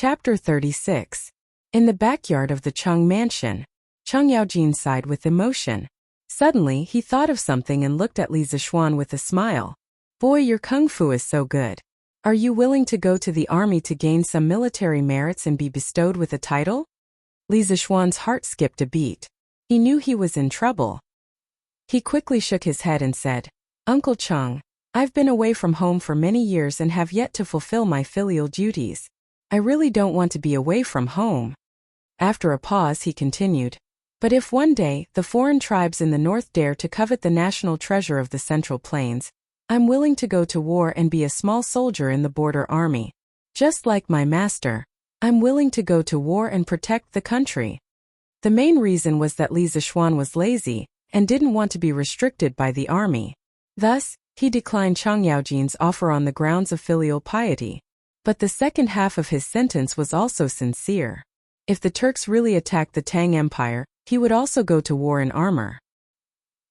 Chapter 36. In the backyard of the Chung mansion, Chung Yaojin sighed with emotion. Suddenly, he thought of something and looked at Li Zixuan with a smile. Boy, your kung fu is so good. Are you willing to go to the army to gain some military merits and be bestowed with a title? Li Zixuan's heart skipped a beat. He knew he was in trouble. He quickly shook his head and said, Uncle Chung, I've been away from home for many years and have yet to fulfill my filial duties. I really don't want to be away from home. After a pause, he continued, but if one day the foreign tribes in the north dare to covet the national treasure of the Central Plains, I'm willing to go to war and be a small soldier in the border army. Just like my master, I'm willing to go to war and protect the country. The main reason was that Li Zixuan was lazy and didn't want to be restricted by the army. Thus, he declined Chung Yaojin's offer on the grounds of filial piety. But the second half of his sentence was also sincere. If the Turks really attacked the Tang Empire, he would also go to war in armor.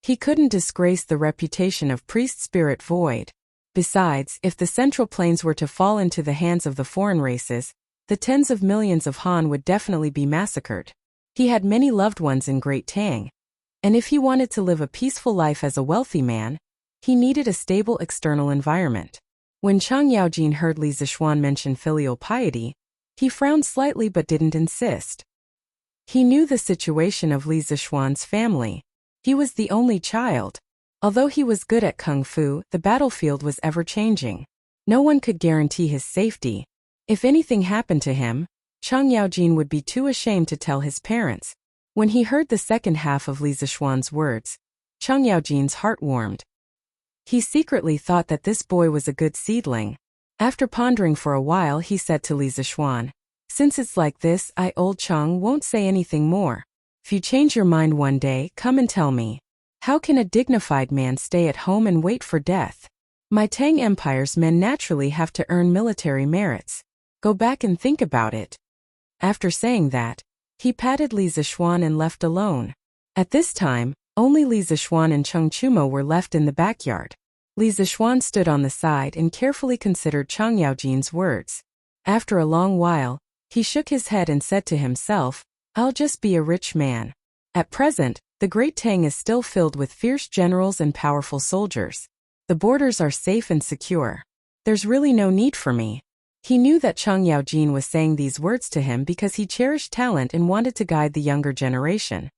He couldn't disgrace the reputation of priest spirit void. Besides, if the Central Plains were to fall into the hands of the foreign races, the tens of millions of Han would definitely be massacred. He had many loved ones in Great Tang. And if he wanted to live a peaceful life as a wealthy man, he needed a stable external environment. When Chung Yaojin heard Li Zixuan mention filial piety, he frowned slightly but didn't insist. He knew the situation of Li Zixuan's family. He was the only child. Although he was good at kung fu, the battlefield was ever-changing. No one could guarantee his safety. If anything happened to him, Chung Yaojin would be too ashamed to tell his parents. When he heard the second half of Li Zixuan's words, Chung Yaojin's heart warmed. He secretly thought that this boy was a good seedling. After pondering for a while, he said to Li Zixuan, since it's like this, old Chung won't say anything more. If you change your mind one day, come and tell me. How can a dignified man stay at home and wait for death? My Tang Empire's men naturally have to earn military merits. Go back and think about it. After saying that, he patted Li Zixuan and left alone. At this time, only Li Zixuan and Chung Chumo were left in the backyard. Li Zixuan stood on the side and carefully considered Chung Yaojin's words. After a long while, he shook his head and said to himself, I'll just be a rich man. At present, the Great Tang is still filled with fierce generals and powerful soldiers. The borders are safe and secure. There's really no need for me. He knew that Chung Yaojin was saying these words to him because he cherished talent and wanted to guide the younger generation.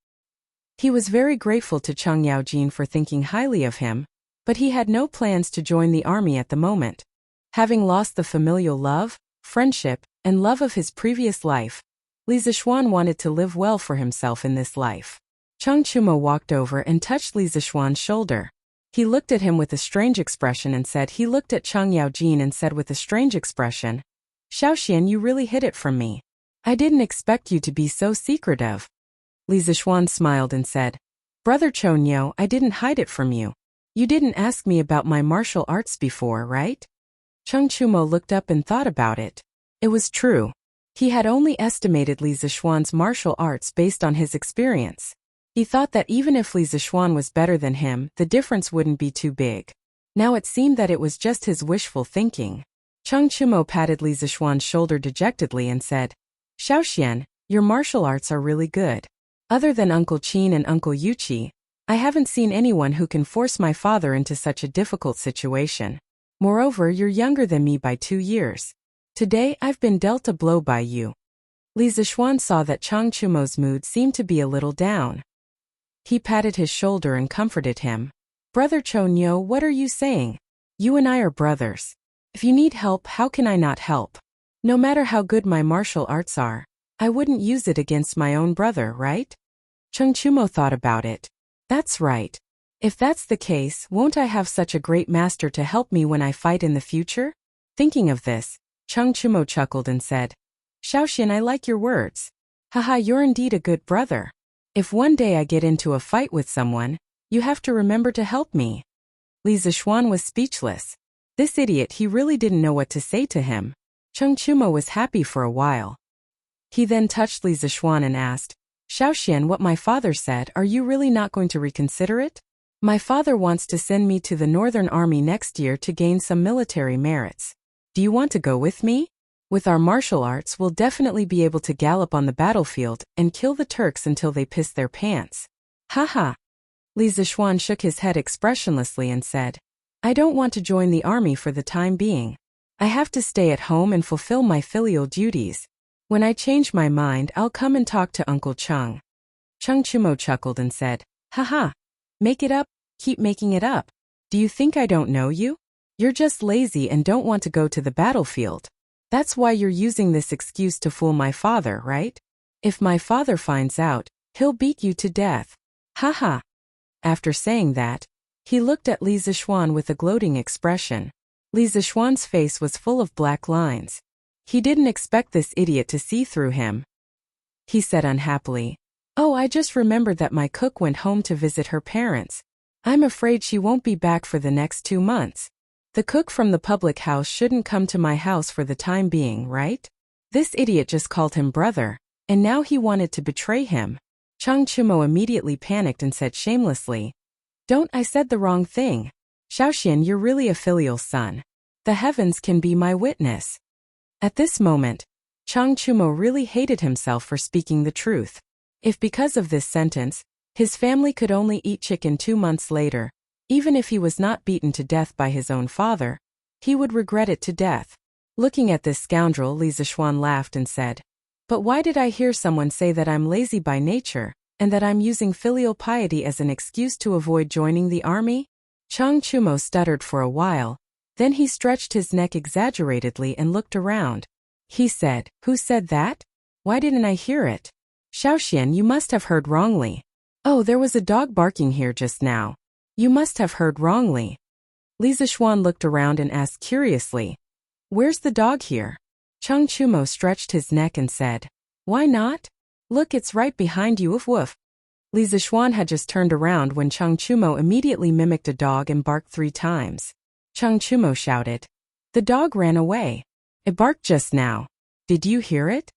He was very grateful to Chung Yaojin for thinking highly of him, but he had no plans to join the army at the moment. Having lost the familial love, friendship, and love of his previous life, Li Zixuan wanted to live well for himself in this life. Chung Chumo walked over and touched Li Zixuan's shoulder. He looked at him with a strange expression and said he looked at Chung Yaojin and said with a strange expression, Xiaoxian, you really hid it from me. I didn't expect you to be so secretive. Li Zixuan smiled and said, Brother Chonyo, I didn't hide it from you. You didn't ask me about my martial arts before, right? Chung Chumo looked up and thought about it. It was true. He had only estimated Li Zixuan's martial arts based on his experience. He thought that even if Li Zixuan was better than him, the difference wouldn't be too big. Now it seemed that it was just his wishful thinking. Chung Chumo patted Li Zixuan's shoulder dejectedly and said, Xiaoxian, your martial arts are really good. Other than Uncle Qin and Uncle Yuqi, I haven't seen anyone who can force my father into such a difficult situation. Moreover, you're younger than me by 2 years. Today, I've been dealt a blow by you. Li Zixuan saw that Chung Chumo's mood seemed to be a little down. He patted his shoulder and comforted him. Brother Chonyo, what are you saying? You and I are brothers. If you need help, how can I not help? No matter how good my martial arts are, I wouldn't use it against my own brother, right? Chung Chumo thought about it. That's right. If that's the case, won't I have such a great master to help me when I fight in the future? Thinking of this, Chung Chumo chuckled and said, Xiaoxian, I like your words. Haha, you're indeed a good brother. If one day I get into a fight with someone, you have to remember to help me. Li Zixuan was speechless. This idiot, he really didn't know what to say to him. Chung Chumo was happy for a while. He then touched Li Zixuan and asked, Xiaoxian, what my father said, are you really not going to reconsider it? My father wants to send me to the Northern Army next year to gain some military merits. Do you want to go with me? With our martial arts, we'll definitely be able to gallop on the battlefield and kill the Turks until they piss their pants. Haha. Li Zishuan shook his head expressionlessly and said, I don't want to join the army for the time being. I have to stay at home and fulfill my filial duties. When I change my mind, I'll come and talk to Uncle Chung. Chung Chumo chuckled and said, Haha. Make it up, keep making it up. Do you think I don't know you? You're just lazy and don't want to go to the battlefield. That's why you're using this excuse to fool my father, right? If my father finds out, he'll beat you to death. Haha. After saying that, he looked at Li Zishuan with a gloating expression. Li Zishuan's face was full of black lines. He didn't expect this idiot to see through him. He said unhappily, Oh, I just remembered that my cook went home to visit her parents. I'm afraid she won't be back for the next 2 months. The cook from the public house shouldn't come to my house for the time being, right? This idiot just called him brother, and now he wanted to betray him. Chung Chumo immediately panicked and said shamelessly, Don't, I said the wrong thing. Xiaoxian, you're really a filial son. The heavens can be my witness. At this moment, Chung Chumo really hated himself for speaking the truth. If because of this sentence, his family could only eat chicken 2 months later, even if he was not beaten to death by his own father, he would regret it to death. Looking at this scoundrel, Li Zishuan laughed and said, But why did I hear someone say that I'm lazy by nature, and that I'm using filial piety as an excuse to avoid joining the army? Chung Chumo stuttered for a while, then he stretched his neck exaggeratedly and looked around. He said, Who said that? Why didn't I hear it? Xiaoxian, you must have heard wrongly. Oh, there was a dog barking here just now. You must have heard wrongly. Li Zishuan looked around and asked curiously, Where's the dog here? Chung Chumo stretched his neck and said, Why not? Look, it's right behind you, woof woof. Li Zishuan had just turned around when Chung Chumo immediately mimicked a dog and barked 3 times. Chung Chumo shouted, The dog ran away. It barked just now. Did you hear it?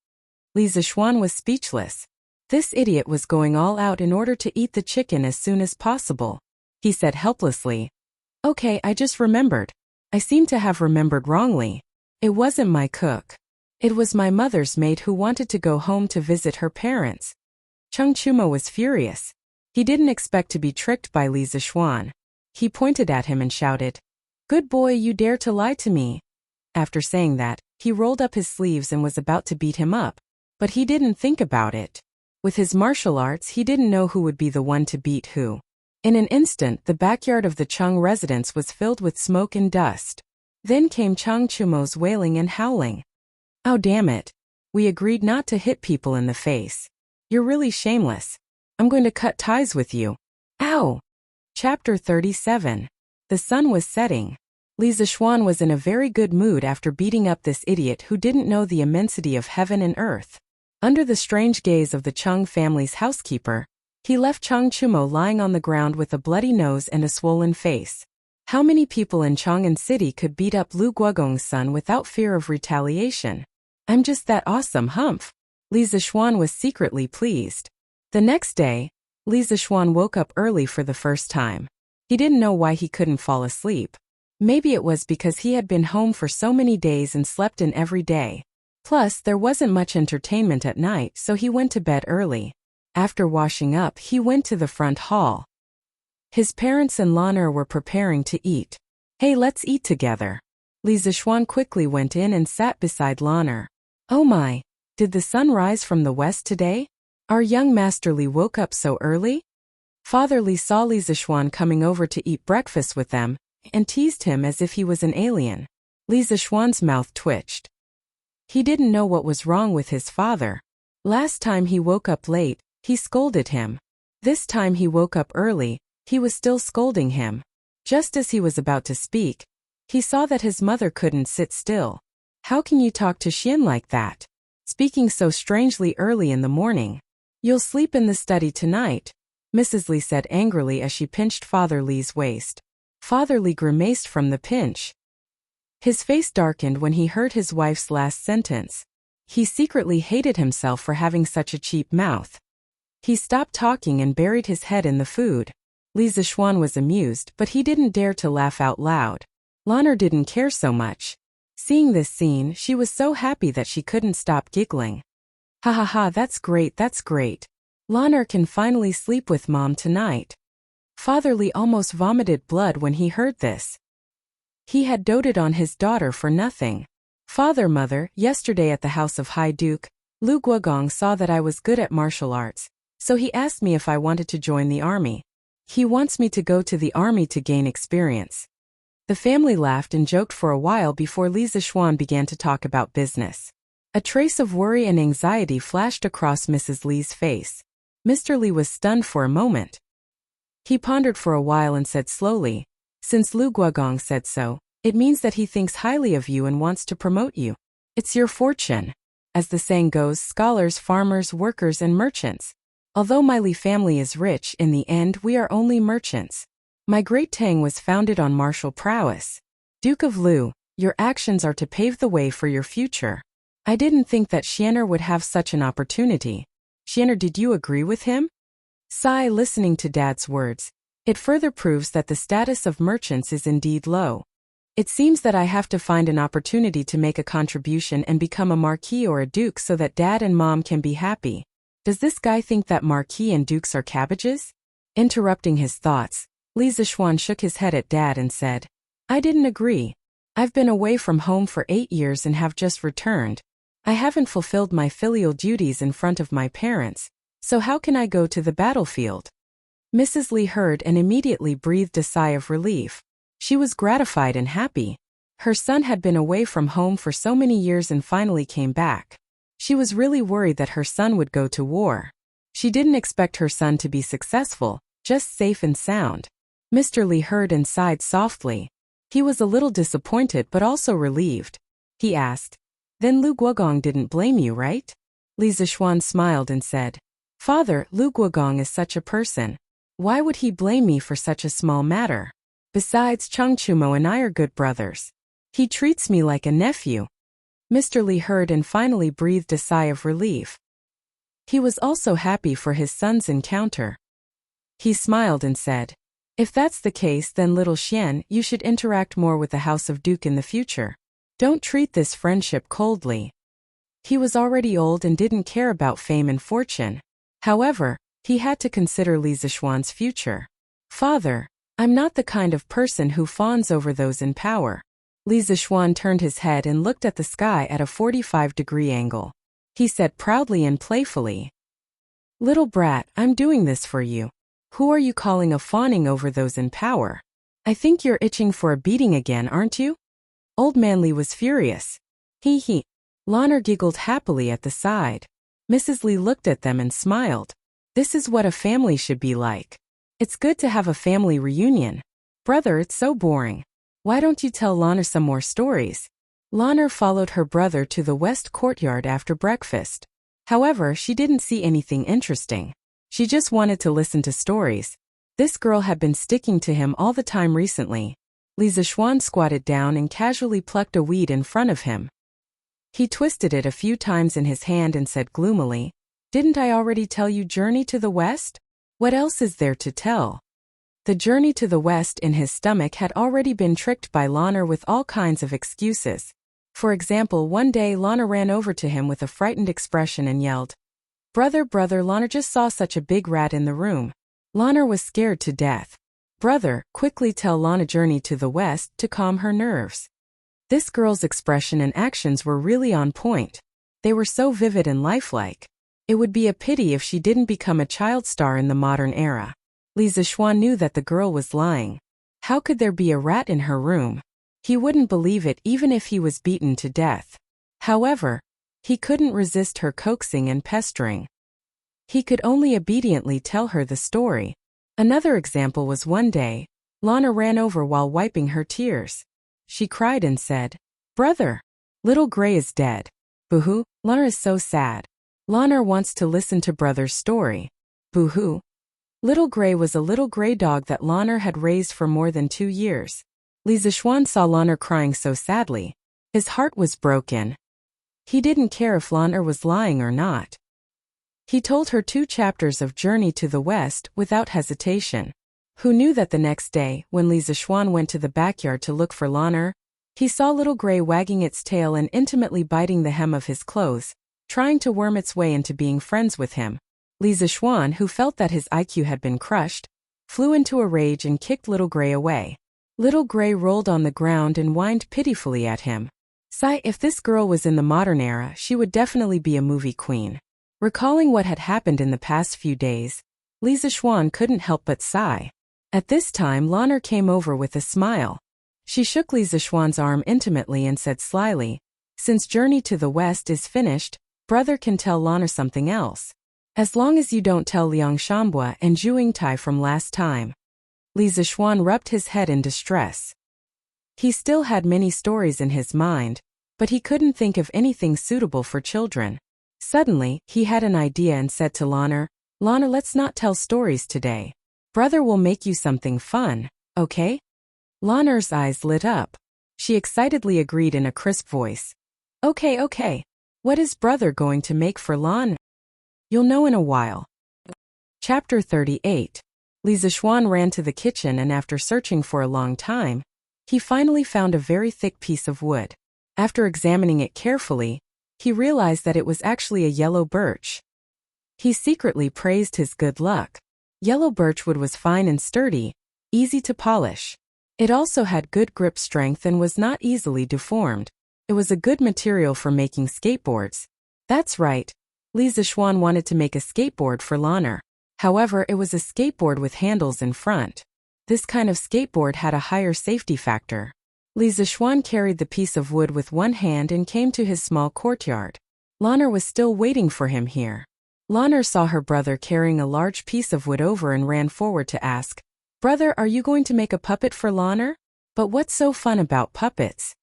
Li Zishuan was speechless. This idiot was going all out in order to eat the chicken as soon as possible. He said helplessly, Okay, I just remembered. I seem to have remembered wrongly. It wasn't my cook. It was my mother's maid who wanted to go home to visit her parents. Chung Chumo was furious. He didn't expect to be tricked by Li Zishuan. He pointed at him and shouted, Good boy, you dare to lie to me. After saying that, he rolled up his sleeves and was about to beat him up. But he didn't think about it. With his martial arts, he didn't know who would be the one to beat who. In an instant, the backyard of the Chung residence was filled with smoke and dust. Then came Chung Chumo's wailing and howling. Oh, damn it. We agreed not to hit people in the face. You're really shameless. I'm going to cut ties with you. Ow! Chapter 37. The sun was setting. Li Zishuan was in a very good mood after beating up this idiot who didn't know the immensity of heaven and earth. Under the strange gaze of the Chung family's housekeeper, he left Chung Chumo lying on the ground with a bloody nose and a swollen face. How many people in Chang'an City could beat up Lu Guogong's son without fear of retaliation? I'm just that awesome, humph. Li Zishuan was secretly pleased. The next day, Li Zishuan woke up early for the first time. He didn't know why he couldn't fall asleep. Maybe it was because he had been home for so many days and slept in every day. Plus, there wasn't much entertainment at night, so he went to bed early. After washing up, he went to the front hall. His parents and Lan'er were preparing to eat. Hey, let's eat together. Li Zishuan quickly went in and sat beside Lan'er. Oh my, did the sun rise from the west today? Our young Master Li woke up so early? Father Li saw Li Zishuan coming over to eat breakfast with them, and teased him as if he was an alien. Li Zishuan's mouth twitched. He didn't know what was wrong with his father. Last time he woke up late, he scolded him. This time he woke up early, he was still scolding him. Just as he was about to speak, he saw that his mother couldn't sit still. How can you talk to Xian like that? Speaking so strangely early in the morning. You'll sleep in the study tonight, Mrs. Li said angrily as she pinched Father Li's waist. Father Li grimaced from the pinch. His face darkened when he heard his wife's last sentence. He secretly hated himself for having such a cheap mouth. He stopped talking and buried his head in the food. Li Zishuan was amused, but he didn't dare to laugh out loud. Lan'er didn't care so much. Seeing this scene, she was so happy that she couldn't stop giggling. Ha ha ha, that's great, that's great. Lanner can finally sleep with Mom tonight. Father Lee almost vomited blood when he heard this. He had doted on his daughter for nothing. Mother, yesterday at the house of High Duke, Lu Guogong saw that I was good at martial arts, so he asked me if I wanted to join the army. He wants me to go to the army to gain experience. The family laughed and joked for a while before Li Zixuan began to talk about business. A trace of worry and anxiety flashed across Mrs. Li's face. Mr. Li was stunned for a moment. He pondered for a while and said slowly, "Since Lu Guogong said so, it means that he thinks highly of you and wants to promote you. It's your fortune. As the saying goes, scholars, farmers, workers, and merchants. Although my Li family is rich, in the end we are only merchants. My great Tang was founded on martial prowess. Duke of Lu, your actions are to pave the way for your future. I didn't think that Xianer would have such an opportunity. Xianer, did you agree with him?" Sigh, listening to Dad's words. It further proves that the status of merchants is indeed low. It seems that I have to find an opportunity to make a contribution and become a marquis or a duke so that Dad and Mom can be happy. Does this guy think that marquis and dukes are cabbages? Interrupting his thoughts, Li Zixuan shook his head at Dad and said, "I didn't agree. I've been away from home for 8 years and have just returned. I haven't fulfilled my filial duties in front of my parents, so how can I go to the battlefield?" Mrs. Li heard and immediately breathed a sigh of relief. She was gratified and happy. Her son had been away from home for so many years and finally came back. She was really worried that her son would go to war. She didn't expect her son to be successful, just safe and sound. Mr. Li heard and sighed softly. He was a little disappointed but also relieved. He asked, "Then Lu Guogong didn't blame you, right?" Li Zixuan smiled and said, "Father, Lu Guogong is such a person. Why would he blame me for such a small matter? Besides, Cheng Chumo and I are good brothers. He treats me like a nephew." Mr. Li heard and finally breathed a sigh of relief. He was also happy for his son's encounter. He smiled and said, "If that's the case, then little Xian, you should interact more with the House of Duke in the future. Don't treat this friendship coldly." He was already old and didn't care about fame and fortune. However, he had to consider Li Zixuan's future. "Father, I'm not the kind of person who fawns over those in power." Li Zixuan turned his head and looked at the sky at a 45-degree angle. He said proudly and playfully, "Little brat, I'm doing this for you. Who are you calling a fawning over those in power? I think you're itching for a beating again, aren't you?" Old Man Li was furious. Hee hee. Lanner giggled happily at the side. Mrs. Li looked at them and smiled. This is what a family should be like. It's good to have a family reunion. Brother, it's so boring. Why don't you tell Lanner some more stories? Lanner followed her brother to the west courtyard after breakfast. However, she didn't see anything interesting. She just wanted to listen to stories. This girl had been sticking to him all the time recently. Li Zixuan squatted down and casually plucked a weed in front of him. He twisted it a few times in his hand and said gloomily, "Didn't I already tell you Journey to the West? What else is there to tell?" The Journey to the West in his stomach had already been tricked by Lanner with all kinds of excuses. For example, one day Lanner ran over to him with a frightened expression and yelled, "Brother, brother, Lanner just saw such a big rat in the room." Lanner was scared to death. "Brother, quickly tell Lana Journey to the West to calm her nerves." This girl's expression and actions were really on point. They were so vivid and lifelike. It would be a pity if she didn't become a child star in the modern era. Li Zixuan knew that the girl was lying. How could there be a rat in her room? He wouldn't believe it even if he was beaten to death. However, he couldn't resist her coaxing and pestering. He could only obediently tell her the story. Another example was one day, Lana ran over while wiping her tears. She cried and said, "Brother, little Gray is dead. Boo-hoo, Lana is so sad." Lana wants to listen to brother's story. Boo-hoo. Little Gray was a little gray dog that Lana had raised for more than 2 years. Li Zixuan saw Lana crying so sadly. His heart was broken. He didn't care if Lana was lying or not. He told her 2 chapters of Journey to the West without hesitation. Who knew that the next day, when Li Zixuan went to the backyard to look for Lana, He saw Little Gray wagging its tail and intimately biting the hem of his clothes, trying to worm its way into being friends with him. Li Zishuan, who felt that his IQ had been crushed, flew into a rage and kicked Little Gray away. Little Gray rolled on the ground and whined pitifully at him. Sigh, if this girl was in the modern era, she would definitely be a movie queen. Recalling what had happened in the past few days, Li Zishuan couldn't help but sigh. At this time, Lanner came over with a smile. She shook Li Zishuan's arm intimately and said slyly, "Since Journey to the West is finished, brother can tell Lanner something else. As long as you don't tell Liang Shambua and Zhu Tai from last time." Li Zishuan rubbed his head in distress. He still had many stories in his mind, but he couldn't think of anything suitable for children. Suddenly, he had an idea and said to Lanner, "Lanner, let's not tell stories today. Brother will make you something fun, okay?" Lanner's eyes lit up. She excitedly agreed in a crisp voice. Okay. What is brother going to make for Lan? You'll know in a while." Chapter 38. Li Zishuan ran to the kitchen and after searching for a long time, he finally found a very thick piece of wood. After examining it carefully, he realized that it was actually a yellow birch. He secretly praised his good luck. Yellow birch wood was fine and sturdy, easy to polish. It also had good grip strength and was not easily deformed. It was a good material for making skateboards. That's right. Li Zishuan wanted to make a skateboard for Lanner. However, it was a skateboard with handles in front. This kind of skateboard had a higher safety factor. Li Zishuan carried the piece of wood with one hand and came to his small courtyard. Lanner was still waiting for him here. Lanner saw her brother carrying a large piece of wood over and ran forward to ask, "Brother, are you going to make a puppet for Lanner? But what's so fun about puppets?"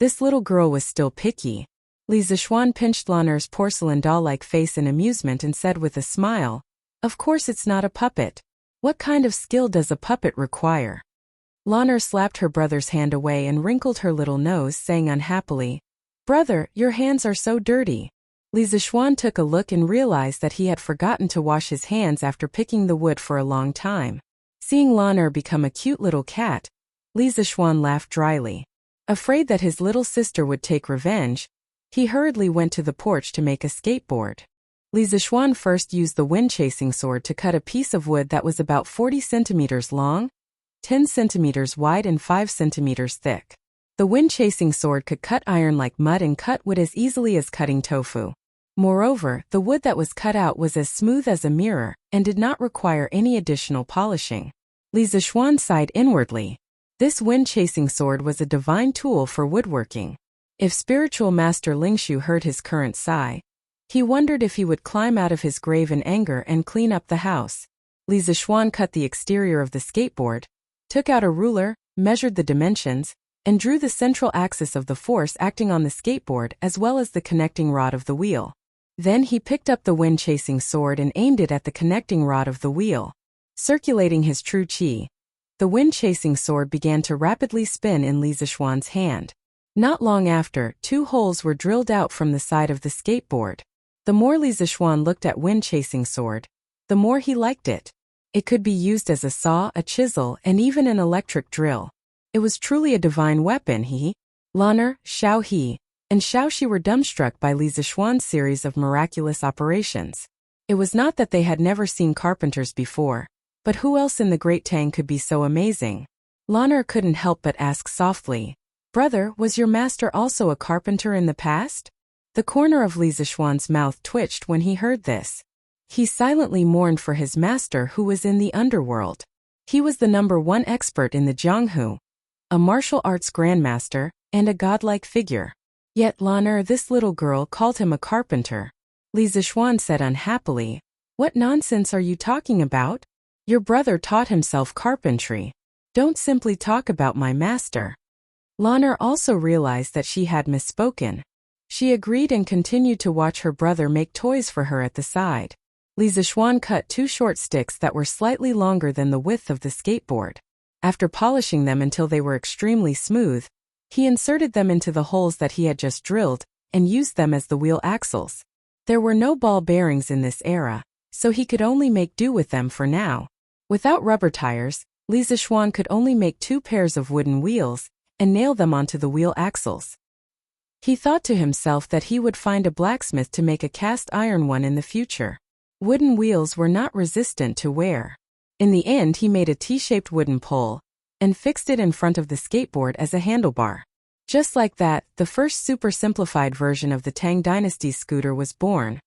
This little girl was still picky. Li Zishuan pinched Lanner's porcelain doll-like face in amusement and said with a smile, "Of course it's not a puppet. What kind of skill does a puppet require?" Lanner slapped her brother's hand away and wrinkled her little nose, saying unhappily, "Brother, your hands are so dirty." Li Zishuan took a look and realized that he had forgotten to wash his hands after picking the wood for a long time. Seeing Lanner become a cute little cat, Li Zishuan laughed dryly. Afraid that his little sister would take revenge, he hurriedly went to the porch to make a skateboard. Li Zishuan first used the wind-chasing sword to cut a piece of wood that was about 40 centimeters long, 10 centimeters wide and 5 centimeters thick. The wind-chasing sword could cut iron like mud and cut wood as easily as cutting tofu. Moreover, the wood that was cut out was as smooth as a mirror and did not require any additional polishing. Li Zishuan sighed inwardly. This wind-chasing sword was a divine tool for woodworking. If spiritual master Lingshu heard his current sigh, he wondered if he would climb out of his grave in anger and clean up the house. Li Zishuan cut the exterior of the skateboard, took out a ruler, measured the dimensions, and drew the central axis of the force acting on the skateboard as well as the connecting rod of the wheel. Then he picked up the wind-chasing sword and aimed it at the connecting rod of the wheel. Circulating his true qi, the wind-chasing sword began to rapidly spin in Li Zishuan's hand. Not long after, 2 holes were drilled out from the side of the skateboard. The more Li Zishuan looked at wind-chasing sword, the more he liked it. It could be used as a saw, a chisel, and even an electric drill. It was truly a divine weapon. Lanner, Xiao He, and Xiao Shi were dumbstruck by Li Zishuan's series of miraculous operations. It was not that they had never seen carpenters before, but who else in the Great Tang could be so amazing? Lanner couldn't help but ask softly, "Brother, was your master also a carpenter in the past?" The corner of Li Zishuan's mouth twitched when he heard this. He silently mourned for his master who was in the underworld. He was the #1 expert in the Jianghu, a martial arts grandmaster, and a godlike figure. Yet Lanner, this little girl, called him a carpenter. Li Zishuan said unhappily, "What nonsense are you talking about? Your brother taught himself carpentry. Don't simply talk about my master." Lanner also realized that she had misspoken. She agreed and continued to watch her brother make toys for her at the side. Li Zishuan cut 2 short sticks that were slightly longer than the width of the skateboard. After polishing them until they were extremely smooth, he inserted them into the holes that he had just drilled and used them as the wheel axles. There were no ball bearings in this era, so he could only make do with them for now. Without rubber tires, Li Zishuan could only make 2 pairs of wooden wheels, and nail them onto the wheel axles. He thought to himself that he would find a blacksmith to make a cast iron one in the future. Wooden wheels were not resistant to wear. In the end, he made a T-shaped wooden pole and fixed it in front of the skateboard as a handlebar. Just like that, the first super simplified version of the Tang Dynasty's scooter was born.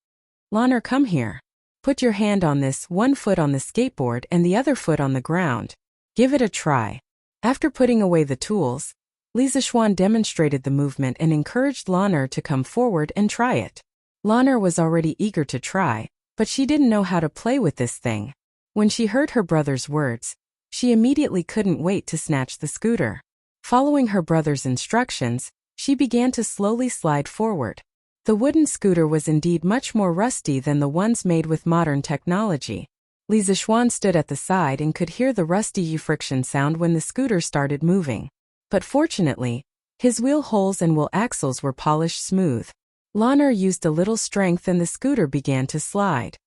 Lanner, come here. Put your hand on this, one foot on the skateboard and the other foot on the ground. Give it a try. After putting away the tools, Li Zixuan demonstrated the movement and encouraged Lanner to come forward and try it. Lanner was already eager to try, but she didn't know how to play with this thing. When she heard her brother's words, she immediately couldn't wait to snatch the scooter. Following her brother's instructions, she began to slowly slide forward. The wooden scooter was indeed much more rusty than the ones made with modern technology. Li Zixuan stood at the side and could hear the rusty friction sound when the scooter started moving. But fortunately, his wheel holes and wheel axles were polished smooth. Lanner used a little strength and the scooter began to slide.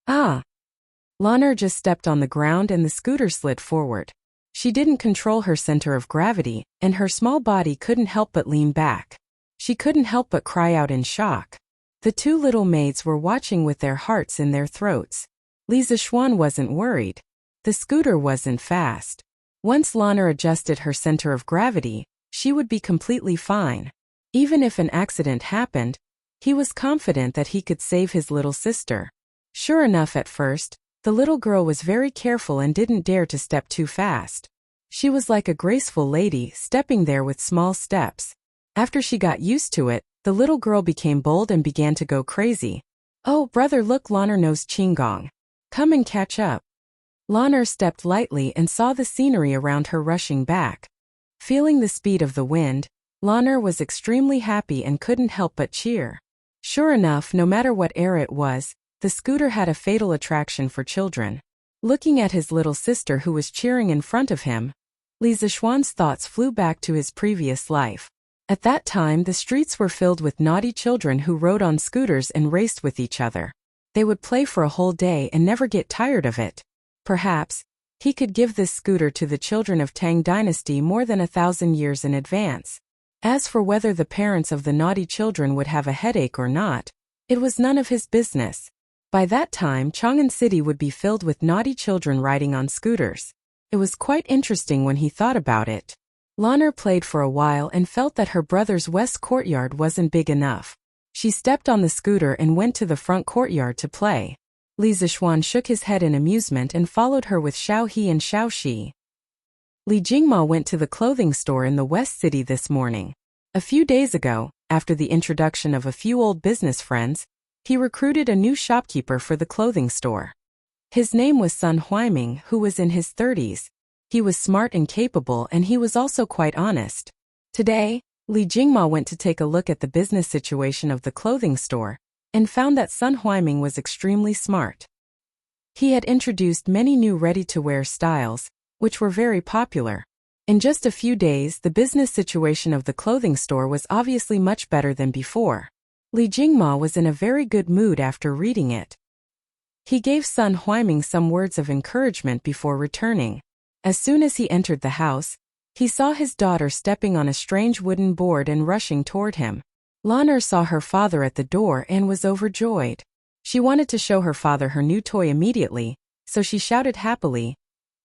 Ah! Lanner just stepped on the ground and the scooter slid forward. She didn't control her center of gravity, and her small body couldn't help but lean back. She couldn't help but cry out in shock. The two little maids were watching with their hearts in their throats. Li Zixuan wasn't worried. The scooter wasn't fast. Once Lanner adjusted her center of gravity, she would be completely fine. Even if an accident happened, he was confident that he could save his little sister. Sure enough, at first, the little girl was very careful and didn't dare to step too fast. She was like a graceful lady, stepping there with small steps. After she got used to it, the little girl became bold and began to go crazy. Oh, brother, look, Lanner knows Qinggong. Come and catch up. Lanner stepped lightly and saw the scenery around her rushing back. Feeling the speed of the wind, Lanner was extremely happy and couldn't help but cheer. Sure enough, no matter what era it was, the scooter had a fatal attraction for children. Looking at his little sister who was cheering in front of him, Li Zixuan's thoughts flew back to his previous life. At that time, the streets were filled with naughty children who rode on scooters and raced with each other. They would play for a whole day and never get tired of it. Perhaps, he could give this scooter to the children of Tang Dynasty more than 1,000 years in advance. As for whether the parents of the naughty children would have a headache or not, it was none of his business. By that time, Chang'an City would be filled with naughty children riding on scooters. It was quite interesting when he thought about it. Lanner played for a while and felt that her brother's west courtyard wasn't big enough. She stepped on the scooter and went to the front courtyard to play. Li Zixuan shook his head in amusement and followed her with Xiao He and Xiao Shi. Li Jingma went to the clothing store in the West City this morning. A few days ago, after the introduction of a few old business friends, he recruited a new shopkeeper for the clothing store. His name was Sun Huiming, who was in his 30s. He was smart and capable, and he was also quite honest. Today, Li Jingma went to take a look at the business situation of the clothing store, and found that Sun Huiming was extremely smart. He had introduced many new ready-to-wear styles, which were very popular. In just a few days, the business situation of the clothing store was obviously much better than before. Li Jingma was in a very good mood after reading it. He gave Sun Huiming some words of encouragement before returning. As soon as he entered the house, he saw his daughter stepping on a strange wooden board and rushing toward him. Lanner saw her father at the door and was overjoyed. She wanted to show her father her new toy immediately, so she shouted happily,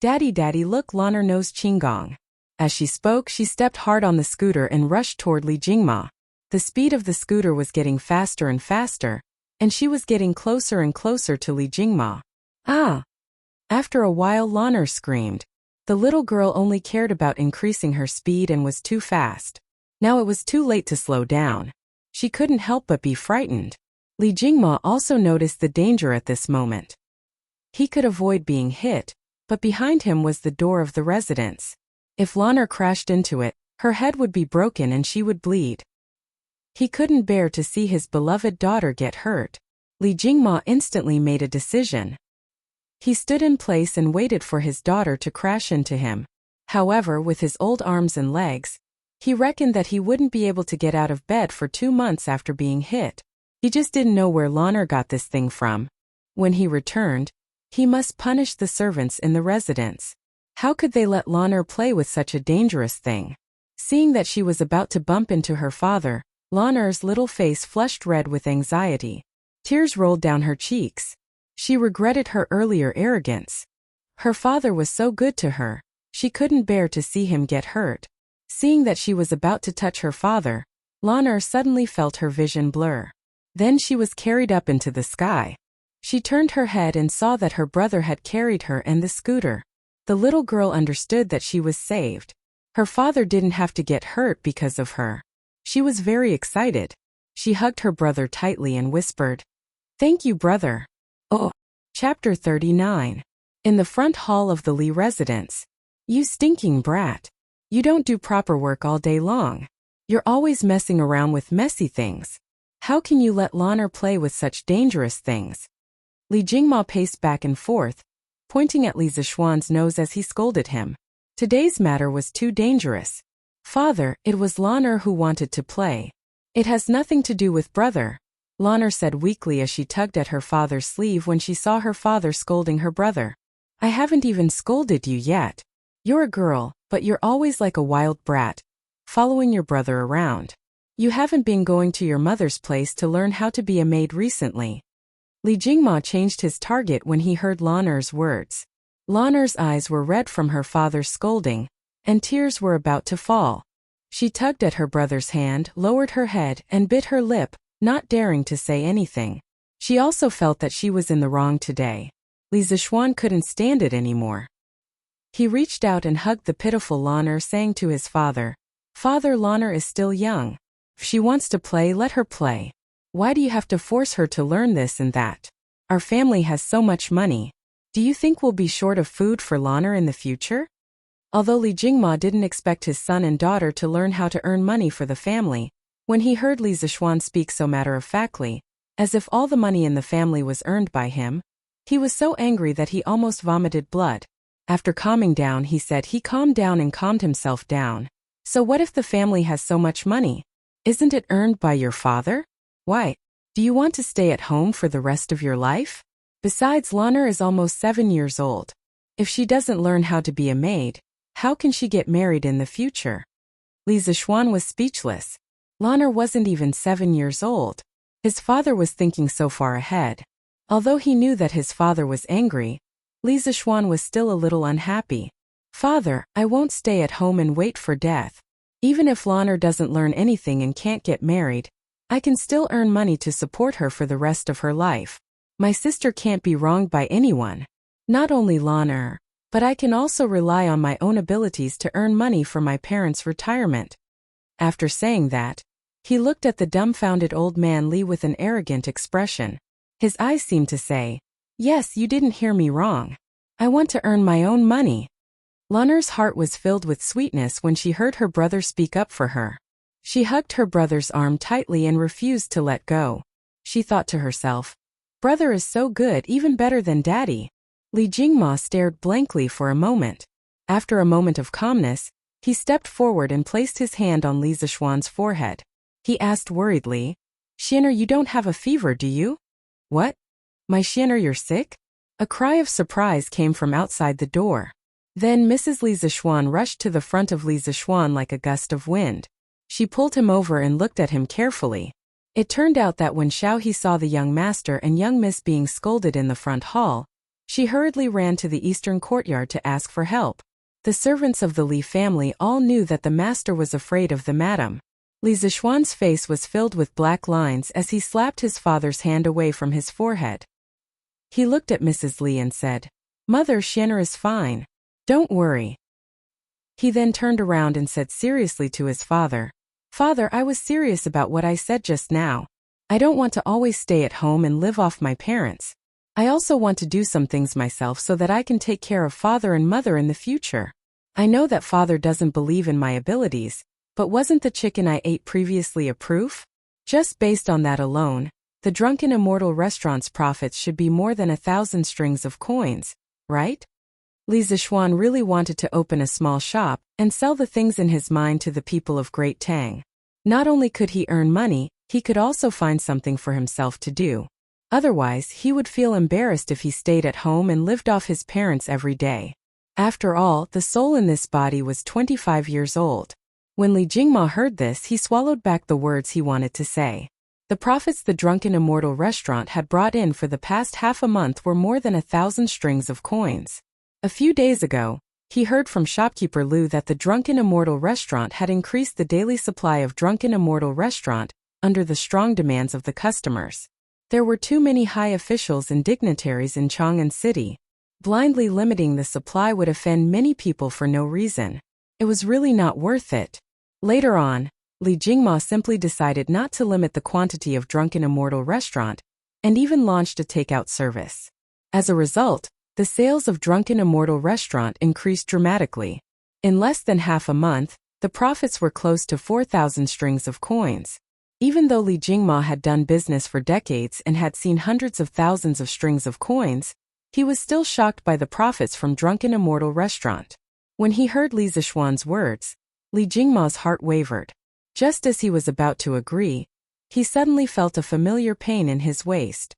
"Daddy, Daddy, look, Lanner knows Qinggong." As she spoke, she stepped hard on the scooter and rushed toward Li Jingma. The speed of the scooter was getting faster and faster, and she was getting closer and closer to Li Jingma. Ah! After a while, Lanner screamed. The little girl only cared about increasing her speed and was too fast. Now it was too late to slow down. She couldn't help but be frightened. Li Jingma also noticed the danger at this moment. He could avoid being hit, but behind him was the door of the residence. If Lanner crashed into it, her head would be broken and she would bleed. He couldn't bear to see his beloved daughter get hurt. Li Jingma instantly made a decision. He stood in place and waited for his daughter to crash into him. However, with his old arms and legs, he reckoned that he wouldn't be able to get out of bed for 2 months after being hit. He just didn't know where Lanner got this thing from. When he returned, he must punish the servants in the residence. How could they let Lanner play with such a dangerous thing? Seeing that she was about to bump into her father, Lanner's little face flushed red with anxiety. Tears rolled down her cheeks. She regretted her earlier arrogance. Her father was so good to her, she couldn't bear to see him get hurt. Seeing that she was about to touch her father, Lanner suddenly felt her vision blur. Then she was carried up into the sky. She turned her head and saw that her brother had carried her and the scooter. The little girl understood that she was saved. Her father didn't have to get hurt because of her. She was very excited. She hugged her brother tightly and whispered, "Thank you, brother." Oh. Chapter 39. In the front hall of the Lee residence. "You stinking brat. You don't do proper work all day long. You're always messing around with messy things. How can you let Lanner play with such dangerous things?" Li Jingma paced back and forth, pointing at Li Zishuan's nose as he scolded him. Today's matter was too dangerous. "Father, it was Lanner who wanted to play. It has nothing to do with brother," Lanner said weakly as she tugged at her father's sleeve when she saw her father scolding her brother. "I haven't even scolded you yet. You're a girl, but you're always like a wild brat, following your brother around. You haven't been going to your mother's place to learn how to be a maid recently." Li Jingma changed his target when he heard Lanner's words. Lanner's eyes were red from her father's scolding, and tears were about to fall. She tugged at her brother's hand, lowered her head, and bit her lip, not daring to say anything. She also felt that she was in the wrong today. Li Zishuan couldn't stand it anymore. He reached out and hugged the pitiful Lanner, saying to his father, "Father, Lanner is still young. If she wants to play, let her play. Why do you have to force her to learn this and that? Our family has so much money. Do you think we'll be short of food for Lanner in the future?" Although Li Jingma didn't expect his son and daughter to learn how to earn money for the family, when he heard Li Zishuan speak so matter-of-factly, as if all the money in the family was earned by him, he was so angry that he almost vomited blood. After calming down, he said he calmed down and calmed himself down. "So what if the family has so much money? Isn't it earned by your father? Why? Do you want to stay at home for the rest of your life? Besides, Lanner is almost 7 years old. If she doesn't learn how to be a maid, how can she get married in the future?" Li Zishuan was speechless. Lanner wasn't even 7 years old. His father was thinking so far ahead. Although he knew that his father was angry, Li Zishuan was still a little unhappy. "Father, I won't stay at home and wait for death. Even if Lanner doesn't learn anything and can't get married, I can still earn money to support her for the rest of her life. My sister can't be wronged by anyone. Not only Lanner, but I can also rely on my own abilities to earn money for my parents' retirement." After saying that, he looked at the dumbfounded old man Li with an arrogant expression. His eyes seemed to say, "Yes, you didn't hear me wrong. I want to earn my own money." Lanner's heart was filled with sweetness when she heard her brother speak up for her. She hugged her brother's arm tightly and refused to let go. She thought to herself, "Brother is so good, even better than daddy." Li Jingma stared blankly for a moment. After a moment of calmness, he stepped forward and placed his hand on Li Zishuan's forehead. He asked worriedly, "Xianer, you don't have a fever, do you?" "What? My Xianer, you're sick?" A cry of surprise came from outside the door. Then Mrs. Li Zishuan rushed to the front of Li Zishuan like a gust of wind. She pulled him over and looked at him carefully. It turned out that when Xiao He saw the young master and young miss being scolded in the front hall, she hurriedly ran to the eastern courtyard to ask for help. The servants of the Li family all knew that the master was afraid of the madam. Li Zishuan's face was filled with black lines as he slapped his father's hand away from his forehead. He looked at Mrs. Li and said, "Mother, Xianer is fine. Don't worry." He then turned around and said seriously to his father, "Father, I was serious about what I said just now. I don't want to always stay at home and live off my parents. I also want to do some things myself so that I can take care of father and mother in the future. I know that father doesn't believe in my abilities, but wasn't the chicken I ate previously a proof? Just based on that alone, the Drunken Immortal restaurant's profits should be more than 1,000 strings of coins, right?" Li Zishuan really wanted to open a small shop and sell the things in his mind to the people of Great Tang. Not only could he earn money, he could also find something for himself to do. Otherwise, he would feel embarrassed if he stayed at home and lived off his parents every day. After all, the soul in this body was 25 years old. When Li Jingma heard this, he swallowed back the words he wanted to say. The profits the Drunken Immortal restaurant had brought in for the past half a month were more than 1,000 strings of coins. A few days ago, he heard from shopkeeper Lu that the Drunken Immortal restaurant had increased the daily supply of Drunken Immortal restaurant under the strong demands of the customers. There were too many high officials and dignitaries in Chang'an City. Blindly limiting the supply would offend many people for no reason. It was really not worth it. Later on, Li Jingma simply decided not to limit the quantity of Drunken Immortal restaurant, and even launched a takeout service. As a result, the sales of Drunken Immortal restaurant increased dramatically. In less than half a month, the profits were close to 4,000 strings of coins. Even though Li Jingma had done business for decades and had seen hundreds of thousands of strings of coins, he was still shocked by the profits from Drunken Immortal restaurant. When he heard Li Zishuan's words, Li Jingma's heart wavered. Just as he was about to agree, he suddenly felt a familiar pain in his waist.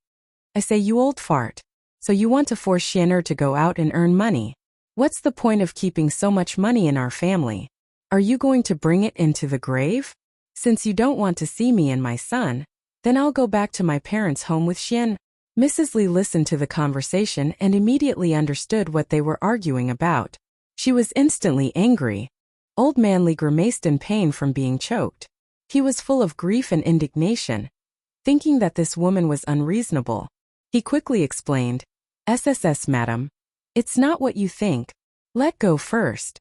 I say, you old fart. So you want to force Xianer to go out and earn money? What's the point of keeping so much money in our family? Are you going to bring it into the grave? Since you don't want to see me and my son, then I'll go back to my parents' home with Xian. Mrs. Li listened to the conversation and immediately understood what they were arguing about. She was instantly angry. Old man Li grimaced in pain from being choked. He was full of grief and indignation. Thinking that this woman was unreasonable, he quickly explained, "SSS, madam. It's not what you think. Let go first."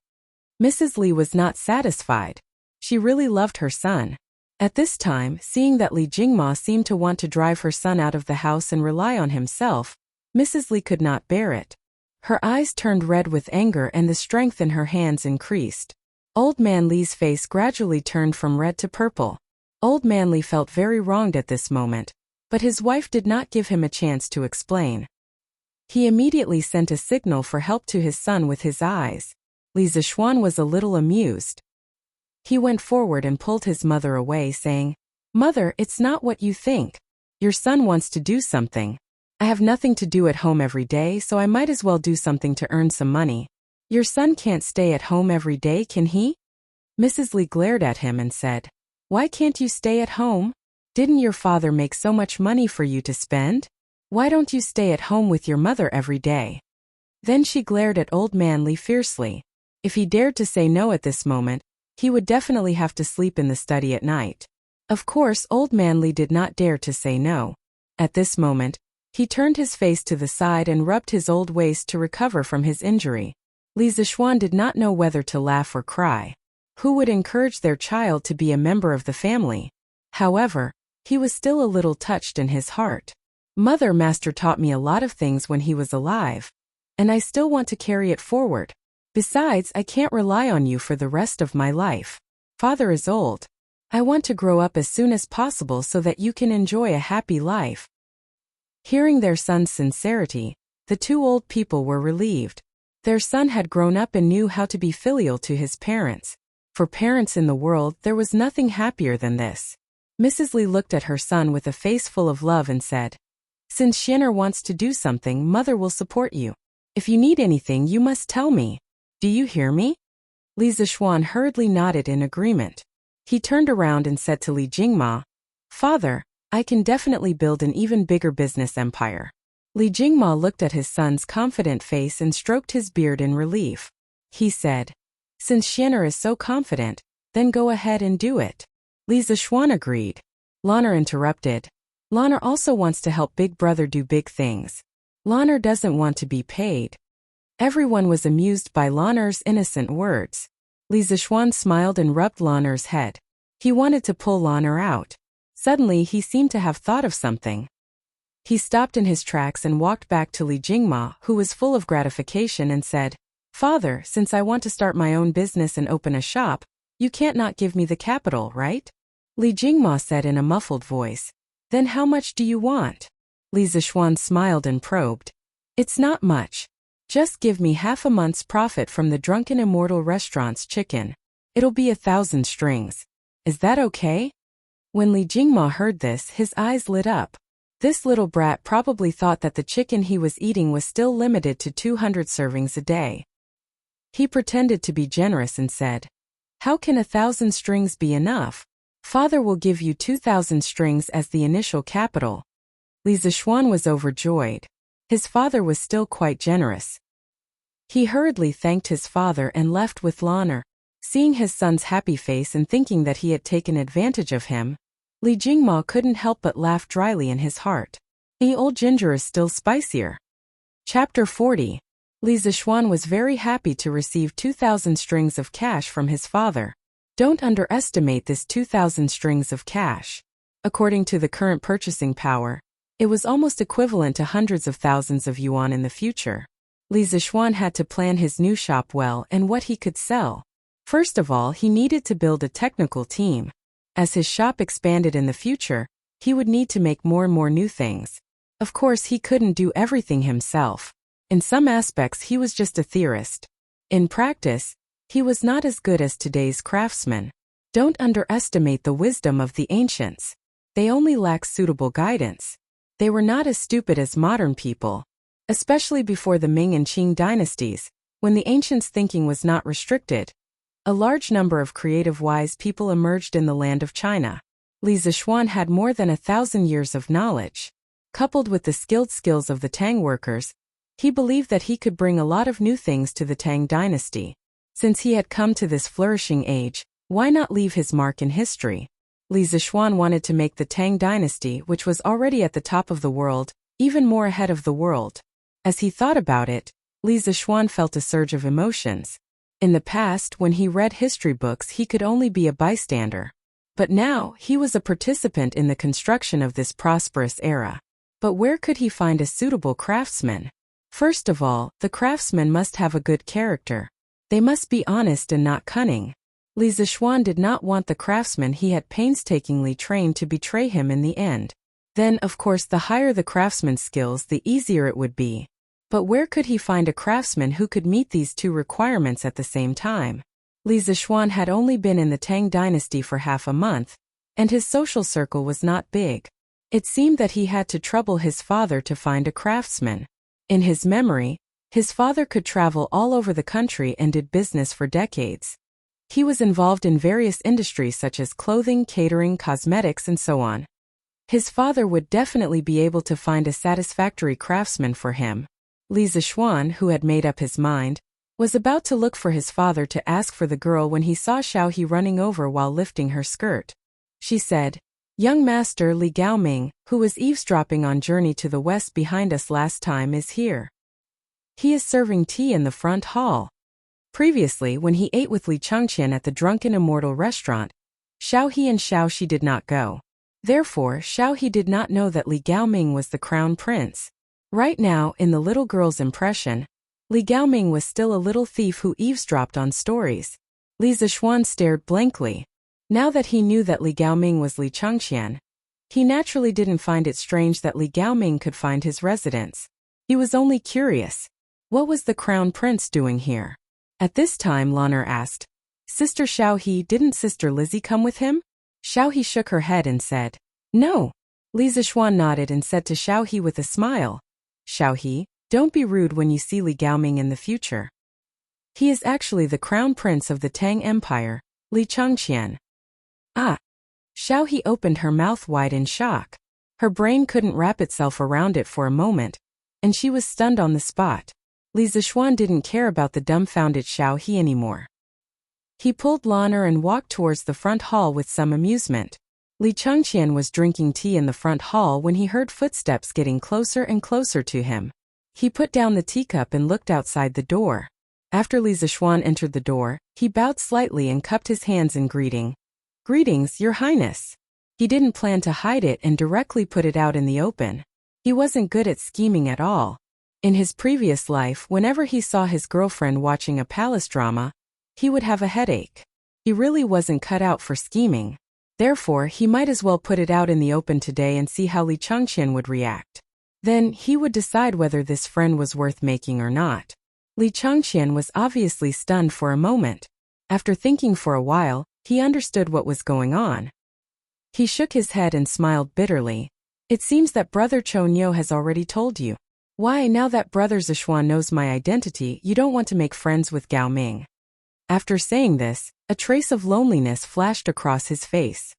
Mrs. Li was not satisfied. She really loved her son. At this time, seeing that Li Jingma seemed to want to drive her son out of the house and rely on himself, Mrs. Li could not bear it. Her eyes turned red with anger and the strength in her hands increased. Old man Li's face gradually turned from red to purple. Old man Li felt very wronged at this moment, but his wife did not give him a chance to explain. He immediately sent a signal for help to his son with his eyes. Li Zishuan was a little amused. He went forward and pulled his mother away, saying, "Mother, it's not what you think. Your son wants to do something. I have nothing to do at home every day, so I might as well do something to earn some money. Your son can't stay at home every day, can he?" Mrs. Li glared at him and said, "Why can't you stay at home? Didn't your father make so much money for you to spend? Why don't you stay at home with your mother every day?" Then she glared at old man Li fiercely. If he dared to say no at this moment, he would definitely have to sleep in the study at night. Of course, old man Li did not dare to say no. At this moment, he turned his face to the side and rubbed his old waist to recover from his injury. Li Zishuan did not know whether to laugh or cry. Who would encourage their child to be a member of the family? However, he was still a little touched in his heart. Mother Master taught me a lot of things when he was alive, and I still want to carry it forward. Besides, I can't rely on you for the rest of my life. Father is old. I want to grow up as soon as possible so that you can enjoy a happy life." Hearing their son's sincerity, the two old people were relieved. Their son had grown up and knew how to be filial to his parents. For parents in the world, there was nothing happier than this. Mrs. Li looked at her son with a face full of love and said, "Since Xianer wants to do something, mother will support you. If you need anything, you must tell me. Do you hear me?" Li Zishuan hurriedly nodded in agreement. He turned around and said to Li Jingma, "Father, I can definitely build an even bigger business empire." Li Jingma looked at his son's confident face and stroked his beard in relief. He said, "Since Xianer is so confident, then go ahead and do it." Li Zishuan agreed. Lanner interrupted. Lanner also wants to help Big Brother do big things. Lanner doesn't want to be paid. Everyone was amused by Lanner's innocent words. Li Zishuan smiled and rubbed Lanner's head. He wanted to pull Lanner out. Suddenly he seemed to have thought of something. He stopped in his tracks and walked back to Li Jingma, who was full of gratification, and said, "Father, since I want to start my own business and open a shop, you can't not give me the capital, right?" Li Jingma said in a muffled voice, "Then how much do you want?" Li Zishuan smiled and probed. "It's not much. Just give me half a month's profit from the Drunken Immortal restaurant's chicken. It'll be 1,000 strings. Is that okay?" When Li Jingma heard this, his eyes lit up. This little brat probably thought that the chicken he was eating was still limited to 200 servings a day. He pretended to be generous and said, How can 1,000 strings be enough? Father will give you 2,000 strings as the initial capital. Li Zishuan was overjoyed. His father was still quite generous. He hurriedly thanked his father and left with honor. Seeing his son's happy face and thinking that he had taken advantage of him, Li Jingma couldn't help but laugh dryly in his heart. The old ginger is still spicier. Chapter 40. Li Zishuan was very happy to receive 2,000 strings of cash from his father. Don't underestimate this 2,000 strings of cash. According to the current purchasing power, it was almost equivalent to hundreds of thousands of yuan in the future. Li Zishuan had to plan his new shop well and what he could sell. First of all, he needed to build a technical team. As his shop expanded in the future, he would need to make more and more new things. Of course, he couldn't do everything himself. In some aspects, he was just a theorist. In practice, he was not as good as today's craftsmen. Don't underestimate the wisdom of the ancients. They only lacked suitable guidance. They were not as stupid as modern people. Especially before the Ming and Qing dynasties, when the ancients' thinking was not restricted. A large number of creative wise people emerged in the land of China. Li Zishuan had more than 1,000 years of knowledge. Coupled with the skilled skills of the Tang workers, he believed that he could bring a lot of new things to the Tang dynasty. Since he had come to this flourishing age, why not leave his mark in history? Li Zishuan wanted to make the Tang dynasty, which was already at the top of the world, even more ahead of the world. As he thought about it, Li Zishuan felt a surge of emotions. In the past, when he read history books, he could only be a bystander. But now, he was a participant in the construction of this prosperous era. But where could he find a suitable craftsman? First of all, the craftsmen must have a good character. They must be honest and not cunning. Li Zishuan did not want the craftsman he had painstakingly trained to betray him in the end. Then, of course, the higher the craftsman's skills, the easier it would be. But where could he find a craftsman who could meet these two requirements at the same time? Li Zishuan had only been in the Tang dynasty for half a month, and his social circle was not big. It seemed that he had to trouble his father to find a craftsman. In his memory, his father could travel all over the country and did business for decades. He was involved in various industries such as clothing, catering, cosmetics, and so on. His father would definitely be able to find a satisfactory craftsman for him. Li Zishuan, who had made up his mind, was about to look for his father to ask for the girl when he saw Xiaohe running over while lifting her skirt. She said, "Young master Li Gaoming, who was eavesdropping on Journey to the West behind us last time, is here. He is serving tea in the front hall." Previously, when he ate with Li Chengqian at the Drunken Immortal restaurant, Xiaohe and Xiaoxi did not go. Therefore, Xiaohe did not know that Li Gaoming was the crown prince. Right now, in the little girl's impression, Li Gaoming was still a little thief who eavesdropped on stories. Li Zishuan stared blankly. Now that he knew that Li Gaoming was Li Chengqian, he naturally didn't find it strange that Li Gaoming could find his residence. He was only curious. What was the crown prince doing here? At this time, Lan'er asked, "Sister Xiaohe, didn't Sister Lizzie come with him?" Xiaohe shook her head and said, "No." Li Zishuan nodded and said to Xiaohe with a smile, "Xiaohe, don't be rude when you see Li Gaoming in the future. He is actually the crown prince of the Tang Empire, Li Chengqian." Ah! Xiaohe opened her mouth wide in shock. Her brain couldn't wrap itself around it for a moment, and she was stunned on the spot. Li Zishuan didn't care about the dumbfounded Xiaohe anymore. He pulled Lan'er and walked towards the front hall with some amusement. Li Chengqian was drinking tea in the front hall when he heard footsteps getting closer and closer to him. He put down the teacup and looked outside the door. After Li Zishuan entered the door, he bowed slightly and cupped his hands in greeting. "Greetings, Your Highness." He didn't plan to hide it and directly put it out in the open. He wasn't good at scheming at all. In his previous life, whenever he saw his girlfriend watching a palace drama, he would have a headache. He really wasn't cut out for scheming. Therefore, he might as well put it out in the open today and see how Li Chengqian would react. Then, he would decide whether this friend was worth making or not. Li Chengqian was obviously stunned for a moment. After thinking for a while, he understood what was going on. He shook his head and smiled bitterly. "It seems that Brother Chonyo has already told you. Why, now that Brother Zishuan knows my identity, you don't want to make friends with Gao Ming?" After saying this, A trace of loneliness flashed across his face.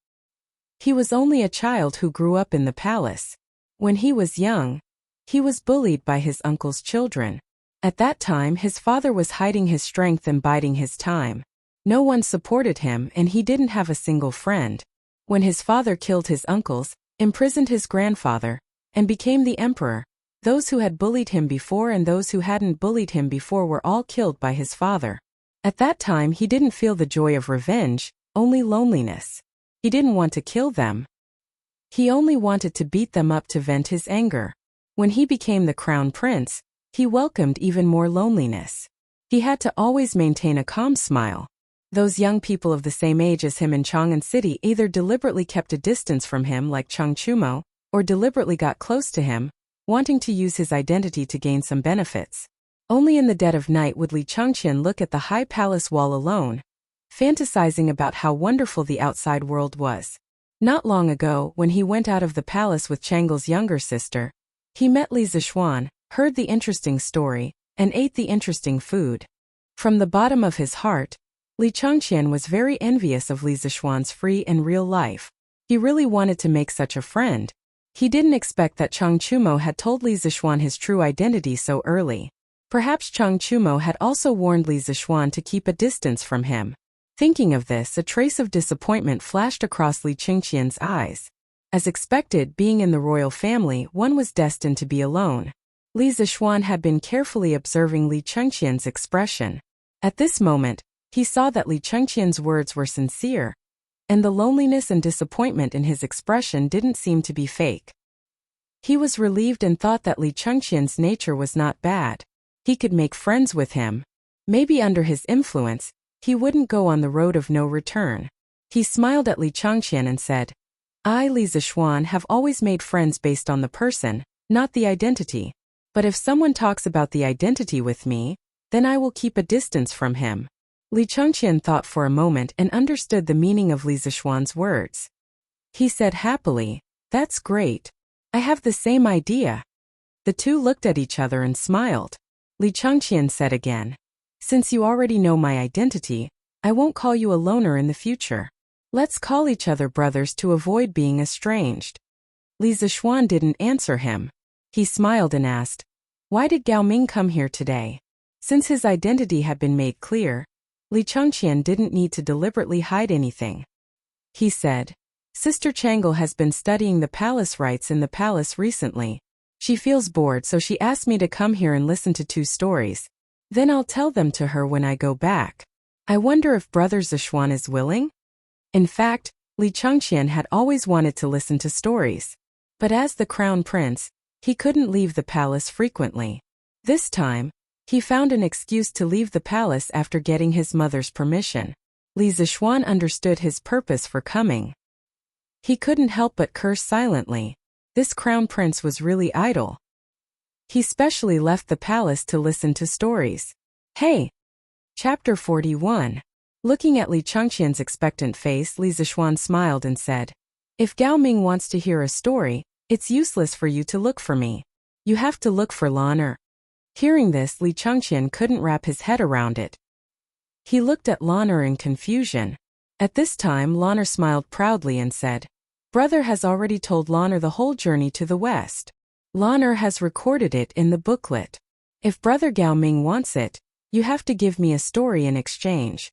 He was only a child who grew up in the palace. When he was young, he was bullied by his uncle's children. At that time, his father was hiding his strength and biding his time. No one supported him and he didn't have a single friend. When his father killed his uncles, imprisoned his grandfather, and became the emperor, those who had bullied him before and those who hadn't bullied him before were all killed by his father. At that time he didn't feel the joy of revenge, only loneliness. He didn't want to kill them. He only wanted to beat them up to vent his anger. When he became the crown prince, he welcomed even more loneliness. He had to always maintain a calm smile. Those young people of the same age as him in Chang'an City either deliberately kept a distance from him like Chang Chumo, or deliberately got close to him, wanting to use his identity to gain some benefits. Only in the dead of night would Li Changqian look at the high palace wall alone, fantasizing about how wonderful the outside world was. Not long ago, when he went out of the palace with Chang'el's younger sister, he met Li Zishuan, heard the interesting story, and ate the interesting food. From the bottom of his heart, Li Changqian was very envious of Li Zishuan's free and real life. He really wanted to make such a friend. He didn't expect that Chang Chumo had told Li Zishuan his true identity so early. Perhaps Chang Chumo had also warned Li Zishuan to keep a distance from him. Thinking of this, a trace of disappointment flashed across Li Changqian's eyes. As expected, being in the royal family, one was destined to be alone. Li Zishuan had been carefully observing Li Changqian's expression. At this moment, he saw that Li Changqian's words were sincere, and the loneliness and disappointment in his expression didn't seem to be fake. He was relieved and thought that Li Changqian's nature was not bad. He could make friends with him. Maybe under his influence, he wouldn't go on the road of no return. He smiled at Li Changqian and said, "I, Li Zishuan, have always made friends based on the person, not the identity. But if someone talks about the identity with me, then I will keep a distance from him." Li Changqian thought for a moment and understood the meaning of Li Zishuan's words. He said happily, "That's great. I have the same idea." The two looked at each other and smiled. Li Changqian said again, "Since you already know my identity, I won't call you a loner in the future. Let's call each other brothers to avoid being estranged." Li Zishuan didn't answer him. He smiled and asked, "Why did Gao Ming come here today?" Since his identity had been made clear, Li Changqian didn't need to deliberately hide anything. He said, "Sister Chang'el has been studying the palace rites in the palace recently. She feels bored, so she asked me to come here and listen to 2 stories. Then I'll tell them to her when I go back. I wonder if Brother Zishuan is willing?" In fact, Li Changqian had always wanted to listen to stories. But as the crown prince, he couldn't leave the palace frequently. This time, he found an excuse to leave the palace after getting his mother's permission. Li Zishuan understood his purpose for coming. He couldn't help but curse silently. This crown prince was really idle. He specially left the palace to listen to stories. Hey! Chapter 41. Looking at Li Changqian's expectant face, Li Zishuan smiled and said, "If Gao Ming wants to hear a story, it's useless for you to look for me. You have to look for Lan'er." Hearing this, Li Changqian couldn't wrap his head around it. He looked at Lan'er in confusion. At this time, Lan'er smiled proudly and said, "Brother has already told Lan'er the whole journey to the west. Lan'er has recorded it in the booklet. If Brother Gao Ming wants it, you have to give me a story in exchange."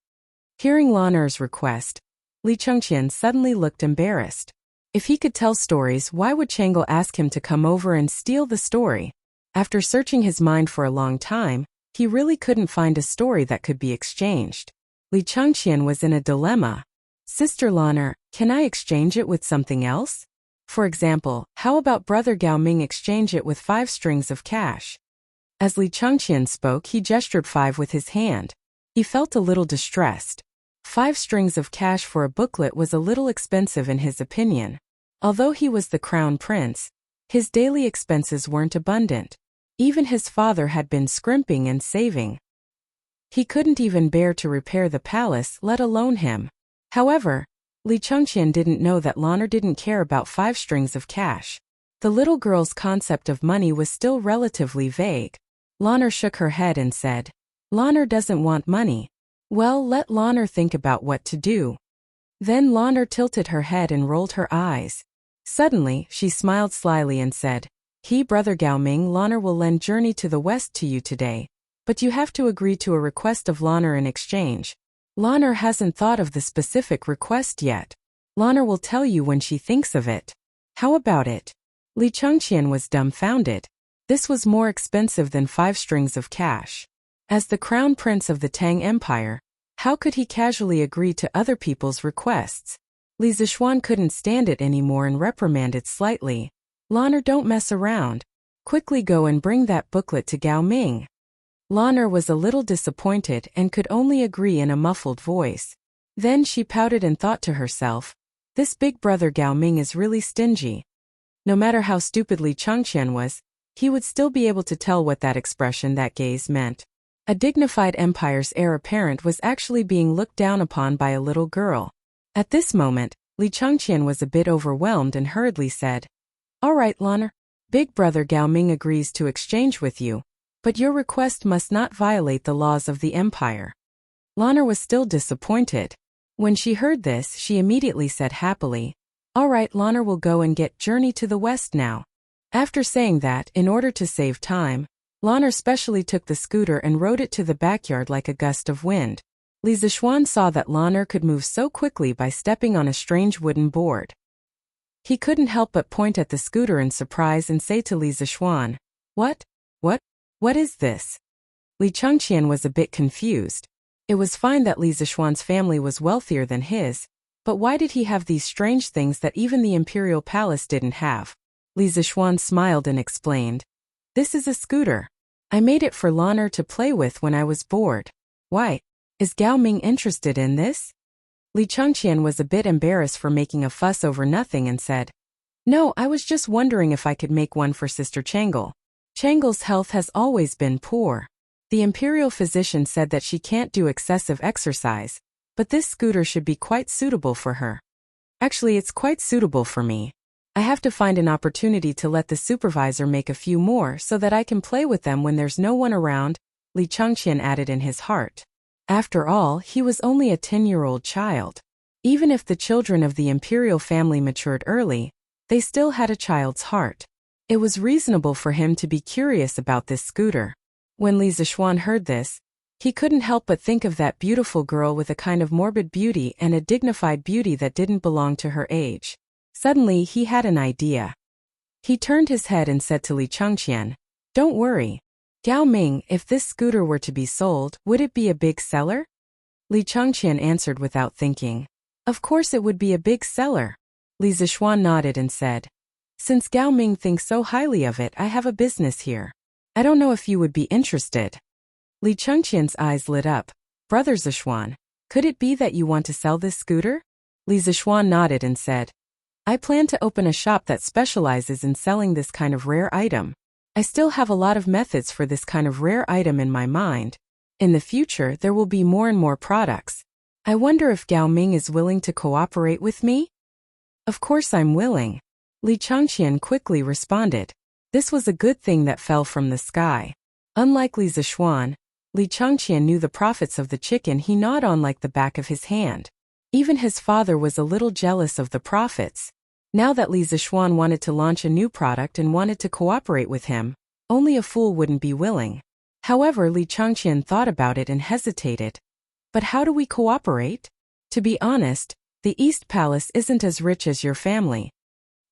Hearing Lan'er's request, Li Changqian suddenly looked embarrassed. If he could tell stories, why would Chang'el ask him to come over and steal the story? After searching his mind for a long time, he really couldn't find a story that could be exchanged. Li Changqian was in a dilemma. "Sister Lan'er, can I exchange it with something else? For example, how about Brother Gao Ming exchange it with 5 strings of cash?" As Li Changqian spoke, he gestured 5 with his hand. He felt a little distressed. 5 strings of cash for a booklet was a little expensive in his opinion. Although he was the crown prince, his daily expenses weren't abundant. Even his father had been scrimping and saving. He couldn't even bear to repair the palace, let alone him. However, Li Changqian didn't know that Lan'er didn't care about 5 strings of cash. The little girl's concept of money was still relatively vague. Lan'er shook her head and said, "Lan'er doesn't want money. Well, let Lanner think about what to do. Then Lanner tilted her head and rolled her eyes. Suddenly, she smiled slyly and said, Brother Gao Ming, Lanner will lend Journey to the West to you today, but you have to agree to a request of Lanner in exchange. Lanner hasn't thought of the specific request yet. Lanner will tell you when she thinks of it. How about it? Li Chengqian was dumbfounded. This was more expensive than 5 strings of cash. As the crown prince of the Tang Empire, how could he casually agree to other people's requests? Li Zishuan couldn't stand it anymore and reprimanded slightly. Lanner, don't mess around. Quickly go and bring that booklet to Gao Ming. Lanner was a little disappointed and could only agree in a muffled voice. Then she pouted and thought to herself, this big brother Gao Ming is really stingy. No matter how stupid Li Chengqian was, he would still be able to tell what that expression, that gaze, meant. A dignified empire's heir apparent was actually being looked down upon by a little girl. At this moment, Li Chengqian was a bit overwhelmed and hurriedly said, All right, Lanner. Big brother Gao Ming agrees to exchange with you, but your request must not violate the laws of the empire. Lanner was still disappointed. When she heard this, she immediately said happily, All right, Lanner will go and get Journey to the West now. After saying that, in order to save time, Lanner specially took the scooter and rode it to the backyard like a gust of wind. Li Zishuan saw that Lanner could move so quickly by stepping on a strange wooden board. He couldn't help but point at the scooter in surprise and say to Li Zishuan, What is this? Li Chengqian was a bit confused. It was fine that Li Zishuan's family was wealthier than his, but why did he have these strange things that even the imperial palace didn't have? Li Zishuan smiled and explained, This is a scooter. I made it for Lanner to play with when I was bored. Why? Is Gao Ming interested in this? Li Chengqian was a bit embarrassed for making a fuss over nothing and said, No, I was just wondering if I could make one for Sister Changle. Changle's health has always been poor. The imperial physician said that she can't do excessive exercise, but this scooter should be quite suitable for her. Actually, it's quite suitable for me. I have to find an opportunity to let the supervisor make a few more so that I can play with them when there's no one around, Li Chengqian added in his heart. After all, he was only a 10-year-old child. Even if the children of the imperial family matured early, they still had a child's heart. It was reasonable for him to be curious about this scooter. When Li Zishuan heard this, he couldn't help but think of that beautiful girl with a kind of morbid beauty and a dignified beauty that didn't belong to her age. Suddenly, he had an idea. He turned his head and said to Li Chengqian, Don't worry. Gao Ming, if this scooter were to be sold, would it be a big seller? Li Chengqian answered without thinking, Of course it would be a big seller. Li Zishuan nodded and said, Since Gao Ming thinks so highly of it, I have a business here. I don't know if you would be interested. Li Chengqian's eyes lit up. Brother Zishuan, could it be that you want to sell this scooter? Li Zishuan nodded and said, I plan to open a shop that specializes in selling this kind of rare item. I still have a lot of methods for this kind of rare item in my mind. In the future, there will be more and more products. I wonder if Gao Ming is willing to cooperate with me? Of course I'm willing. Li Chengqian quickly responded. This was a good thing that fell from the sky. Unlike Li Zishuan, Li Chengqian knew the profits of the chicken he gnawed on like the back of his hand. Even his father was a little jealous of the profits. Now that Li Zishuan wanted to launch a new product and wanted to cooperate with him, only a fool wouldn't be willing. However, Li Chengqian thought about it and hesitated. But how do we cooperate? To be honest, the East Palace isn't as rich as your family.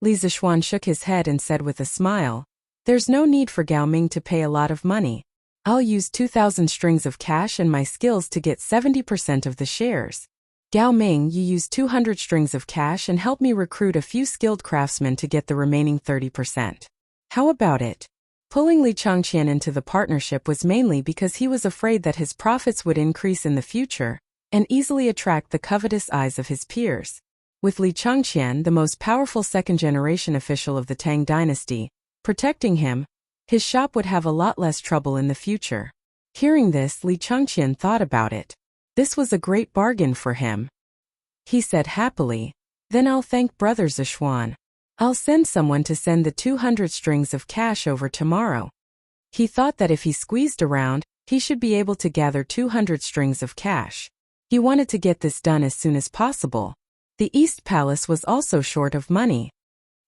Li Zishuan shook his head and said with a smile, There's no need for Gao Ming to pay a lot of money. I'll use 2,000 strings of cash and my skills to get 70% of the shares. Gao Ming, you use 200 strings of cash and help me recruit a few skilled craftsmen to get the remaining 30%. How about it? Pulling Li Chengqian into the partnership was mainly because he was afraid that his profits would increase in the future and easily attract the covetous eyes of his peers. With Li Chengqian, the most powerful second-generation official of the Tang dynasty, protecting him, his shop would have a lot less trouble in the future. Hearing this, Li Chengqian thought about it. This was a great bargain for him. He said happily, Then I'll thank Brother Zishuan. I'll send someone to send the 200 strings of cash over tomorrow. He thought that if he squeezed around, He should be able to gather 200 strings of cash. He wanted to get this done as soon as possible. The East Palace was also short of money.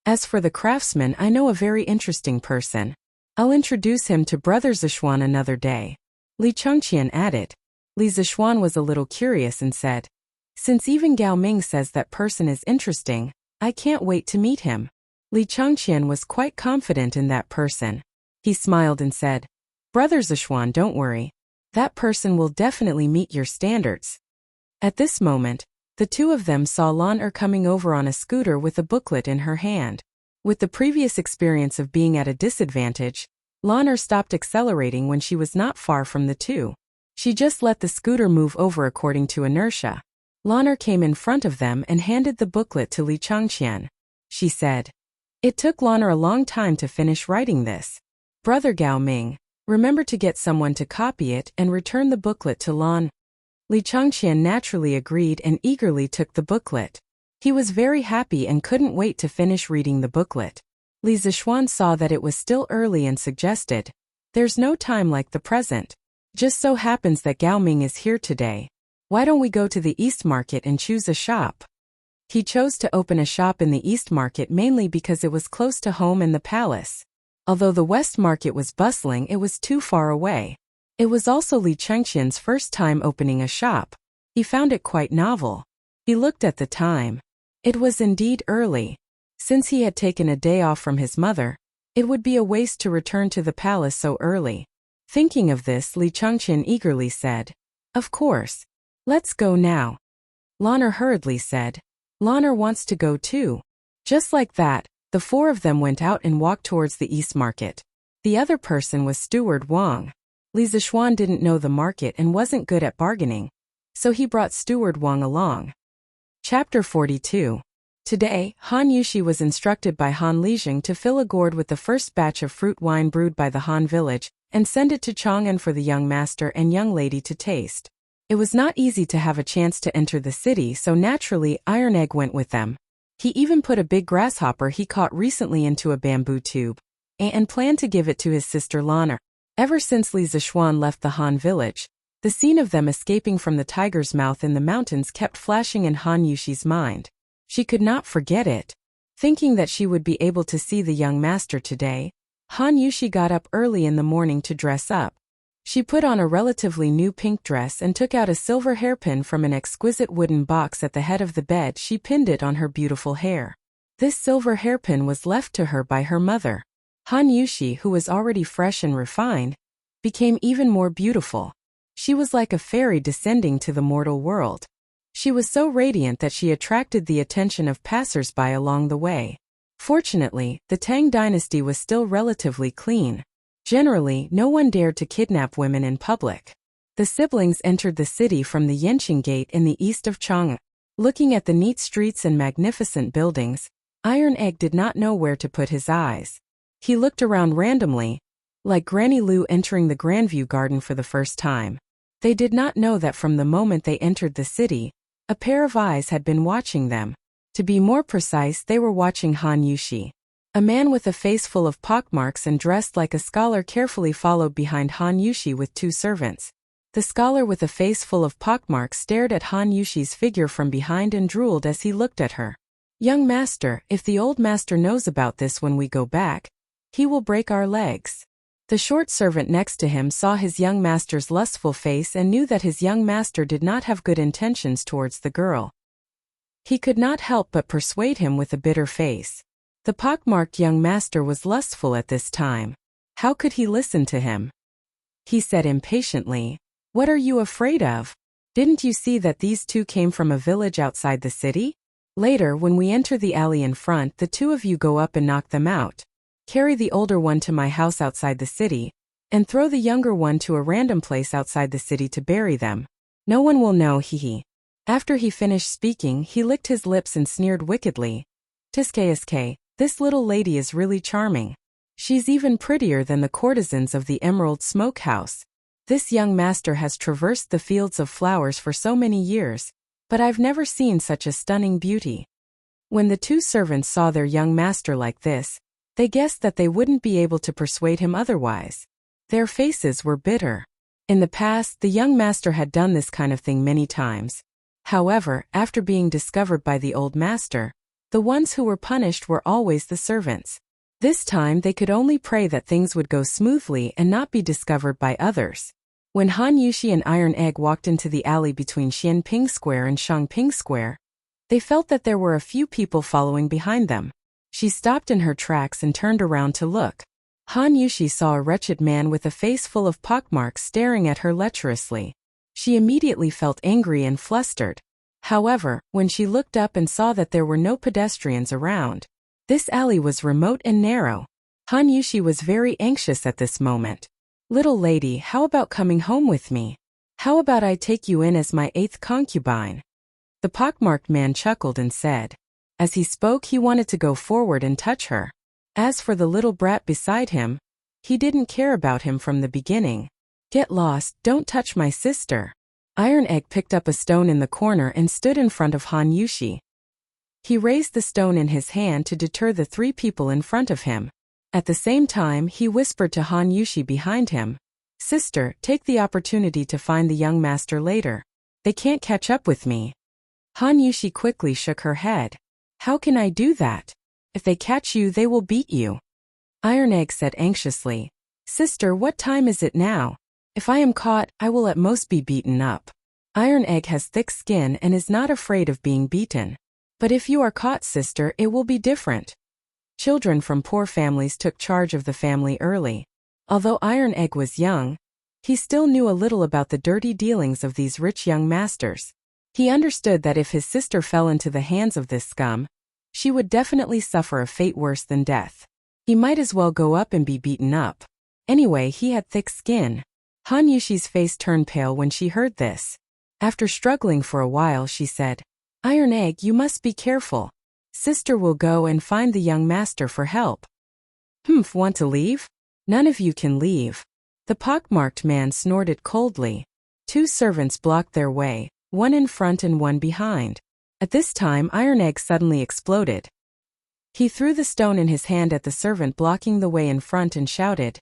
As for the craftsman, I know a very interesting person. I'll introduce him to Brother Zishuan another day. Li Chengqian added. Li Zishuan was a little curious and said, since even Gao Ming says that person is interesting, I can't wait to meet him. Li Chengqian was quite confident in that person. He smiled and said, Brother Zishuan, don't worry. That person will definitely meet your standards. At this moment, the two of them saw Lan coming over on a scooter with a booklet in her hand. With the previous experience of being at a disadvantage, Lan stopped accelerating when she was not far from the two. She just let the scooter move over according to inertia. Lan came in front of them and handed the booklet to Li Chengqian. She said, it took Lan a long time to finish writing this. Brother Gao Ming, remember to get someone to copy it and return the booklet to Lan. Li Chengqian naturally agreed and eagerly took the booklet. He was very happy and couldn't wait to finish reading the booklet. Li Zishuan saw that it was still early and suggested, there's no time like the present. Just so happens that Gao Ming is here today. Why don't we go to the East Market and choose a shop? He chose to open a shop in the East Market mainly because it was close to home and the palace. Although the West Market was bustling, it was too far away. It was also Li Chengqian's first time opening a shop. He found it quite novel. He looked at the time. It was indeed early. Since he had taken a day off from his mother, it would be a waste to return to the palace so early. Thinking of this, Li Chengqian eagerly said, of course. Let's go now. Lan hurriedly said, Lan wants to go too. Just like that, the four of them went out and walked towards the East Market. The other person was Steward Wang. Li Zishuan didn't know the market and wasn't good at bargaining, so he brought Steward Wang along. Chapter 42. Today, Han Yushi was instructed by Han Lijing to fill a gourd with the first batch of fruit wine brewed by the Han village and send it to Chang'an for the young master and young lady to taste. It was not easy to have a chance to enter the city, so naturally Iron Egg went with them. He even put a big grasshopper he caught recently into a bamboo tube and planned to give it to his sister Lan. Ever since Li Zishuan left the Han village, the scene of them escaping from the tiger's mouth in the mountains kept flashing in Han Yushi's mind. She could not forget it. Thinking that she would be able to see the young master today, Han Yushi got up early in the morning to dress up. She put on a relatively new pink dress and took out a silver hairpin from an exquisite wooden box at the head of the bed. She pinned it on her beautiful hair. This silver hairpin was left to her by her mother. Han Yushi, who was already fresh and refined, became even more beautiful. She was like a fairy descending to the mortal world. She was so radiant that she attracted the attention of passers-by along the way. Fortunately, the Tang dynasty was still relatively clean. Generally, no one dared to kidnap women in public. The siblings entered the city from the Yanqing Gate in the east of Chang'an. Looking at the neat streets and magnificent buildings, Iron Egg did not know where to put his eyes. He looked around randomly, like Granny Lu entering the Grandview Garden for the first time. They did not know that from the moment they entered the city, a pair of eyes had been watching them. To be more precise, they were watching Han Yushi. A man with a face full of pockmarks and dressed like a scholar carefully followed behind Han Yushi with two servants. The scholar with a face full of pockmarks stared at Han Yushi's figure from behind and drooled as he looked at her. Young master, if the old master knows about this when we go back, he will break our legs. The short servant next to him saw his young master's lustful face and knew that his young master did not have good intentions towards the girl. He could not help but persuade him with a bitter face. The pockmarked young master was lustful at this time. How could he listen to him? He said impatiently, "What are you afraid of? Didn't you see that these two came from a village outside the city? Later, when we enter the alley in front, the two of you go up and knock them out. Carry the older one to my house outside the city, and throw the younger one to a random place outside the city to bury them. No one will know, hee." After he finished speaking, he licked his lips and sneered wickedly. "Tiske, this little lady is really charming. She's even prettier than the courtesans of the Emerald Smokehouse. This young master has traversed the fields of flowers for so many years, but I've never seen such a stunning beauty." When the two servants saw their young master like this, they guessed that they wouldn't be able to persuade him otherwise. Their faces were bitter. In the past, the young master had done this kind of thing many times. However, after being discovered by the old master, the ones who were punished were always the servants. This time they could only pray that things would go smoothly and not be discovered by others. When Han Yushi and Iron Egg walked into the alley between Xianping Square and Shangping Square, they felt that there were a few people following behind them. She stopped in her tracks and turned around to look. Han Yushi saw a wretched man with a face full of pockmarks staring at her lecherously. She immediately felt angry and flustered. However, when she looked up and saw that there were no pedestrians around, this alley was remote and narrow. Han Yushi was very anxious at this moment. "Little lady, how about coming home with me? How about I take you in as my 8th concubine?" The pockmarked man chuckled and said. As he spoke, he wanted to go forward and touch her. As for the little brat beside him, he didn't care about him from the beginning. "Get lost, don't touch my sister." Iron Egg picked up a stone in the corner and stood in front of Han Yushi. He raised the stone in his hand to deter the 3 people in front of him. At the same time, he whispered to Han Yushi behind him, "Sister, take the opportunity to find the young master later. They can't catch up with me." Han Yushi quickly shook her head. "How can I do that? If they catch you, they will beat you." Iron Egg said anxiously, "Sister, what time is it now? If I am caught, I will at most be beaten up." Iron Egg has thick skin and is not afraid of being beaten. "But if you are caught, sister, it will be different." Children from poor families took charge of the family early. Although Iron Egg was young, he still knew a little about the dirty dealings of these rich young masters. He understood that if his sister fell into the hands of this scum, she would definitely suffer a fate worse than death. He might as well go up and be beaten up. Anyway, he had thick skin. Han Yushi's face turned pale when she heard this. After struggling for a while, she said, "Iron Egg, you must be careful. Sister will go and find the young master for help." "Humph, want to leave? None of you can leave." The pockmarked man snorted coldly. 2 servants blocked their way, one in front and one behind. At this time, Iron Egg suddenly exploded. He threw the stone in his hand at the servant blocking the way in front and shouted,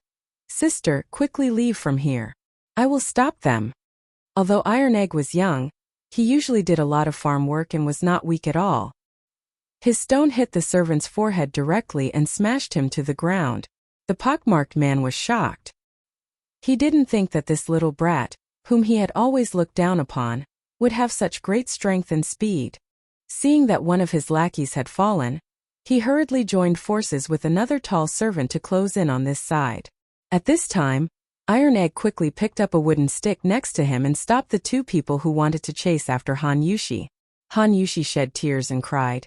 "Sister, quickly leave from here. I will stop them." Although Iron Egg was young, he usually did a lot of farm work and was not weak at all. His stone hit the servant's forehead directly and smashed him to the ground. The pockmarked man was shocked. He didn't think that this little brat, whom he had always looked down upon, would have such great strength and speed. Seeing that one of his lackeys had fallen, he hurriedly joined forces with another tall servant to close in on this side. At this time, Iron Egg quickly picked up a wooden stick next to him and stopped the 2 people who wanted to chase after Han Yushi. Han Yushi shed tears and cried,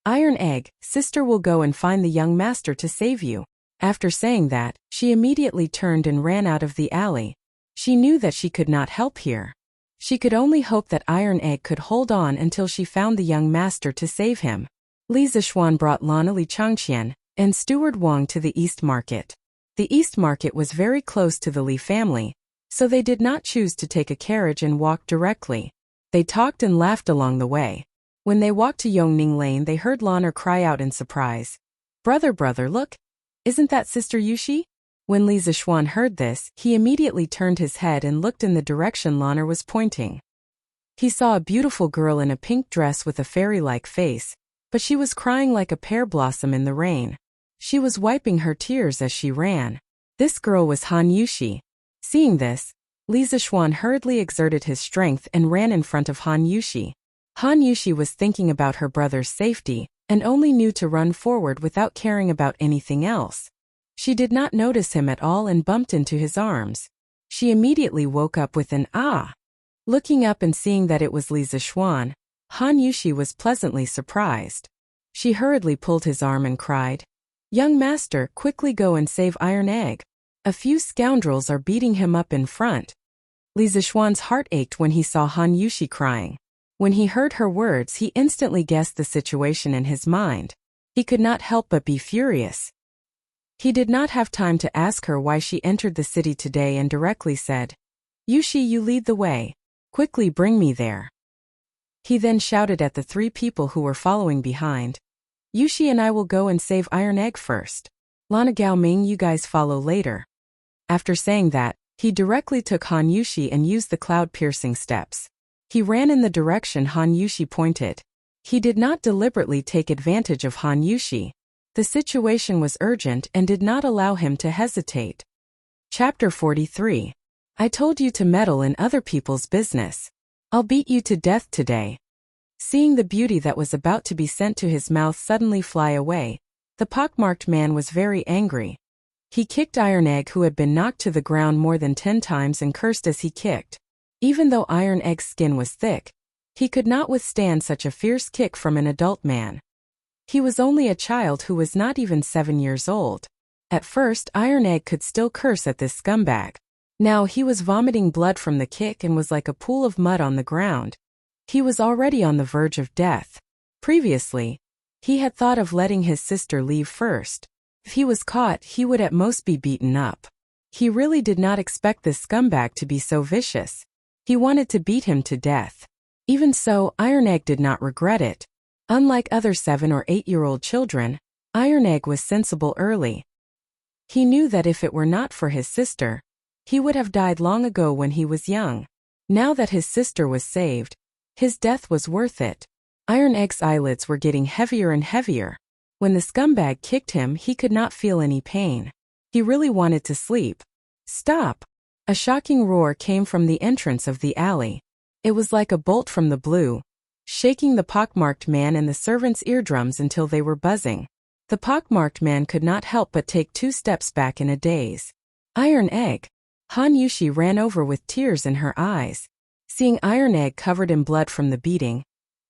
"Iron Egg, sister will go and find the young master to save you." After saying that, she immediately turned and ran out of the alley. She knew that she could not help here. She could only hope that Iron Egg could hold on until she found the young master to save him. Li Zishuan brought Lana Li Changqian and Steward Wang to the East Market. The East Market was very close to the Li family, so they did not choose to take a carriage and walk directly. They talked and laughed along the way. When they walked to Yongning Lane, they heard Lana cry out in surprise, "Brother, brother, look! Isn't that Sister Yushi?" When Li Zishuan heard this, he immediately turned his head and looked in the direction Lana was pointing. He saw a beautiful girl in a pink dress with a fairy-like face, but she was crying like a pear blossom in the rain. She was wiping her tears as she ran. This girl was Han Yushi. Seeing this, Li Zishuan hurriedly exerted his strength and ran in front of Han Yushi. Han Yushi was thinking about her brother's safety and only knew to run forward without caring about anything else. She did not notice him at all and bumped into his arms. She immediately woke up with an "ah." Looking up and seeing that it was Li Zishuan, Han Yushi was pleasantly surprised. She hurriedly pulled his arm and cried, "Young master, quickly go and save Iron Egg. A few scoundrels are beating him up in front." Li Zishuan's heart ached when he saw Han Yushi crying. When he heard her words, he instantly guessed the situation in his mind. He could not help but be furious. He did not have time to ask her why she entered the city today and directly said, "Yushi, you lead the way. Quickly bring me there." He then shouted at the 3 people who were following behind, "Yushi and I will go and save Iron Egg first. Lana Gao Ming, you guys follow later." After saying that, He directly took Han Yushi and used the cloud-piercing steps. He ran in the direction Han Yushi pointed. He did not deliberately take advantage of Han Yushi. The situation was urgent and did not allow him to hesitate. Chapter 43. I told you to meddle in other people's business. I'll beat you to death today. Seeing the beauty that was about to be sent to his mouth suddenly fly away, the pockmarked man was very angry. He kicked Iron Egg, who had been knocked to the ground more than 10 times, and cursed as he kicked. Even though Iron Egg's skin was thick, he could not withstand such a fierce kick from an adult man. He was only a child who was not even 7 years old. At first, Iron Egg could still curse at this scumbag. Now he was vomiting blood from the kick and was like a pool of mud on the ground. He was already on the verge of death. Previously, he had thought of letting his sister leave first. If he was caught, he would at most be beaten up. He really did not expect this scumbag to be so vicious. He wanted to beat him to death. Even so, Iron Egg did not regret it. Unlike other 7 or 8-year-old children, Iron Egg was sensible early. He knew that if it were not for his sister, he would have died long ago when he was young. Now that his sister was saved, his death was worth it. Iron Egg's eyelids were getting heavier and heavier. When the scumbag kicked him, he could not feel any pain. He really wanted to sleep. Stop! A shocking roar came from the entrance of the alley. It was like a bolt from the blue, shaking the pockmarked man and the servants' eardrums until they were buzzing. The pockmarked man could not help but take 2 steps back in a daze. Iron Egg! Han Yushi ran over with tears in her eyes. Seeing Iron Egg covered in blood from the beating,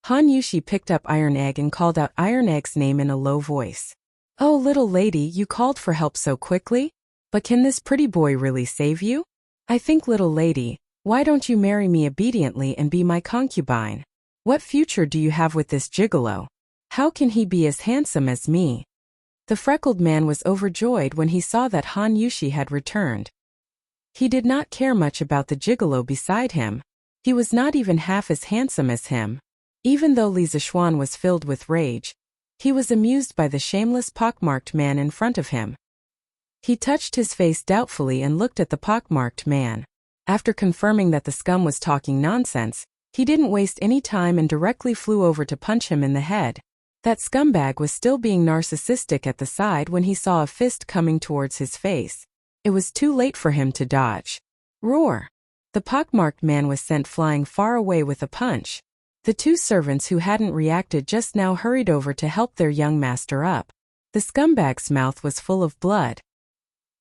Han Yushi picked up Iron Egg and called out Iron Egg's name in a low voice. Oh, little lady, you called for help so quickly? But can this pretty boy really save you? I think, little lady, why don't you marry me obediently and be my concubine? What future do you have with this gigolo? How can he be as handsome as me? The freckled man was overjoyed when he saw that Han Yushi had returned. He did not care much about the gigolo beside him. He was not even half as handsome as him. Even though Li Zixuan was filled with rage, he was amused by the shameless pockmarked man in front of him. He touched his face doubtfully and looked at the pockmarked man. After confirming that the scum was talking nonsense, he didn't waste any time and directly flew over to punch him in the head. That scumbag was still being narcissistic at the side when he saw a fist coming towards his face. It was too late for him to dodge. Roar! The pockmarked man was sent flying far away with a punch. The 2 servants who hadn't reacted just now hurried over to help their young master up. The scumbag's mouth was full of blood.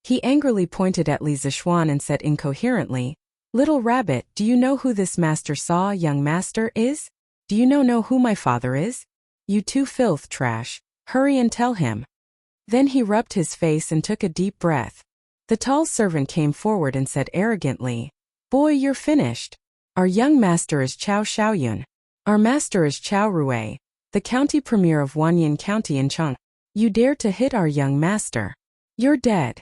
He angrily pointed at Li Zixuan and said incoherently, Little rabbit, do you know who this master saw, young master, is? Do you know who my father is? You 2 filth trash, hurry and tell him. Then he rubbed his face and took a deep breath. The tall servant came forward and said arrogantly, Boy, you're finished. Our young master is Chao Xiaoyun. Our master is Chao Rui, the county premier of Wanyan County in Cheng. You dare to hit our young master. You're dead.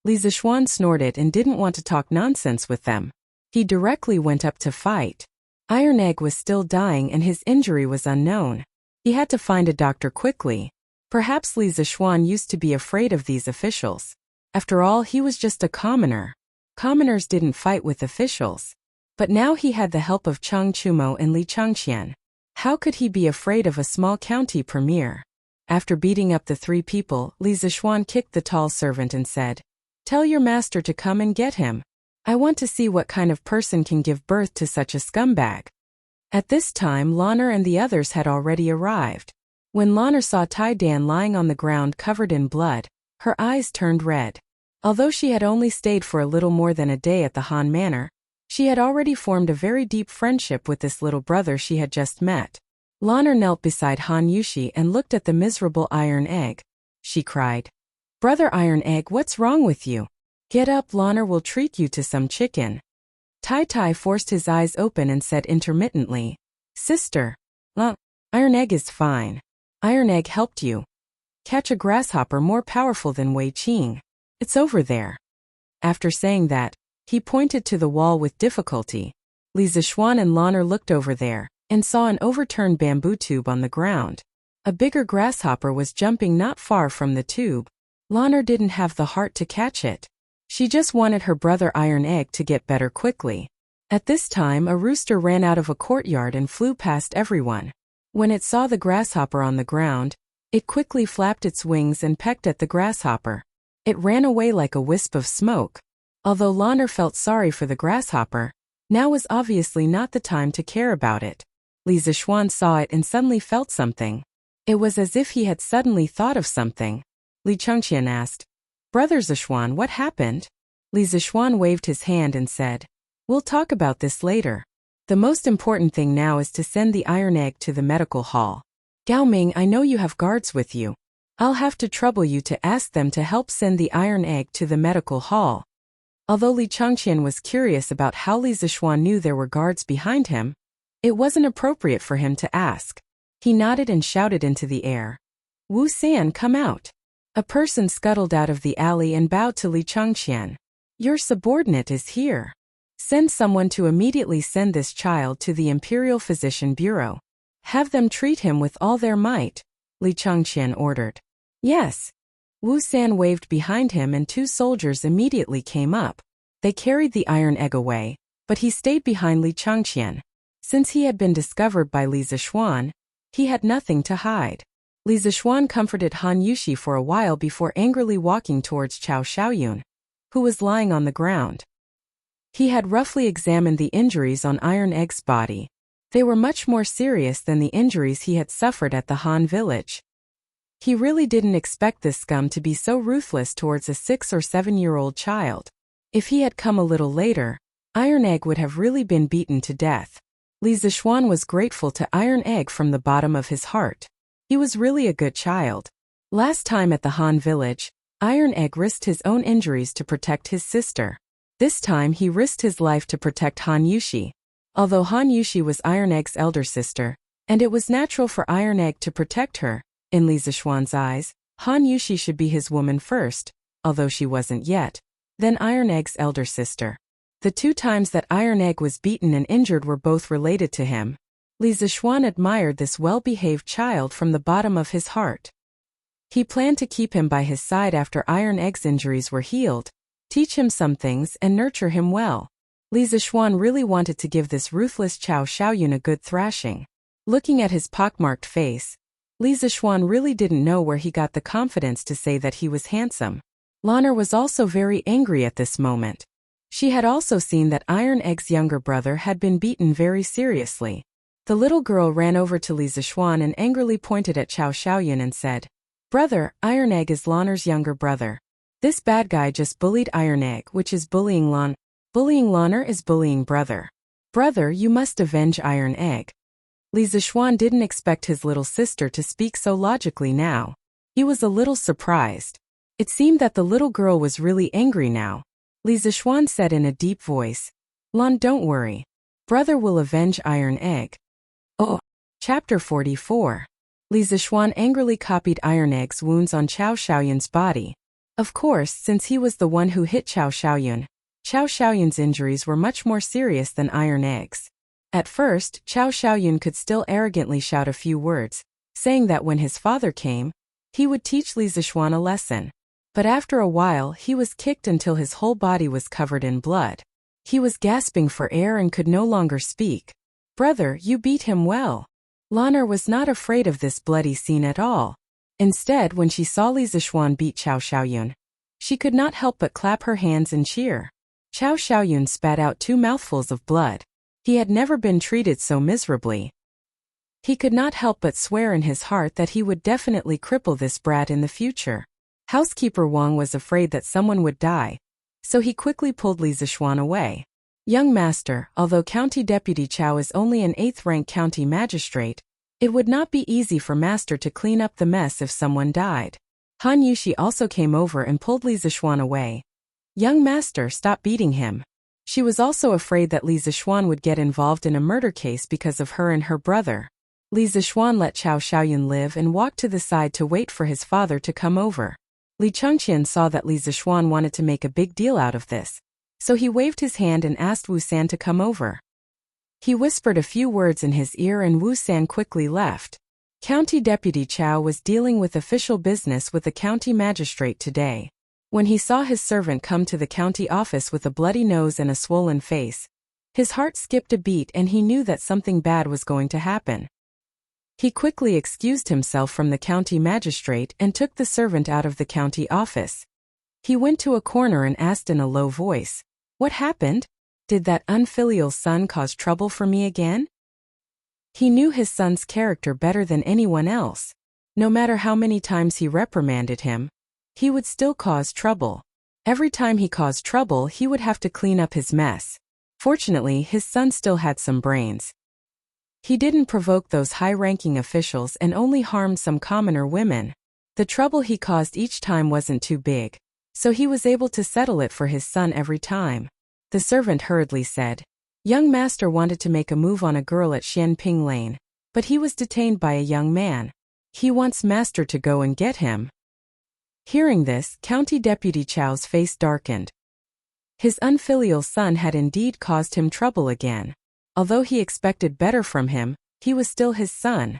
Li Zixuan snorted and didn't want to talk nonsense with them. He directly went up to fight. Iron Egg was still dying and his injury was unknown. He had to find a doctor quickly. Perhaps Li Zixuan used to be afraid of these officials. After all, he was just a commoner. Commoners didn't fight with officials. But now he had the help of Cheng Chumo and Li Changqian. How could he be afraid of a small county premier? After beating up the 3 people, Li Zixuan kicked the tall servant and said, Tell your master to come and get him. I want to see what kind of person can give birth to such a scumbag. At this time, Loner and the others had already arrived. When Loner saw Tai Dan lying on the ground covered in blood, her eyes turned red. Although she had only stayed for a little more than a day at the Han Manor, she had already formed a very deep friendship with this little brother she had just met. Loner knelt beside Han Yushi and looked at the miserable Iron Egg. She cried, Brother Iron Egg, what's wrong with you? Get up, Loner will treat you to some chicken. Tai Tai forced his eyes open and said intermittently, Sister, Iron Egg is fine. Iron Egg helped you catch a grasshopper more powerful than Wei Qing. It's over there. After saying that, he pointed to the wall with difficulty. Li Zixuan and Loner looked over there and saw an overturned bamboo tube on the ground. A bigger grasshopper was jumping not far from the tube. Loner didn't have the heart to catch it. She just wanted her brother Iron Egg to get better quickly. At this time, a rooster ran out of a courtyard and flew past everyone. When it saw the grasshopper on the ground, it quickly flapped its wings and pecked at the grasshopper. It ran away like a wisp of smoke. Although Lanner felt sorry for the grasshopper, now was obviously not the time to care about it. Li Zixuan saw it and suddenly felt something. It was as if he had suddenly thought of something. Li Chengqian asked, "Brother Zixuan, what happened?" Li Zixuan waved his hand and said, "We'll talk about this later. The most important thing now is to send the Iron Egg to the medical hall. Gao Ming, I know you have guards with you. I'll have to trouble you to ask them to help send the Iron Egg to the medical hall." Although Li Chengqian was curious about how Li Zixuan knew there were guards behind him, it wasn't appropriate for him to ask. He nodded and shouted into the air, "Wu San, come out." A person scuttled out of the alley and bowed to Li Chengqian. "Your subordinate is here. Send someone to immediately send this child to the Imperial Physician Bureau. Have them treat him with all their might," Li Chengqian ordered. "Yes." Wu San waved behind him and 2 soldiers immediately came up. They carried the Iron Egg away, but he stayed behind Li Chengqian. Since he had been discovered by Li Zixuan, he had nothing to hide. Li Zixuan comforted Han Yushi for a while before angrily walking towards Cao Xiaoyun, who was lying on the ground. He had roughly examined the injuries on Iron Egg's body. They were much more serious than the injuries he had suffered at the Han village. He really didn't expect this scum to be so ruthless towards a 6 or 7-year-old child. If he had come a little later, Iron Egg would have really been beaten to death. Li Zixuan was grateful to Iron Egg from the bottom of his heart. He was really a good child. Last time at the Han village, Iron Egg risked his own injuries to protect his sister. This time he risked his life to protect Han Yushi. Although Han Yushi was Iron Egg's elder sister, and it was natural for Iron Egg to protect her, in Li Zixuan's eyes, Han Yushi should be his woman first, although she wasn't yet, then Iron Egg's elder sister. The 2 times that Iron Egg was beaten and injured were both related to him. Li Zixuan admired this well-behaved child from the bottom of his heart. He planned to keep him by his side after Iron Egg's injuries were healed, teach him some things and nurture him well. Li Zixuan really wanted to give this ruthless Cao Xiaoyun a good thrashing. Looking at his pockmarked face, Li Zixuan really didn't know where he got the confidence to say that he was handsome. Lanner was also very angry at this moment. She had also seen that Iron Egg's younger brother had been beaten very seriously. The little girl ran over to Li Zixuan and angrily pointed at Cao Xiaoyun and said, "Brother, Iron Egg is Lanner's younger brother. This bad guy just bullied Iron Egg, which is bullying Lanner. Bullying Lanner is bullying brother. Brother, you must avenge Iron Egg." Li Zixuan didn't expect his little sister to speak so logically now. He was a little surprised. It seemed that the little girl was really angry now. Li Zixuan said in a deep voice, "Lan, don't worry. Brother will avenge Iron Egg." Oh. Chapter 44. Li Zixuan angrily copied Iron Egg's wounds on Cao Xiaoyun's body. Of course, since he was the one who hit Cao Xiaoyun's injuries were much more serious than Iron Egg's. At first, Cao Xiaoyun could still arrogantly shout a few words, saying that when his father came, he would teach Li Zixuan a lesson. But after a while he was kicked until his whole body was covered in blood. He was gasping for air and could no longer speak. "Brother, you beat him well." Lanner was not afraid of this bloody scene at all. Instead, when she saw Li Zixuan beat Cao Xiaoyun, she could not help but clap her hands and cheer. Cao Xiaoyun spat out 2 mouthfuls of blood. He had never been treated so miserably. He could not help but swear in his heart that he would definitely cripple this brat in the future. Housekeeper Wang was afraid that someone would die, so he quickly pulled Li Zixuan away. "Young master, although County Deputy Cao is only an 8th-rank county magistrate, it would not be easy for master to clean up the mess if someone died." Han Yushi also came over and pulled Li Zixuan away. "Young master, stop beating him." She was also afraid that Li Zixuan would get involved in a murder case because of her and her brother. Li Zixuan let Cao Xiaoyun live and walked to the side to wait for his father to come over. Li Chengqian saw that Li Zixuan wanted to make a big deal out of this, so he waved his hand and asked Wu San to come over. He whispered a few words in his ear and Wu San quickly left. County Deputy Cao was dealing with official business with the county magistrate today. When he saw his servant come to the county office with a bloody nose and a swollen face, his heart skipped a beat and he knew that something bad was going to happen. He quickly excused himself from the county magistrate and took the servant out of the county office. He went to a corner and asked in a low voice, "What happened? Did that unfilial son cause trouble for me again?" He knew his son's character better than anyone else. No matter how many times he reprimanded him, he would still cause trouble. Every time he caused trouble, he would have to clean up his mess. Fortunately, his son still had some brains. He didn't provoke those high-ranking officials and only harmed some commoner women. The trouble he caused each time wasn't too big, so he was able to settle it for his son every time. The servant hurriedly said, "Young master wanted to make a move on a girl at Xianping Lane, but he was detained by a young man. He wants master to go and get him." Hearing this, County Deputy Chow's face darkened. His unfilial son had indeed caused him trouble again. Although he expected better from him, he was still his son.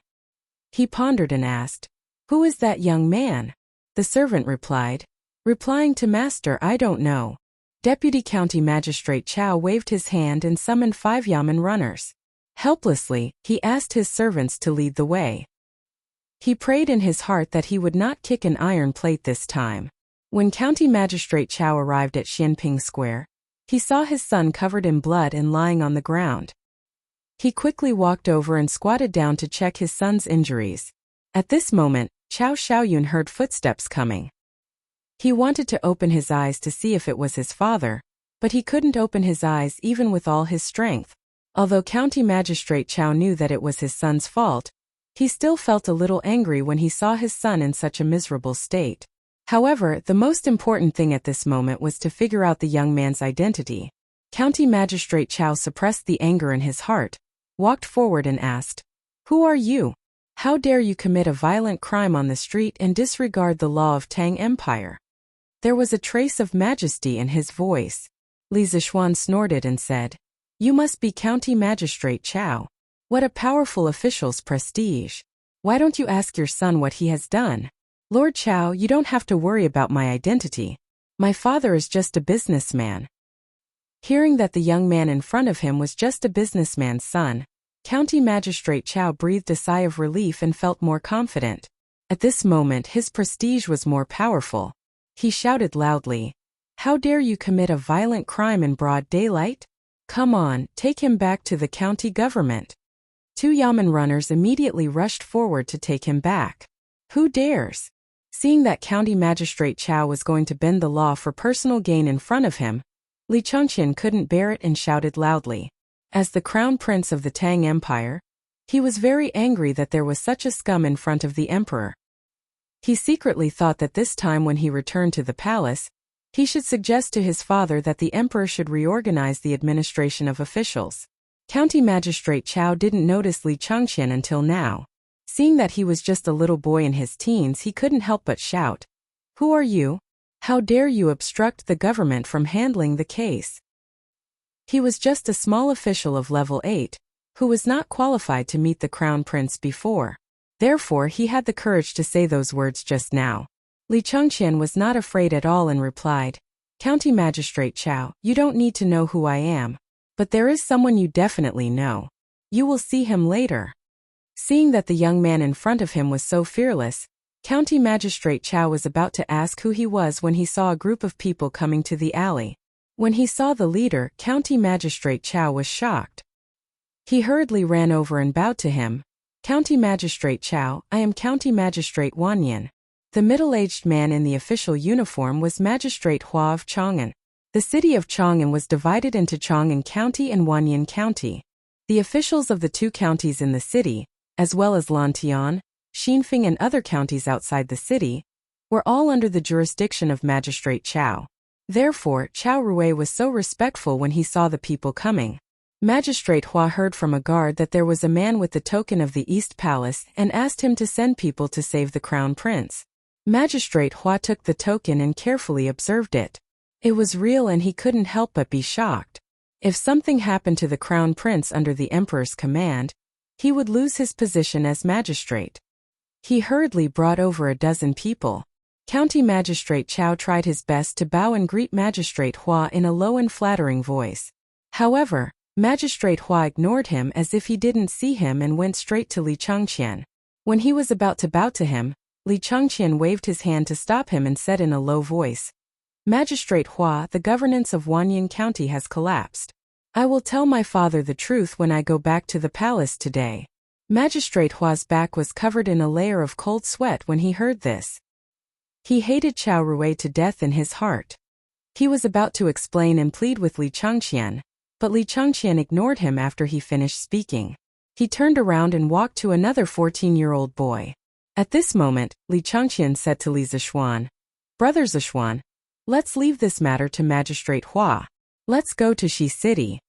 He pondered and asked, "Who is that young man?" The servant replied, "Replying to master, I don't know." Deputy County Magistrate Chow waved his hand and summoned 5 yamen runners. Helplessly, he asked his servants to lead the way. He prayed in his heart that he would not kick an iron plate this time. When County Magistrate Chow arrived at Xianping Square, he saw his son covered in blood and lying on the ground. He quickly walked over and squatted down to check his son's injuries. At this moment, Chow Xiaoyun heard footsteps coming. He wanted to open his eyes to see if it was his father, but he couldn't open his eyes even with all his strength. Although County Magistrate Chow knew that it was his son's fault, he still felt a little angry when he saw his son in such a miserable state. However, the most important thing at this moment was to figure out the young man's identity. County Magistrate Chow suppressed the anger in his heart, walked forward and asked, "Who are you? How dare you commit a violent crime on the street and disregard the law of Tang Empire?" There was a trace of majesty in his voice. Li Zishuan snorted and said, "You must be County Magistrate Chow. What a powerful official's prestige. Why don't you ask your son what he has done?" "Lord Chow, you don't have to worry about my identity. My father is just a businessman." Hearing that the young man in front of him was just a businessman's son, County Magistrate Chow breathed a sigh of relief and felt more confident. At this moment, his prestige was more powerful. He shouted loudly, "How dare you commit a violent crime in broad daylight? Come on, take him back to the county government." 2 yamen runners immediately rushed forward to take him back. "Who dares?" Seeing that County Magistrate Chow was going to bend the law for personal gain in front of him, Li Chengqian couldn't bear it and shouted loudly. As the crown prince of the Tang Empire, he was very angry that there was such a scum in front of the emperor. He secretly thought that this time when he returned to the palace, he should suggest to his father that the emperor should reorganize the administration of officials. County Magistrate Chow didn't notice Li Chengqian until now. Seeing that he was just a little boy in his teens, he couldn't help but shout, "Who are you? How dare you obstruct the government from handling the case?" He was just a small official of level 8, who was not qualified to meet the crown prince before. Therefore, he had the courage to say those words just now. Li Chengqian was not afraid at all and replied, "County Magistrate Chow, you don't need to know who I am. But there is someone you definitely know. You will see him later." Seeing that the young man in front of him was so fearless, County Magistrate Chow was about to ask who he was when he saw a group of people coming to the alley. When he saw the leader, County Magistrate Chow was shocked. He hurriedly ran over and bowed to him. "County Magistrate Chow, I am County Magistrate Wanyan." The middle-aged man in the official uniform was Magistrate Hua of Chang'an. The city of Chang'an was divided into Chang'an County and Wanyan County. The officials of the 2 counties in the city, as well as Lantian, Xinfeng and other counties outside the city, were all under the jurisdiction of Magistrate Chow. Therefore, Chow Rui was so respectful when he saw the people coming. Magistrate Hua heard from a guard that there was a man with the token of the East Palace and asked him to send people to save the crown prince. Magistrate Hua took the token and carefully observed it. It was real and he couldn't help but be shocked. If something happened to the crown prince under the emperor's command, he would lose his position as magistrate. He hurriedly brought over a dozen people. County Magistrate Chow tried his best to bow and greet Magistrate Hua in a low and flattering voice. However, Magistrate Hua ignored him as if he didn't see him and went straight to Li Changqian. When he was about to bow to him, Li Changqian waved his hand to stop him and said in a low voice, "Magistrate Hua, the governance of Wanyan County has collapsed. I will tell my father the truth when I go back to the palace today." Magistrate Hua's back was covered in a layer of cold sweat when he heard this. He hated Chao Rui to death in his heart. He was about to explain and plead with Li Changqian, but Li Changqian ignored him after he finished speaking. He turned around and walked to another 14-year-old boy. At this moment, Li Changqian said to Li Zishuan, "Brother Zishuan, let's leave this matter to Magistrate Hua. Let's go to Shi City."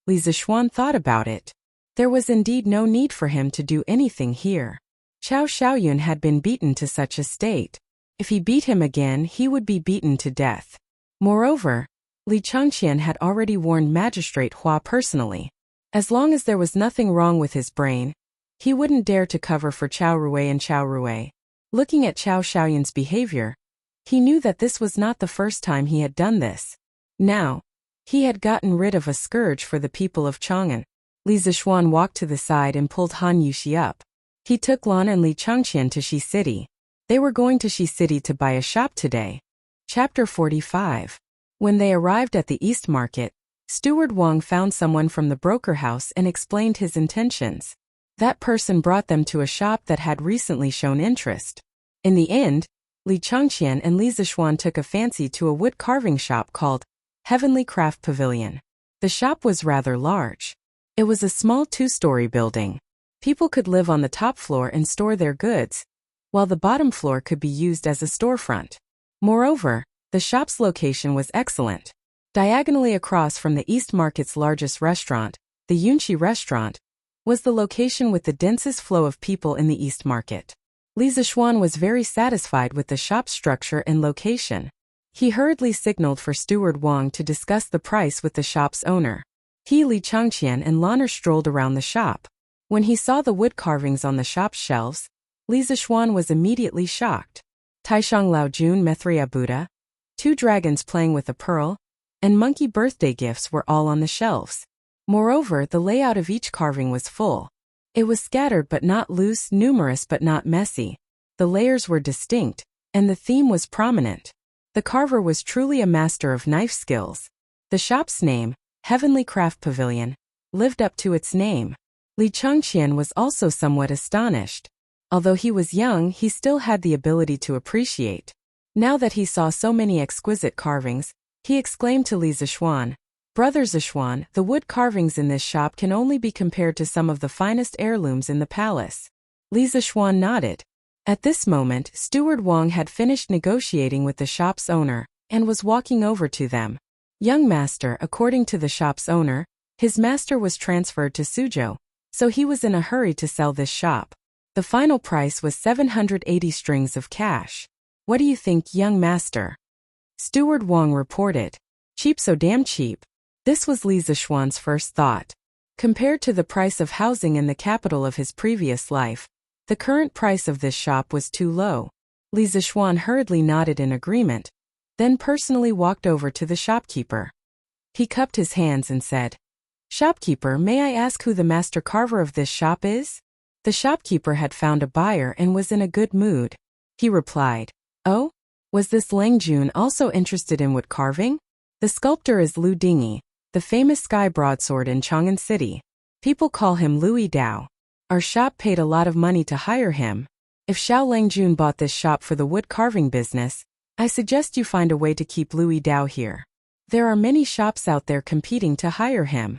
Li Zishuan thought about it. There was indeed no need for him to do anything here. Chao Xiaoyun had been beaten to such a state. If he beat him again, he would be beaten to death. Moreover, Li Changqian had already warned Magistrate Hua personally. As long as there was nothing wrong with his brain, he wouldn't dare to cover for Chao Rui and Chao Rui. Looking at Chao Xiaoyun's behavior, he knew that this was not the first time he had done this. Now, he had gotten rid of a scourge for the people of Chang'an. Li Zishuan walked to the side and pulled Han Yuxi up. He took Lan and Li Changqian to Shi City. They were going to Shi City to buy a shop today. Chapter 45. When they arrived at the East Market, Steward Wang found someone from the broker house and explained his intentions. That person brought them to a shop that had recently shown interest. In the end, Li Changqian and Li Zishuan took a fancy to a wood carving shop called Heavenly Craft Pavilion. The shop was rather large. It was a small 2-story building. People could live on the top floor and store their goods, while the bottom floor could be used as a storefront. Moreover, the shop's location was excellent. Diagonally across from the East Market's largest restaurant, the Yunxi restaurant, was the location with the densest flow of people in the East Market. Li Zishuan was very satisfied with the shop's structure and location. He hurriedly signaled for Steward Wang to discuss the price with the shop's owner. He, Li Changqian, and Lanner strolled around the shop. When he saw the wood carvings on the shop's shelves, Li Zishuan was immediately shocked. Taishang Laojun Methria Buddha, 2 dragons playing with a pearl, and monkey birthday gifts were all on the shelves. Moreover, the layout of each carving was full. It was scattered but not loose, numerous but not messy. The layers were distinct, and the theme was prominent. The carver was truly a master of knife skills. The shop's name, Heavenly Craft Pavilion, lived up to its name. Li Changqian was also somewhat astonished. Although he was young, he still had the ability to appreciate. Now that he saw so many exquisite carvings, he exclaimed to Li Zishuan, "Brother Zishuan, the wood carvings in this shop can only be compared to some of the finest heirlooms in the palace." Li Zishuan nodded. At this moment, Steward Wang had finished negotiating with the shop's owner and was walking over to them. "Young master," according to the shop's owner, his master was transferred to Suzhou, so he was in a hurry to sell this shop. The final price was 780 strings of cash. "What do you think, young master?" Steward Wang reported. "Cheap, so damn cheap." This was Li Zishuan's first thought. Compared to the price of housing in the capital of his previous life, the current price of this shop was too low. Li Zishuan hurriedly nodded in agreement, then personally walked over to the shopkeeper. He cupped his hands and said, "Shopkeeper, may I ask who the master carver of this shop is?" The shopkeeper had found a buyer and was in a good mood. He replied, "Oh? Was this Lang Jun also interested in wood carving? The sculptor is Lu Dingy, the famous sky broadsword in Chang'an City. People call him Louis Dao. Our shop paid a lot of money to hire him. If Xiao Langjun bought this shop for the wood carving business, I suggest you find a way to keep Louis Dao here. There are many shops out there competing to hire him."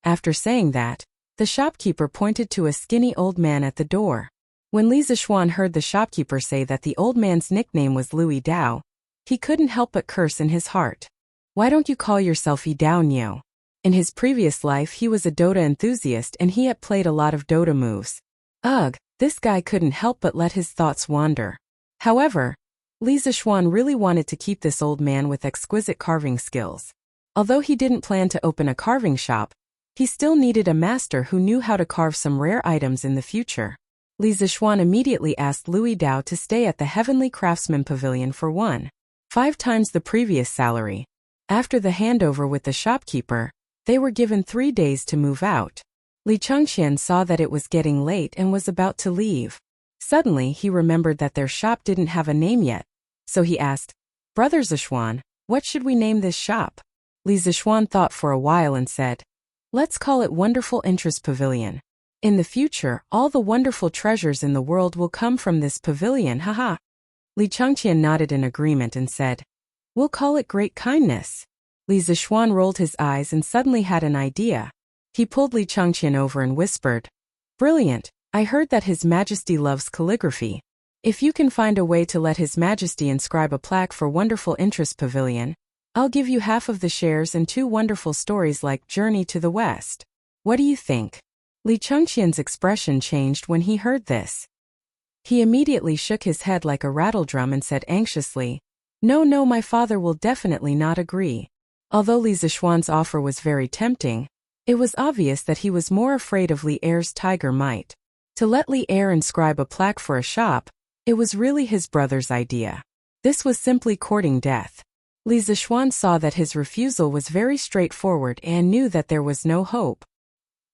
After saying that, the shopkeeper pointed to a skinny old man at the door. When Li Zishuan heard the shopkeeper say that the old man's nickname was Louis Dao, he couldn't help but curse in his heart. "Why don't you call yourself Yi Dao Niu?" In his previous life he was a Dota enthusiast and he had played a lot of Dota moves. Ugh, this guy couldn't help but let his thoughts wander. However, Li Zishuan really wanted to keep this old man with exquisite carving skills. Although he didn't plan to open a carving shop, he still needed a master who knew how to carve some rare items in the future. Li Zixuan immediately asked Louis Dao to stay at the Heavenly Craftsman Pavilion for 1.5 times the previous salary. After the handover with the shopkeeper, they were given 3 days to move out. Li Chengqian saw that it was getting late and was about to leave. Suddenly he remembered that their shop didn't have a name yet, so he asked, "Brother Zixuan, what should we name this shop?" Li Zixuan thought for a while and said, "Let's call it Wonderful Interest Pavilion. In the future, all the wonderful treasures in the world will come from this pavilion, haha." Li Chengqian nodded in agreement and said, "We'll call it Great Kindness." Li Zixuan rolled his eyes and suddenly had an idea. He pulled Li Chengqian over and whispered, "Brilliant, I heard that His Majesty loves calligraphy. If you can find a way to let His Majesty inscribe a plaque for Wonderful Interest Pavilion, I'll give you half of the shares and 2 wonderful stories like Journey to the West. What do you think?" Li Chengqian's expression changed when he heard this. He immediately shook his head like a rattledrum and said anxiously, "No, my father will definitely not agree." Although Li Zixuan's offer was very tempting, it was obvious that he was more afraid of Li Er's tiger might. To let Li Er inscribe a plaque for a shop, it was really his brother's idea. This was simply courting death. Li Zixuan saw that his refusal was very straightforward and knew that there was no hope.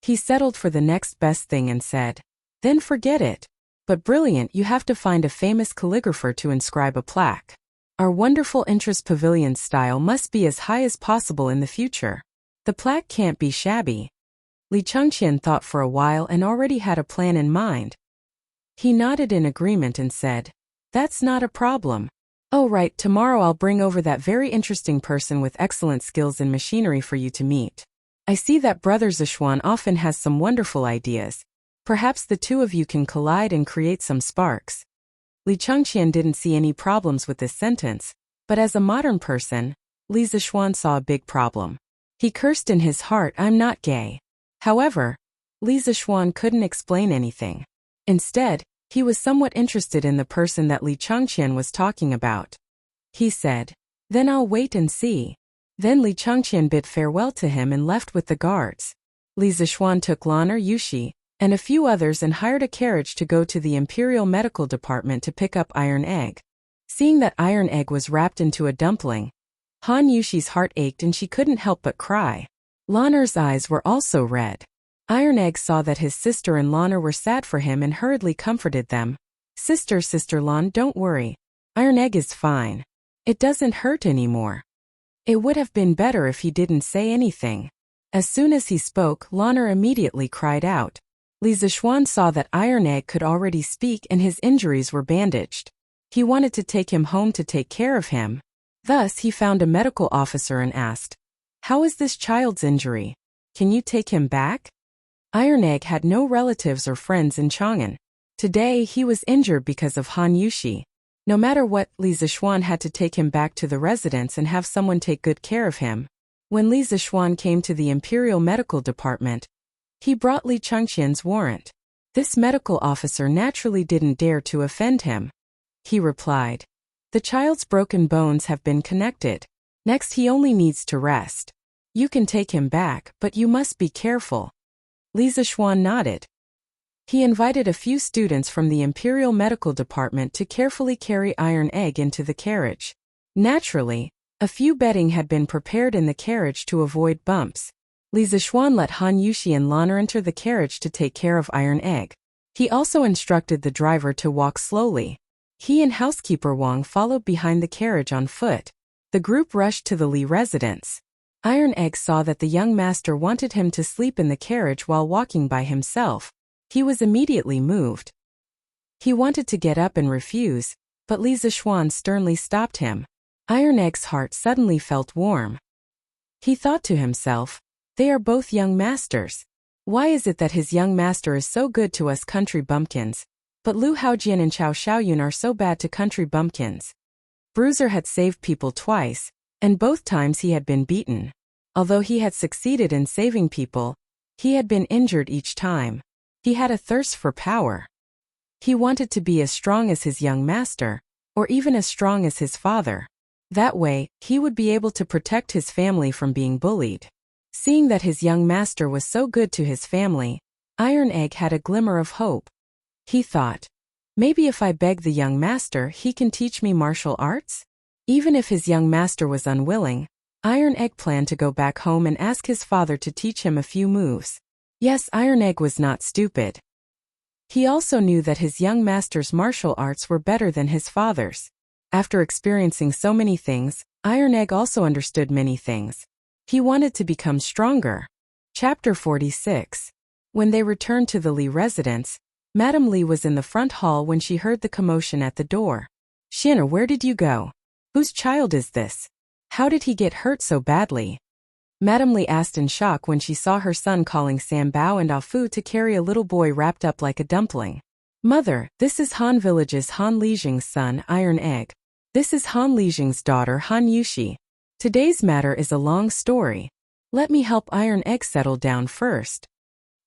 He settled for the next best thing and said, "Then forget it. But brilliant, you have to find a famous calligrapher to inscribe a plaque. Our Wonderful Interest Pavilion style must be as high as possible in the future. The plaque can't be shabby." Li Chengqian thought for a while and already had a plan in mind. He nodded in agreement and said, "That's not a problem. Oh right, tomorrow I'll bring over that very interesting person with excellent skills in machinery for you to meet. I see that Brother Zixuan often has some wonderful ideas. Perhaps the 2 of you can collide and create some sparks." Li Chengqian didn't see any problems with this sentence, but as a modern person, Li Zixuan saw a big problem. He cursed in his heart, "I'm not gay." However, Li Zixuan couldn't explain anything. Instead, he was somewhat interested in the person that Li Chengqian was talking about. He said, "Then I'll wait and see." Then Li Chengqian bid farewell to him and left with the guards. Li Zixuan took Lan Yushi and a few others and hired a carriage to go to the Imperial Medical Department to pick up Iron Egg. Seeing that Iron Egg was wrapped into a dumpling, Han Yushi's heart ached and she couldn't help but cry. Lanner's eyes were also red. Iron Egg saw that his sister and Lanner were sad for him and hurriedly comforted them. Sister Lan, don't worry. Iron Egg is fine. It doesn't hurt anymore." It would have been better if he didn't say anything. As soon as he spoke, Lanner immediately cried out. Li Zixuan saw that Iron Egg could already speak and his injuries were bandaged. He wanted to take him home to take care of him. Thus he found a medical officer and asked, "How is this child's injury? Can you take him back?" Iron Egg had no relatives or friends in Chang'an. Today he was injured because of Han Yushi. No matter what, Li Zixuan had to take him back to the residence and have someone take good care of him. When Li Zixuan came to the Imperial Medical Department, he brought Li Chengqian's warrant. This medical officer naturally didn't dare to offend him. He replied, "The child's broken bones have been connected. Next he only needs to rest. You can take him back, but you must be careful." Li Zixuan nodded. He invited a few students from the Imperial Medical Department to carefully carry Iron Egg into the carriage. Naturally, a few bedding had been prepared in the carriage to avoid bumps. Li Zixuan let Han Yushi and Lanner enter the carriage to take care of Iron Egg. He also instructed the driver to walk slowly. He and housekeeper Wang followed behind the carriage on foot. The group rushed to the Li residence. Iron Egg saw that the young master wanted him to sleep in the carriage while walking by himself. He was immediately moved. He wanted to get up and refuse, but Li Zixuan sternly stopped him. Iron Egg's heart suddenly felt warm. He thought to himself, "They are both young masters. Why is it that his young master is so good to us country bumpkins, but Lu Haojian and Chao Xiaoyun are so bad to country bumpkins?" Bruiser had saved people twice, and both times he had been beaten. Although he had succeeded in saving people, he had been injured each time. He had a thirst for power. He wanted to be as strong as his young master, or even as strong as his father. That way, he would be able to protect his family from being bullied. Seeing that his young master was so good to his family, Iron Egg had a glimmer of hope. He thought, maybe if I beg the young master, he can teach me martial arts? Even if his young master was unwilling, Iron Egg planned to go back home and ask his father to teach him a few moves. Yes, Iron Egg was not stupid. He also knew that his young master's martial arts were better than his father's. After experiencing so many things, Iron Egg also understood many things. He wanted to become stronger. Chapter 46. When they returned to the Lee residence, Madame Lee was in the front hall when she heard the commotion at the door. Shinner, where did you go? Whose child is this? How did he get hurt so badly? Madame Lee asked in shock when she saw her son calling Sam Bao and Afu to carry a little boy wrapped up like a dumpling. Mother, this is Han Village's Han Lijing's son, Iron Egg. This is Han Lijing's daughter, Han Yushi. Today's matter is a long story. Let me help Iron Egg settle down first.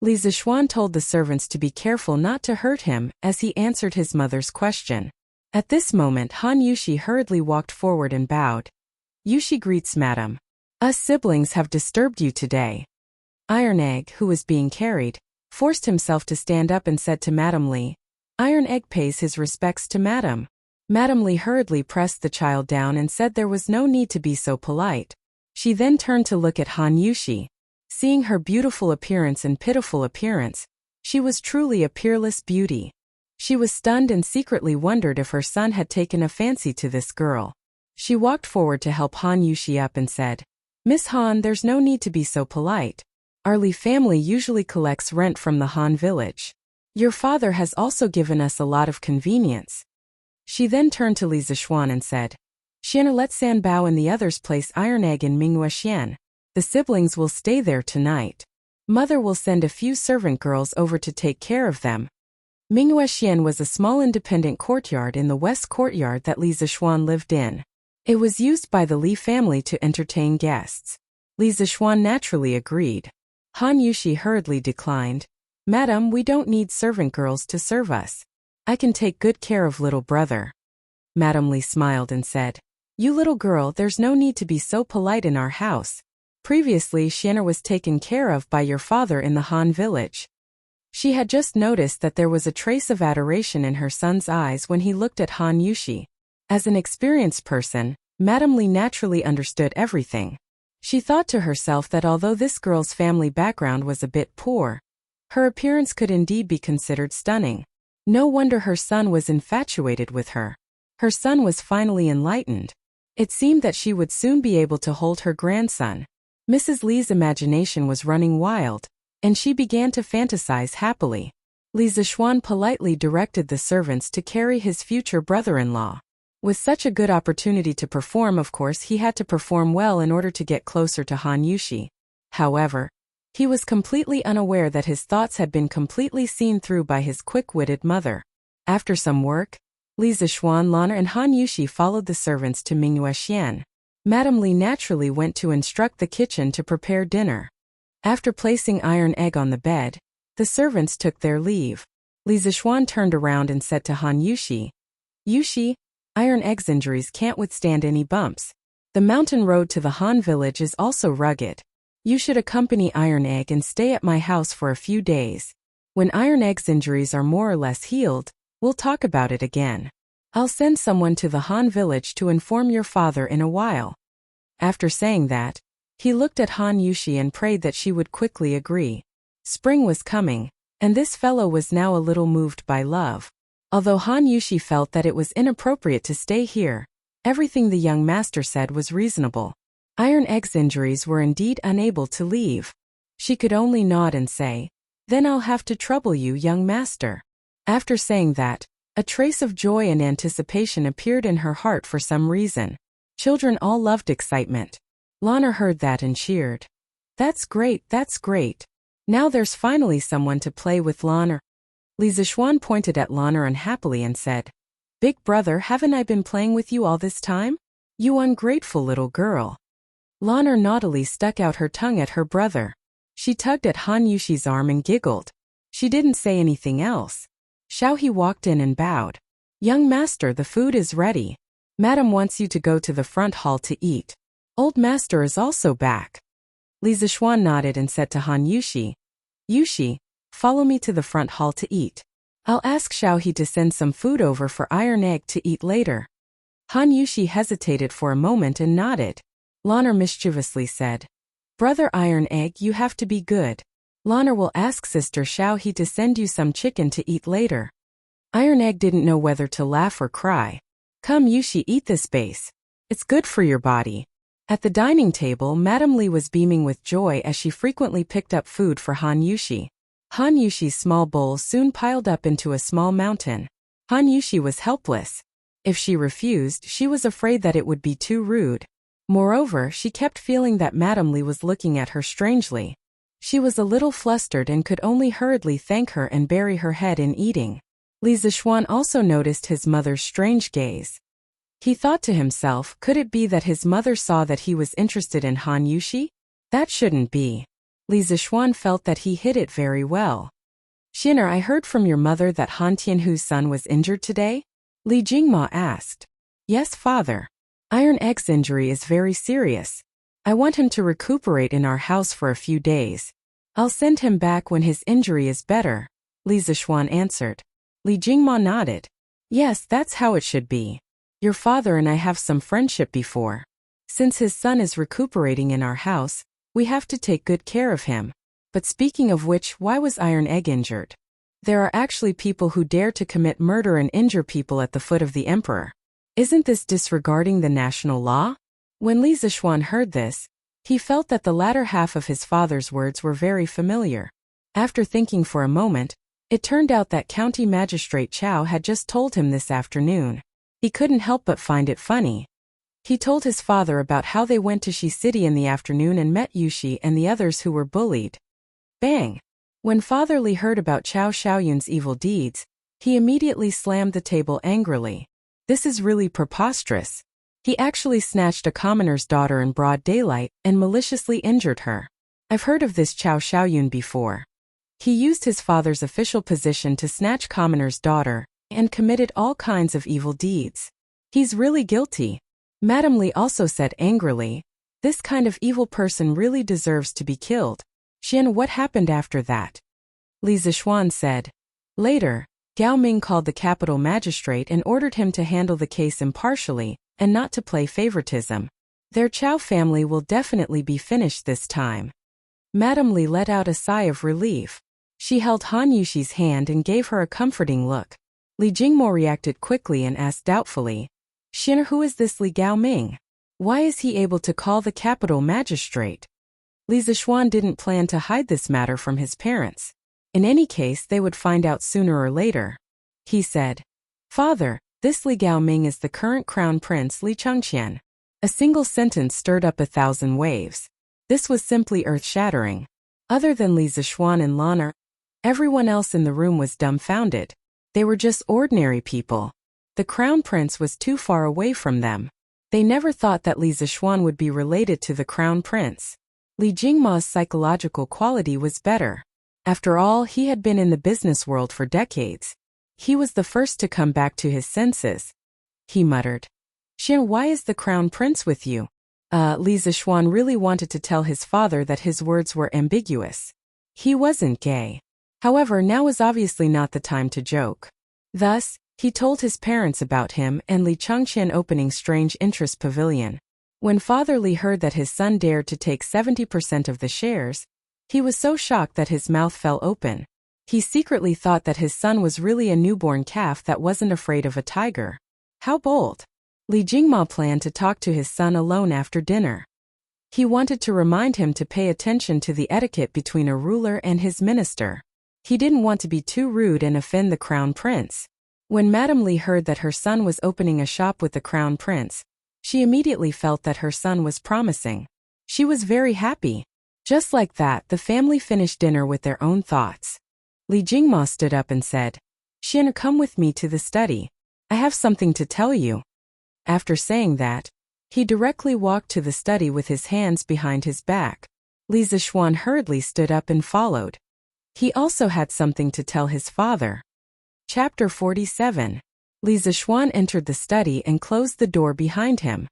Li Zishuan told the servants to be careful not to hurt him as he answered his mother's question. At this moment, Han Yushi hurriedly walked forward and bowed. Yushi greets Madam. Us siblings have disturbed you today. Iron Egg, who was being carried, forced himself to stand up and said to Madame Lee, Iron Egg pays his respects to Madam. Madame Lee hurriedly pressed the child down and said there was no need to be so polite. She then turned to look at Han Yushi. Seeing her beautiful appearance and pitiful appearance, she was truly a peerless beauty. She was stunned and secretly wondered if her son had taken a fancy to this girl. She walked forward to help Han Yushi up and said, Miss Han, there's no need to be so polite. Our Lee family usually collects rent from the Han village. Your father has also given us a lot of convenience. She then turned to Li Zishuan and said, Xian, let San Bao and the others place Iron Egg in Minghuaxian. The siblings will stay there tonight. Mother will send a few servant girls over to take care of them. Minghuaxian was a small independent courtyard in the west courtyard that Li Zishuan lived in. It was used by the Li family to entertain guests. Li Zishuan naturally agreed. Han Yushi hurriedly declined. Madam, we don't need servant girls to serve us. I can take good care of little brother. Madame Lee smiled and said, You little girl, there's no need to be so polite in our house. Previously, Xianer was taken care of by your father in the Han village. She had just noticed that there was a trace of adoration in her son's eyes when he looked at Han Yushi. As an experienced person, Madame Lee naturally understood everything. She thought to herself that although this girl's family background was a bit poor, her appearance could indeed be considered stunning. No wonder her son was infatuated with her. Her son was finally enlightened. It seemed that she would soon be able to hold her grandson. Mrs. Lee's imagination was running wild, and she began to fantasize happily. Li Zishuan politely directed the servants to carry his future brother-in-law. With such a good opportunity to perform, of course he had to perform well in order to get closer to Han Yushi. However, he was completely unaware that his thoughts had been completely seen through by his quick-witted mother. After some work, Li Zishuan, Lana and Han Yushi followed the servants to Minghuaxian. Madame Lee naturally went to instruct the kitchen to prepare dinner. After placing Iron Egg on the bed, the servants took their leave. Li Zishuan turned around and said to Han Yushi, Yushi, Iron Egg's injuries can't withstand any bumps. The mountain road to the Han village is also rugged. You should accompany Iron Egg and stay at my house for a few days. When Iron Egg's injuries are more or less healed, we'll talk about it again. I'll send someone to the Han village to inform your father in a while. After saying that, he looked at Han Yushi and prayed that she would quickly agree. Spring was coming, and this fellow was now a little moved by love. Although Han Yushi felt that it was inappropriate to stay here, everything the young master said was reasonable. Iron Egg's injuries were indeed unable to leave. She could only nod and say, Then I'll have to trouble you, young master. After saying that, a trace of joy and anticipation appeared in her heart for some reason. Children all loved excitement. Lana heard that and cheered. That's great, that's great. Now there's finally someone to play with Lana. Li Zishuan pointed at Lana unhappily and said, Big brother, haven't I been playing with you all this time? You ungrateful little girl. Lana naughtily stuck out her tongue at her brother. She tugged at Han Yushi's arm and giggled. She didn't say anything else. Xiaohe walked in and bowed. Young master, the food is ready. Madam wants you to go to the front hall to eat. Old master is also back. Li Zishuan nodded and said to Han Yushi, Yushi, follow me to the front hall to eat. I'll ask Xiao He to send some food over for Iron Egg to eat later. Han Yushi hesitated for a moment and nodded. Lanner mischievously said, Brother Iron Egg, you have to be good. Lanner will ask Sister Xiao He to send you some chicken to eat later. Iron Egg didn't know whether to laugh or cry. Come Yushi, eat this base. It's good for your body. At the dining table, Madame Li was beaming with joy as she frequently picked up food for Han Yushi. Han Yushi's small bowl soon piled up into a small mountain. Han Yushi was helpless. If she refused, she was afraid that it would be too rude. Moreover, she kept feeling that Madame Li was looking at her strangely. She was a little flustered and could only hurriedly thank her and bury her head in eating. Li Zishuan also noticed his mother's strange gaze. He thought to himself, could it be that his mother saw that he was interested in Han Yushi? That shouldn't be. Li Zishuan felt that he hid it very well. Xin'er, I heard from your mother that Han Tianhu's son was injured today? Li Jingma asked. Yes, father. Iron Egg's injury is very serious. I want him to recuperate in our house for a few days. I'll send him back when his injury is better, Li Zishuan answered. Li Jingma nodded. Yes, that's how it should be. Your father and I have some friendship before. Since his son is recuperating in our house, we have to take good care of him. But speaking of which, why was Iron Egg injured? There are actually people who dare to commit murder and injure people at the foot of the emperor. Isn't this disregarding the national law? When Li Zishuan heard this, he felt that the latter half of his father's words were very familiar. After thinking for a moment, it turned out that County Magistrate Chao had just told him this afternoon. He couldn't help but find it funny. He told his father about how they went to Shi City in the afternoon and met Yushi and the others who were bullied. Bang! When Father Li heard about Chao Xiaoyun's evil deeds, he immediately slammed the table angrily. This is really preposterous. He actually snatched a commoner's daughter in broad daylight and maliciously injured her. I've heard of this Chao Xiaoyun before. He used his father's official position to snatch commoner's daughter and committed all kinds of evil deeds. He's really guilty. Madame Li also said angrily, this kind of evil person really deserves to be killed. Xin, what happened after that? Li Zishuan said. Later, Gao Ming called the capital magistrate and ordered him to handle the case impartially and not to play favoritism. Their Chao family will definitely be finished this time. Madame Li let out a sigh of relief. She held Han Yushi's hand and gave her a comforting look. Li Jingmo reacted quickly and asked doubtfully, Xin, who is this Li Gao Ming? Why is he able to call the capital magistrate? Li Zishuan didn't plan to hide this matter from his parents. In any case, they would find out sooner or later. He said, Father, this Li Gao Ming is the current crown prince Li Chengqian. A single sentence stirred up 1,000 waves. This was simply earth-shattering. Other than Li Zishuan and Lanner, everyone else in the room was dumbfounded. They were just ordinary people. The crown prince was too far away from them. They never thought that Li Zishuan would be related to the crown prince. Li Jingma's psychological quality was better. After all, he had been in the business world for decades. He was the first to come back to his senses. He muttered, Xin, why is the crown prince with you? Li Zishuan really wanted to tell his father that his words were ambiguous. He wasn't gay. However, now was obviously not the time to joke. Thus, he told his parents about him and Li Chengqian opening Strange Interest Pavilion. When Father Li heard that his son dared to take 70% of the shares, he was so shocked that his mouth fell open. He secretly thought that his son was really a newborn calf that wasn't afraid of a tiger. How bold! Li Jingma planned to talk to his son alone after dinner. He wanted to remind him to pay attention to the etiquette between a ruler and his minister. He didn't want to be too rude and offend the crown prince. When Madame Li heard that her son was opening a shop with the crown prince, she immediately felt that her son was promising. She was very happy. Just like that, the family finished dinner with their own thoughts. Li Jingma stood up and said, Xin, come with me to the study. I have something to tell you. After saying that, he directly walked to the study with his hands behind his back. Li Zishuan hurriedly stood up and followed. He also had something to tell his father. Chapter 47. Li Zishuan entered the study and closed the door behind him.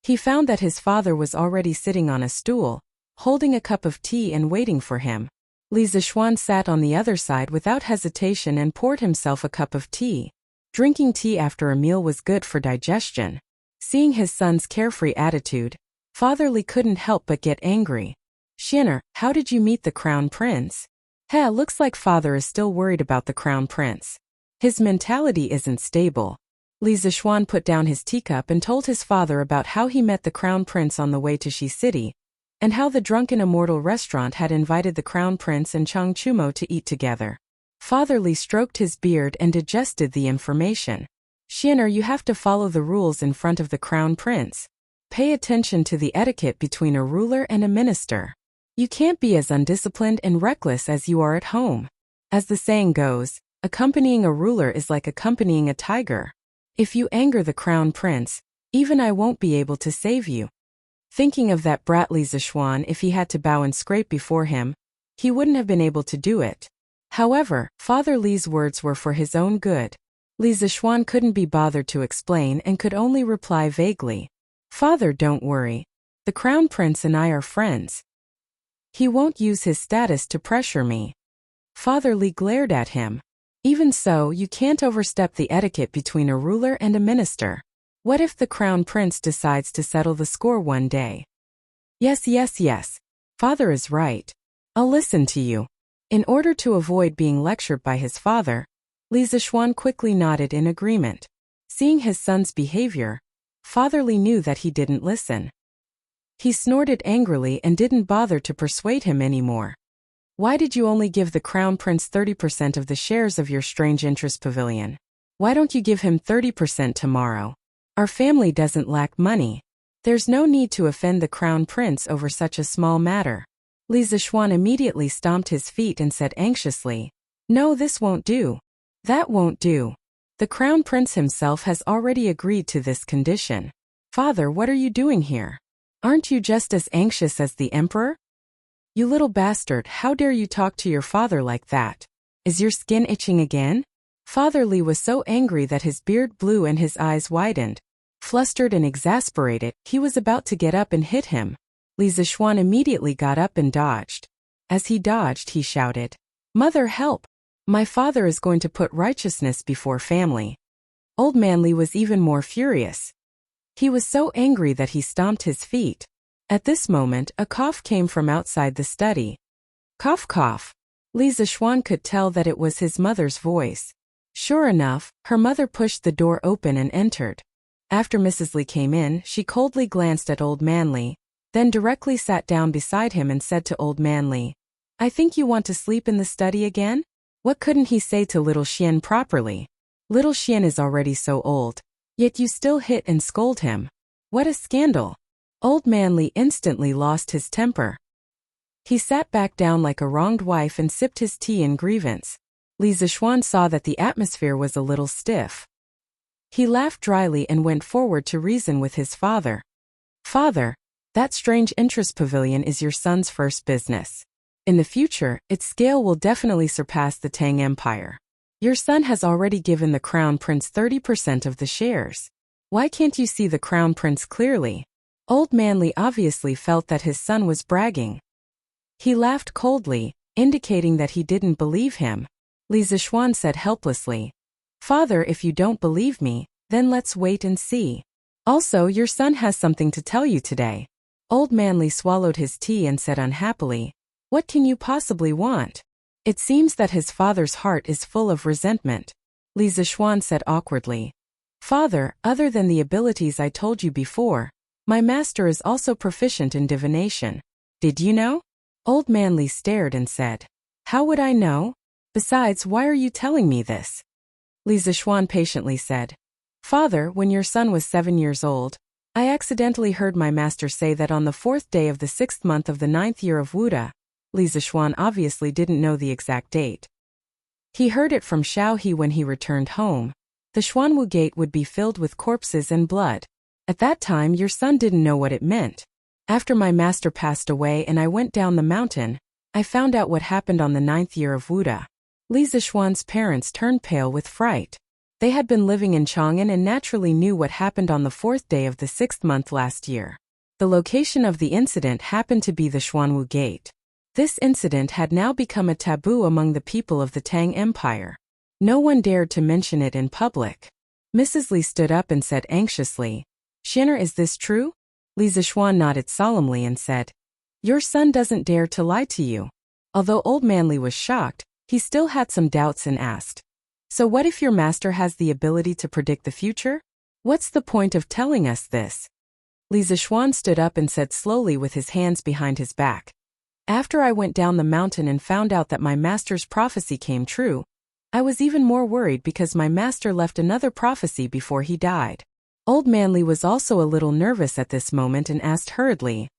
He found that his father was already sitting on a stool, holding a cup of tea and waiting for him. Li Zixuan sat on the other side without hesitation and poured himself a cup of tea. Drinking tea after a meal was good for digestion. Seeing his son's carefree attitude, Father Li couldn't help but get angry. Xianer, how did you meet the crown prince? Looks like father is still worried about the crown prince. His mentality isn't stable. Li Zixuan put down his teacup and told his father about how he met the crown prince on the way to Shi City, and how the Drunken Immortal restaurant had invited the crown prince and Chang Chumo to eat together. Father Li stroked his beard and digested the information. Xianer, you have to follow the rules in front of the crown prince. Pay attention to the etiquette between a ruler and a minister. You can't be as undisciplined and reckless as you are at home. As the saying goes, accompanying a ruler is like accompanying a tiger. If you anger the crown prince, even I won't be able to save you. Thinking of that brat Li Zixuan, if he had to bow and scrape before him, he wouldn't have been able to do it. However, Father Li's words were for his own good. Li Zixuan couldn't be bothered to explain and could only reply vaguely. Father, don't worry. The crown prince and I are friends. He won't use his status to pressure me. Father Li glared at him. Even so, you can't overstep the etiquette between a ruler and a minister. What if the crown prince decides to settle the score one day? Yes. Father is right. I'll listen to you. In order to avoid being lectured by his father, Li Zixuan quickly nodded in agreement. Seeing his son's behavior, Father Li knew that he didn't listen. He snorted angrily and didn't bother to persuade him anymore. Why did you only give the crown prince 30% of the shares of your strange interest pavilion? Why don't you give him 30% tomorrow? Our family doesn't lack money. There's no need to offend the crown prince over such a small matter. Li Zixuan immediately stomped his feet and said anxiously, No, this won't do. That won't do. The crown prince himself has already agreed to this condition. Father, what are you doing here? Aren't you just as anxious as the emperor? You little bastard, how dare you talk to your father like that? Is your skin itching again? Father Li was so angry that his beard blew and his eyes widened. Flustered and exasperated, he was about to get up and hit him. Li Zixuan immediately got up and dodged. As he dodged, he shouted, Mother, help! My father is going to put righteousness before family. Old Man Li was even more furious. He was so angry that he stomped his feet. At this moment, a cough came from outside the study. Cough, cough. Li Zixuan could tell that it was his mother's voice. Sure enough, her mother pushed the door open and entered. After Mrs. Li came in, she coldly glanced at Old Man Li, then directly sat down beside him and said to Old Man Li, I think you want to sleep in the study again? What couldn't he say to little Xian properly? Little Xian is already so old, yet you still hit and scold him. What a scandal! Old Man Li instantly lost his temper. He sat back down like a wronged wife and sipped his tea in grievance. Li Zixuan saw that the atmosphere was a little stiff. He laughed dryly and went forward to reason with his father. Father, that strange interest pavilion is your son's first business. In the future, its scale will definitely surpass the Tang Empire. Your son has already given the crown prince 30% of the shares. Why can't you see the crown prince clearly? Old Man Li obviously felt that his son was bragging. He laughed coldly, indicating that he didn't believe him. Li Zixuan said helplessly, Father, if you don't believe me, then let's wait and see. Also, your son has something to tell you today. Old Man Li swallowed his tea and said unhappily, What can you possibly want? It seems that his father's heart is full of resentment. Li Zixuan said awkwardly, Father, other than the abilities I told you before, my master is also proficient in divination. Did you know? Old Man Li stared and said, How would I know? Besides, why are you telling me this? Li Zixuan patiently said, Father, when your son was 7 years old, I accidentally heard my master say that on the 4th day of the 6th month of the 9th year of Wuda. Li Zixuan obviously didn't know the exact date. He heard it from Xiao He when he returned home. The Xuanwu Gate would be filled with corpses and blood. At that time, your son didn't know what it meant. After my master passed away and I went down the mountain, I found out what happened on the 9th year of Wuda. Li Zixuan's parents turned pale with fright. They had been living in Chang'an and naturally knew what happened on the 4th day of the 6th month last year. The location of the incident happened to be the Xuanwu Gate. This incident had now become a taboo among the people of the Tang Empire. No one dared to mention it in public. Mrs. Li stood up and said anxiously, "Shinner, is this true?" Li Zishuan nodded solemnly and said, "Your son doesn't dare to lie to you." Although Old Man Li was shocked, he still had some doubts and asked, "So what if your master has the ability to predict the future? What's the point of telling us this?" Li Zishuan stood up and said slowly with his hands behind his back, "After I went down the mountain and found out that my master's prophecy came true, I was even more worried because my master left another prophecy before he died." Old Man Li was also a little nervous at this moment and asked hurriedly,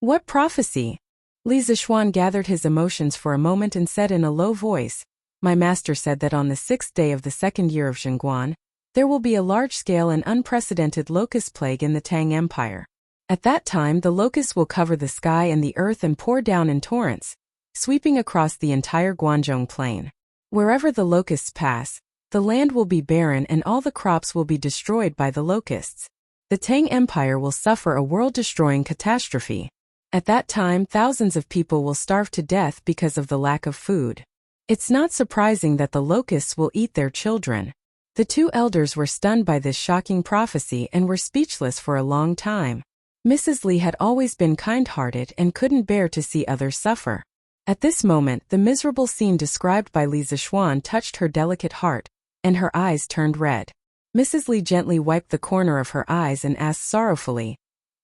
"What prophecy?" Li Zishuan gathered his emotions for a moment and said in a low voice, "My master said that on the 6th day of the 2nd year of Zhenguan, there will be a large-scale and unprecedented locust plague in the Tang Empire. At that time the locusts will cover the sky and the earth and pour down in torrents, sweeping across the entire Guanzhong plain. Wherever the locusts pass, the land will be barren and all the crops will be destroyed by the locusts. The Tang Empire will suffer a world-destroying catastrophe. At that time, thousands of people will starve to death because of the lack of food. It's not surprising that the locusts will eat their children." The two elders were stunned by this shocking prophecy and were speechless for a long time. Mrs. Li had always been kind-hearted and couldn't bear to see others suffer. At this moment, the miserable scene described by Li Zishuan touched her delicate heart, and her eyes turned red. Mrs. Li gently wiped the corner of her eyes and asked sorrowfully,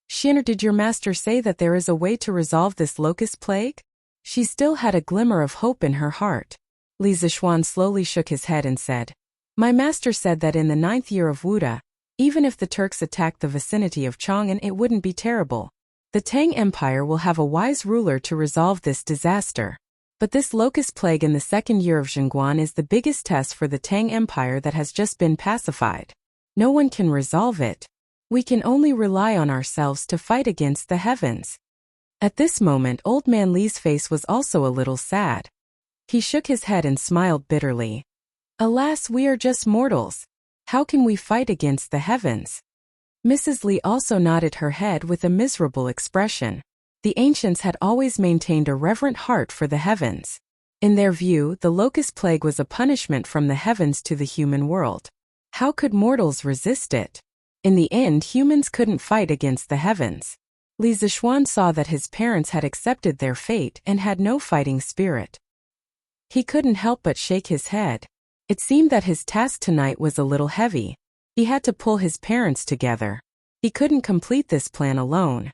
"Shinner, did your master say that there is a way to resolve this locust plague?" She still had a glimmer of hope in her heart. Li Zishuan slowly shook his head and said, "My master said that in the 9th year of Wuda, even if the Turks attacked the vicinity of Chang'an, it wouldn't be terrible. The Tang Empire will have a wise ruler to resolve this disaster. But this locust plague in the 2nd year of Zhenguan is the biggest test for the Tang Empire that has just been pacified. No one can resolve it. We can only rely on ourselves to fight against the heavens." At this moment, Old Man Li's face was also a little sad. He shook his head and smiled bitterly. "Alas, we are just mortals. How can we fight against the heavens?" Mrs. Li also nodded her head with a miserable expression. The ancients had always maintained a reverent heart for the heavens. In their view, the locust plague was a punishment from the heavens to the human world. How could mortals resist it? In the end, humans couldn't fight against the heavens. Li Zishuan saw that his parents had accepted their fate and had no fighting spirit. He couldn't help but shake his head. It seemed that his task tonight was a little heavy. He had to pull his parents together. He couldn't complete this plan alone.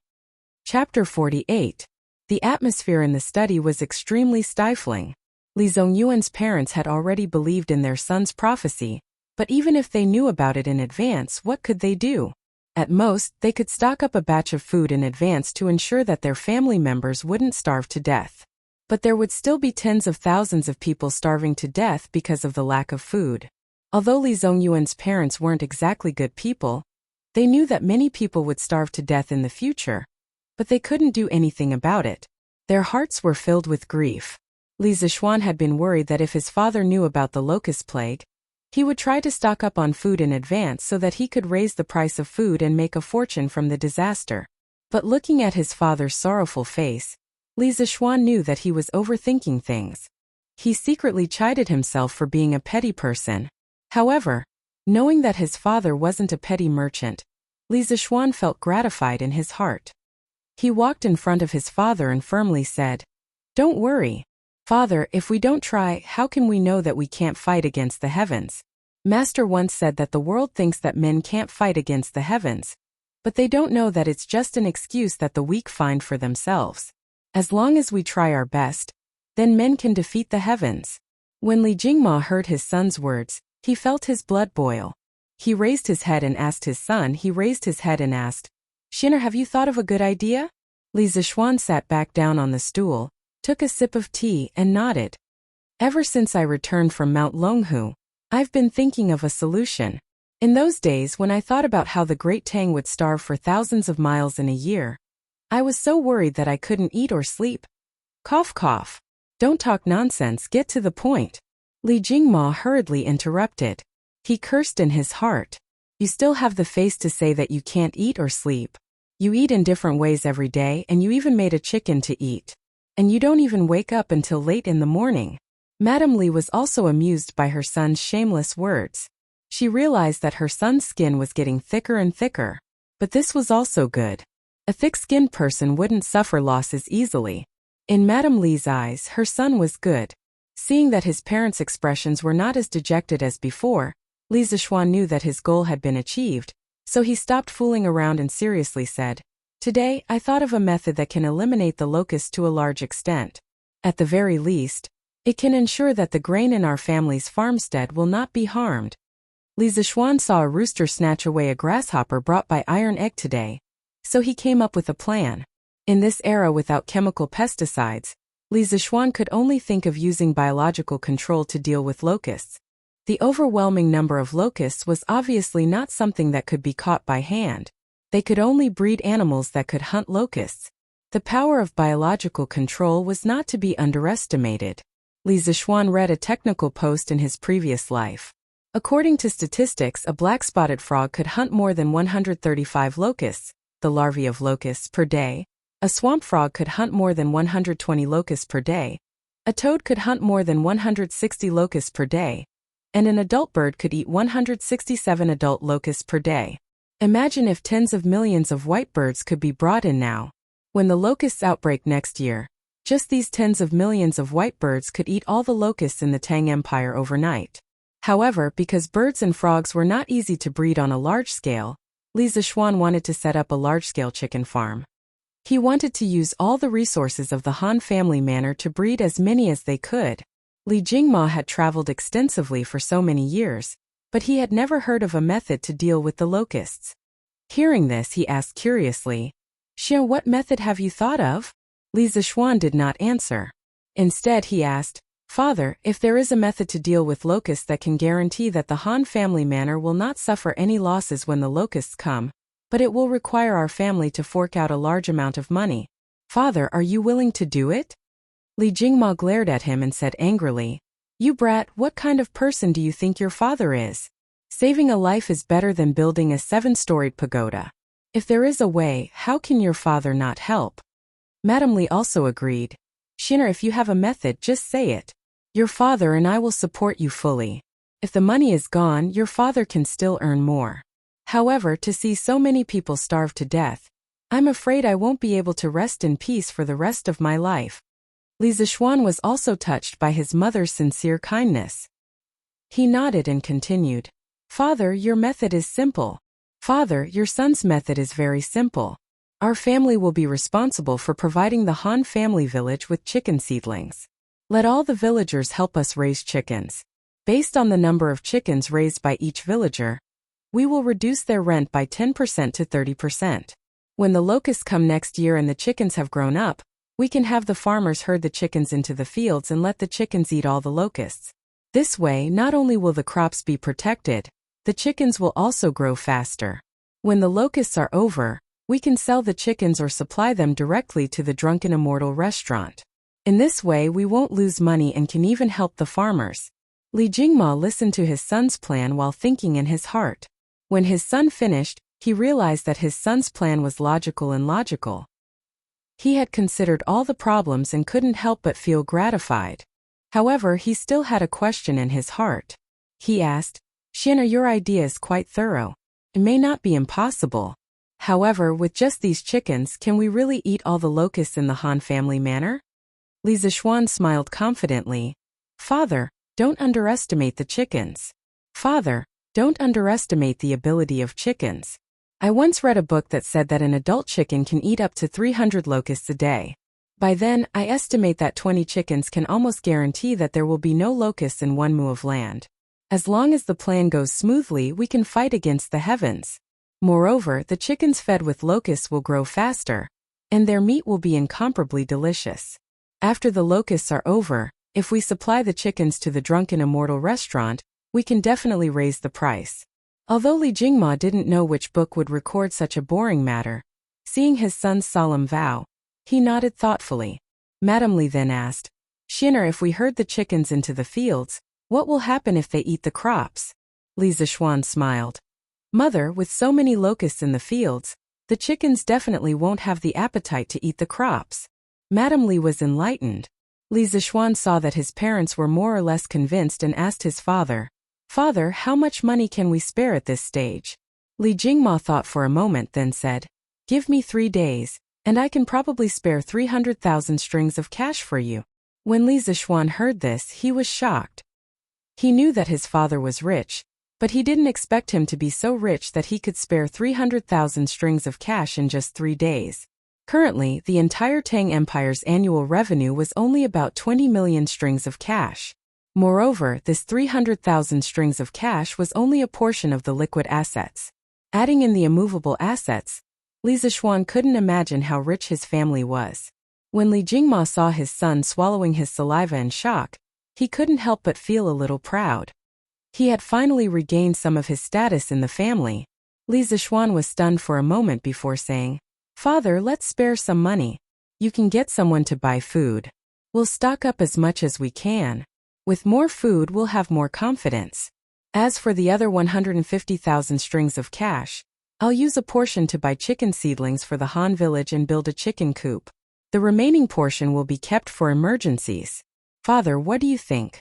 Chapter 48. The atmosphere in the study was extremely stifling. Li Zongyuan's parents had already believed in their son's prophecy, but even if they knew about it in advance, what could they do? At most, they could stock up a batch of food in advance to ensure that their family members wouldn't starve to death. But there would still be tens of thousands of people starving to death because of the lack of food. Although Li Zongyuan's parents weren't exactly good people, they knew that many people would starve to death in the future, but they couldn't do anything about it. Their hearts were filled with grief. Li Zishuan had been worried that if his father knew about the locust plague, he would try to stock up on food in advance so that he could raise the price of food and make a fortune from the disaster. But looking at his father's sorrowful face, Li Zishuan knew that he was overthinking things. He secretly chided himself for being a petty person. However, knowing that his father wasn't a petty merchant, Li Zishuan felt gratified in his heart. He walked in front of his father and firmly said, "Don't worry. Father, if we don't try, how can we know that we can't fight against the heavens? Master once said that the world thinks that men can't fight against the heavens, but they don't know that it's just an excuse that the weak find for themselves. As long as we try our best, then men can defeat the heavens." When Li Jingma heard his son's words, he felt his blood boil. He raised his head and asked, "Shinner, have you thought of a good idea?" Li Zishuan sat back down on the stool, took a sip of tea, and nodded. "Ever since I returned from Mount Longhu, I've been thinking of a solution. In those days when I thought about how the Great Tang would starve for thousands of miles in a year, I was so worried that I couldn't eat or sleep." Cough cough. "Don't talk nonsense, get to the point." Li Jingma hurriedly interrupted. He cursed in his heart. "You still have the face to say that you can't eat or sleep. You eat in different ways every day and you even made a chicken to eat. And you don't even wake up until late in the morning. Madame Li was also amused by her son's shameless words. She realized that her son's skin was getting thicker and thicker. But this was also good. A thick-skinned person wouldn't suffer losses easily. In Madame Li's eyes, her son was good. Seeing that his parents' expressions were not as dejected as before, Li Zixuan knew that his goal had been achieved, so he stopped fooling around and seriously said, "Today, I thought of a method that can eliminate the locusts to a large extent. At the very least, it can ensure that the grain in our family's farmstead will not be harmed." Li Zixuan saw a rooster snatch away a grasshopper brought by Iron Egg today, so he came up with a plan. In this era without chemical pesticides, Li Zixuan could only think of using biological control to deal with locusts. The overwhelming number of locusts was obviously not something that could be caught by hand. They could only breed animals that could hunt locusts. The power of biological control was not to be underestimated. Li Zixuan read a technical post in his previous life. According to statistics, a black-spotted frog could hunt more than 135 locusts, the larvae of locusts, per day. A swamp frog could hunt more than 120 locusts per day. A toad could hunt more than 160 locusts per day. And an adult bird could eat 167 adult locusts per day. Imagine if tens of millions of white birds could be brought in now. When the locusts outbreak next year, just these tens of millions of white birds could eat all the locusts in the Tang Empire overnight. However, because birds and frogs were not easy to breed on a large scale, Li Zixuan wanted to set up a large-scale chicken farm. He wanted to use all the resources of the Han family manor to breed as many as they could. Li Jingma had traveled extensively for so many years, but he had never heard of a method to deal with the locusts. Hearing this, he asked curiously, "Xian, what method have you thought of?" Li Zixuan did not answer. Instead, he asked, "Father, if there is a method to deal with locusts that can guarantee that the Han family manor will not suffer any losses when the locusts come, but it will require our family to fork out a large amount of money. Father, are you willing to do it?" Li Jingma glared at him and said angrily, "You brat, what kind of person do you think your father is? Saving a life is better than building a 7-storied pagoda. If there is a way, how can your father not help?" Madame Li also agreed. "Shiner, if you have a method, just say it. Your father and I will support you fully. If the money is gone, your father can still earn more. However, to see so many people starve to death, I'm afraid I won't be able to rest in peace for the rest of my life." Li Zixuan was also touched by his mother's sincere kindness. He nodded and continued, "Father, your method is simple. Father, your son's method is very simple. Our family will be responsible for providing the Han family village with chicken seedlings. Let all the villagers help us raise chickens. Based on the number of chickens raised by each villager, we will reduce their rent by 10% to 30%. When the locusts come next year and the chickens have grown up, we can have the farmers herd the chickens into the fields and let the chickens eat all the locusts. This way, not only will the crops be protected, the chickens will also grow faster. When the locusts are over, we can sell the chickens or supply them directly to the Drunken Immortal restaurant. In this way, we won't lose money and can even help the farmers." Li Jingma listened to his son's plan while thinking in his heart. When his son finished, he realized that his son's plan was logical and logical. He had considered all the problems and couldn't help but feel gratified. However, he still had a question in his heart. He asked, "Shiner, your idea is quite thorough. It may not be impossible. However, with just these chickens, can we really eat all the locusts in the Han family manor?" Li Zixuan smiled confidently. "Father, don't underestimate the chickens. Father, don't underestimate the ability of chickens. I once read a book that said that an adult chicken can eat up to 300 locusts a day. By then, I estimate that 20 chickens can almost guarantee that there will be no locusts in 1 mu of land. As long as the plan goes smoothly, we can fight against the heavens. Moreover, the chickens fed with locusts will grow faster, and their meat will be incomparably delicious. After the locusts are over, if we supply the chickens to the Drunken Immortal restaurant, we can definitely raise the price." Although Li Jingma didn't know which book would record such a boring matter, seeing his son's solemn vow, he nodded thoughtfully. Madame Li then asked, "Shiner, if we herd the chickens into the fields, what will happen if they eat the crops?" Li Zixuan smiled. "Mother, with so many locusts in the fields, the chickens definitely won't have the appetite to eat the crops." Madame Li was enlightened. Li Zixuan saw that his parents were more or less convinced and asked his father, "Father, how much money can we spare at this stage?" Li Jingma thought for a moment, then said, "Give me 3 days, and I can probably spare 300,000 strings of cash for you." When Li Zixuan heard this, he was shocked. He knew that his father was rich, but he didn't expect him to be so rich that he could spare 300,000 strings of cash in just 3 days. Currently, the entire Tang Empire's annual revenue was only about 20 million strings of cash. Moreover, this 300,000 strings of cash was only a portion of the liquid assets. Adding in the immovable assets, Li Zixuan couldn't imagine how rich his family was. When Li Jingma saw his son swallowing his saliva in shock, he couldn't help but feel a little proud. He had finally regained some of his status in the family. Li Zixuan was stunned for a moment before saying, "Father, let's spare some money. You can get someone to buy food. We'll stock up as much as we can. With more food, we'll have more confidence. As for the other 150,000 strings of cash, I'll use a portion to buy chicken seedlings for the Han village and build a chicken coop. The remaining portion will be kept for emergencies. Father, what do you think?"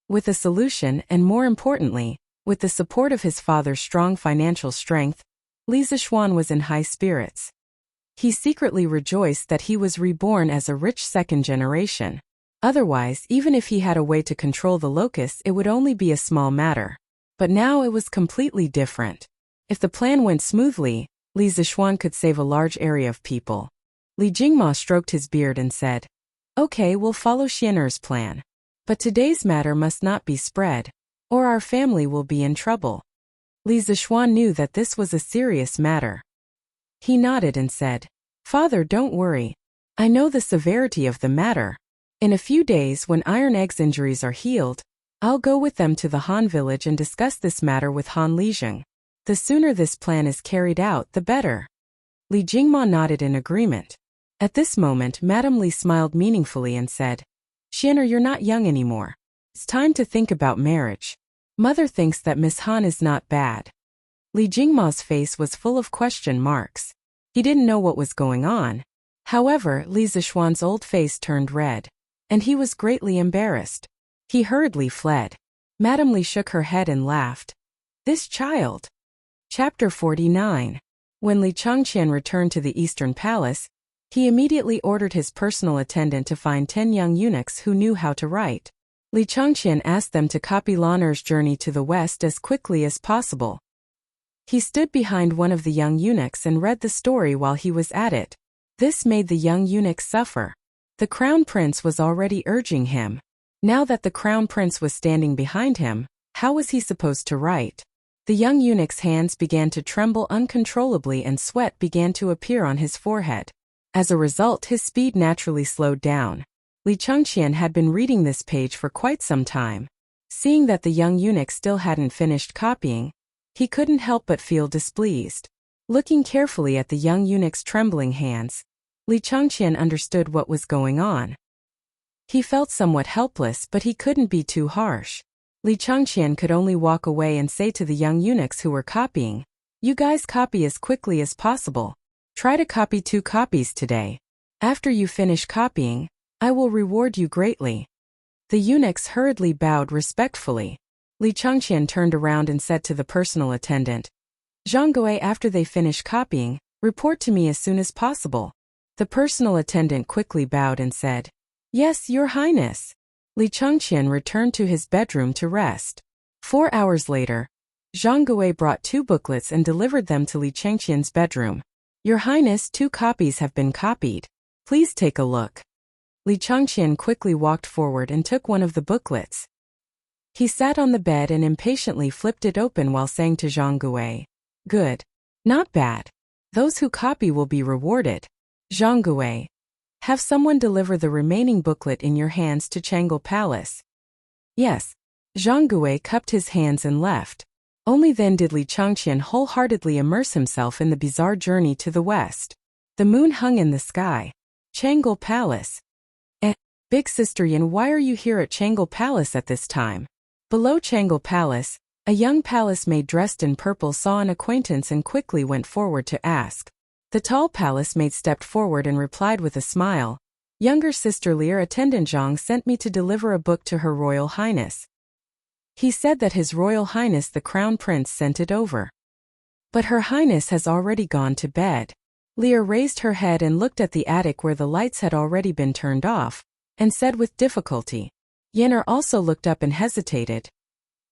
With a solution, and more importantly, with the support of his father's strong financial strength, Li Zixuan was in high spirits. He secretly rejoiced that he was reborn as a rich second generation. Otherwise, even if he had a way to control the locusts, it would only be a small matter. But now it was completely different. If the plan went smoothly, Li Zixuan could save a large area of people. Li Jingma stroked his beard and said, "Okay, we'll follow Xiener's plan. But today's matter must not be spread, or our family will be in trouble." Li Zixuan knew that this was a serious matter. He nodded and said, "Father, don't worry. I know the severity of the matter. In a few days, when Iron Egg's injuries are healed, I'll go with them to the Han village and discuss this matter with Han Lijing. The sooner this plan is carried out, the better." Li Jingma nodded in agreement. At this moment, Madame Li smiled meaningfully and said, "Xiener, you're not young anymore. It's time to think about marriage. Mother thinks that Miss Han is not bad." Li Jingma's face was full of question marks. He didn't know what was going on. However, Li Zixuan's old face turned red, and he was greatly embarrassed. He hurriedly fled. Madame Li shook her head and laughed. "This child." Chapter 49. When Li Changqian returned to the Eastern Palace, he immediately ordered his personal attendant to find 10 young eunuchs who knew how to write. Li Changqian asked them to copy Lan'er's journey to the west as quickly as possible. He stood behind one of the young eunuchs and read the story while he was at it. This made the young eunuch suffer. The crown prince was already urging him. Now that the crown prince was standing behind him, how was he supposed to write? The young eunuch's hands began to tremble uncontrollably and sweat began to appear on his forehead. As a result, his speed naturally slowed down. Li Changqian had been reading this page for quite some time. Seeing that the young eunuch still hadn't finished copying, he couldn't help but feel displeased. Looking carefully at the young eunuch's trembling hands, Li Changqian understood what was going on. He felt somewhat helpless, but he couldn't be too harsh. Li Changqian could only walk away and say to the young eunuchs who were copying, "You guys copy as quickly as possible. Try to copy 2 copies today. After you finish copying, I will reward you greatly." The eunuchs hurriedly bowed respectfully. Li Changqian turned around and said to the personal attendant, "Zhang Gui, after they finish copying, report to me as soon as possible." The personal attendant quickly bowed and said, "Yes, Your Highness." Li Changqian returned to his bedroom to rest. 4 hours later, Zhang Gui brought 2 booklets and delivered them to Li Changqian's bedroom. "Your Highness, 2 copies have been copied. Please take a look." Li Changqian quickly walked forward and took one of the booklets. He sat on the bed and impatiently flipped it open while saying to Zhang Gui, "Good. Not bad. Those who copy will be rewarded." Zhang Gui, have someone deliver the remaining booklet in your hands to Changle Palace. Yes. Zhang Gui cupped his hands and left. Only then did Li Changqian wholeheartedly immerse himself in the bizarre journey to the west. The moon hung in the sky. Changle Palace. Big Sister Yin, why are you here at Changle Palace at this time? Below Changle Palace, a young palace maid dressed in purple saw an acquaintance and quickly went forward to ask. The tall palace maid stepped forward and replied with a smile, Younger sister Lear attendant Zhang sent me to deliver a book to Her Royal Highness. He said that His Royal Highness the Crown Prince sent it over. But Her Highness has already gone to bed. Lear raised her head and looked at the attic where the lights had already been turned off, and said with difficulty. Yenner also looked up and hesitated.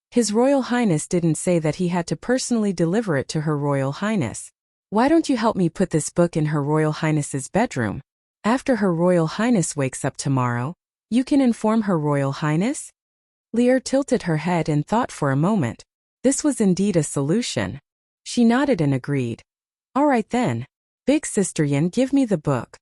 His Royal Highness didn't say that he had to personally deliver it to Her Royal Highness. Why don't you help me put this book in Her Royal Highness's bedroom? After Her Royal Highness wakes up tomorrow, you can inform Her Royal Highness? Lear tilted her head and thought for a moment. This was indeed a solution. She nodded and agreed. All right then. Big sister Yin, give me the book.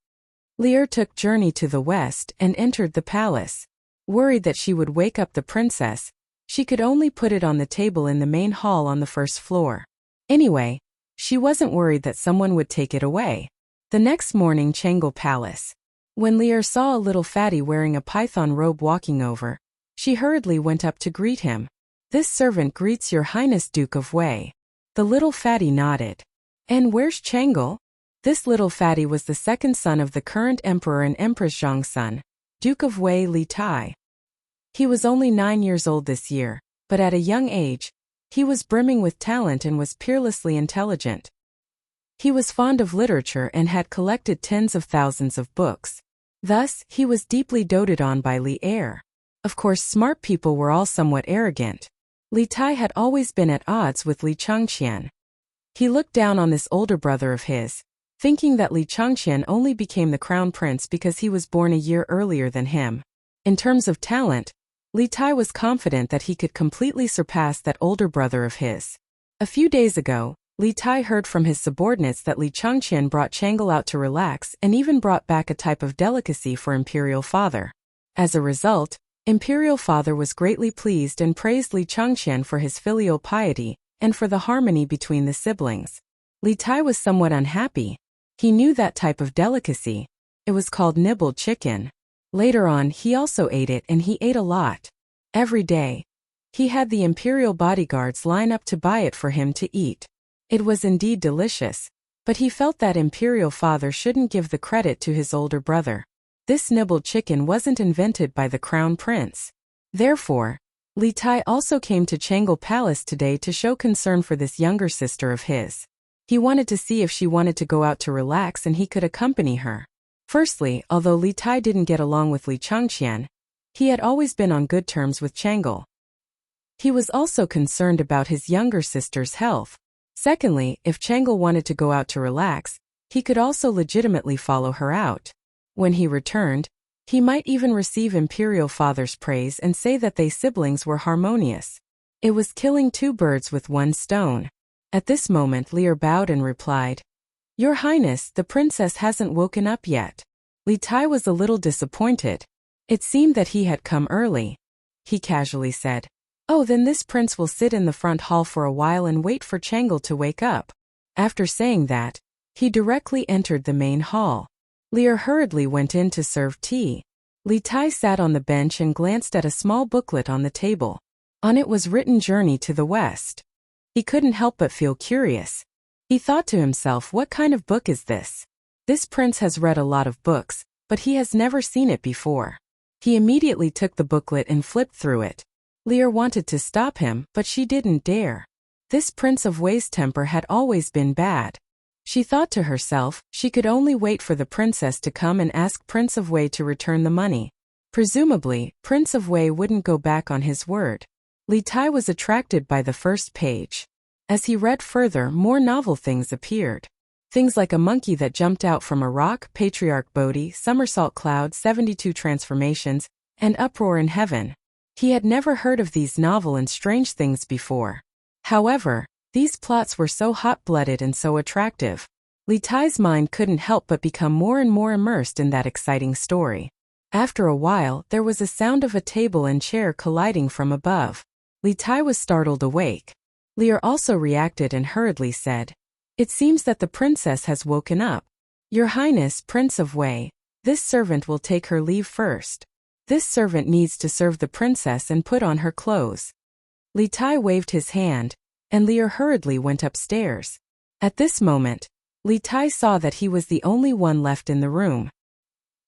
Lear took journey to the west and entered the palace. Worried that she would wake up the princess, she could only put it on the table in the main hall on the first floor. Anyway, she wasn't worried that someone would take it away. The next morning, Changel Palace. When Lear saw a little fatty wearing a python robe walking over, she hurriedly went up to greet him. This servant greets Your Highness Duke of Wei. The little fatty nodded. And where's Changel? This little fatty was the second son of the current emperor and empress Zhang's son, Duke of Wei Li Tai. He was only 9 years old this year, but at a young age, he was brimming with talent and was peerlessly intelligent. He was fond of literature and had collected tens of thousands of books. Thus, he was deeply doted on by Li Er. Of course, smart people were all somewhat arrogant. Li Tai had always been at odds with Li Changqian. He looked down on this older brother of his, thinking that Li Changqian only became the crown prince because he was born a year earlier than him. In terms of talent, Li Tai was confident that he could completely surpass that older brother of his. A few days ago, Li Tai heard from his subordinates that Li Changqian brought Changel out to relax and even brought back a type of delicacy for Imperial Father. As a result, Imperial Father was greatly pleased and praised Li Changqian for his filial piety and for the harmony between the siblings. Li Tai was somewhat unhappy. He knew that type of delicacy. It was called nibbled chicken. Later on, he also ate it, and he ate a lot. Every day, he had the imperial bodyguards line up to buy it for him to eat. It was indeed delicious, but he felt that Imperial Father shouldn't give the credit to his older brother. This nibbled chicken wasn't invented by the crown prince. Therefore, Li Tai also came to Changel Palace today to show concern for this younger sister of his. He wanted to see if she wanted to go out to relax and he could accompany her. Firstly, although Li Tai didn't get along with Li Changqian, he had always been on good terms with Changel. He was also concerned about his younger sister's health. Secondly, if Changel wanted to go out to relax, he could also legitimately follow her out. When he returned, he might even receive Imperial Father's praise and say that they siblings were harmonious. It was killing two birds with one stone. At this moment, Lear bowed and replied, Your Highness, the princess hasn't woken up yet. Li Tai was a little disappointed. It seemed that he had come early. He casually said, Oh, then this prince will sit in the front hall for a while and wait for Changel to wake up. After saying that, he directly entered the main hall. Lear hurriedly went in to serve tea. Li Tai sat on the bench and glanced at a small booklet on the table. On it was written Journey to the West. He couldn't help but feel curious. He thought to himself, what kind of book is this? This prince has read a lot of books, but he has never seen it before. He immediately took the booklet and flipped through it. Lear wanted to stop him, but she didn't dare. This Prince of Wei's temper had always been bad. She thought to herself, she could only wait for the princess to come and ask Prince of Wei to return the money. Presumably, Prince of Wei wouldn't go back on his word. Li Tai was attracted by the first page. As he read further, more novel things appeared. Things like a monkey that jumped out from a rock, Patriarch Bodhi, Somersault Cloud, 72 Transformations, and Uproar in Heaven. He had never heard of these novel and strange things before. However, these plots were so hot-blooded and so attractive. Li Tai's mind couldn't help but become more and more immersed in that exciting story. After a while, there was a sound of a table and chair colliding from above. Li Tai was startled awake. Lear also reacted and hurriedly said, It seems that the princess has woken up. Your Highness, Prince of Wei, this servant will take her leave first. This servant needs to serve the princess and put on her clothes. Li Tai waved his hand, and Lear hurriedly went upstairs. At this moment, Li Tai saw that he was the only one left in the room.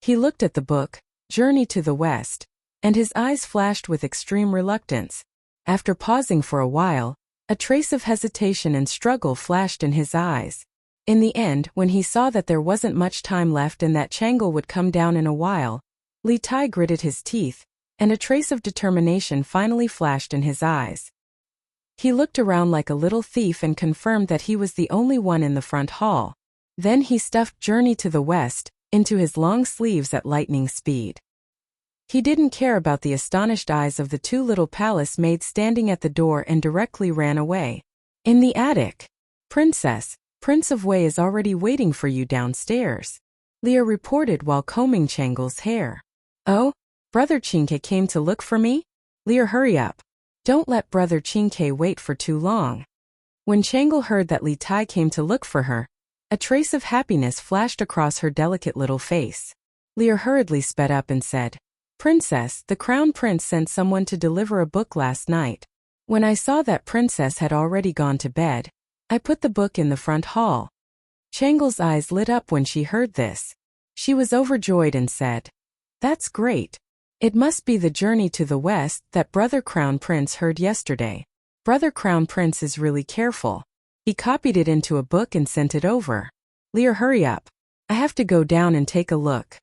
He looked at the book, Journey to the West, and his eyes flashed with extreme reluctance. After pausing for a while, a trace of hesitation and struggle flashed in his eyes. In the end, when he saw that there wasn't much time left and that Changle would come down in a while, Li Tai gritted his teeth, and a trace of determination finally flashed in his eyes. He looked around like a little thief and confirmed that he was the only one in the front hall. Then he stuffed Journey to the West into his long sleeves at lightning speed. He didn't care about the astonished eyes of the two little palace maids standing at the door and directly ran away. In the attic, "Princess, Prince of Wei is already waiting for you downstairs," Leah reported while combing Changle's hair. "Oh, Brother Qingke came to look for me? Leah, hurry up. Don't let Brother Qingke wait for too long." When Changle heard that Li Tai came to look for her, a trace of happiness flashed across her delicate little face. Leah hurriedly sped up and said, "Princess, the Crown Prince sent someone to deliver a book last night. When I saw that Princess had already gone to bed, I put the book in the front hall." Changle's eyes lit up when she heard this. She was overjoyed and said, "That's great. It must be the Journey to the West that Brother Crown Prince heard yesterday. Brother Crown Prince is really careful. He copied it into a book and sent it over. Leah, hurry up. I have to go down and take a look."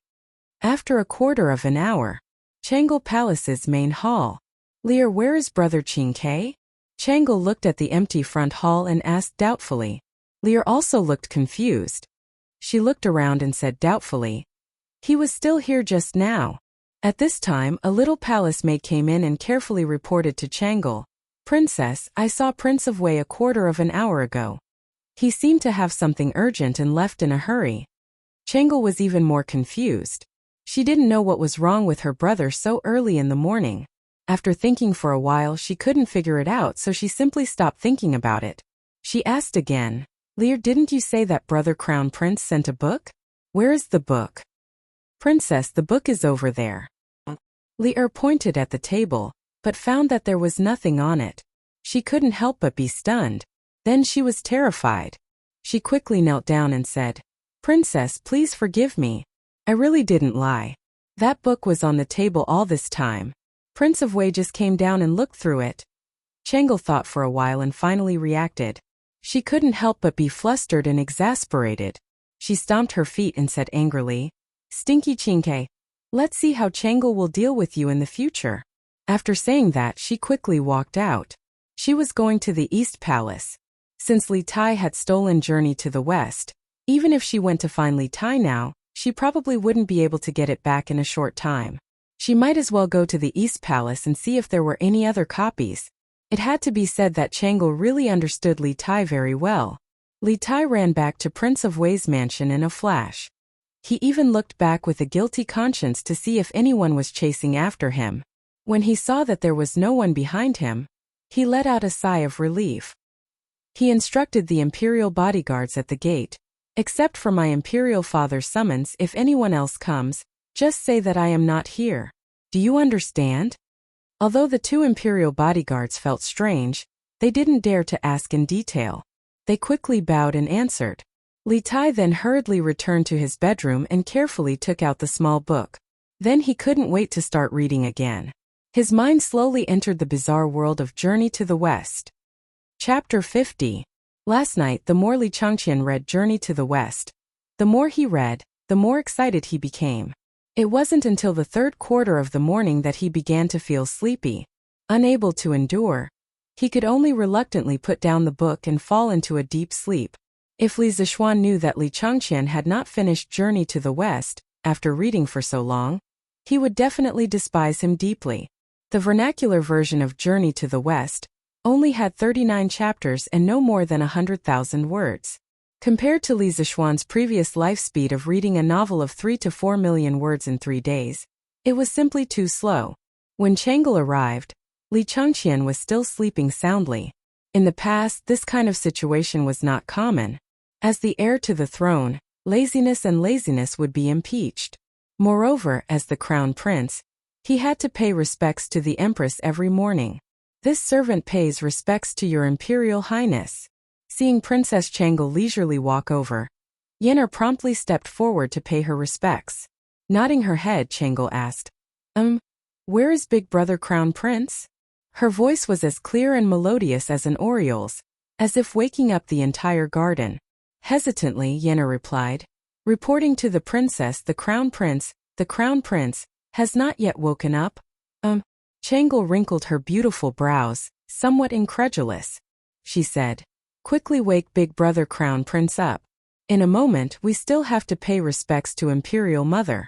After a quarter of an hour, Changle Palace's main hall. "Leah, where is Brother Qingke?" Changle looked at the empty front hall and asked doubtfully. Leah also looked confused. She looked around and said doubtfully, "He was still here just now." At this time, a little palace maid came in and carefully reported to Changle, "Princess, I saw Prince of Wei a quarter of an hour ago. He seemed to have something urgent and left in a hurry." Changle was even more confused. She didn't know what was wrong with her brother so early in the morning. After thinking for a while, she couldn't figure it out, so she simply stopped thinking about it. She asked again, "Leah, didn't you say that Brother Crown Prince sent a book? Where is the book?" "Princess, the book is over there." Leah pointed at the table, but found that there was nothing on it. She couldn't help but be stunned. Then she was terrified. She quickly knelt down and said, "Princess, please forgive me. I really didn't lie. That book was on the table all this time. Prince of Wei just came down and looked through it." Changle thought for a while and finally reacted. She couldn't help but be flustered and exasperated. She stomped her feet and said angrily, "Stinky Qingke, let's see how Changle will deal with you in the future." After saying that, she quickly walked out. She was going to the East Palace. Since Li Tai had stolen Journey to the West, even if she went to find Li Tai now, she probably wouldn't be able to get it back in a short time. She might as well go to the East Palace and see if there were any other copies. It had to be said that Changle really understood Li Tai very well. Li Tai ran back to Prince of Wei's mansion in a flash. He even looked back with a guilty conscience to see if anyone was chasing after him. When he saw that there was no one behind him, he let out a sigh of relief. He instructed the imperial bodyguards at the gate, "Except for my imperial father's summons, if anyone else comes, just say that I am not here. Do you understand?" Although the two imperial bodyguards felt strange, they didn't dare to ask in detail. They quickly bowed and answered. Li Tai then hurriedly returned to his bedroom and carefully took out the small book. Then he couldn't wait to start reading again. His mind slowly entered the bizarre world of Journey to the West. Chapter 50. Last night, the more Li Changqian read Journey to the West, the more he read, the more excited he became. It wasn't until the third quarter of the morning that he began to feel sleepy. Unable to endure, he could only reluctantly put down the book and fall into a deep sleep. If Li Zishuan knew that Li Changqian had not finished Journey to the West, after reading for so long, he would definitely despise him deeply. The vernacular version of Journey to the West only had 39 chapters and no more than 100,000 words. Compared to Li Zishuan's previous life speed of reading a novel of 3 to 4 million words in 3 days, it was simply too slow. When Changle arrived, Li Changqian was still sleeping soundly. In the past, this kind of situation was not common. As the heir to the throne, laziness would be impeached. Moreover, as the crown prince, he had to pay respects to the empress every morning. "This servant pays respects to your imperial highness." Seeing Princess Changle leisurely walk over, Yenner promptly stepped forward to pay her respects. Nodding her head, Changle asked, Where is Big Brother Crown Prince? Her voice was as clear and melodious as an oriole's, as if waking up the entire garden. Hesitantly, Yenna replied, Reporting to the princess, the Crown Prince, has not yet woken up. Changle wrinkled her beautiful brows, somewhat incredulous. She said, Quickly wake Big Brother Crown Prince up. In a moment we still have to pay respects to Imperial Mother.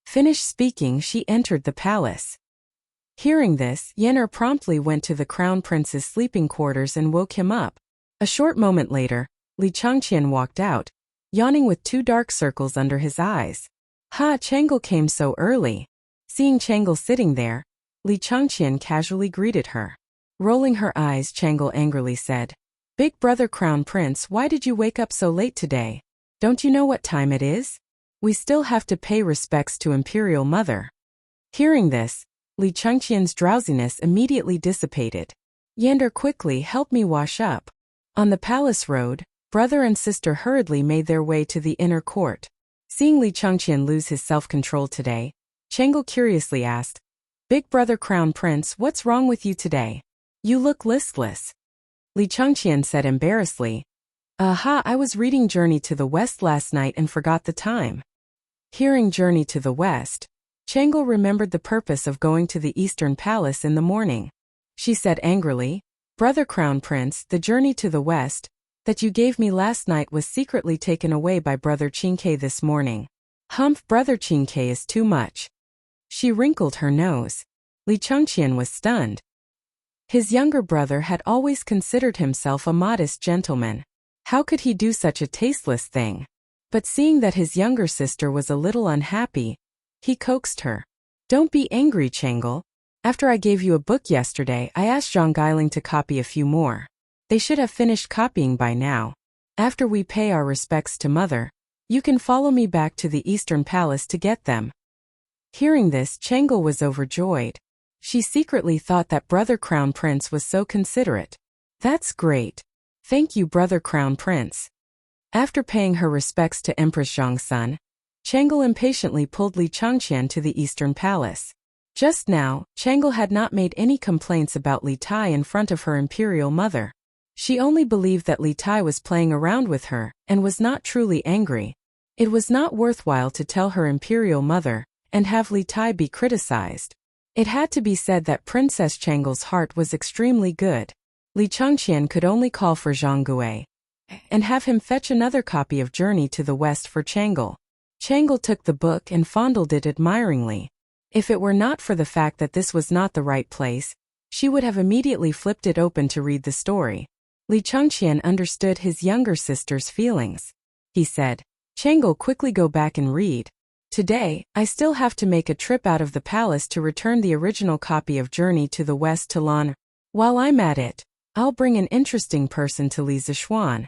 Finished speaking, she entered the palace. Hearing this, Yenna promptly went to the Crown Prince's sleeping quarters and woke him up. A short moment later, Li Changqian walked out, yawning with 2 dark circles under his eyes. Ha, Changle came so early. Seeing Changle sitting there, Li Changqian casually greeted her. Rolling her eyes, Changle angrily said, Big Brother Crown Prince, why did you wake up so late today? Don't you know what time it is? We still have to pay respects to Imperial Mother. Hearing this, Li Changqian's drowsiness immediately dissipated. Yander, quickly help me wash up. On the palace road, brother and sister hurriedly made their way to the inner court. Seeing Li Changqian lose his self-control today, Changle curiously asked, Big Brother Crown Prince, what's wrong with you today? You look listless. Li Changqian said embarrassedly, I was reading Journey to the West last night and forgot the time. Hearing Journey to the West, Changle remembered the purpose of going to the Eastern Palace in the morning. She said angrily, Brother Crown Prince, the Journey to the West that you gave me last night was secretly taken away by Brother Qingke this morning. Brother Qingke is too much. She wrinkled her nose. Li Changqian was stunned. His younger brother had always considered himself a modest gentleman. How could he do such a tasteless thing? But seeing that his younger sister was a little unhappy, he coaxed her. Don't be angry, Changle. After I gave you a book yesterday, I asked Zhang Gailing to copy a few more. They should have finished copying by now. After we pay our respects to Mother, you can follow me back to the Eastern Palace to get them. Hearing this, Changle was overjoyed. She secretly thought that Brother Crown Prince was so considerate. That's great. Thank you, Brother Crown Prince. After paying her respects to Empress Zhangsun, Changle impatiently pulled Li Changqian to the Eastern Palace. Just now, Changle had not made any complaints about Li Tai in front of her Imperial Mother. She only believed that Li Tai was playing around with her, and was not truly angry. It was not worthwhile to tell her Imperial Mother, and have Li Tai be criticized. It had to be said that Princess Changle's heart was extremely good. Li Changqian could only call for Zhang Gui, and have him fetch another copy of Journey to the West for Changle. Changle took the book and fondled it admiringly. If it were not for the fact that this was not the right place, she would have immediately flipped it open to read the story. Li Changqian understood his younger sister's feelings. He said, Changle, quickly go back and read. Today, I still have to make a trip out of the palace to return the original copy of Journey to the West to Lan. While I'm at it, I'll bring an interesting person to Li Zishuan.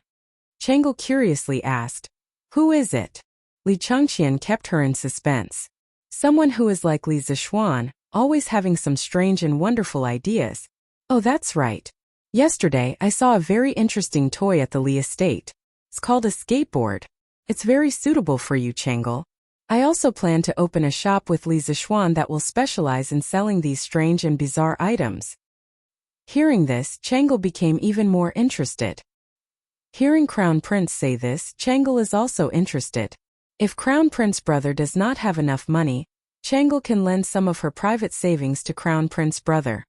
Changle curiously asked, Who is it? Li Changqian kept her in suspense. Someone who is like Li Zishuan, always having some strange and wonderful ideas. Oh, that's right. Yesterday, I saw a very interesting toy at the Li estate. It's called a skateboard. It's very suitable for you, Changle. I also plan to open a shop with Li Zishuan that will specialize in selling these strange and bizarre items. Hearing this, Changle became even more interested. Hearing Crown Prince say this, Changle is also interested. If Crown Prince brother does not have enough money, Changle can lend some of her private savings to Crown Prince brother.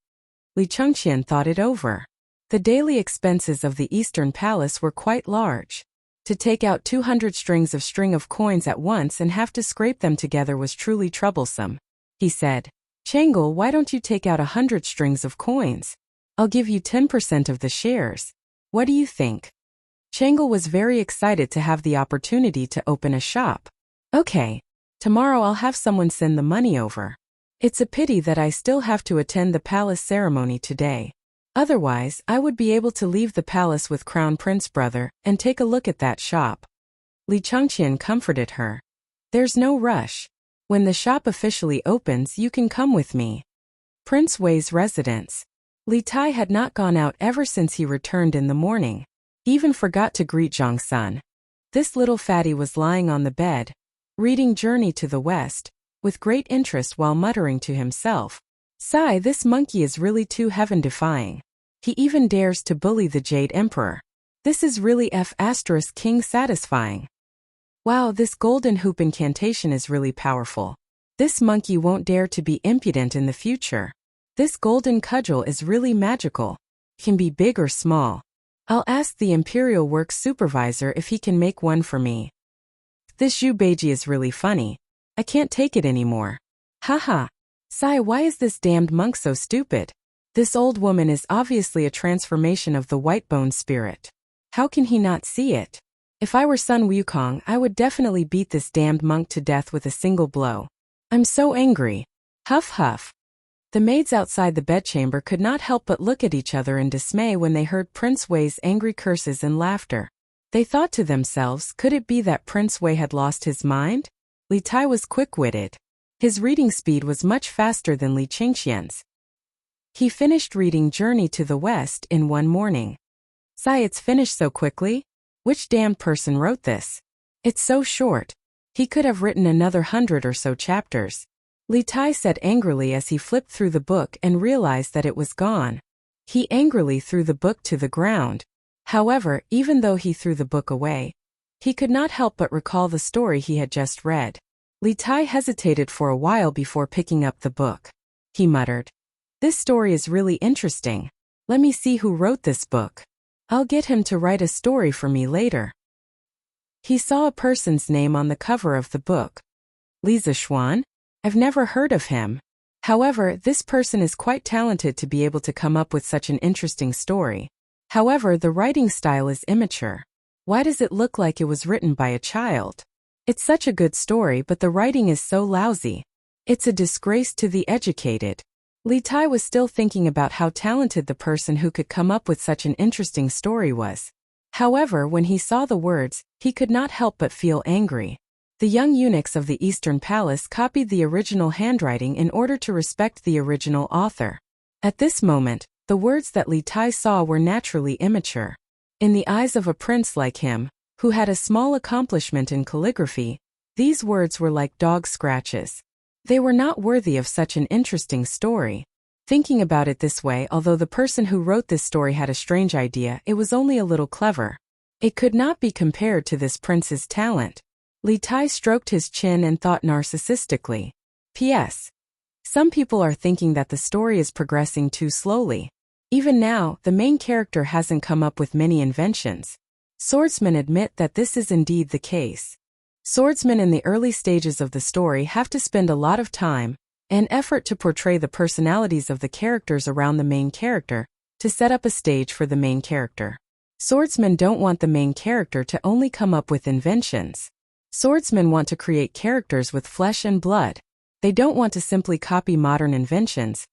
Li Changqian thought it over. The daily expenses of the Eastern Palace were quite large. To take out 200 strings of coins at once and have to scrape them together was truly troublesome. He said, Changle, why don't you take out 100 strings of coins? I'll give you 10% of the shares. What do you think? Changle was very excited to have the opportunity to open a shop. Okay. Tomorrow I'll have someone send the money over. It's a pity that I still have to attend the palace ceremony today. Otherwise, I would be able to leave the palace with Crown Prince brother and take a look at that shop. Li Changqian comforted her. There's no rush. When the shop officially opens, you can come with me. Prince Wei's residence. Li Tai had not gone out ever since he returned in the morning. He even forgot to greet Zhang Sun. This little fatty was lying on the bed, reading Journey to the West, with great interest while muttering to himself, "Sigh, this monkey is really too heaven-defying. He even dares to bully the Jade Emperor. This is really King satisfying. Wow, this golden hoop incantation is really powerful. This monkey won't dare to be impudent in the future. This golden cudgel is really magical. Can be big or small. I'll ask the Imperial Works Supervisor if he can make one for me. This Zhubeiji is really funny. I can't take it anymore. Haha. Sigh, why is this damned monk so stupid? This old woman is obviously a transformation of the Whitebone spirit. How can he not see it? If I were Sun Wukong, I would definitely beat this damned monk to death with a single blow. I'm so angry. Huff huff. The maids outside the bedchamber could not help but look at each other in dismay when they heard Prince Wei's angry curses and laughter. They thought to themselves, could it be that Prince Wei had lost his mind? Li Tai was quick-witted. His reading speed was much faster than Li Qingxian's. He finished reading Journey to the West in one morning. Sigh, it's finished so quickly? Which damned person wrote this? It's so short. He could have written another 100 or so chapters. Li Tai said angrily as he flipped through the book and realized that it was gone. He angrily threw the book to the ground. However, even though he threw the book away, he could not help but recall the story he had just read. Li Tai hesitated for a while before picking up the book. He muttered, "This story is really interesting. Let me see who wrote this book. I'll get him to write a story for me later." He saw a person's name on the cover of the book. Li Zishuan? I've never heard of him. However, this person is quite talented to be able to come up with such an interesting story. However, the writing style is immature. Why does it look like it was written by a child? It's such a good story, but the writing is so lousy. It's a disgrace to the educated. Li Tai was still thinking about how talented the person who could come up with such an interesting story was. However, when he saw the words, he could not help but feel angry. The young eunuchs of the Eastern Palace copied the original handwriting in order to respect the original author. At this moment, the words that Li Tai saw were naturally immature. In the eyes of a prince like him, who had a small accomplishment in calligraphy, these words were like dog scratches. They were not worthy of such an interesting story. Thinking about it this way, although the person who wrote this story had a strange idea, it was only a little clever. It could not be compared to this prince's talent. Li Tai stroked his chin and thought narcissistically. P.S. Some people are thinking that the story is progressing too slowly. Even now, the main character hasn't come up with many inventions. Swordsmen admit that this is indeed the case. Swordsmen in the early stages of the story have to spend a lot of time and effort to portray the personalities of the characters around the main character, to set up a stage for the main character. Swordsmen don't want the main character to only come up with inventions. Swordsmen want to create characters with flesh and blood. They don't want to simply copy modern inventions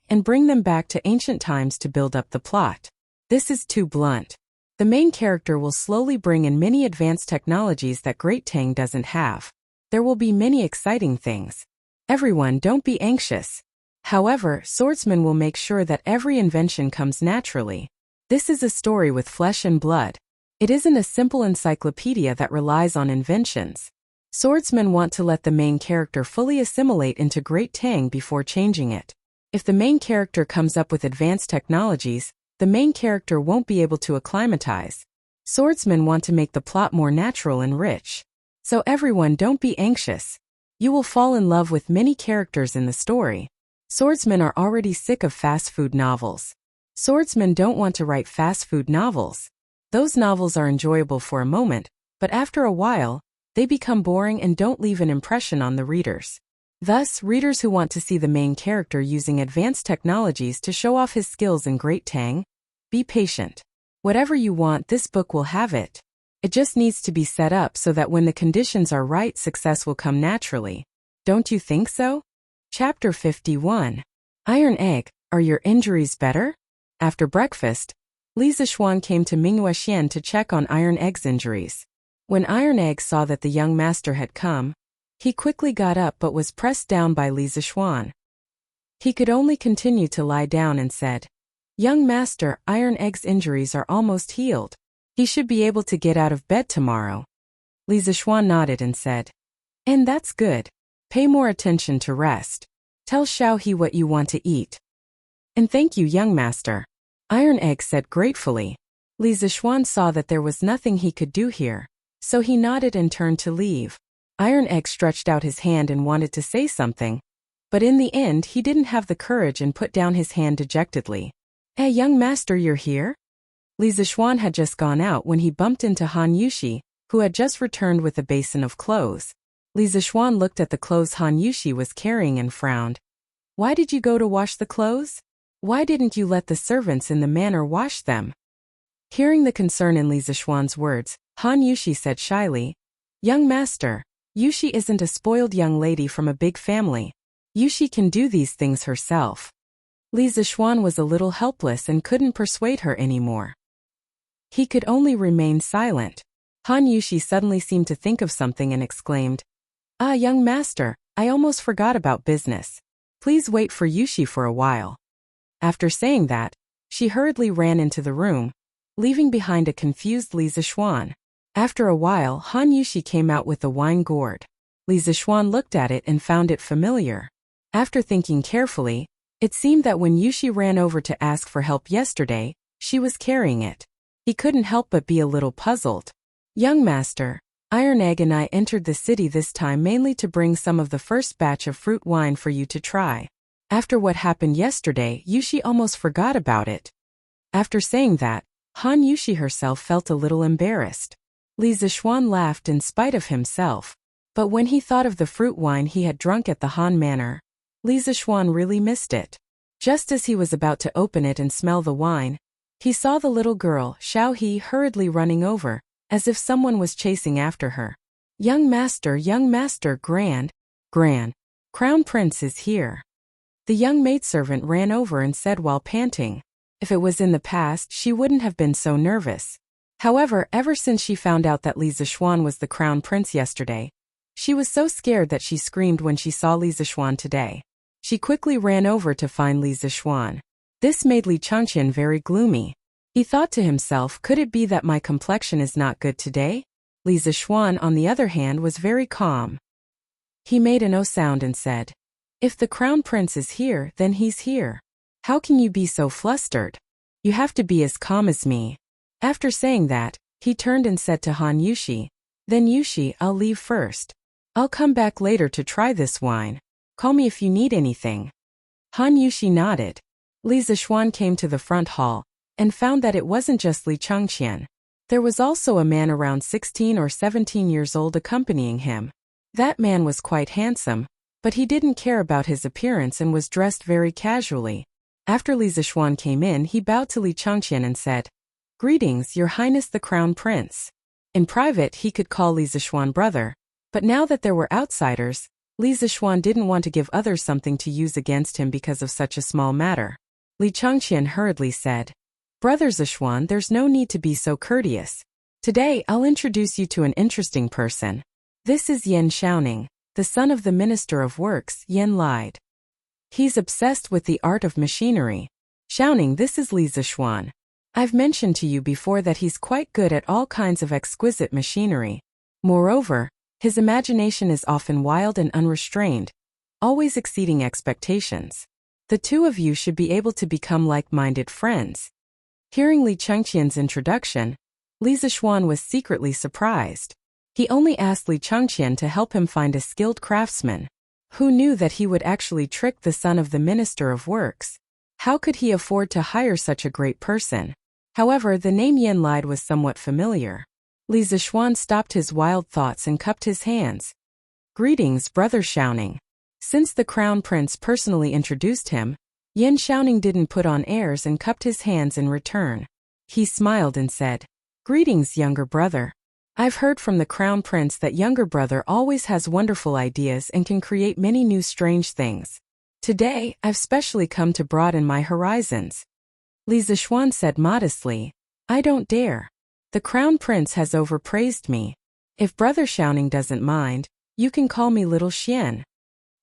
and bring them back to ancient times to build up the plot. This is too blunt. The main character will slowly bring in many advanced technologies that Great Tang doesn't have. There will be many exciting things. Everyone, don't be anxious. However, swordsmen will make sure that every invention comes naturally. This is a story with flesh and blood. It isn't a simple encyclopedia that relies on inventions. Swordsmen want to let the main character fully assimilate into Great Tang before changing it. If the main character comes up with advanced technologies, the main character won't be able to acclimatize. Swordsmen want to make the plot more natural and rich. So everyone, don't be anxious. You will fall in love with many characters in the story. Swordsmen are already sick of fast food novels. Swordsmen don't want to write fast food novels. Those novels are enjoyable for a moment, but after a while, they become boring and don't leave an impression on the readers. Thus, readers who want to see the main character using advanced technologies to show off his skills in Great Tang, be patient. Whatever you want, this book will have it. It just needs to be set up so that when the conditions are right, success will come naturally. Don't you think so? Chapter 51. Iron Egg, are your injuries better? After breakfast, Li Zishuan came to Minghuaxian to check on Iron Egg's injuries. When Iron Egg saw that the young master had come, he quickly got up but was pressed down by Li Zishuan. He could only continue to lie down and said, "Young master, Iron Egg's injuries are almost healed. He should be able to get out of bed tomorrow." Li Zishuan nodded and said, "And that's good. Pay more attention to rest. Tell Xiao He what you want to eat. And thank you, young master. Iron Egg said gratefully. Li Zishuan saw that there was nothing he could do here, so he nodded and turned to leave. Iron Egg stretched out his hand and wanted to say something, but in the end he didn't have the courage and put down his hand dejectedly. Hey, young master, you're here? Li Zishuan had just gone out when he bumped into Han Yushi, who had just returned with a basin of clothes. Li Zishuan looked at the clothes Han Yushi was carrying and frowned. Why did you go to wash the clothes? Why didn't you let the servants in the manor wash them? Hearing the concern in Li Zishuan's words, Han Yushi said shyly, Young master, Yushi isn't a spoiled young lady from a big family. Yushi can do these things herself. Li Zishuan was a little helpless and couldn't persuade her anymore. He could only remain silent. Han Yushi suddenly seemed to think of something and exclaimed, Ah, young master, I almost forgot about business. Please wait for Yushi for a while. After saying that, she hurriedly ran into the room, leaving behind a confused Li Zishuan. After a while, Han Yushi came out with a wine gourd. Li Zishuan looked at it and found it familiar. After thinking carefully, it seemed that when Yushi ran over to ask for help yesterday, she was carrying it. He couldn't help but be a little puzzled. Young master, Iron Egg and I entered the city this time mainly to bring some of the first batch of fruit wine for you to try. After what happened yesterday, Yushi almost forgot about it. After saying that, Han Yushi herself felt a little embarrassed. Li Zishuan laughed in spite of himself. But when he thought of the fruit wine he had drunk at the Han Manor, Li Zishuan really missed it. Just as he was about to open it and smell the wine, he saw the little girl, Xiao He, hurriedly running over, as if someone was chasing after her. Young master, Grand Crown Prince is here. The young maidservant ran over and said while panting. If it was in the past, she wouldn't have been so nervous. However, ever since she found out that Li Zishuan was the crown prince yesterday, she was so scared that she screamed when she saw Li Zishuan today. She quickly ran over to find Li Zishuan. This made Li Changqian very gloomy. He thought to himself, could it be that my complexion is not good today? Li Zishuan, on the other hand, was very calm. He made a no sound and said, If the crown prince is here, then he's here. How can you be so flustered? You have to be as calm as me. After saying that, he turned and said to Han Yushi, Then Yushi, I'll leave first. I'll come back later to try this wine. Call me if you need anything. Han Yushi nodded. Li Zishuan came to the front hall, and found that it wasn't just Li Changqian. There was also a man around 16 or 17 years old accompanying him. That man was quite handsome, but he didn't care about his appearance and was dressed very casually. After Li Zishuan came in, he bowed to Li Changqian and said, Greetings, Your Highness the Crown Prince. In private, he could call Li Zishuan brother, but now that there were outsiders, Li Zishuan didn't want to give others something to use against him because of such a small matter. Li Changqian hurriedly said, Brother Zishuan, there's no need to be so courteous. Today, I'll introduce you to an interesting person. This is Yan Xiaoning, the son of the Minister of Works, Yan lied. He's obsessed with the art of machinery. Xiaoning, this is Li Zishuan. I've mentioned to you before that he's quite good at all kinds of exquisite machinery. Moreover, his imagination is often wild and unrestrained, always exceeding expectations. The two of you should be able to become like-minded friends. Hearing Li Changqian's introduction, Li Zishuan was secretly surprised. He only asked Li Changqian to help him find a skilled craftsman. Who knew that he would actually trick the son of the Minister of Works? How could he afford to hire such a great person? However, the name Yan lied was somewhat familiar. Li Zishuan stopped his wild thoughts and cupped his hands. Greetings, Brother Xiaoning. Since the Crown Prince personally introduced him, Yan Xiaoning didn't put on airs and cupped his hands in return. He smiled and said, Greetings, younger brother. I've heard from the Crown Prince that younger brother always has wonderful ideas and can create many new strange things. Today, I've specially come to broaden my horizons. Li Zishuan said modestly, I don't dare. The Crown Prince has overpraised me. If Brother Xiaoning doesn't mind, you can call me Little Xian.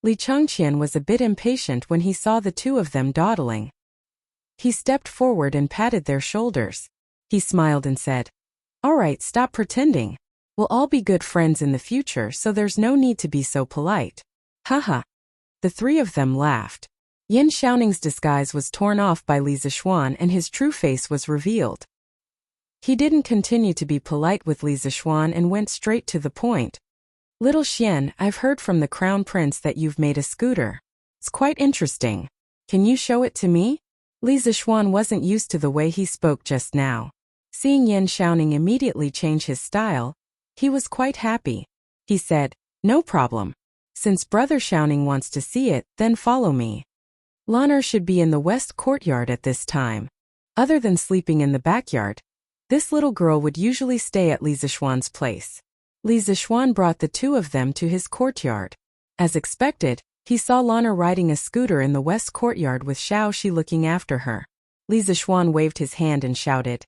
Li Changqian was a bit impatient when he saw the two of them dawdling. He stepped forward and patted their shoulders. He smiled and said, All right, stop pretending. We'll all be good friends in the future, so there's no need to be so polite. Haha. The three of them laughed. Yin Xiaoning's disguise was torn off by Li Zixuan and his true face was revealed. He didn't continue to be polite with Li Zixuan and went straight to the point. Little Xian, I've heard from the Crown Prince that you've made a scooter. It's quite interesting. Can you show it to me? Li Zixuan wasn't used to the way he spoke just now. Seeing Yin Xiaoning immediately change his style, he was quite happy. He said, no problem. Since Brother Xiaoning wants to see it, then follow me. Lan'er should be in the west courtyard at this time. Other than sleeping in the backyard, this little girl would usually stay at Li Zixuan's place. Li Zixuan brought the two of them to his courtyard. As expected, he saw Lan'er riding a scooter in the west courtyard with Xiaoxi looking after her. Li Zixuan waved his hand and shouted,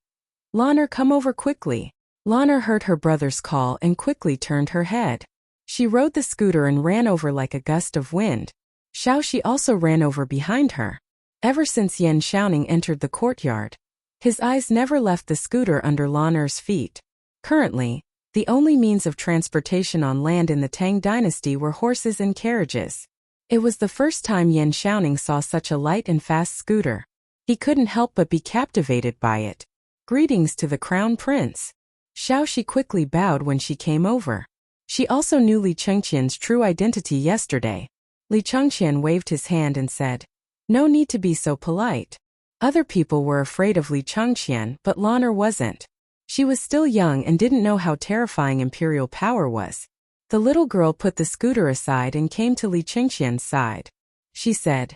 Lan'er, come over quickly. Lan'er heard her brother's call and quickly turned her head. She rode the scooter and ran over like a gust of wind. Xiaoxi also ran over behind her. Ever since Yin Xiaoning entered the courtyard, his eyes never left the scooter under Lan'er's feet. Currently, the only means of transportation on land in the Tang dynasty were horses and carriages. It was the first time Yin Xiaoning saw such a light and fast scooter. He couldn't help but be captivated by it. Greetings to the Crown Prince. Xiaoxi quickly bowed when she came over. She also knew Li Chengqian's true identity yesterday. Li Chengqian waved his hand and said, no need to be so polite. Other people were afraid of Li Chengqian, but Lan'er wasn't. She was still young and didn't know how terrifying imperial power was. The little girl put the scooter aside and came to Li Chengqian's side. She said,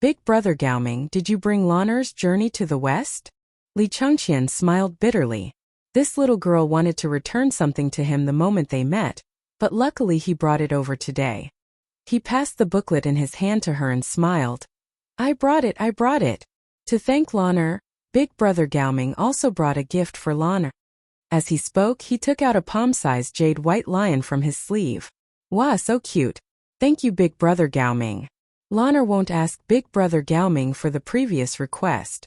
Big brother Gaoming, did you bring Lan'er's journey to the west? Li Chengqian smiled bitterly. This little girl wanted to return something to him the moment they met, but luckily he brought it over today. He passed the booklet in his hand to her and smiled. I brought it. To thank Lan'er, Big brother Gaoming also brought a gift for Lan'er. As he spoke, he took out a palm-sized jade white lion from his sleeve. Wow, so cute. Thank you, Big brother Gaoming. Lan'er won't ask Big brother Gaoming for the previous request.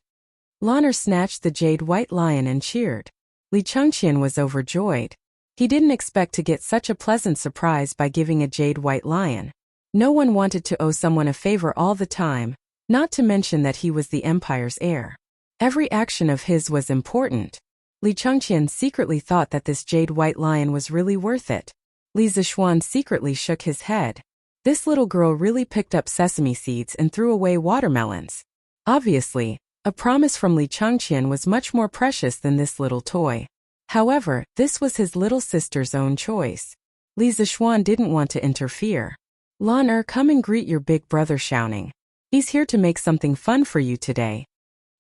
Lan'er snatched the jade white lion and cheered. Li Chengqian was overjoyed. He didn't expect to get such a pleasant surprise by giving a jade white lion. No one wanted to owe someone a favor all the time, not to mention that he was the empire's heir. Every action of his was important. Li Chengqian secretly thought that this jade white lion was really worth it. Li Zixuan secretly shook his head. This little girl really picked up sesame seeds and threw away watermelons. Obviously, a promise from Li Chengqian was much more precious than this little toy. However, this was his little sister's own choice. Li Zixuan didn't want to interfere. Lan'er, come and greet your big brother Xiaoning. He's here to make something fun for you today.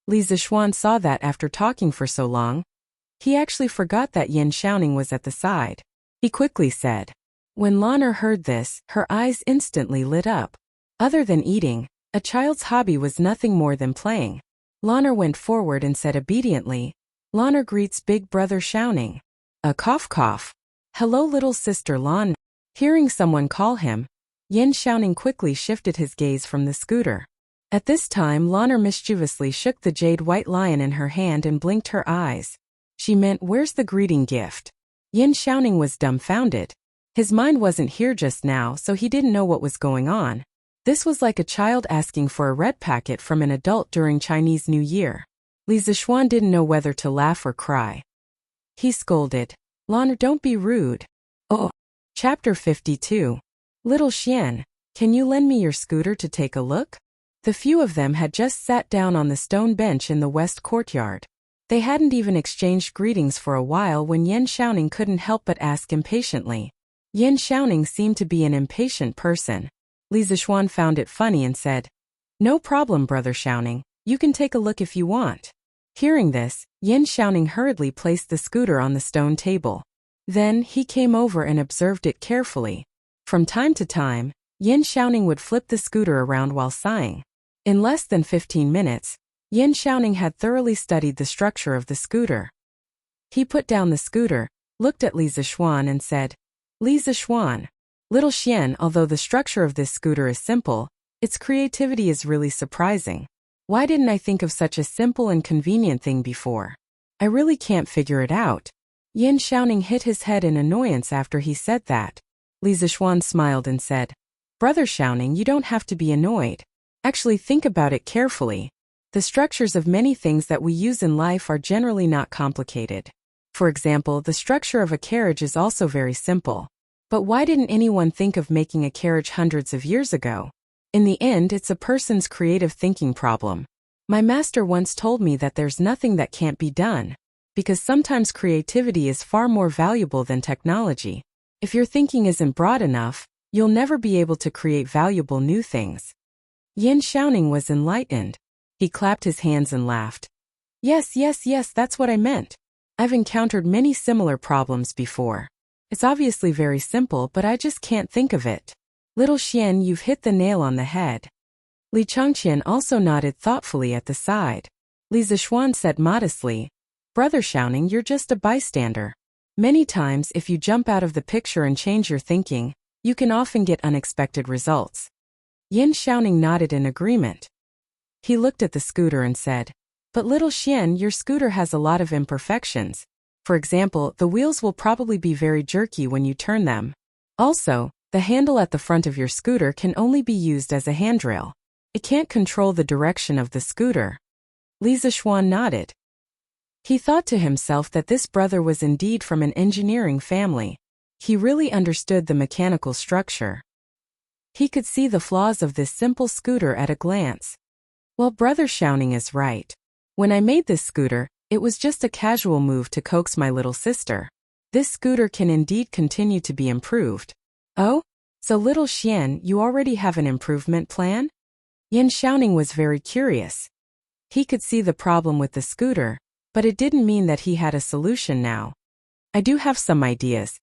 Li Zixuan saw that after talking for so long, he actually forgot that Yin Xiaoning was at the side. He quickly said. When Lan'er heard this, her eyes instantly lit up. Other than eating, a child's hobby was nothing more than playing. Lan'er went forward and said obediently, Lan'er greets big brother Xiaoning. A cough cough. Hello little sister Lan. Hearing someone call him, Yin Xiaoning quickly shifted his gaze from the scooter. At this time Lan'er mischievously shook the jade white lion in her hand and blinked her eyes. She meant, where's the greeting gift? Yin Xiaoning was dumbfounded. His mind wasn't here just now, so he didn't know what was going on. This was like a child asking for a red packet from an adult during Chinese New Year. Li Zixuan didn't know whether to laugh or cry. He scolded, Lan'er, don't be rude. Oh. Chapter 52. Little Xian, can you lend me your scooter to take a look? The few of them had just sat down on the stone bench in the west courtyard. They hadn't even exchanged greetings for a while when Yin Xiaoning couldn't help but ask impatiently. Yin Xiaoning seemed to be an impatient person. Li Zixuan found it funny and said, no problem, brother Xiaoning, you can take a look if you want. Hearing this, Yin Xiaoning hurriedly placed the scooter on the stone table. Then, he came over and observed it carefully. From time to time, Yin Xiaoning would flip the scooter around while sighing. In less than 15 minutes, Yin Xiaoning had thoroughly studied the structure of the scooter. He put down the scooter, looked at Li Zixuan and said, Li Zixuan, little Xian, although the structure of this scooter is simple, its creativity is really surprising. Why didn't I think of such a simple and convenient thing before? I really can't figure it out. Yin Xiaoning hit his head in annoyance after he said that. Li Zixuan smiled and said, Brother Xiaoning, you don't have to be annoyed. Actually, think about it carefully. The structures of many things that we use in life are generally not complicated. For example, the structure of a carriage is also very simple. But why didn't anyone think of making a carriage hundreds of years ago? In the end, it's a person's creative thinking problem. My master once told me that there's nothing that can't be done, because sometimes creativity is far more valuable than technology. If your thinking isn't broad enough, you'll never be able to create valuable new things. Yin Xiaoning was enlightened. He clapped his hands and laughed. Yes, that's what I meant. I've encountered many similar problems before. It's obviously very simple, but I just can't think of it. Little Xian, you've hit the nail on the head. Li Changqian also nodded thoughtfully at the side. Li Zishuan said modestly, Brother Xiaoning, you're just a bystander. Many times, if you jump out of the picture and change your thinking, you can often get unexpected results. Yin Xiaoning nodded in agreement. He looked at the scooter and said, But little Xian, your scooter has a lot of imperfections. For example, the wheels will probably be very jerky when you turn them. Also, the handle at the front of your scooter can only be used as a handrail. It can't control the direction of the scooter. Li Zishuan nodded. He thought to himself that this brother was indeed from an engineering family. He really understood the mechanical structure. He could see the flaws of this simple scooter at a glance. Well, Brother Xiaoning is right. When I made this scooter, it was just a casual move to coax my little sister. This scooter can indeed continue to be improved. Oh? So little Xian, you already have an improvement plan? Yin Xiaoning was very curious. He could see the problem with the scooter, but it didn't mean that he had a solution now. I do have some ideas.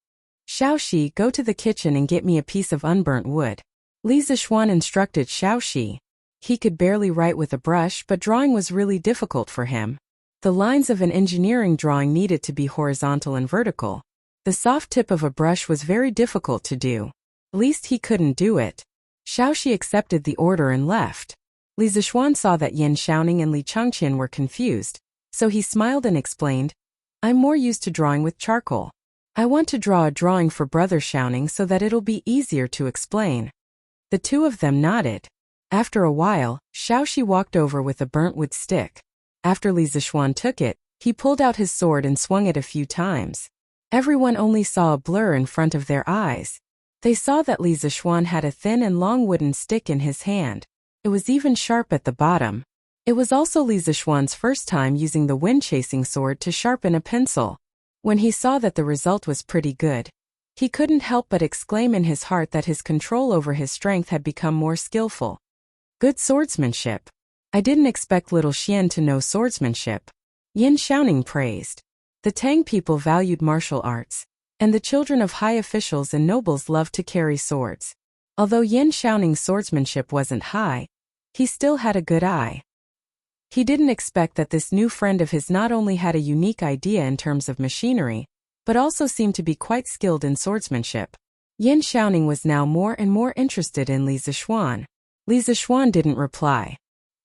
Xiaoxi, go to the kitchen and get me a piece of unburnt wood. Li Zishuan instructed Xiaoxi. He could barely write with a brush, but drawing was really difficult for him. The lines of an engineering drawing needed to be horizontal and vertical. The soft tip of a brush was very difficult to do. At least he couldn't do it. Xiaoxi accepted the order and left. Li Zishuan saw that Yin Xiaoning and Li Changqian were confused, so he smiled and explained, I'm more used to drawing with charcoal. I want to draw a drawing for Brother Xiaoning so that it'll be easier to explain. The two of them nodded. After a while, Xiaoxi walked over with a burnt wood stick. After Li Zishuan took it, he pulled out his sword and swung it a few times. Everyone only saw a blur in front of their eyes. They saw that Li Zishuan had a thin and long wooden stick in his hand. It was even sharp at the bottom. It was also Li Zishuan's first time using the wind-chasing sword to sharpen a pencil. When he saw that the result was pretty good, he couldn't help but exclaim in his heart that his control over his strength had become more skillful. Good swordsmanship. I didn't expect little Xian to know swordsmanship. Yin Xiaoning praised. The Tang people valued martial arts, and the children of high officials and nobles loved to carry swords. Although Yin Xiaoning's swordsmanship wasn't high, he still had a good eye. He didn't expect that this new friend of his not only had a unique idea in terms of machinery, but also seemed to be quite skilled in swordsmanship. Yin Xiaoning was now more and more interested in Li Zishuan. Li Zishuan didn't reply.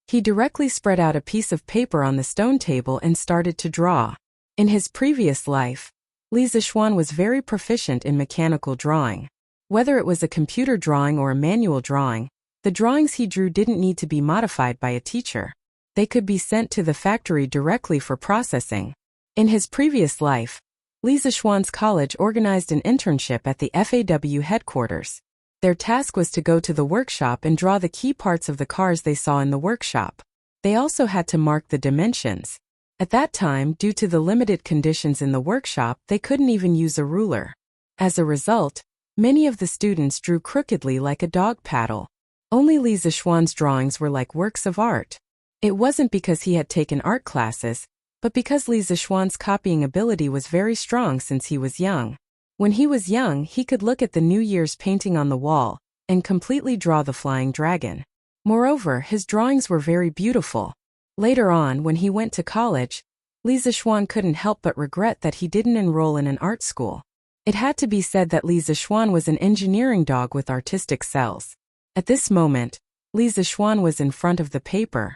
He directly spread out a piece of paper on the stone table and started to draw. In his previous life, Li Zishuan was very proficient in mechanical drawing. Whether it was a computer drawing or a manual drawing, the drawings he drew didn't need to be modified by a teacher. They could be sent to the factory directly for processing. In his previous life, Li Zishuan's college organized an internship at the FAW headquarters. Their task was to go to the workshop and draw the key parts of the cars they saw in the workshop. They also had to mark the dimensions. At that time, due to the limited conditions in the workshop, they couldn't even use a ruler. As a result, many of the students drew crookedly like a dog paddle. Only Li Zishuan's drawings were like works of art. It wasn't because he had taken art classes, but because Li Zishuan's copying ability was very strong since he was young. When he was young, he could look at the New Year's painting on the wall and completely draw the flying dragon. Moreover, his drawings were very beautiful. Later on, when he went to college, Li Zishuan couldn't help but regret that he didn't enroll in an art school. It had to be said that Li Zishuan was an engineering dog with artistic cells. At this moment, Li Zishuan was in front of the paper.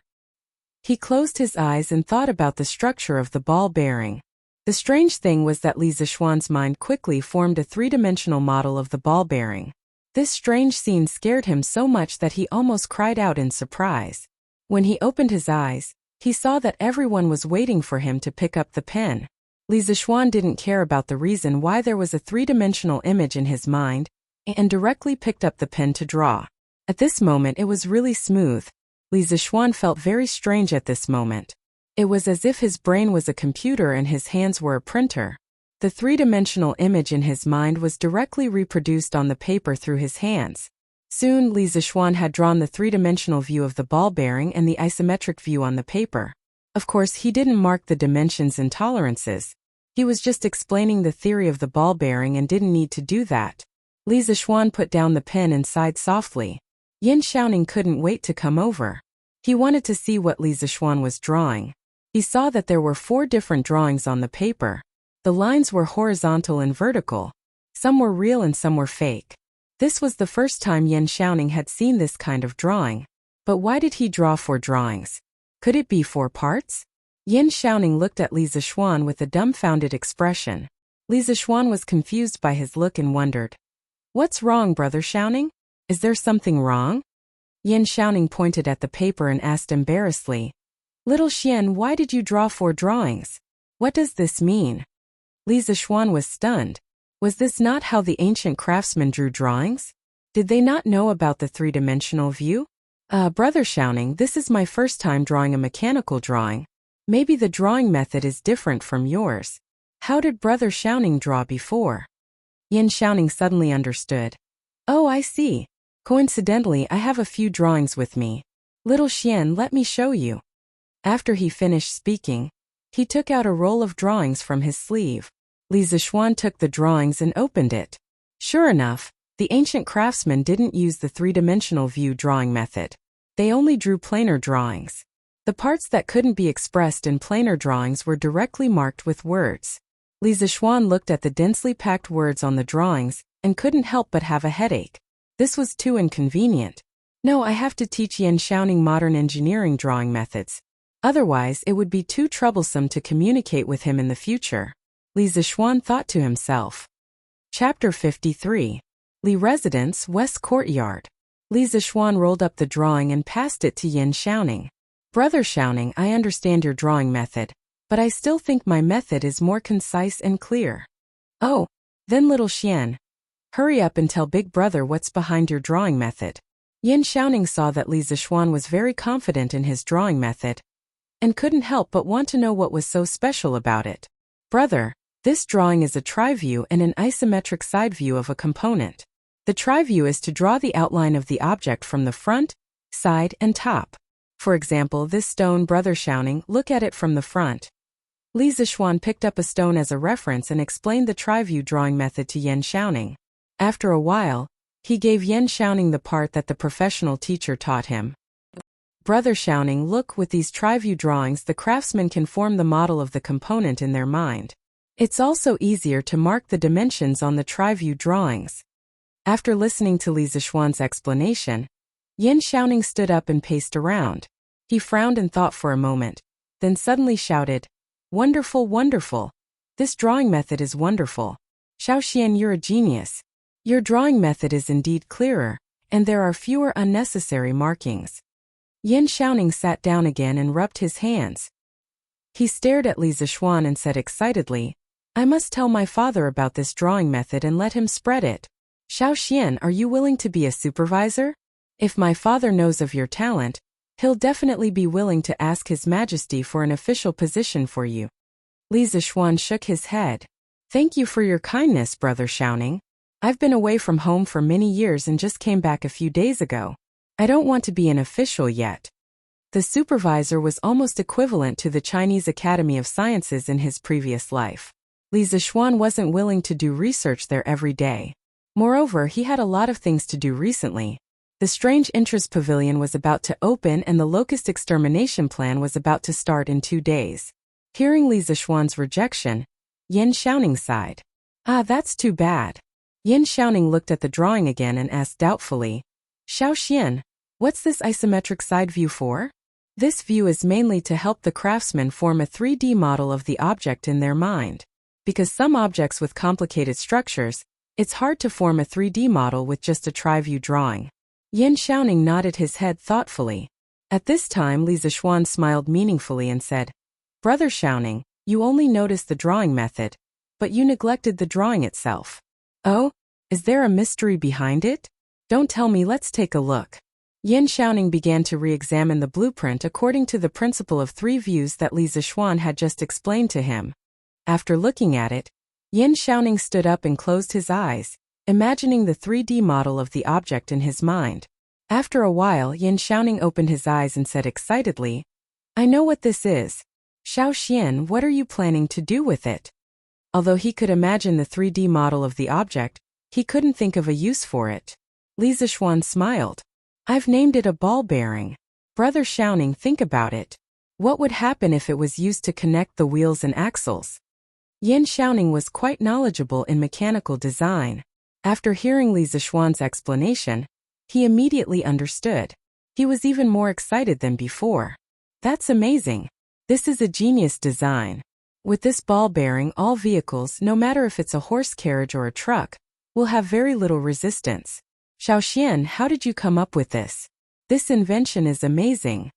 He closed his eyes and thought about the structure of the ball bearing. The strange thing was that Li Zishuan's mind quickly formed a three-dimensional model of the ball bearing. This strange scene scared him so much that he almost cried out in surprise. When he opened his eyes, he saw that everyone was waiting for him to pick up the pen. Li Zixuan didn't care about the reason why there was a three-dimensional image in his mind, and directly picked up the pen to draw. At this moment it was really smooth. Li Zixuan felt very strange at this moment. It was as if his brain was a computer and his hands were a printer. The three-dimensional image in his mind was directly reproduced on the paper through his hands. Soon Li Zixuan had drawn the three-dimensional view of the ball bearing and the isometric view on the paper. Of course, he didn't mark the dimensions and tolerances. He was just explaining the theory of the ball bearing and didn't need to do that. Li Zixuan put down the pen and sighed softly. Yin Xiaoning couldn't wait to come over. He wanted to see what Li Zixuan was drawing. He saw that there were 4 different drawings on the paper. The lines were horizontal and vertical. Some were real and some were fake. This was the first time Yin Xiaoning had seen this kind of drawing. But why did he draw 4 drawings? Could it be 4 parts? Yin Xiaoning looked at Li Zixuan with a dumbfounded expression. Li Zixuan was confused by his look and wondered. What's wrong, Brother Xiaoning? Is there something wrong? Yin Xiaoning pointed at the paper and asked embarrassedly. Little Xian, why did you draw 4 drawings? What does this mean? Li Zixuan was stunned. Was this not how the ancient craftsmen drew drawings? Did they not know about the three-dimensional view? Brother Xiaoning, this is my first time drawing a mechanical drawing. Maybe the drawing method is different from yours. How did Brother Xiaoning draw before? Yin Xiaoning suddenly understood. Oh, I see. Coincidentally, I have a few drawings with me. Little Xian, let me show you. After he finished speaking, he took out a roll of drawings from his sleeve. Li Zixuan took the drawings and opened it. Sure enough, the ancient craftsmen didn't use the three-dimensional view drawing method. They only drew planar drawings. The parts that couldn't be expressed in planar drawings were directly marked with words. Li Zixuan looked at the densely packed words on the drawings and couldn't help but have a headache. This was too inconvenient. No, I have to teach Yin Xiaoning modern engineering drawing methods. Otherwise, it would be too troublesome to communicate with him in the future. Li Zixuan thought to himself. Chapter 53. Li Residence, West Courtyard. Li Zixuan rolled up the drawing and passed it to Yin Xiaoning. Brother Xiaoning, I understand your drawing method, but I still think my method is more concise and clear. Oh, then little Xian. Hurry up and tell Big Brother what's behind your drawing method. Yin Xiaoning saw that Li Zixuan was very confident in his drawing method, and couldn't help but want to know what was so special about it. Brother, this drawing is a tri-view and an isometric side view of a component. The tri-view is to draw the outline of the object from the front, side, and top. For example, this stone, Brother Xiaoning, look at it from the front. Li Zixuan picked up a stone as a reference and explained the tri-view drawing method to Yin Xiaoning. After a while, he gave Yin Xiaoning the part that the professional teacher taught him. Brother Xiaoning, look, with these tri-view drawings the craftsman can form the model of the component in their mind. It's also easier to mark the dimensions on the tri-view drawings. After listening to Li Zixuan's explanation, Yin Xiaoning stood up and paced around. He frowned and thought for a moment, then suddenly shouted, Wonderful, wonderful! This drawing method is wonderful. Xiao Xian, you're a genius. Your drawing method is indeed clearer, and there are fewer unnecessary markings. Yin Xiaoning sat down again and rubbed his hands. He stared at Li Zixuan and said excitedly, I must tell my father about this drawing method and let him spread it. Xiao Xian, are you willing to be a supervisor? If my father knows of your talent, he'll definitely be willing to ask His Majesty for an official position for you. Li Zixuan shook his head. Thank you for your kindness, Brother Xiaoning. I've been away from home for many years and just came back a few days ago. I don't want to be an official yet. The supervisor was almost equivalent to the Chinese Academy of Sciences in his previous life. Li Zixuan wasn't willing to do research there every day. Moreover, he had a lot of things to do recently. The Strange Interest Pavilion was about to open and the locust extermination plan was about to start in 2 days. Hearing Li Zixuan's rejection, Yin Xiaoning sighed. Ah, that's too bad. Yin Xiaoning looked at the drawing again and asked doubtfully, Xiao Xian, what's this isometric side view for? This view is mainly to help the craftsman form a 3D model of the object in their mind. Because some objects with complicated structures, It's hard to form a 3D model with just a tri-view drawing. Yin Xiaoning nodded his head thoughtfully. At this time Li Zixuan smiled meaningfully and said, Brother Xiaoning, you only noticed the drawing method, but you neglected the drawing itself. Oh? Is there a mystery behind it? Don't tell me, let's take a look. Yin Xiaoning began to re-examine the blueprint according to the principle of 3 views that Li Zixuan had just explained to him. After looking at it, Yin Xiaoning stood up and closed his eyes, imagining the 3D model of the object in his mind. After a while, Yin Xiaoning opened his eyes and said excitedly, I know what this is. Xiao Xian, what are you planning to do with it? Although he could imagine the 3D model of the object, he couldn't think of a use for it. Li Zixuan smiled. I've named it a ball bearing. Brother Xiaoning, think about it. What would happen if it was used to connect the wheels and axles? Yin Xiaoning was quite knowledgeable in mechanical design. After hearing Li Zixuan's explanation, he immediately understood. He was even more excited than before. That's amazing. This is a genius design. With this ball bearing, all vehicles, no matter if it's a horse carriage or a truck, will have very little resistance. Xiao Xian, how did you come up with this? This invention is amazing.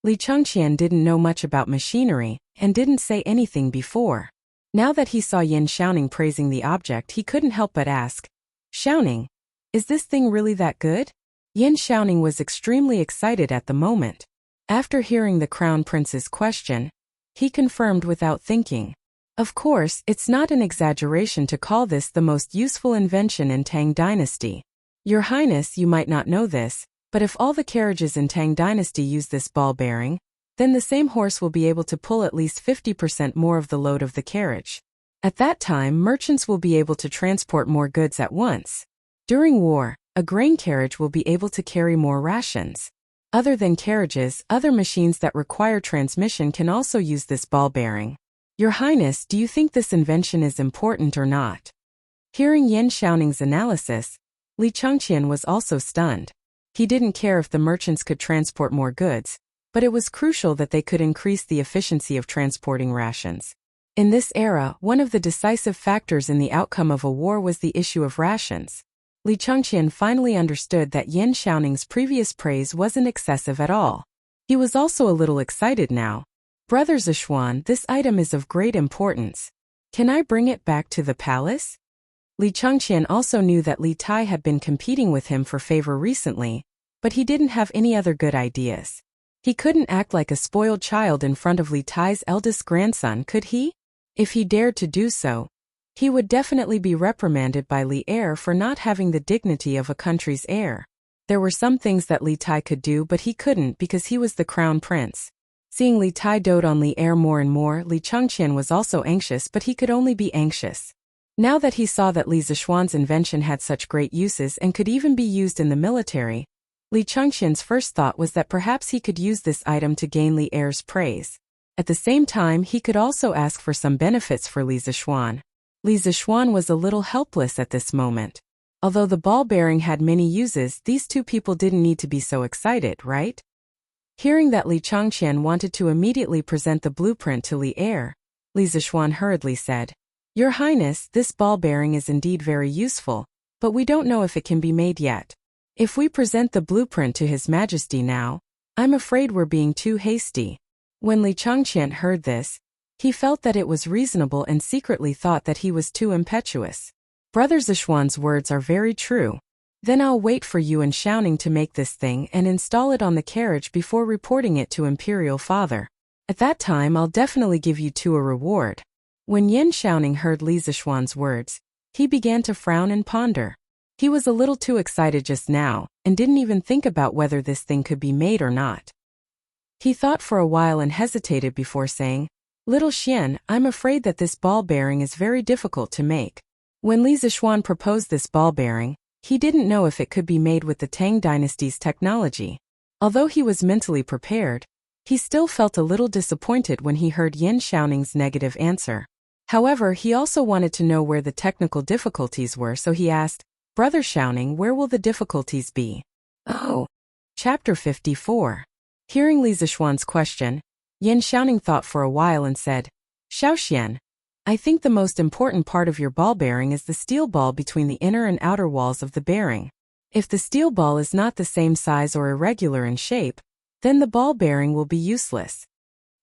Li Chengqian didn't know much about machinery and didn't say anything before. Now that he saw Yin Xiaoning praising the object, he couldn't help but ask, Xiaoning, is this thing really that good? Yin Xiaoning was extremely excited at the moment. After hearing the Crown Prince's question, he confirmed without thinking. Of course, it's not an exaggeration to call this the most useful invention in Tang Dynasty. Your Highness, you might not know this, but if all the carriages in Tang Dynasty use this ball bearing, then the same horse will be able to pull at least 50% more of the load of the carriage. At that time, merchants will be able to transport more goods at once. During war, a grain carriage will be able to carry more rations. Other than carriages, other machines that require transmission can also use this ball bearing. Your Highness, do you think this invention is important or not? Hearing Yin Xiaoning's analysis, Li Chengqian was also stunned. He didn't care if the merchants could transport more goods, but it was crucial that they could increase the efficiency of transporting rations. In this era, one of the decisive factors in the outcome of a war was the issue of rations. Li Chengqian finally understood that Yin Xiaoning's previous praise wasn't excessive at all. He was also a little excited now. Brother Zixuan, this item is of great importance. Can I bring it back to the palace? Li Chengqian also knew that Li Tai had been competing with him for favor recently, but he didn't have any other good ideas. He couldn't act like a spoiled child in front of Li Tai's eldest grandson, could he? If he dared to do so, he would definitely be reprimanded by Li Er for not having the dignity of a country's heir. There were some things that Li Tai could do, but he couldn't because he was the crown prince. Seeing Li Tai dote on Li Er more and more, Li Chengqian was also anxious, but he could only be anxious. Now that he saw that Li Zixuan's invention had such great uses and could even be used in the military, Li Chengqian's first thought was that perhaps he could use this item to gain Li Er's praise. At the same time, he could also ask for some benefits for Li Zixuan. Li Zixuan was a little helpless at this moment. Although the ball bearing had many uses, these two people didn't need to be so excited, right? Hearing that Li Chengqian wanted to immediately present the blueprint to Li Er, Li Zixuan hurriedly said, Your Highness, this ball bearing is indeed very useful, but we don't know if it can be made yet. If we present the blueprint to His Majesty now, I'm afraid we're being too hasty. When Li Chengqian heard this, he felt that it was reasonable and secretly thought that he was too impetuous. Brother Zixuan's words are very true. Then I'll wait for you and Xiaoning to make this thing and install it on the carriage before reporting it to Imperial Father. At that time I'll definitely give you two a reward. When Yin Xiaoning heard Li Zixuan's words, he began to frown and ponder. He was a little too excited just now, and didn't even think about whether this thing could be made or not. He thought for a while and hesitated before saying, Little Xian, I'm afraid that this ball bearing is very difficult to make. When Li Zixuan proposed this ball bearing, he didn't know if it could be made with the Tang Dynasty's technology. Although he was mentally prepared, he still felt a little disappointed when he heard Yin Xiaoning's negative answer. However, he also wanted to know where the technical difficulties were, so he asked, Brother Xiaoning, where will the difficulties be? Oh. Chapter 54. Hearing Li Zixuan's question, Yin Xiaoning thought for a while and said, Xiao Xian, I think the most important part of your ball bearing is the steel ball between the inner and outer walls of the bearing. If the steel ball is not the same size or irregular in shape, then the ball bearing will be useless.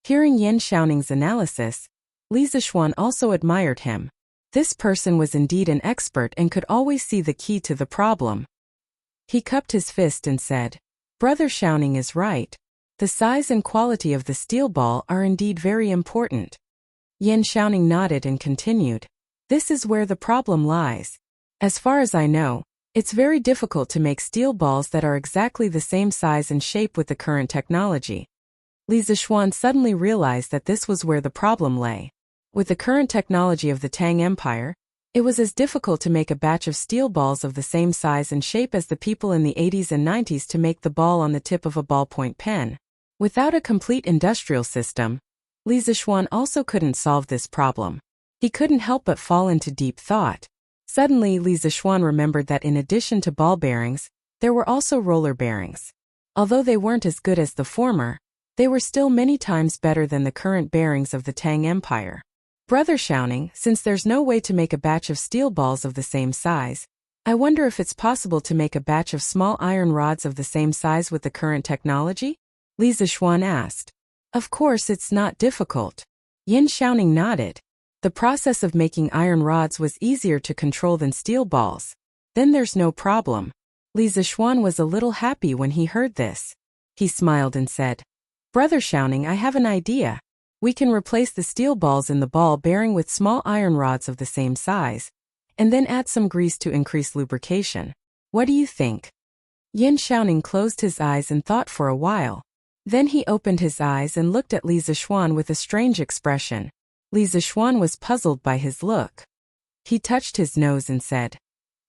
Hearing Yan Xiaoning's analysis, Li Zixuan also admired him. This person was indeed an expert and could always see the key to the problem. He cupped his fist and said, "Brother Xiaoning is right. The size and quality of the steel ball are indeed very important." Yan Xiaoning nodded and continued, "This is where the problem lies. As far as I know, it's very difficult to make steel balls that are exactly the same size and shape with the current technology." Li Zixuan suddenly realized that this was where the problem lay. With the current technology of the Tang Empire, it was as difficult to make a batch of steel balls of the same size and shape as the people in the 80s and 90s to make the ball on the tip of a ballpoint pen. Without a complete industrial system, Li Zixuan also couldn't solve this problem. He couldn't help but fall into deep thought. Suddenly, Li Zixuan remembered that in addition to ball bearings, there were also roller bearings. Although they weren't as good as the former, they were still many times better than the current bearings of the Tang Empire. "Brother Xiaoning, since there's no way to make a batch of steel balls of the same size, I wonder if it's possible to make a batch of small iron rods of the same size with the current technology?" Li Zixuan asked. "Of course it's not difficult." Yan Xiaoning nodded. The process of making iron rods was easier to control than steel balls. Then there's no problem. Li Zixuan was a little happy when he heard this. He smiled and said, "Brother Xiaoning, I have an idea. We can replace the steel balls in the ball bearing with small iron rods of the same size, and then add some grease to increase lubrication. What do you think?" Yan Xiaoning closed his eyes and thought for a while. Then he opened his eyes and looked at Li Zixuan with a strange expression. Li Zixuan was puzzled by his look. He touched his nose and said,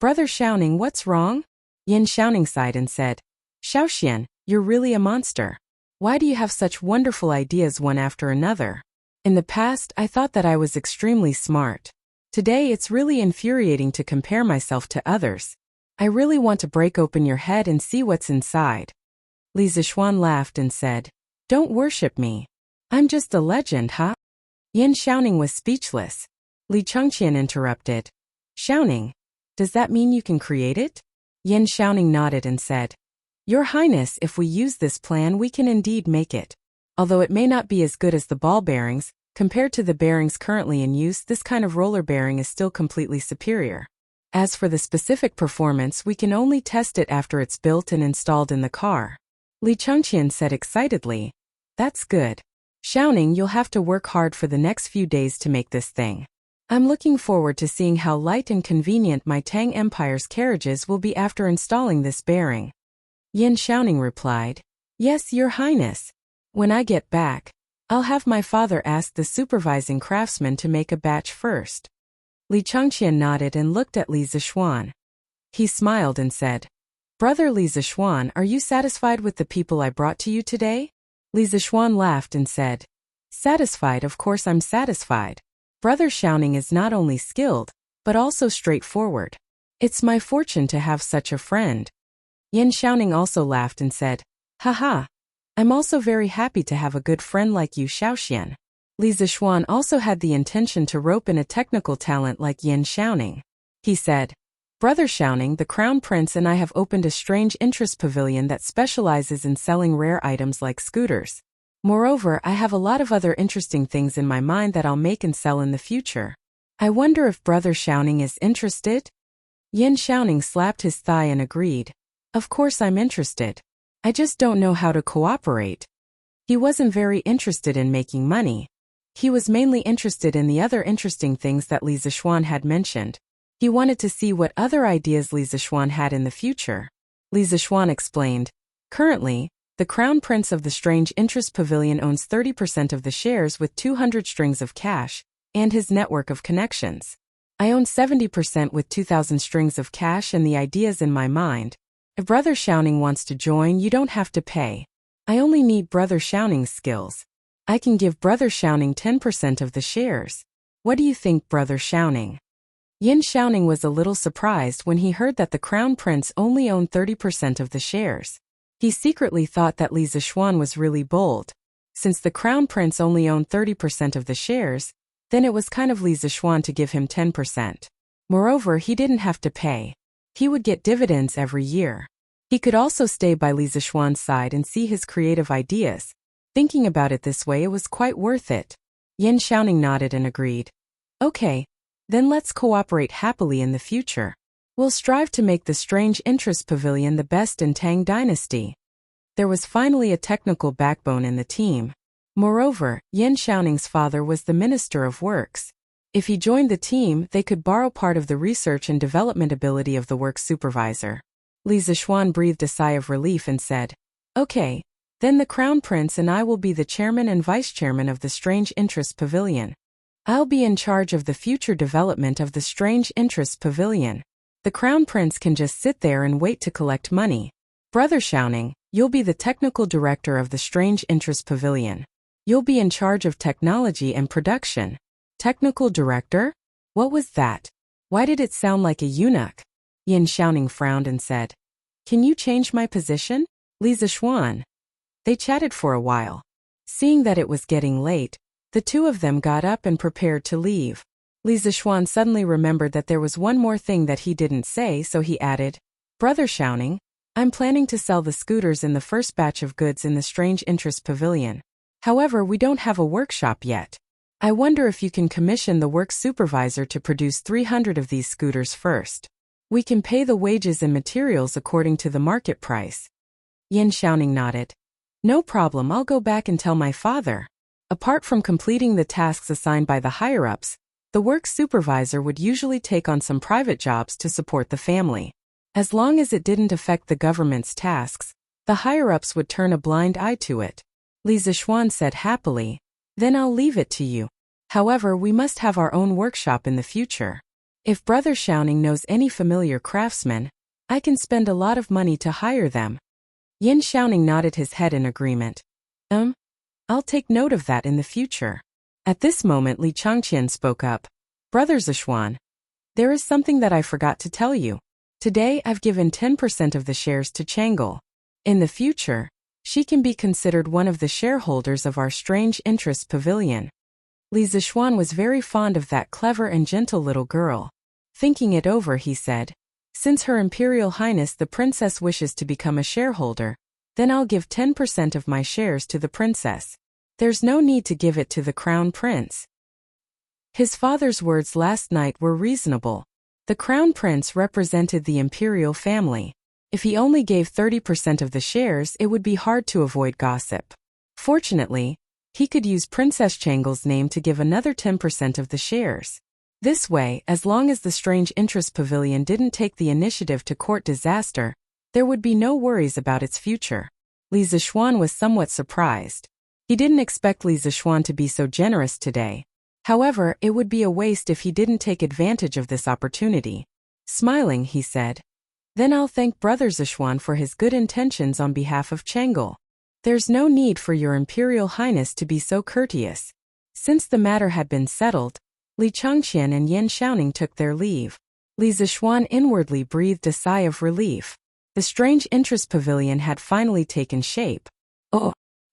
"Brother Xiaoning, what's wrong?" Yan Xiaoning sighed and said, "Xiaoxian, you're really a monster. Why do you have such wonderful ideas one after another? In the past, I thought that I was extremely smart. Today, it's really infuriating to compare myself to others. I really want to break open your head and see what's inside." Li Zixuan laughed and said, "Don't worship me. I'm just a legend, huh?" Yan Xiaoning was speechless. Li Chengqian interrupted, "Xiaoning, does that mean you can create it?" Yan Xiaoning nodded and said, "Your Highness, if we use this plan, we can indeed make it. Although it may not be as good as the ball bearings, compared to the bearings currently in use, this kind of roller bearing is still completely superior. As for the specific performance, we can only test it after it's built and installed in the car." Li Chengqian said excitedly, "That's good. Xiaoning, you'll have to work hard for the next few days to make this thing. I'm looking forward to seeing how light and convenient my Tang Empire's carriages will be after installing this bearing." Yan Xiaoning replied, "Yes, Your Highness. When I get back, I'll have my father ask the supervising craftsman to make a batch first." Li Chengqian nodded and looked at Li Zixuan. He smiled and said, "Brother Li Zixuan, are you satisfied with the people I brought to you today?" Li Zixuan laughed and said, "Satisfied, of course I'm satisfied. Brother Xiaoning is not only skilled, but also straightforward. It's my fortune to have such a friend." Yan Xiaoning also laughed and said, "Haha, I'm also very happy to have a good friend like you, Xiaoxian." Li Zixuan also had the intention to rope in a technical talent like Yan Xiaoning. He said, "Brother Xiaoning, the Crown Prince and I have opened a strange interest pavilion that specializes in selling rare items like scooters. Moreover, I have a lot of other interesting things in my mind that I'll make and sell in the future. I wonder if Brother Xiaoning is interested?" Yan Xiaoning slapped his thigh and agreed, "Of course I'm interested. I just don't know how to cooperate." He wasn't very interested in making money. He was mainly interested in the other interesting things that Li Zixuan had mentioned. He wanted to see what other ideas Li Zixuan had in the future. Li Zixuan explained, "Currently, the Crown Prince of the Strange Interest Pavilion owns 30% of the shares with 200 strings of cash, and his network of connections. I own 70% with 2,000 strings of cash and the ideas in my mind. If Brother Xiaoning wants to join, you don't have to pay. I only need Brother Xiaoning's skills. I can give Brother Xiaoning 10% of the shares. What do you think, Brother Xiaoning?" Yan Xiaoning was a little surprised when he heard that the Crown Prince only owned 30% of the shares. He secretly thought that Li Zixuan was really bold. Since the Crown Prince only owned 30% of the shares, then it was kind of Li Zixuan to give him 10%. Moreover, he didn't have to pay. He would get dividends every year. He could also stay by Li Zixuan's side and see his creative ideas. Thinking about it this way, it was quite worth it. Yan Xiaoning nodded and agreed. Okay, then let's cooperate happily in the future. We'll strive to make the Strange Interest Pavilion the best in Tang Dynasty. There was finally a technical backbone in the team. Moreover, Yan Xiaoning's father was the Minister of Works. If he joined the team, they could borrow part of the research and development ability of the works supervisor. Li Zixuan breathed a sigh of relief and said, Okay, then the Crown Prince and I will be the chairman and vice chairman of the Strange Interest Pavilion. I'll be in charge of the future development of the Strange Interest Pavilion. The Crown Prince can just sit there and wait to collect money. Brother Xiaoning, you'll be the technical director of the Strange Interest Pavilion. You'll be in charge of technology and production. Technical director? What was that? Why did it sound like a eunuch? Yan Xiaoning frowned and said, Can you change my position? Li Zixuan. They chatted for a while. Seeing that it was getting late, the two of them got up and prepared to leave. Li Zixuan suddenly remembered that there was one more thing that he didn't say, so he added, Brother Xiaoning, I'm planning to sell the scooters in the first batch of goods in the Strange Interest Pavilion. However, we don't have a workshop yet. I wonder if you can commission the work supervisor to produce 300 of these scooters first. We can pay the wages and materials according to the market price. Yan Xiaoning nodded. No problem, I'll go back and tell my father. Apart from completing the tasks assigned by the higher-ups, the work supervisor would usually take on some private jobs to support the family. As long as it didn't affect the government's tasks, the higher-ups would turn a blind eye to it. Li Zixuan said happily, Then I'll leave it to you. However, we must have our own workshop in the future. If Brother Xiaoning knows any familiar craftsmen, I can spend a lot of money to hire them. Yan Xiaoning nodded his head in agreement. I'll take note of that in the future. At this moment, Li Changqian spoke up. Brother Zixuan, there is something that I forgot to tell you. Today I've given 10% of the shares to Chang'e. In the future, she can be considered one of the shareholders of our Strange Interest Pavilion. Li Zixuan was very fond of that clever and gentle little girl. Thinking it over, he said, Since Her Imperial Highness the Princess wishes to become a shareholder, then I'll give 10% of my shares to the princess. There's no need to give it to the Crown Prince. His father's words last night were reasonable. The Crown Prince represented the imperial family. If he only gave 30% of the shares, it would be hard to avoid gossip. Fortunately, he could use Princess Chang'e's name to give another 10% of the shares. This way, as long as the Strange Interest Pavilion didn't take the initiative to court disaster, there would be no worries about its future. Li Zixuan was somewhat surprised. He didn't expect Li Zixuan to be so generous today. However, it would be a waste if he didn't take advantage of this opportunity. Smiling, he said, Then I'll thank Brother Zixuan for his good intentions on behalf of Chang'e. There's no need for your Imperial Highness to be so courteous. Since the matter had been settled, Li Changqian and Yan Xiaoning took their leave. Li Zixuan inwardly breathed a sigh of relief. The Strange Interest Pavilion had finally taken shape.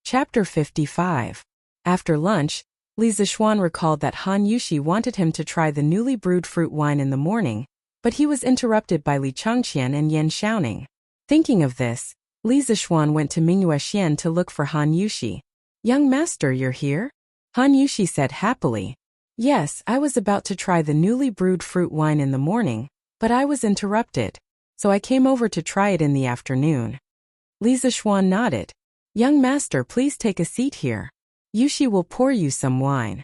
Chapter 55. After lunch, Li Zixuan recalled that Han Yushi wanted him to try the newly brewed fruit wine in the morning, but he was interrupted by Li Changqian and Yan Xiaoning. Thinking of this, Li Zixuan went to Mingyuexian to look for Han Yushi. Young master, you're here? Han Yushi said happily. Yes, I was about to try the newly brewed fruit wine in the morning, but I was interrupted, so I came over to try it in the afternoon. Li Zixuan nodded. Young master, please take a seat here. Yushi will pour you some wine.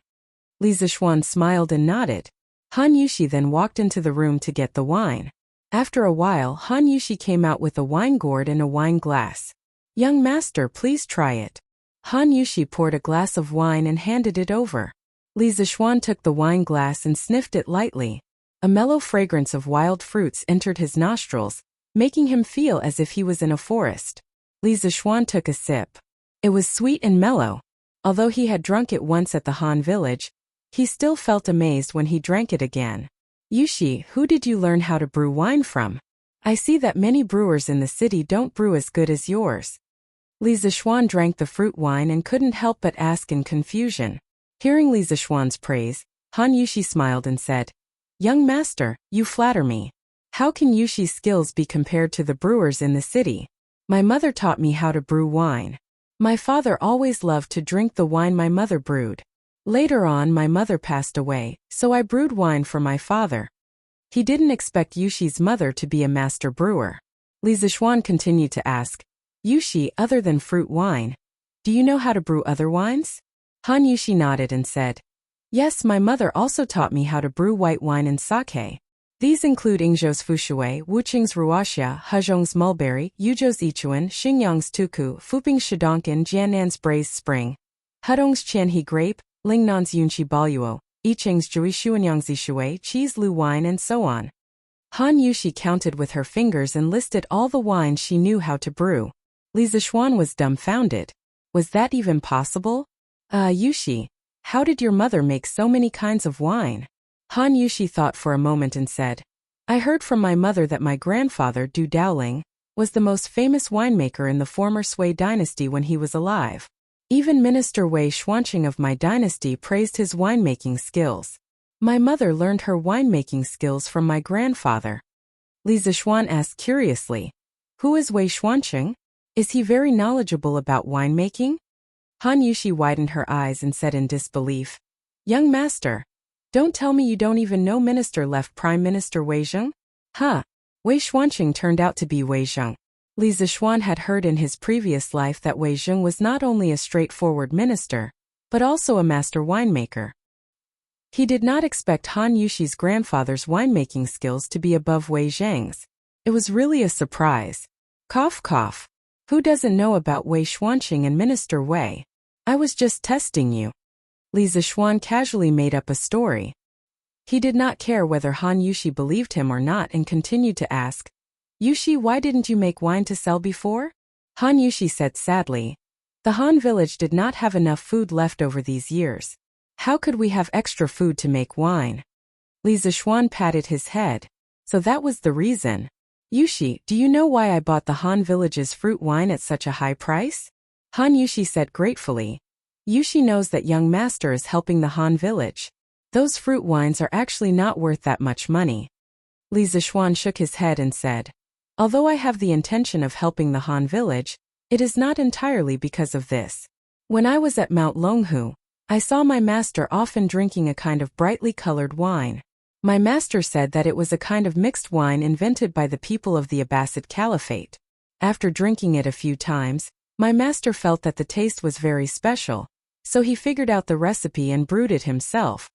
Li Zixuan smiled and nodded. Han Yushi then walked into the room to get the wine. After a while, Han Yushi came out with a wine gourd and a wine glass. Young master, please try it. Han Yushi poured a glass of wine and handed it over. Li Zixuan took the wine glass and sniffed it lightly. A mellow fragrance of wild fruits entered his nostrils, making him feel as if he was in a forest. Li Zixuan took a sip. It was sweet and mellow. Although he had drunk it once at the Han village, he still felt amazed when he drank it again. Yushi, who did you learn how to brew wine from? I see that many brewers in the city don't brew as good as yours. Li Zixuan drank the fruit wine and couldn't help but ask in confusion. Hearing Li Zixuan's praise, Han Yushi smiled and said, "Young master, you flatter me. How can Yushi's skills be compared to the brewers in the city? My mother taught me how to brew wine. My father always loved to drink the wine my mother brewed. Later on my mother passed away, so I brewed wine for my father." He didn't expect Yushi's mother to be a master brewer. Li Zixuan continued to ask, "Yushi, other than fruit wine, do you know how to brew other wines?" Han Yushi nodded and said, "Yes, my mother also taught me how to brew white wine and sake. These include Ingzhou's Fushui, Wuqing's Ruoxia, Hezhong's Mulberry, Yuzhou's Ichuan, Xingyang's Tuku, Fuping's Shidonkin, Jiannan's Braised Spring, Hudong's Qianhe Grape, Lingnan's Yunqi Baluo, Yiqing's Juishuanyang's Ishui, Cheese Lu Wine, and so on." Han Yushi counted with her fingers and listed all the wines she knew how to brew. Li Zixuan was dumbfounded. Was that even possible? Yushi, how did your mother make so many kinds of wine?" Han Yushi thought for a moment and said, "I heard from my mother that my grandfather, Du Daoling, was the most famous winemaker in the former Sui dynasty when he was alive. Even Minister Wei Xuanqing of my dynasty praised his winemaking skills. My mother learned her winemaking skills from my grandfather." Li Zixuan asked curiously, "Who is Wei Xuanqing? Is he very knowledgeable about winemaking?" Han Yushi widened her eyes and said in disbelief, "Young master, don't tell me you don't even know Minister left Prime Minister Wei Zheng?" Wei Xuanqing turned out to be Wei Zheng. Li Zixuan had heard in his previous life that Wei Zheng was not only a straightforward minister, but also a master winemaker. He did not expect Han Yushi's grandfather's winemaking skills to be above Wei Zheng's. It was really a surprise. Cough cough. Who doesn't know about Wei Xuanqing and Minister Wei? I was just testing you. Li Zixuan casually made up a story. He did not care whether Han Yushi believed him or not and continued to ask, "Yushi, why didn't you make wine to sell before?" Han Yushi said sadly, "The Han village did not have enough food left over these years. How could we have extra food to make wine?" Li Zixuan patted his head. "So that was the reason. Yushi, do you know why I bought the Han village's fruit wine at such a high price?" Han Yushi said gratefully, "Yushi knows that young master is helping the Han village. Those fruit wines are actually not worth that much money." Li Zixuan shook his head and said, "Although I have the intention of helping the Han village, it is not entirely because of this. When I was at Mount Longhu, I saw my master often drinking a kind of brightly colored wine. My master said that it was a kind of mixed wine invented by the people of the Abbasid Caliphate. After drinking it a few times, my master felt that the taste was very special, so he figured out the recipe and brewed it himself.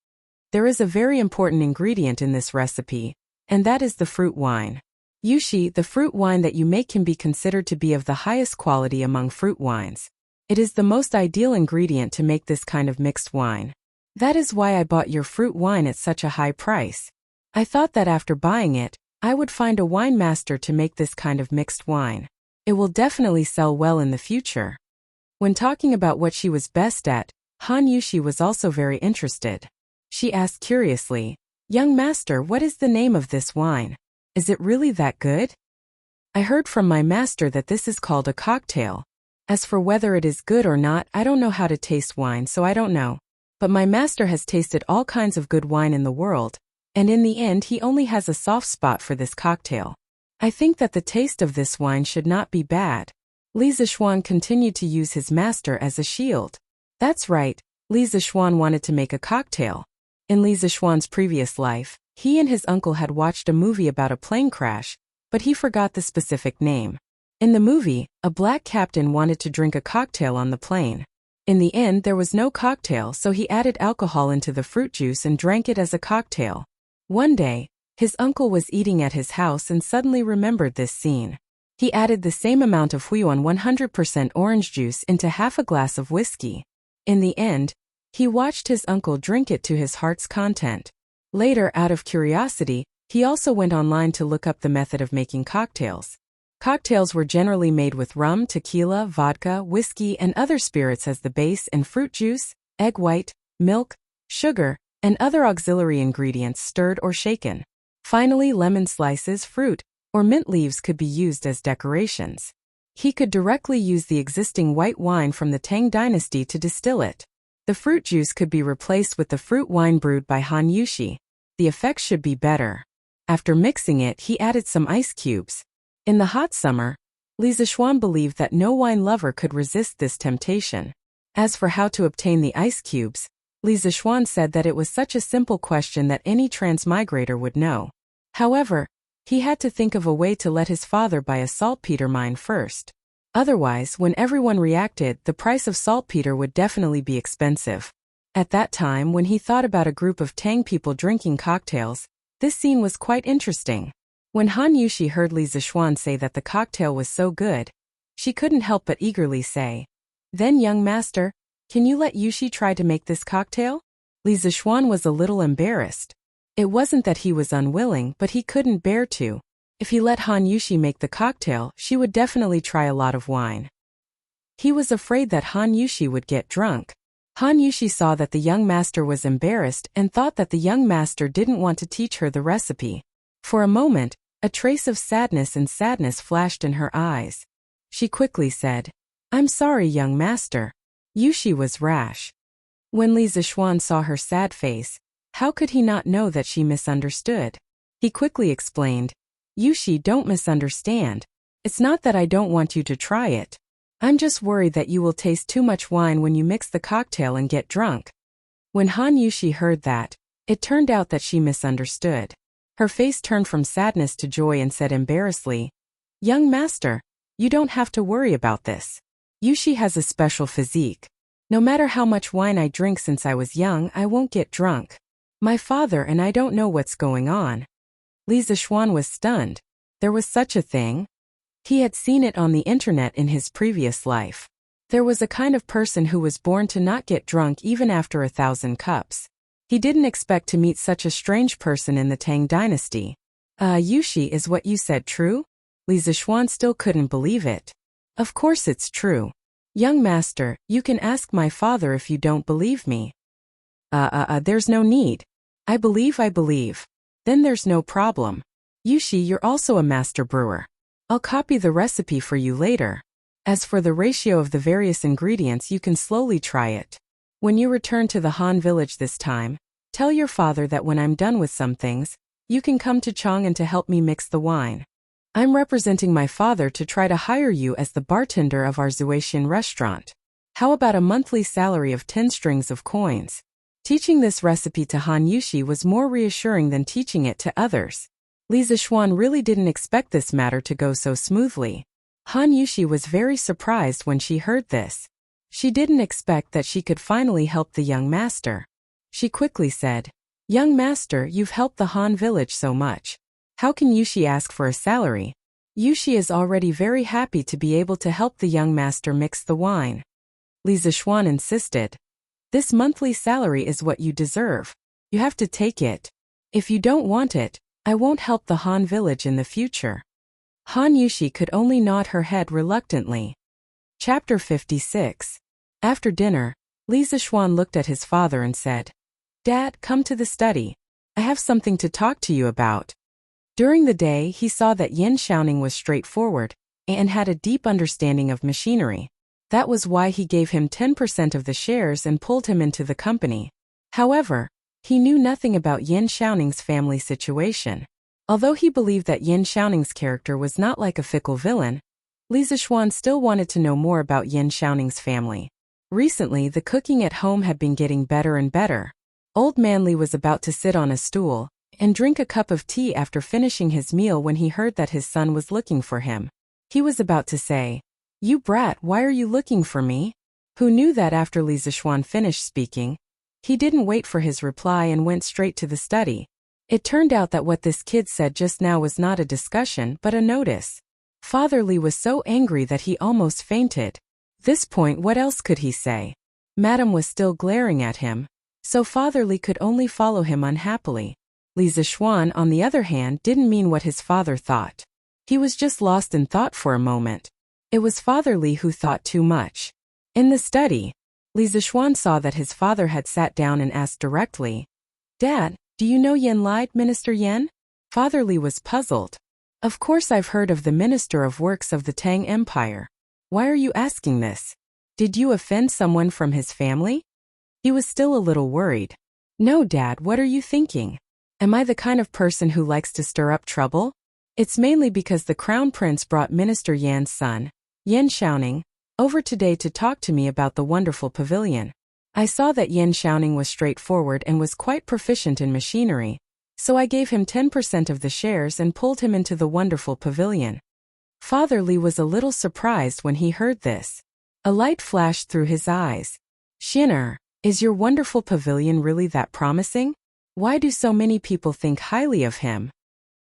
There is a very important ingredient in this recipe, and that is the fruit wine. Yushi, the fruit wine that you make can be considered to be of the highest quality among fruit wines. It is the most ideal ingredient to make this kind of mixed wine. That is why I bought your fruit wine at such a high price. I thought that after buying it, I would find a wine master to make this kind of mixed wine. It will definitely sell well in the future." When talking about what she was best at, Han Yushi was also very interested. She asked curiously, "Young master, what is the name of this wine? Is it really that good?" "I heard from my master that this is called a cocktail. As for whether it is good or not, I don't know how to taste wine, so I don't know. But my master has tasted all kinds of good wine in the world, and in the end he only has a soft spot for this cocktail. I think that the taste of this wine should not be bad." Li Zixuan continued to use his master as a shield. That's right, Li Zixuan wanted to make a cocktail. In Li Zixuan's previous life, he and his uncle had watched a movie about a plane crash, but he forgot the specific name. In the movie, a black captain wanted to drink a cocktail on the plane. In the end, there was no cocktail, so he added alcohol into the fruit juice and drank it as a cocktail. One day, his uncle was eating at his house and suddenly remembered this scene. He added the same amount of Huiyuan 100% orange juice into half a glass of whiskey. In the end, he watched his uncle drink it to his heart's content. Later, out of curiosity, he also went online to look up the method of making cocktails. Cocktails were generally made with rum, tequila, vodka, whiskey, and other spirits as the base and fruit juice, egg white, milk, sugar, and other auxiliary ingredients stirred or shaken. Finally, lemon slices, fruit, or mint leaves could be used as decorations. He could directly use the existing white wine from the Tang dynasty to distill it. The fruit juice could be replaced with the fruit wine brewed by Han Yushi. The effects should be better. After mixing it, he added some ice cubes. In the hot summer, Li Zixuan believed that no wine lover could resist this temptation. As for how to obtain the ice cubes, Li Zixuan said that it was such a simple question that any transmigrator would know. However, he had to think of a way to let his father buy a saltpeter mine first. Otherwise, when everyone reacted, the price of saltpeter would definitely be expensive. At that time, when he thought about a group of Tang people drinking cocktails, this scene was quite interesting. When Han Yushi heard Li Zixuan say that the cocktail was so good, she couldn't help but eagerly say, "Then, young master, can you let Yushi try to make this cocktail?" Li Zixuan was a little embarrassed. It wasn't that he was unwilling, but he couldn't bear to. If he let Han Yushi make the cocktail, she would definitely try a lot of wine. He was afraid that Han Yushi would get drunk. Han Yushi saw that the young master was embarrassed and thought that the young master didn't want to teach her the recipe. For a moment, a trace of sadness flashed in her eyes. She quickly said, "I'm sorry, young master." Yushi was rash. When Li Zixuan saw her sad face, how could he not know that she misunderstood? He quickly explained, "Yushi, don't misunderstand. It's not that I don't want you to try it. I'm just worried that you will taste too much wine when you mix the cocktail and get drunk." When Han Yushi heard that, it turned out that she misunderstood. Her face turned from sadness to joy and said embarrassedly, "Young master, you don't have to worry about this. Yushi has a special physique. No matter how much wine I drink since I was young, I won't get drunk. My father and I don't know what's going on." Li Zixuan was stunned. There was such a thing? He had seen it on the internet in his previous life. There was a kind of person who was born to not get drunk even after 1,000 cups. He didn't expect to meet such a strange person in the Tang dynasty. Yushi, is what you said true?" Li Zixuan still couldn't believe it. "Of course it's true. Young master, you can ask my father if you don't believe me." There's no need. I believe. Then there's no problem. Yushi, you're also a master brewer. I'll copy the recipe for you later. As for the ratio of the various ingredients, you can slowly try it. When you return to the Han village this time, tell your father that when I'm done with some things, you can come to Chang'an to help me mix the wine. I'm representing my father to try to hire you as the bartender of our Zuaxian restaurant. How about a monthly salary of 10 strings of coins? Teaching this recipe to Han Yushi was more reassuring than teaching it to others. Li Zixuan really didn't expect this matter to go so smoothly. Han Yushi was very surprised when she heard this. She didn't expect that she could finally help the young master. She quickly said, "Young master, you've helped the Han village so much. How can Yushi ask for a salary?" Yushi is already very happy to be able to help the young master mix the wine. Li Zixuan insisted, "This monthly salary is what you deserve. You have to take it. If you don't want it, I won't help the Han village in the future." Han Yushi could only nod her head reluctantly. Chapter 56. After dinner, Li Zixuan looked at his father and said, "Dad, come to the study. I have something to talk to you about." During the day, he saw that Yin Xiaoning was straightforward and had a deep understanding of machinery. That was why he gave him 10% of the shares and pulled him into the company. However, he knew nothing about Yin Xiaoning's family situation. Although he believed that Yin Xiaoning's character was not like a fickle villain, Li Zixuan still wanted to know more about Yin Xiaoning's family. Recently, the cooking at home had been getting better and better. Old Man Li was about to sit on a stool and drink a cup of tea after finishing his meal when he heard that his son was looking for him. He was about to say, "You brat, why are you looking for me?" Who knew that after Li Zixuan finished speaking, he didn't wait for his reply and went straight to the study. It turned out that what this kid said just now was not a discussion but a notice. Father Li was so angry that he almost fainted. This point, what else could he say? Madam was still glaring at him, so Father Li could only follow him unhappily. Li Zixuan, on the other hand, didn't mean what his father thought. He was just lost in thought for a moment. It was Father Li who thought too much. In the study, Li Zixuan saw that his father had sat down and asked directly, "Dad, do you know Yen Lai, Minister Yen?" Father Li was puzzled. "Of course I've heard of the Minister of Works of the Tang Empire. Why are you asking this? Did you offend someone from his family?" He was still a little worried. No, Dad, what are you thinking? Am I the kind of person who likes to stir up trouble? It's mainly because the Crown Prince brought Minister Yan's son, Yan Xiaoning, over today to talk to me about the wonderful pavilion. I saw that Yan Xiaoning was straightforward and was quite proficient in machinery, so I gave him 10% of the shares and pulled him into the wonderful pavilion. Father Li was a little surprised when he heard this. A light flashed through his eyes. Sinister, is your wonderful pavilion really that promising? Why do so many people think highly of him?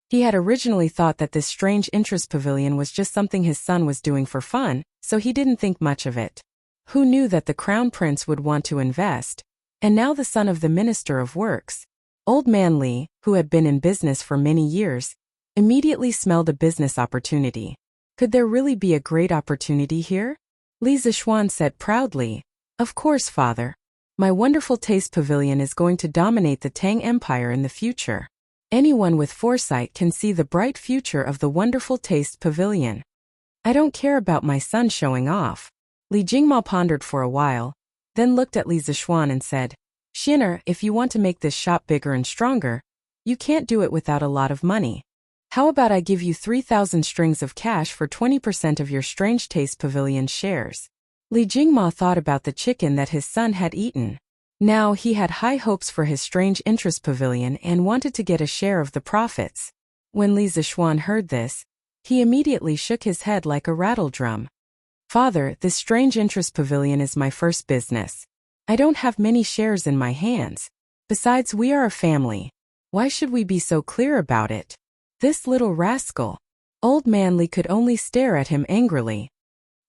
He had originally thought that this strange interest pavilion was just something his son was doing for fun, so he didn't think much of it. Who knew that the Crown Prince would want to invest? And now the son of the Minister of Works, Old Man Li, who had been in business for many years, immediately smelled a business opportunity. Could there really be a great opportunity here? Li Zishuan said proudly, "Of course, father. My wonderful taste pavilion is going to dominate the Tang Empire in the future. Anyone with foresight can see the bright future of the wonderful taste pavilion. I don't care about my son showing off." Li Jingma pondered for a while, then looked at Li Zishuan and said, "Sinister, if you want to make this shop bigger and stronger, you can't do it without a lot of money. How about I give you 3,000 strings of cash for 20% of your Strange Taste Pavilion shares?" Li Jingma thought about the chicken that his son had eaten. Now he had high hopes for his Strange Interest Pavilion and wanted to get a share of the profits. When Li Zishuan heard this, he immediately shook his head like a rattle drum. "Father, this Strange Interest Pavilion is my first business. I don't have many shares in my hands. Besides, we are a family. Why should we be so clear about it?" This little rascal. Old Man Li could only stare at him angrily.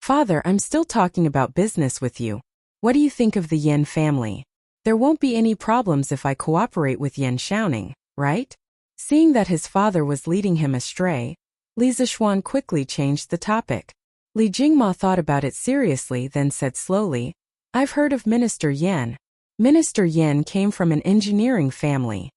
"Father, I'm still talking about business with you. What do you think of the Yan family? There won't be any problems if I cooperate with Yan Xiaoning, right?" Seeing that his father was leading him astray, Li Zishuan quickly changed the topic. Li Jingma thought about it seriously, then said slowly, "I've heard of Minister Yan. Minister Yan came from an engineering family.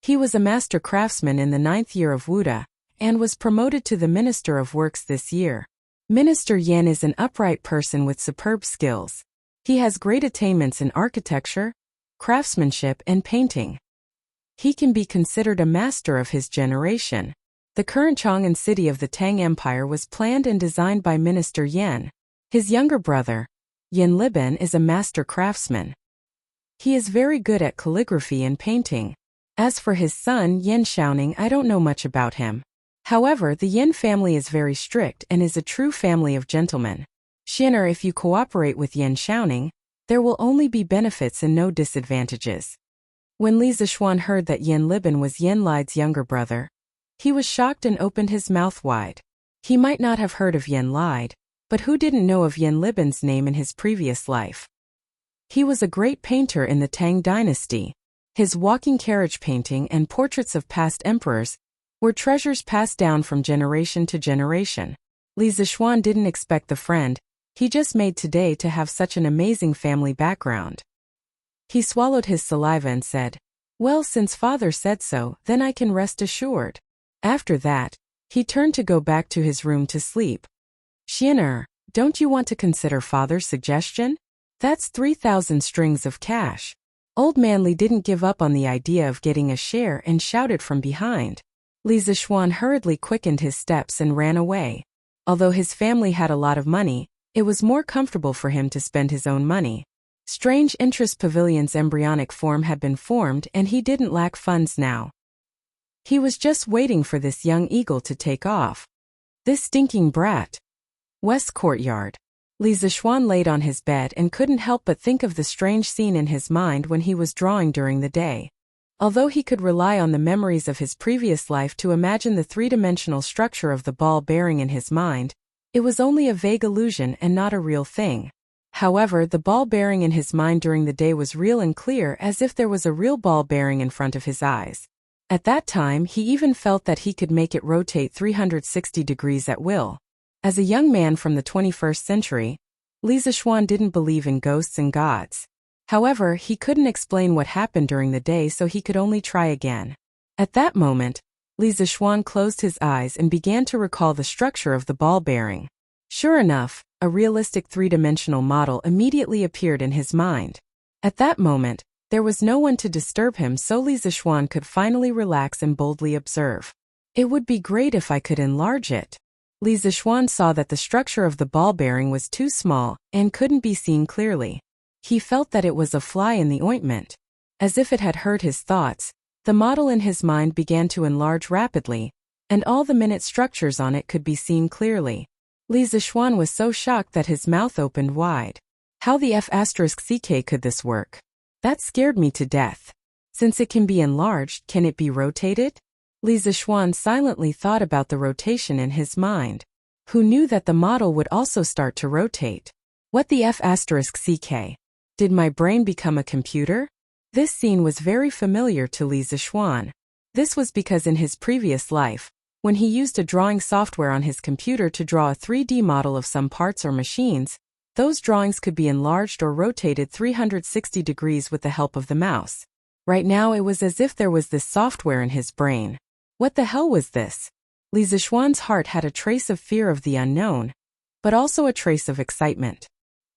He was a master craftsman in the 9th year of Wuda, and was promoted to the Minister of Works this year. Minister Yan is an upright person with superb skills. He has great attainments in architecture, craftsmanship, and painting. He can be considered a master of his generation. The current Chang'an city of the Tang Empire was planned and designed by Minister Yan. His younger brother, Yan Liben, is a master craftsman. He is very good at calligraphy and painting. As for his son, Yan Xiaoning, I don't know much about him. However, the Yan family is very strict and is a true family of gentlemen. Sinister, if you cooperate with Yan Xiaoning, there will only be benefits and no disadvantages." When Li Zishuan heard that Yan Liben was Yan Lide's younger brother, he was shocked and opened his mouth wide. He might not have heard of Yan Lide, but who didn't know of Yan Liben's name in his previous life? He was a great painter in the Tang dynasty. His walking carriage painting and portraits of past emperors were treasures passed down from generation to generation. Li Zishuan didn't expect the friend he just made today to have such an amazing family background. He swallowed his saliva and said, "Well, since father said so, then I can rest assured." After that, he turned to go back to his room to sleep. "Sinister, don't you want to consider father's suggestion? That's 3,000 strings of cash." Old Man Li didn't give up on the idea of getting a share and shouted from behind. Li Zishuan hurriedly quickened his steps and ran away. Although his family had a lot of money, it was more comfortable for him to spend his own money. Strange Interest Pavilion's embryonic form had been formed and he didn't lack funds now. He was just waiting for this young eagle to take off. This stinking brat. West Courtyard. Li Zishuan laid on his bed and couldn't help but think of the strange scene in his mind when he was drawing during the day. Although he could rely on the memories of his previous life to imagine the three-dimensional structure of the ball bearing in his mind, it was only a vague illusion and not a real thing. However, the ball bearing in his mind during the day was real and clear, as if there was a real ball bearing in front of his eyes. At that time, he even felt that he could make it rotate 360 degrees at will. As a young man from the 21st century, Li Zishuan didn't believe in ghosts and gods. However, he couldn't explain what happened during the day, so he could only try again. At that moment, Li Zishuan closed his eyes and began to recall the structure of the ball bearing. Sure enough, a realistic three-dimensional model immediately appeared in his mind. At that moment, there was no one to disturb him, so Li Zixuan could finally relax and boldly observe. It would be great if I could enlarge it. Li Zixuan saw that the structure of the ball bearing was too small and couldn't be seen clearly. He felt that it was a fly in the ointment. As if it had heard his thoughts, the model in his mind began to enlarge rapidly, and all the minute structures on it could be seen clearly. Li Zixuan was so shocked that his mouth opened wide. How the F***ck could this work? That scared me to death. Since it can be enlarged, can it be rotated? Li Zixuan silently thought about the rotation in his mind. Who knew that the model would also start to rotate? What the F***ck? Did my brain become a computer? This scene was very familiar to Li Zixuan. This was because in his previous life, when he used a drawing software on his computer to draw a 3D model of some parts or machines, those drawings could be enlarged or rotated 360 degrees with the help of the mouse. Right now it was as if there was this software in his brain. What the hell was this? Li Zixuan's heart had a trace of fear of the unknown, but also a trace of excitement.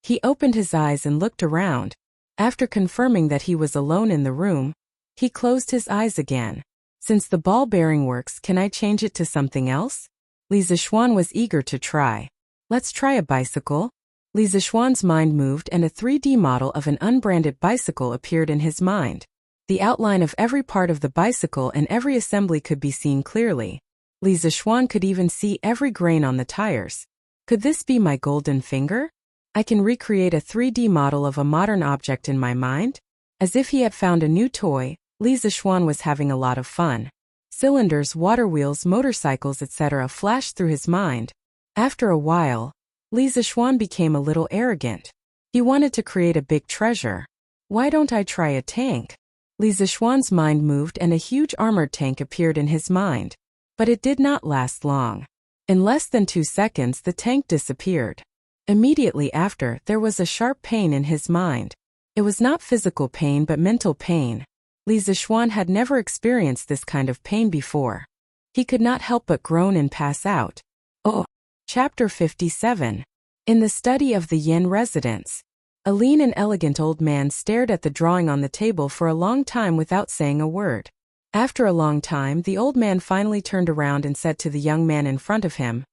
He opened his eyes and looked around. After confirming that he was alone in the room, he closed his eyes again. Since the ball bearing works, can I change it to something else? Li Zixuan was eager to try. Let's try a bicycle. Li Zixuan's mind moved and a 3D model of an unbranded bicycle appeared in his mind. The outline of every part of the bicycle and every assembly could be seen clearly. Li Zixuan could even see every grain on the tires. Could this be my golden finger? I can recreate a 3D model of a modern object in my mind? As if he had found a new toy, Li Zixuan was having a lot of fun. Cylinders, water wheels, motorcycles, etc. flashed through his mind. After a while, Li Zixuan became a little arrogant. He wanted to create a big treasure. Why don't I try a tank? Li Zixuan's mind moved and a huge armored tank appeared in his mind. But it did not last long. In less than 2 seconds the tank disappeared. Immediately after, there was a sharp pain in his mind. It was not physical pain but mental pain. Li Zixuan had never experienced this kind of pain before. He could not help but groan and pass out. Oh! Chapter 57. In the study of the Yin residence. A lean and elegant old man stared at the drawing on the table for a long time without saying a word. After a long time, the old man finally turned around and said to the young man in front of him,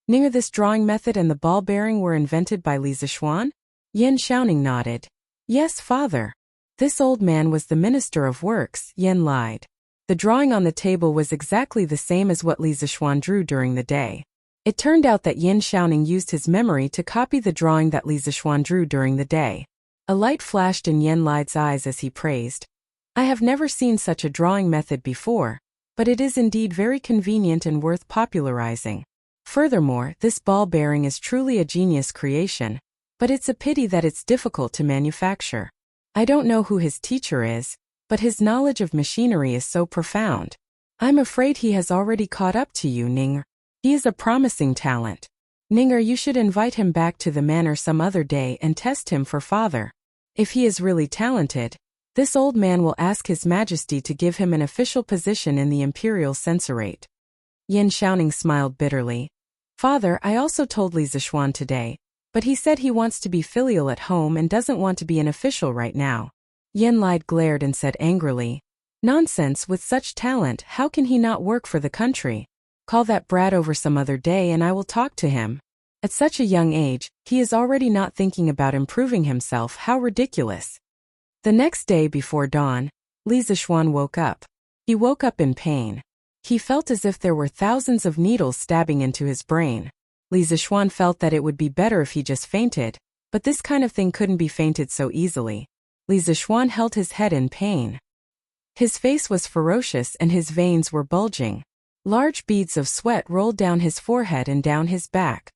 "Near this drawing method and the ball bearing were invented by Li Zixuan?" Yin Xiaoning nodded. "Yes, father." This old man was the Minister of Works, Yin lied. The drawing on the table was exactly the same as what Li Zixuan drew during the day. It turned out that Yin Xiaoning used his memory to copy the drawing that Li Zixuan drew during the day. A light flashed in Yin Li's eyes as he praised. "I have never seen such a drawing method before, but it is indeed very convenient and worth popularizing. Furthermore, this ball bearing is truly a genius creation, but it's a pity that it's difficult to manufacture. I don't know who his teacher is, but his knowledge of machinery is so profound. I'm afraid he has already caught up to you, Ning. He is a promising talent. Ninger, you should invite him back to the manor some other day and test him for father. If he is really talented, this old man will ask His Majesty to give him an official position in the Imperial Censorate." Yin Xiaoning smiled bitterly. "Father, I also told Li Zixuan today, but he said he wants to be filial at home and doesn't want to be an official right now." Yin Li glared and said angrily, "Nonsense, with such talent, how can he not work for the country? Call that brat over some other day and I will talk to him. At such a young age, he is already not thinking about improving himself. How ridiculous." The next day before dawn, Li Zixuan woke up. He woke up in pain. He felt as if there were thousands of needles stabbing into his brain. Li Zixuan felt that it would be better if he just fainted, but this kind of thing couldn't be fainted so easily. Li Zixuan held his head in pain. His face was ferocious and his veins were bulging. Large beads of sweat rolled down his forehead and down his back.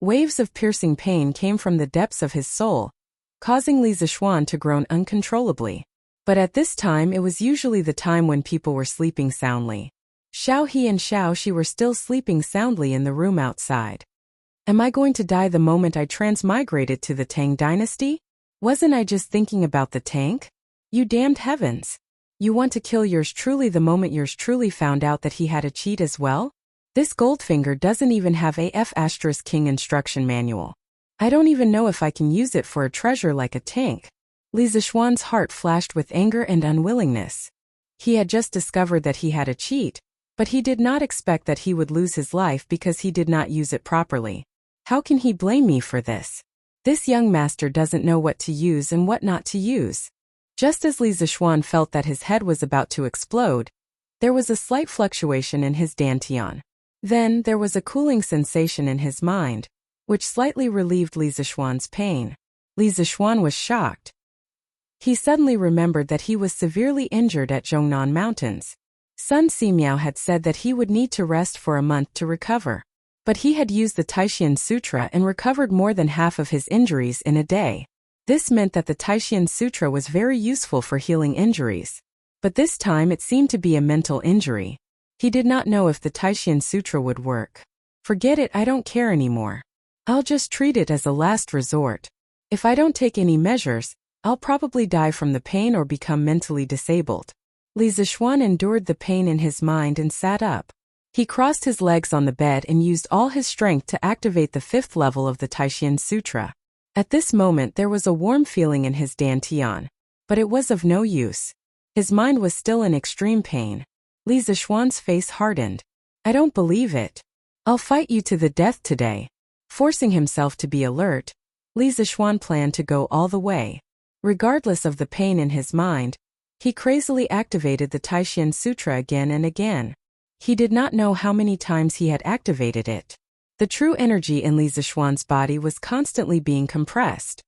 Waves of piercing pain came from the depths of his soul, causing Li Zixuan to groan uncontrollably. But at this time it was usually the time when people were sleeping soundly. Xiao He and Xiao Shi were still sleeping soundly in the room outside. Am I going to die the moment I transmigrated to the Tang dynasty? Wasn't I just thinking about the tank? You damned heavens! You want to kill yours truly the moment yours truly found out that he had a cheat as well? This Goldfinger doesn't even have a F***king instruction manual. I don't even know if I can use it for a treasure like a tank. Li Zishuan's heart flashed with anger and unwillingness. He had just discovered that he had a cheat, but he did not expect that he would lose his life because he did not use it properly. How can he blame me for this? This young master doesn't know what to use and what not to use. Just as Li Zishuan felt that his head was about to explode, there was a slight fluctuation in his dantian. Then there was a cooling sensation in his mind, which slightly relieved Li Zishuan's pain. Li Zishuan was shocked. He suddenly remembered that he was severely injured at Zhongnan Mountains. Sun Simiao had said that he would need to rest for a month to recover. But he had used the Taishan Sutra and recovered more than half of his injuries in a day. This meant that the Taishan Sutra was very useful for healing injuries. But this time it seemed to be a mental injury. He did not know if the Taishan Sutra would work. Forget it, I don't care anymore. I'll just treat it as a last resort. If I don't take any measures, I'll probably die from the pain or become mentally disabled. Li Zishuan endured the pain in his mind and sat up. He crossed his legs on the bed and used all his strength to activate the 5th level of the Taishan Sutra. At this moment there was a warm feeling in his dantian. But it was of no use. His mind was still in extreme pain. Li Zishuan's face hardened. I don't believe it. I'll fight you to the death today. Forcing himself to be alert, Li Zishuan planned to go all the way. Regardless of the pain in his mind, he crazily activated the Taishan Sutra again and again. He did not know how many times he had activated it. The true energy in Li Zishuan's body was constantly being compressed.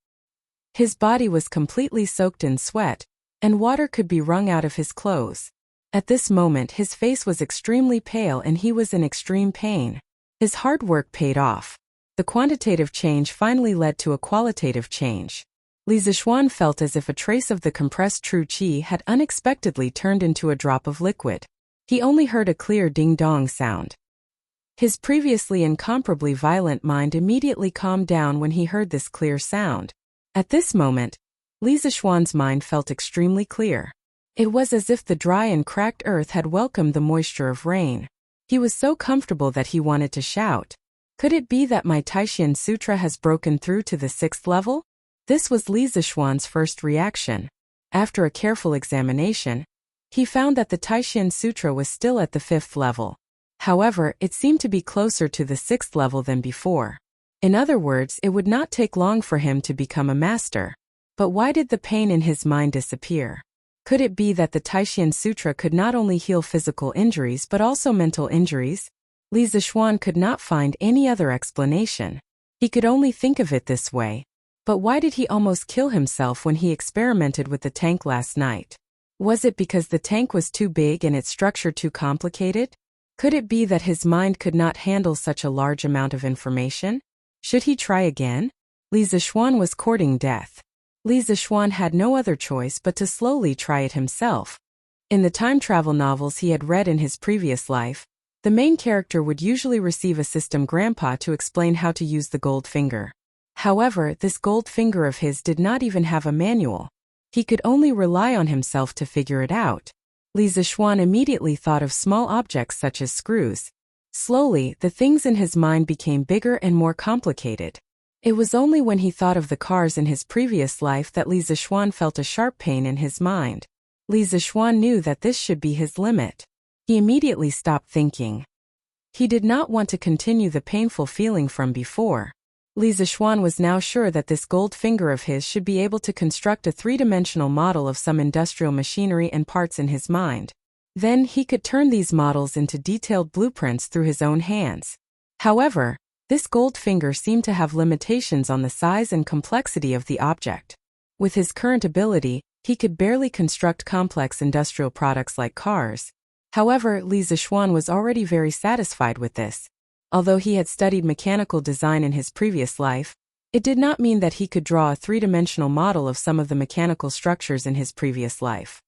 His body was completely soaked in sweat, and water could be wrung out of his clothes. At this moment his face was extremely pale and he was in extreme pain. His hard work paid off. The quantitative change finally led to a qualitative change. Li Zishuan felt as if a trace of the compressed true qi had unexpectedly turned into a drop of liquid. He only heard a clear ding-dong sound. His previously incomparably violent mind immediately calmed down when he heard this clear sound. At this moment, Li Zishuan's mind felt extremely clear. It was as if the dry and cracked earth had welcomed the moisture of rain. He was so comfortable that he wanted to shout. Could it be that my Taishan Sutra has broken through to the 6th level? This was Li Zishuan's first reaction. After a careful examination, he found that the Taishan Sutra was still at the 5th level. However, it seemed to be closer to the 6th level than before. In other words, it would not take long for him to become a master. But why did the pain in his mind disappear? Could it be that the Taishan Sutra could not only heal physical injuries but also mental injuries? Li Zishuan could not find any other explanation. He could only think of it this way. But why did he almost kill himself when he experimented with the tank last night? Was it because the tank was too big and its structure too complicated? Could it be that his mind could not handle such a large amount of information? Should he try again? Li Zishuan was courting death. Li Zishuan had no other choice but to slowly try it himself. In the time travel novels he had read in his previous life, the main character would usually receive a system grandpa to explain how to use the gold finger. However, this gold finger of his did not even have a manual. He could only rely on himself to figure it out. Li Zishuan immediately thought of small objects such as screws. Slowly, the things in his mind became bigger and more complicated. It was only when he thought of the cars in his previous life that Li Zishuan felt a sharp pain in his mind. Li Zishuan knew that this should be his limit. He immediately stopped thinking. He did not want to continue the painful feeling from before. Li Zishuan was now sure that this gold finger of his should be able to construct a three-dimensional model of some industrial machinery and parts in his mind. Then he could turn these models into detailed blueprints through his own hands. However, this gold finger seemed to have limitations on the size and complexity of the object. With his current ability, he could barely construct complex industrial products like cars. However, Li Zishuan was already very satisfied with this. Although he had studied mechanical design in his previous life, it did not mean that he could draw a three-dimensional model of some of the mechanical structures in his previous life.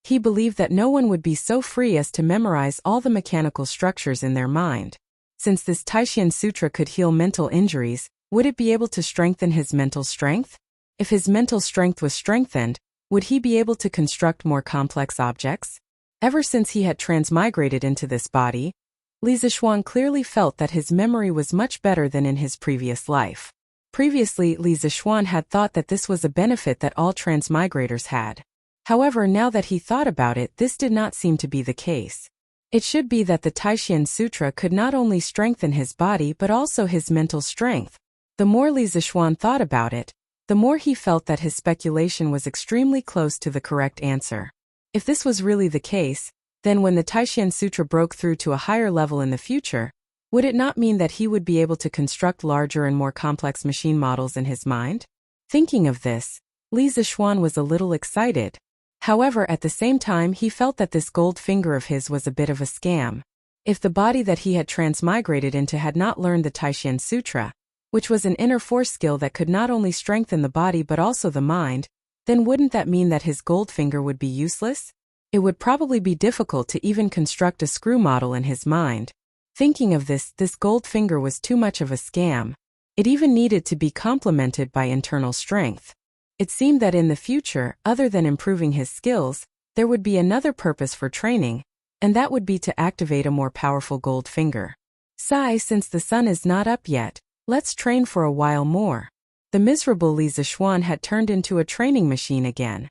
He believed that no one would be so free as to memorize all the mechanical structures in their mind. Since this Taishan Sutra could heal mental injuries, would it be able to strengthen his mental strength? If his mental strength was strengthened, would he be able to construct more complex objects? Ever since he had transmigrated into this body, Li Zishuan clearly felt that his memory was much better than in his previous life. Previously, Li Zixuan had thought that this was a benefit that all transmigrators had. However, now that he thought about it, this did not seem to be the case. It should be that the Taishan Sutra could not only strengthen his body but also his mental strength. The more Li Zixuan thought about it, the more he felt that his speculation was extremely close to the correct answer. If this was really the case, then when the Taishan Sutra broke through to a higher level in the future, would it not mean that he would be able to construct larger and more complex machine models in his mind? Thinking of this, Li Zixuan was a little excited. However, at the same time he felt that this gold finger of his was a bit of a scam. If the body that he had transmigrated into had not learned the Taishan Sutra, which was an inner force skill that could not only strengthen the body but also the mind, then wouldn't that mean that his gold finger would be useless? It would probably be difficult to even construct a screw model in his mind. Thinking of this gold finger was too much of a scam. It even needed to be complemented by internal strength. It seemed that in the future, other than improving his skills, there would be another purpose for training, and that would be to activate a more powerful gold finger. Sigh, since the sun is not up yet, let's train for a while more. The miserable Li Zixuan had turned into a training machine again.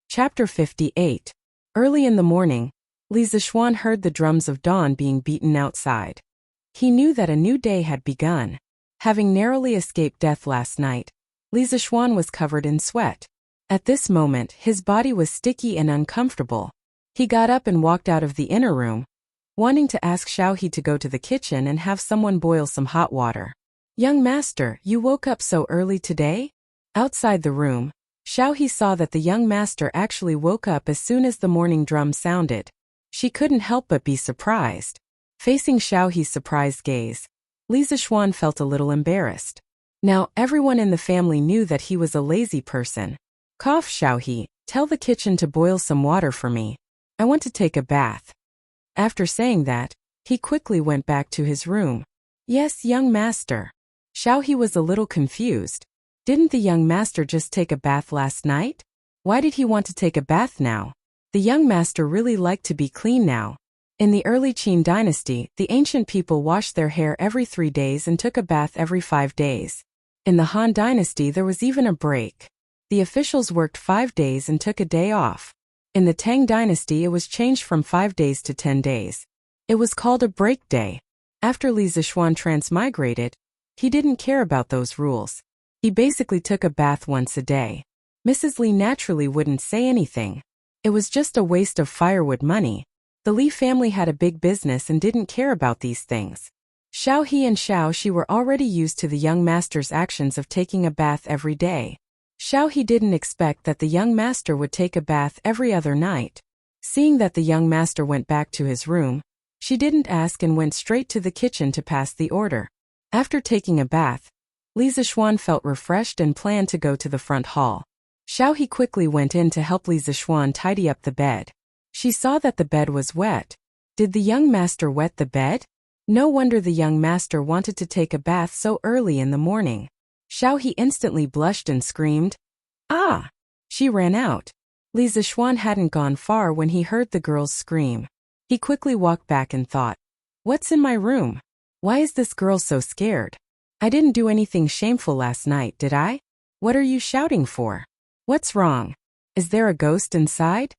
Chapter 58. Early in the morning, Li Zixuan heard the drums of dawn being beaten outside. He knew that a new day had begun. Having narrowly escaped death last night, Li Zixuan was covered in sweat. At this moment, his body was sticky and uncomfortable. He got up and walked out of the inner room, wanting to ask Xiaohe to go to the kitchen and have someone boil some hot water. "Young master, you woke up so early today?" Outside the room, Xiaohe saw that the young master actually woke up as soon as the morning drum sounded. She couldn't help but be surprised. Facing Xiaohe's surprised gaze, Li Zixuan felt a little embarrassed. Now, everyone in the family knew that he was a lazy person. "Cough, Xiaohe, tell the kitchen to boil some water for me. I want to take a bath." After saying that, he quickly went back to his room. "Yes, young master." Xiaohe was a little confused. Didn't the young master just take a bath last night? Why did he want to take a bath now? The young master really liked to be clean now. In the early Qin dynasty, the ancient people washed their hair every 3 days and took a bath every 5 days. In the Han dynasty there was even a break. The officials worked 5 days and took a day off. In the Tang dynasty it was changed from 5 days to 10 days. It was called a break day. After Li Zixuan transmigrated, he didn't care about those rules. He basically took a bath once a day. Mrs. Li naturally wouldn't say anything. It was just a waste of firewood money. The Li family had a big business and didn't care about these things. Xiaohe and Xiaoxi were already used to the young master's actions of taking a bath every day. Xiaohe didn't expect that the young master would take a bath every other night. Seeing that the young master went back to his room, she didn't ask and went straight to the kitchen to pass the order. After taking a bath, Li Zixuan felt refreshed and planned to go to the front hall. Xiaohe quickly went in to help Li Zixuan tidy up the bed. She saw that the bed was wet. Did the young master wet the bed? No wonder the young master wanted to take a bath so early in the morning. Xiaohe instantly blushed and screamed, "Ah!" She ran out. Li Zixuan hadn't gone far when he heard the girl's scream. He quickly walked back and thought, "What's in my room? Why is this girl so scared? I didn't do anything shameful last night, did I? What are you shouting for? What's wrong? Is there a ghost inside?"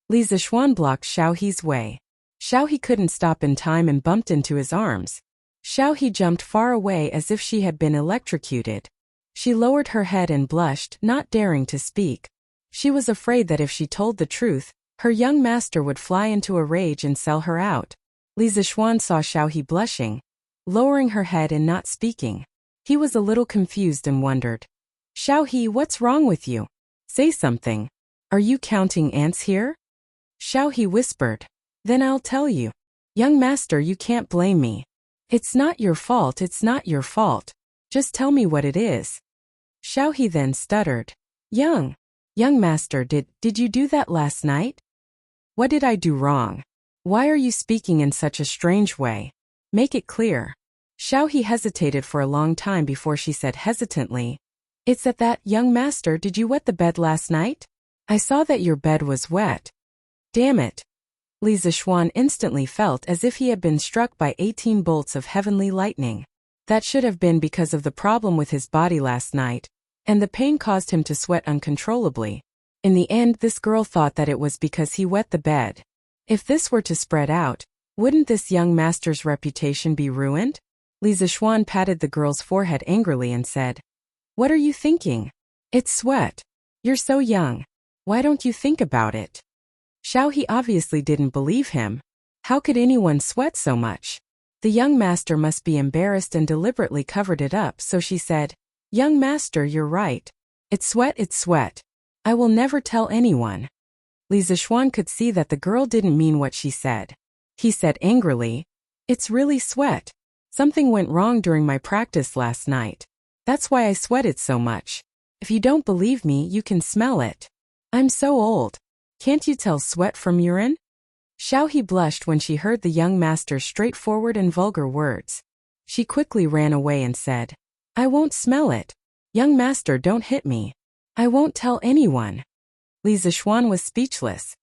Li Zixuan blocked Xiaohe's way. Xiaohe couldn't stop in time and bumped into his arms. Xiaohe jumped far away as if she had been electrocuted. She lowered her head and blushed, not daring to speak. She was afraid that if she told the truth, her young master would fly into a rage and sell her out. Li Zixuan saw Xiaohe blushing, lowering her head and not speaking. He was a little confused and wondered, "Xiaohe, what's wrong with you? Say something. Are you counting ants here?" Xiaohe whispered, "Then I'll tell you. Young master, you can't blame me. It's not your fault, it's not your fault. Just tell me what it is." Xiaohe then stuttered, Young master, did you do that last night? What did I do wrong? Why are you speaking in such a strange way? Make it clear." Xiaohe hesitated for a long time before she said hesitantly, "It's that, young master, did you wet the bed last night? I saw that your bed was wet." "Damn it." Li Zixuan instantly felt as if he had been struck by 18 bolts of heavenly lightning. That should have been because of the problem with his body last night, and the pain caused him to sweat uncontrollably. In the end, this girl thought that it was because he wet the bed. If this were to spread out, wouldn't this young master's reputation be ruined? Li Zixuan patted the girl's forehead angrily and said, "What are you thinking? It's sweat. You're so young. Why don't you think about it?" Xiao He obviously didn't believe him. How could anyone sweat so much? The young master must be embarrassed and deliberately covered it up, so she said, "Young master, you're right. It's sweat, it's sweat. I will never tell anyone." Li Zixuan could see that the girl didn't mean what she said. He said angrily, "It's really sweat. Something went wrong during my practice last night. That's why I sweated so much. If you don't believe me, you can smell it. I'm so old. Can't you tell sweat from urine?" Xiao He blushed when she heard the young master's straightforward and vulgar words. She quickly ran away and said, "I won't smell it. Young master, don't hit me. I won't tell anyone." Li Zixuan was speechless.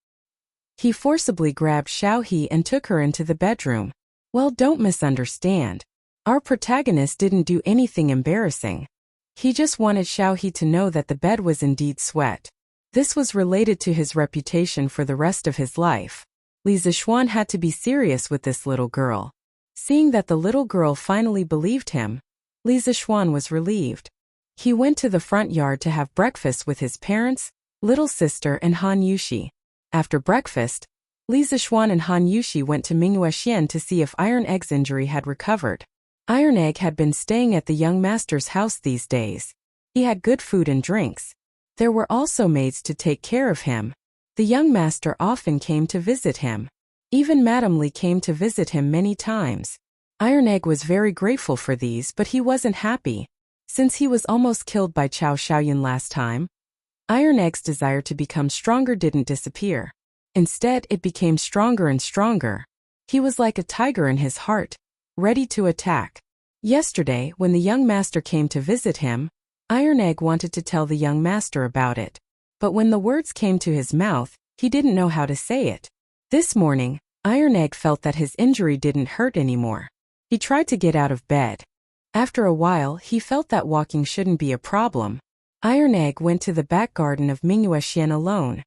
He forcibly grabbed Xiao He and took her into the bedroom. Well, don't misunderstand. Our protagonist didn't do anything embarrassing. He just wanted Xiao He to know that the bed was indeed sweat. This was related to his reputation for the rest of his life. Li Zixuan had to be serious with this little girl. Seeing that the little girl finally believed him, Li Zixuan was relieved. He went to the front yard to have breakfast with his parents, little sister and Han Yushi. After breakfast, Li Zixuan and Han Yushi went to Mingyuexian to see if Iron Egg's injury had recovered. Iron Egg had been staying at the young master's house these days. He had good food and drinks. There were also maids to take care of him. The young master often came to visit him. Even Madame Li came to visit him many times. Iron Egg was very grateful for these, but he wasn't happy. Since he was almost killed by Chao Xiaoyun last time, Iron Egg's desire to become stronger didn't disappear. Instead, it became stronger and stronger. He was like a tiger in his heart, ready to attack. Yesterday, when the young master came to visit him, Iron Egg wanted to tell the young master about it. But when the words came to his mouth, he didn't know how to say it. This morning, Iron Egg felt that his injury didn't hurt anymore. He tried to get out of bed. After a while, he felt that walking shouldn't be a problem. Iron Egg went to the back garden of Mingyuexian alone.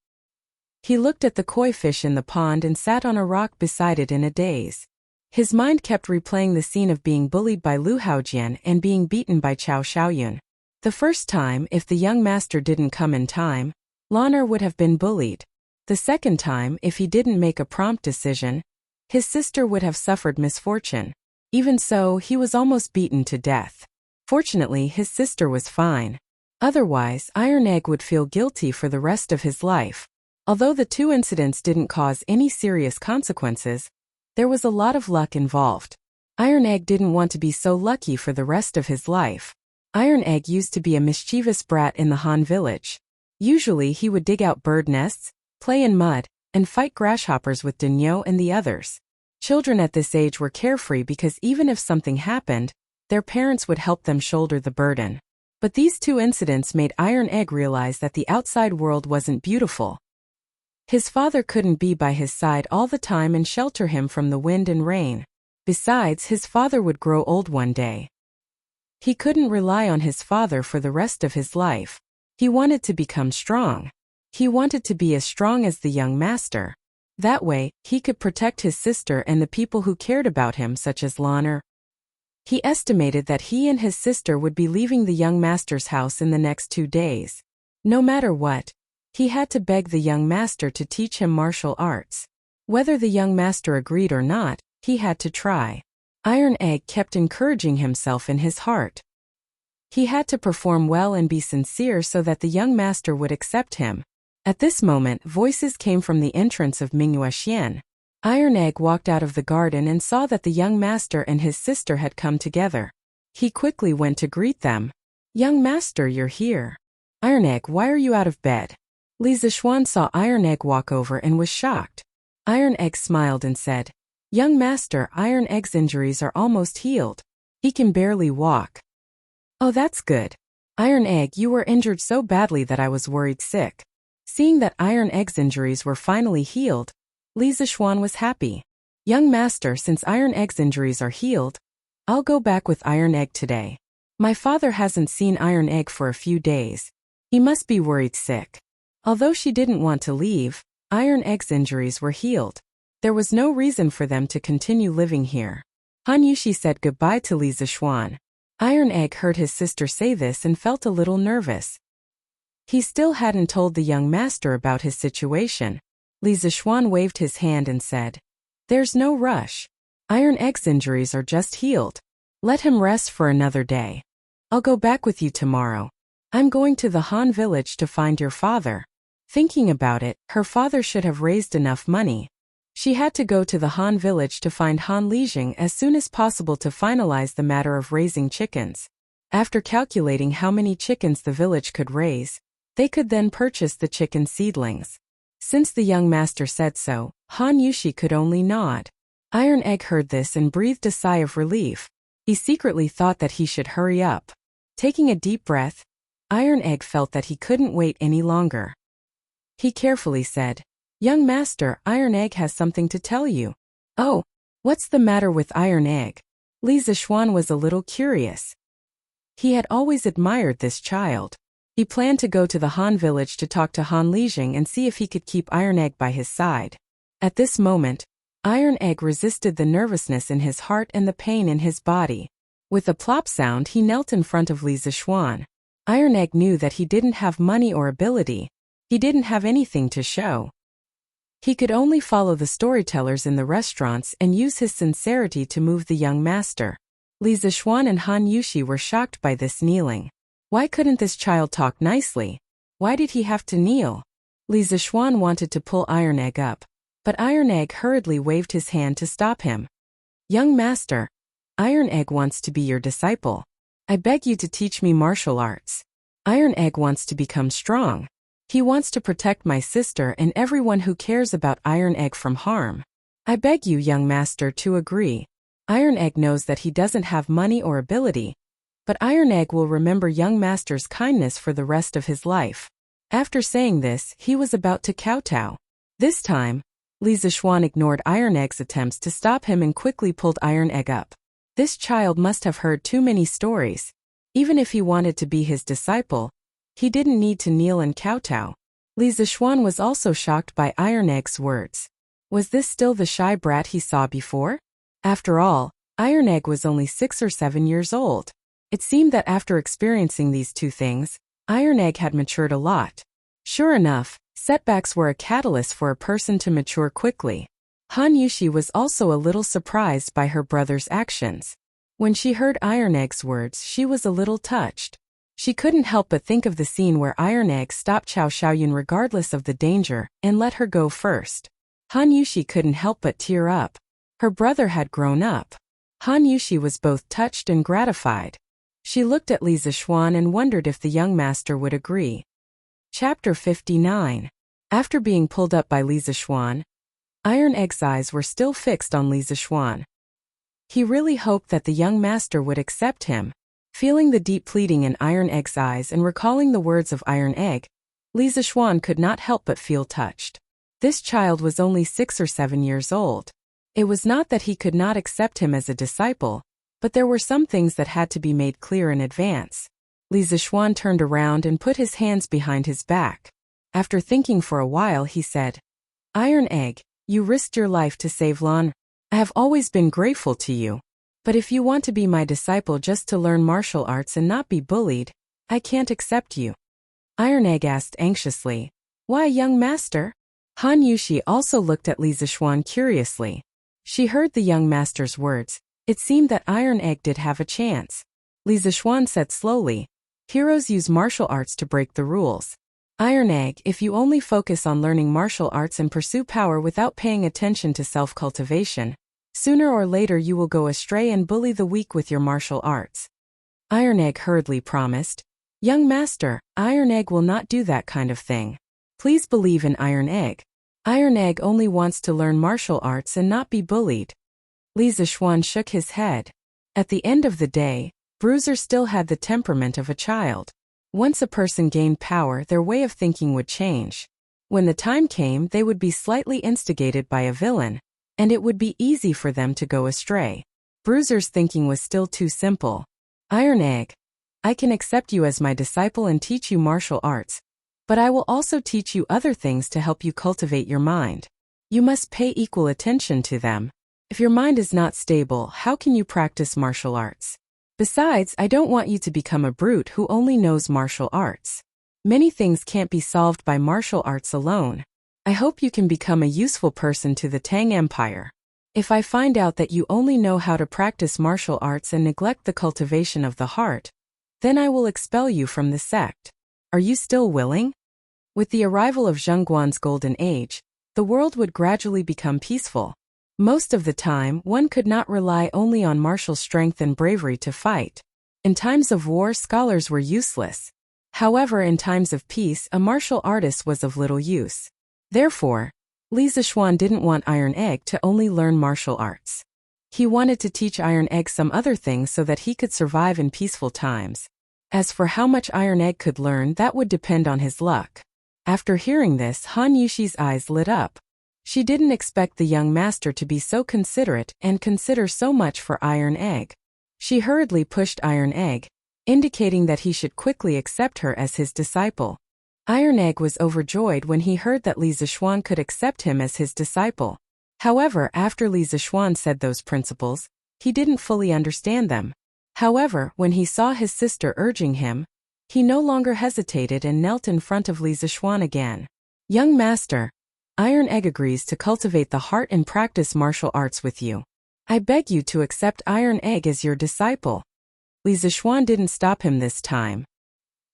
He looked at the koi fish in the pond and sat on a rock beside it in a daze. His mind kept replaying the scene of being bullied by Lu Haojian and being beaten by Chao Xiaoyun. The first time, if the young master didn't come in time, Lan'er would have been bullied. The second time, if he didn't make a prompt decision, his sister would have suffered misfortune. Even so, he was almost beaten to death. Fortunately, his sister was fine. Otherwise, Iron Egg would feel guilty for the rest of his life. Although the two incidents didn't cause any serious consequences, there was a lot of luck involved. Iron Egg didn't want to be so lucky for the rest of his life. Iron Egg used to be a mischievous brat in the Han village. Usually he would dig out bird nests, play in mud, and fight grasshoppers with Daniel and the others. Children at this age were carefree because even if something happened, their parents would help them shoulder the burden. But these two incidents made Iron Egg realize that the outside world wasn't beautiful. His father couldn't be by his side all the time and shelter him from the wind and rain. Besides, his father would grow old one day. He couldn't rely on his father for the rest of his life. He wanted to become strong. He wanted to be as strong as the young master. That way, he could protect his sister and the people who cared about him, such as Lan'er. He estimated that he and his sister would be leaving the young master's house in the next 2 days. No matter what, he had to beg the young master to teach him martial arts. Whether the young master agreed or not, he had to try. Iron Egg kept encouraging himself in his heart. He had to perform well and be sincere so that the young master would accept him. At this moment, voices came from the entrance of Mingyuexian. Iron Egg walked out of the garden and saw that the young master and his sister had come together. He quickly went to greet them. "Young master, you're here. Iron Egg, why are you out of bed?" Li Zixuan saw Iron Egg walk over and was shocked. Iron Egg smiled and said, "Young master, Iron Egg's injuries are almost healed. He can barely walk." "Oh, that's good. Iron Egg, you were injured so badly that I was worried sick." Seeing that Iron Egg's injuries were finally healed, Li Zixuan was happy. "Young master, since Iron Egg's injuries are healed, I'll go back with Iron Egg today. My father hasn't seen Iron Egg for a few days. He must be worried sick. Although she didn't want to leave, Iron Egg's injuries were healed. There was no reason for them to continue living here. Han Yushi said goodbye to Li Zixuan. Iron Egg heard his sister say this and felt a little nervous. He still hadn't told the young master about his situation. Li Zixuan waved his hand and said, "There's no rush. Iron Egg's injuries are just healed. Let him rest for another day. I'll go back with you tomorrow. I'm going to the Han village to find your father." Thinking about it, her father should have raised enough money. She had to go to the Han village to find Han Lijing as soon as possible to finalize the matter of raising chickens. After calculating how many chickens the village could raise, they could then purchase the chicken seedlings. Since the young master said so, Han Yushi could only nod. Iron Egg heard this and breathed a sigh of relief. He secretly thought that he should hurry up. Taking a deep breath, Iron Egg felt that he couldn't wait any longer. He carefully said, "Young master, Iron Egg has something to tell you." "Oh, what's the matter with Iron Egg?" Li Zixuan was a little curious. He had always admired this child. He planned to go to the Han village to talk to Han Lijing and see if he could keep Iron Egg by his side. At this moment, Iron Egg resisted the nervousness in his heart and the pain in his body. With a plop sound, he knelt in front of Li Zixuan. Iron Egg knew that he didn't have money or ability. He didn't have anything to show. He could only follow the storytellers in the restaurants and use his sincerity to move the young master. Li Zixuan and Han Yushi were shocked by this kneeling. Why couldn't this child talk nicely? Why did he have to kneel? Li Zixuan wanted to pull Iron Egg up, but Iron Egg hurriedly waved his hand to stop him. "Young master, Iron Egg wants to be your disciple. I beg you to teach me martial arts. Iron Egg wants to become strong. He wants to protect my sister and everyone who cares about Iron Egg from harm. I beg you, young master, to agree." Iron Egg knows that he doesn't have money or ability, but Iron Egg will remember young master's kindness for the rest of his life. After saying this, he was about to kowtow. This time, Li Zixuan ignored Iron Egg's attempts to stop him and quickly pulled Iron Egg up. This child must have heard too many stories. Even if he wanted to be his disciple, he didn't need to kneel and kowtow. Li Zixuan was also shocked by Iron Egg's words. Was this still the shy brat he saw before? After all, Iron Egg was only 6 or 7 years old. It seemed that after experiencing these two things, Iron Egg had matured a lot. Sure enough, setbacks were a catalyst for a person to mature quickly. Han Yushi was also a little surprised by her brother's actions. When she heard Iron Egg's words, she was a little touched. She couldn't help but think of the scene where Iron Egg stopped Qiao Xiaoyun regardless of the danger and let her go first. Han Yushi couldn't help but tear up. Her brother had grown up. Han Yushi was both touched and gratified. She looked at Li Zixuan and wondered if the young master would agree. Chapter 59. After being pulled up by Li Zixuan, Iron Egg's eyes were still fixed on Li Zixuan. He really hoped that the young master would accept him. Feeling the deep pleading in Iron Egg's eyes and recalling the words of Iron Egg, Li Zixuan could not help but feel touched. This child was only 6 or 7 years old. It was not that he could not accept him as a disciple, but there were some things that had to be made clear in advance. Li Zixuan turned around and put his hands behind his back. After thinking for a while, he said, "Iron Egg, you risked your life to save Lan. I have always been grateful to you. But if you want to be my disciple just to learn martial arts and not be bullied, I can't accept you." Iron Egg asked anxiously, "Why, young master?" Han Yushi also looked at Li Zixuan curiously. She heard the young master's words. It seemed that Iron Egg did have a chance. Li Zixuan said slowly, "Heroes use martial arts to break the rules. Iron Egg, if you only focus on learning martial arts and pursue power without paying attention to self-cultivation, sooner or later you will go astray and bully the weak with your martial arts." Iron Egg hurriedly promised, "Young master, Iron Egg will not do that kind of thing. Please believe in Iron Egg. Iron Egg only wants to learn martial arts and not be bullied." Li Zixuan shook his head. At the end of the day, Bruiser still had the temperament of a child. Once a person gained power, their way of thinking would change. When the time came, they would be slightly instigated by a villain, and it would be easy for them to go astray. Bruiser's thinking was still too simple. Iron Egg. I can accept you as my disciple and teach you martial arts, but I will also teach you other things to help you cultivate your mind. You must pay equal attention to them. If your mind is not stable, how can you practice martial arts? Besides, I don't want you to become a brute who only knows martial arts. Many things can't be solved by martial arts alone. I hope you can become a useful person to the Tang Empire. If I find out that you only know how to practice martial arts and neglect the cultivation of the heart, then I will expel you from the sect. Are you still willing? With the arrival of Zhengguan's golden age, the world would gradually become peaceful. Most of the time, one could not rely only on martial strength and bravery to fight. In times of war, scholars were useless. However, in times of peace, a martial artist was of little use. Therefore, Li Zishuan didn't want Iron Egg to only learn martial arts. He wanted to teach Iron Egg some other things so that he could survive in peaceful times. As for how much Iron Egg could learn, that would depend on his luck. After hearing this, Han Yushi's eyes lit up. She didn't expect the young master to be so considerate and consider so much for Iron Egg. She hurriedly pushed Iron Egg, indicating that he should quickly accept her as his disciple. Iron Egg was overjoyed when he heard that Li Zishuan could accept him as his disciple. However, after Li Zishuan said those principles, he didn't fully understand them. However, when he saw his sister urging him, he no longer hesitated and knelt in front of Li Zishuan again. Young master, Iron Egg agrees to cultivate the heart and practice martial arts with you. I beg you to accept Iron Egg as your disciple. Li Zishuan didn't stop him this time.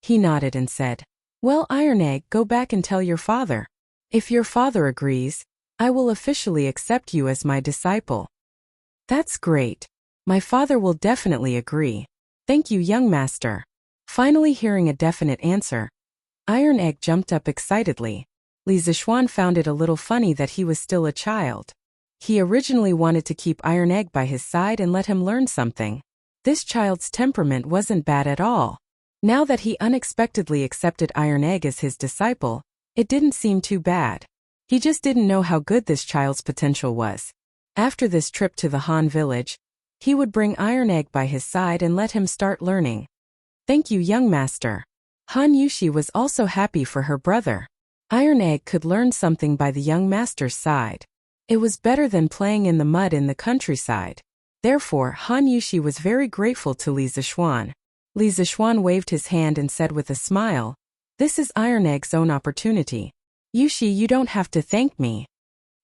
He nodded and said, Well, Iron Egg, go back and tell your father. If your father agrees, I will officially accept you as my disciple. That's great. My father will definitely agree. Thank you, young master. Finally hearing a definite answer, Iron Egg jumped up excitedly. Li Zishuan found it a little funny that he was still a child. He originally wanted to keep Iron Egg by his side and let him learn something. This child's temperament wasn't bad at all. Now that he unexpectedly accepted Iron Egg as his disciple, it didn't seem too bad. He just didn't know how good this child's potential was. After this trip to the Han village, he would bring Iron Egg by his side and let him start learning. Thank you, young master. Han Yushi was also happy for her brother. Iron Egg could learn something by the young master's side. It was better than playing in the mud in the countryside. Therefore, Han Yushi was very grateful to Li Zishuan. Li Zishuan waved his hand and said with a smile, This is Iron Egg's own opportunity. Yushi, you don't have to thank me.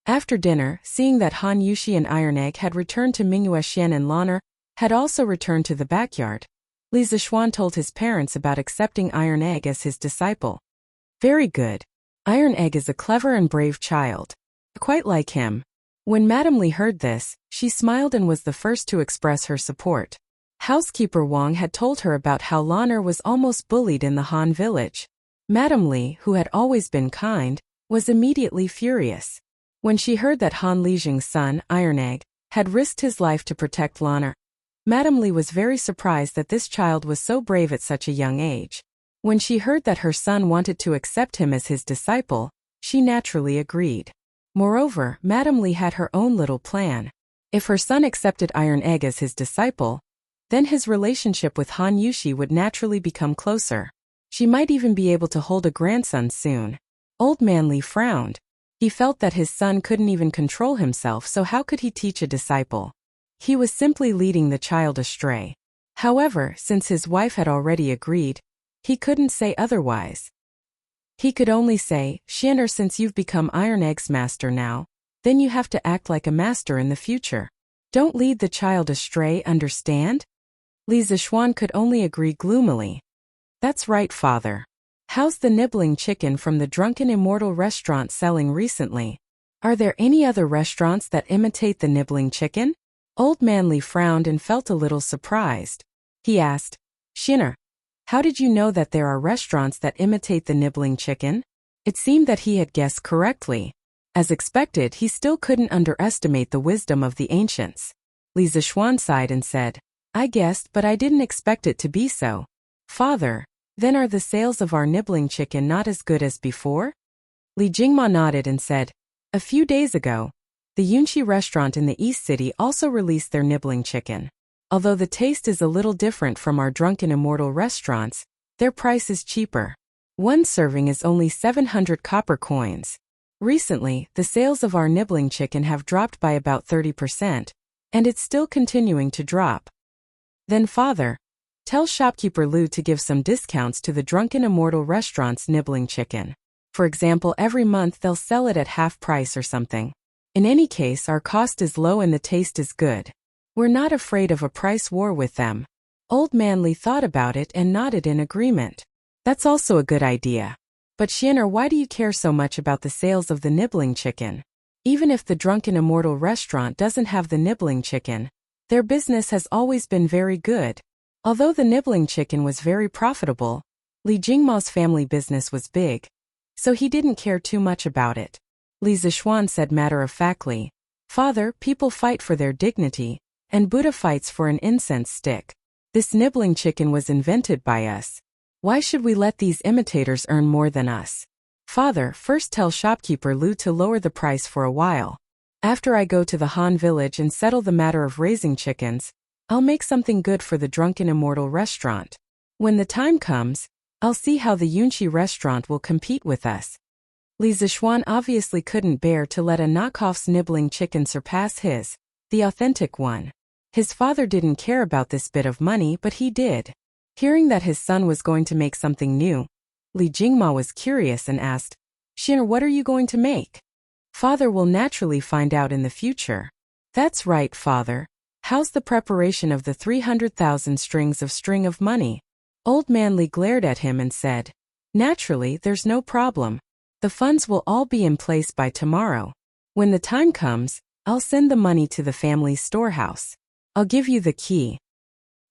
After dinner, seeing that Han Yushi and Iron Egg had returned to Mingyue Xian and Lanner had also returned to the backyard, Li Zishuan told his parents about accepting Iron Egg as his disciple. Very good. Iron Egg is a clever and brave child. Quite like him. When Madame Li heard this, she smiled and was the first to express her support. Housekeeper Wang had told her about how Lanner was almost bullied in the Han village. Madame Li, who had always been kind, was immediately furious. When she heard that Han Lijing's son, Iron Egg, had risked his life to protect Lanner, Madame Li was very surprised that this child was so brave at such a young age. When she heard that her son wanted to accept him as his disciple, she naturally agreed. Moreover, Madame Li had her own little plan. If her son accepted Iron Egg as his disciple, then his relationship with Han Yushi would naturally become closer. She might even be able to hold a grandson soon. Old Man Li frowned. He felt that his son couldn't even control himself, so how could he teach a disciple? He was simply leading the child astray. However, since his wife had already agreed, he couldn't say otherwise. He could only say, Shinner, since you've become Iron Egg's master now, then you have to act like a master in the future. Don't lead the child astray, understand? Li Zishuan could only agree gloomily. That's right, father. How's the nibbling chicken from the Drunken Immortal restaurant selling recently? Are there any other restaurants that imitate the nibbling chicken? Old Man Li frowned and felt a little surprised. He asked, Shinner, how did you know that there are restaurants that imitate the nibbling chicken? It seemed that he had guessed correctly. As expected, he still couldn't underestimate the wisdom of the ancients. Li Zishuan sighed and said, I guessed, but I didn't expect it to be so. Father, then are the sales of our nibbling chicken not as good as before? Li Jingma nodded and said, A few days ago, The Yunchi restaurant in the East City also released their nibbling chicken. Although the taste is a little different from our Drunken Immortal restaurants, their price is cheaper. One serving is only 700 copper coins. Recently, the sales of our nibbling chicken have dropped by about 30%, and it's still continuing to drop. Then father, tell shopkeeper Lu to give some discounts to the Drunken Immortal restaurant's nibbling chicken. For example, every month they'll sell it at half price or something. In any case, our cost is low and the taste is good. We're not afraid of a price war with them. Old Man Li thought about it and nodded in agreement. That's also a good idea. But Xian'er, why do you care so much about the sales of the nibbling chicken? Even if the Drunken Immortal restaurant doesn't have the nibbling chicken, their business has always been very good. Although the nibbling chicken was very profitable, Li Jingmao's family business was big, so he didn't care too much about it. Li Zishuan said matter-of-factly, "Father, people fight for their dignity, and Buddha fights for an incense stick. This nibbling chicken was invented by us. Why should we let these imitators earn more than us? Father, first tell shopkeeper Lu to lower the price for a while. After I go to the Han village and settle the matter of raising chickens, I'll make something good for the Drunken Immortal restaurant. When the time comes, I'll see how the Yunchi restaurant will compete with us." Li Zishuan obviously couldn't bear to let a knockoff's nibbling chicken surpass his, the authentic one. His father didn't care about this bit of money, but he did. Hearing that his son was going to make something new, Li Jingmao was curious and asked, "Xian'er, what are you going to make?" "Father will naturally find out in the future." "That's right, father. How's the preparation of the 300,000 strings of string of money?" Old Man Li glared at him and said, "Naturally, there's no problem. The funds will all be in place by tomorrow. When the time comes, I'll send the money to the family's storehouse. I'll give you the key."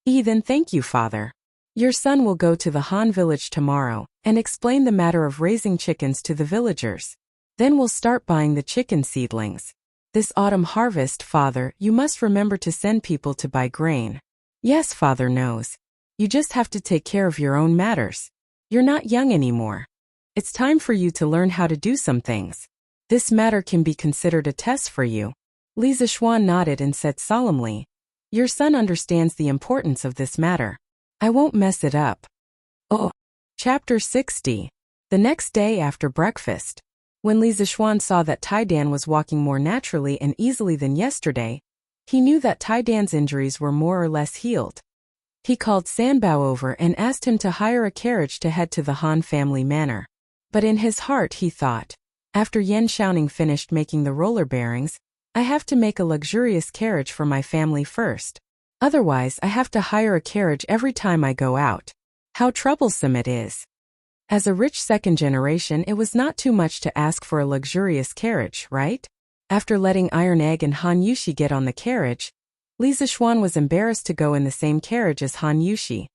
Then thank you, father. Your son will go to the Han village tomorrow and explain the matter of raising chickens to the villagers. Then we'll start buying the chicken seedlings. This autumn harvest, father, you must remember to send people to buy grain. Yes, father knows. You just have to take care of your own matters. You're not young anymore. It's time for you to learn how to do some things. This matter can be considered a test for you. Li Zishuan nodded and said solemnly, "Your son understands the importance of this matter. I won't mess it up." Oh. Chapter 60. The next day after breakfast. When Li Zishuan saw that Taidan was walking more naturally and easily than yesterday, he knew that Taidan's injuries were more or less healed. He called Sanbao over and asked him to hire a carriage to head to the Han family manor. But in his heart he thought, after Yan Xiaoning finished making the roller bearings, I have to make a luxurious carriage for my family first. Otherwise I have to hire a carriage every time I go out. How troublesome it is. As a rich second generation, it was not too much to ask for a luxurious carriage, right? After letting Iron Egg and Han Yushi get on the carriage, Li Zishuan was embarrassed to go in the same carriage as Han Yushi.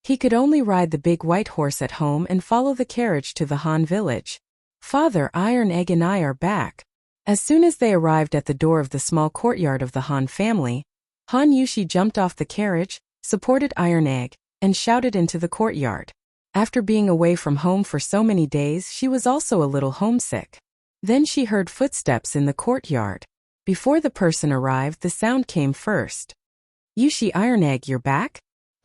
He could only ride the big white horse at home and follow the carriage to the Han village. "Father, Iron Egg and I are back." As soon as they arrived at the door of the small courtyard of the Han family, Han Yushi jumped off the carriage, supported Iron Egg, and shouted into the courtyard. After being away from home for so many days, she was also a little homesick. Then she heard footsteps in the courtyard. Before the person arrived, the sound came first. "Yushi, Iron Egg, you're back?"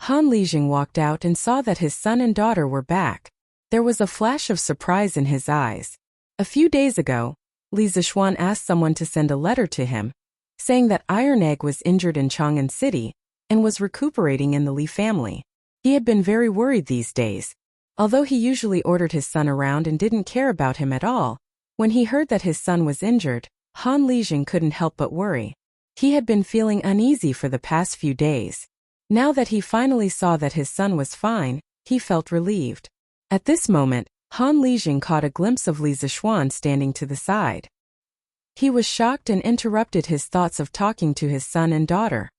Han Lijing walked out and saw that his son and daughter were back. There was a flash of surprise in his eyes. A few days ago, Li Zishuan asked someone to send a letter to him, saying that Iron Egg was injured in Chang'an City and was recuperating in the Li family. He had been very worried these days. Although he usually ordered his son around and didn't care about him at all, when he heard that his son was injured, Han Lijing couldn't help but worry. He had been feeling uneasy for the past few days. Now that he finally saw that his son was fine, he felt relieved. At this moment, Han Lijing caught a glimpse of Li Zishuan standing to the side. He was shocked and interrupted his thoughts of talking to his son and daughter.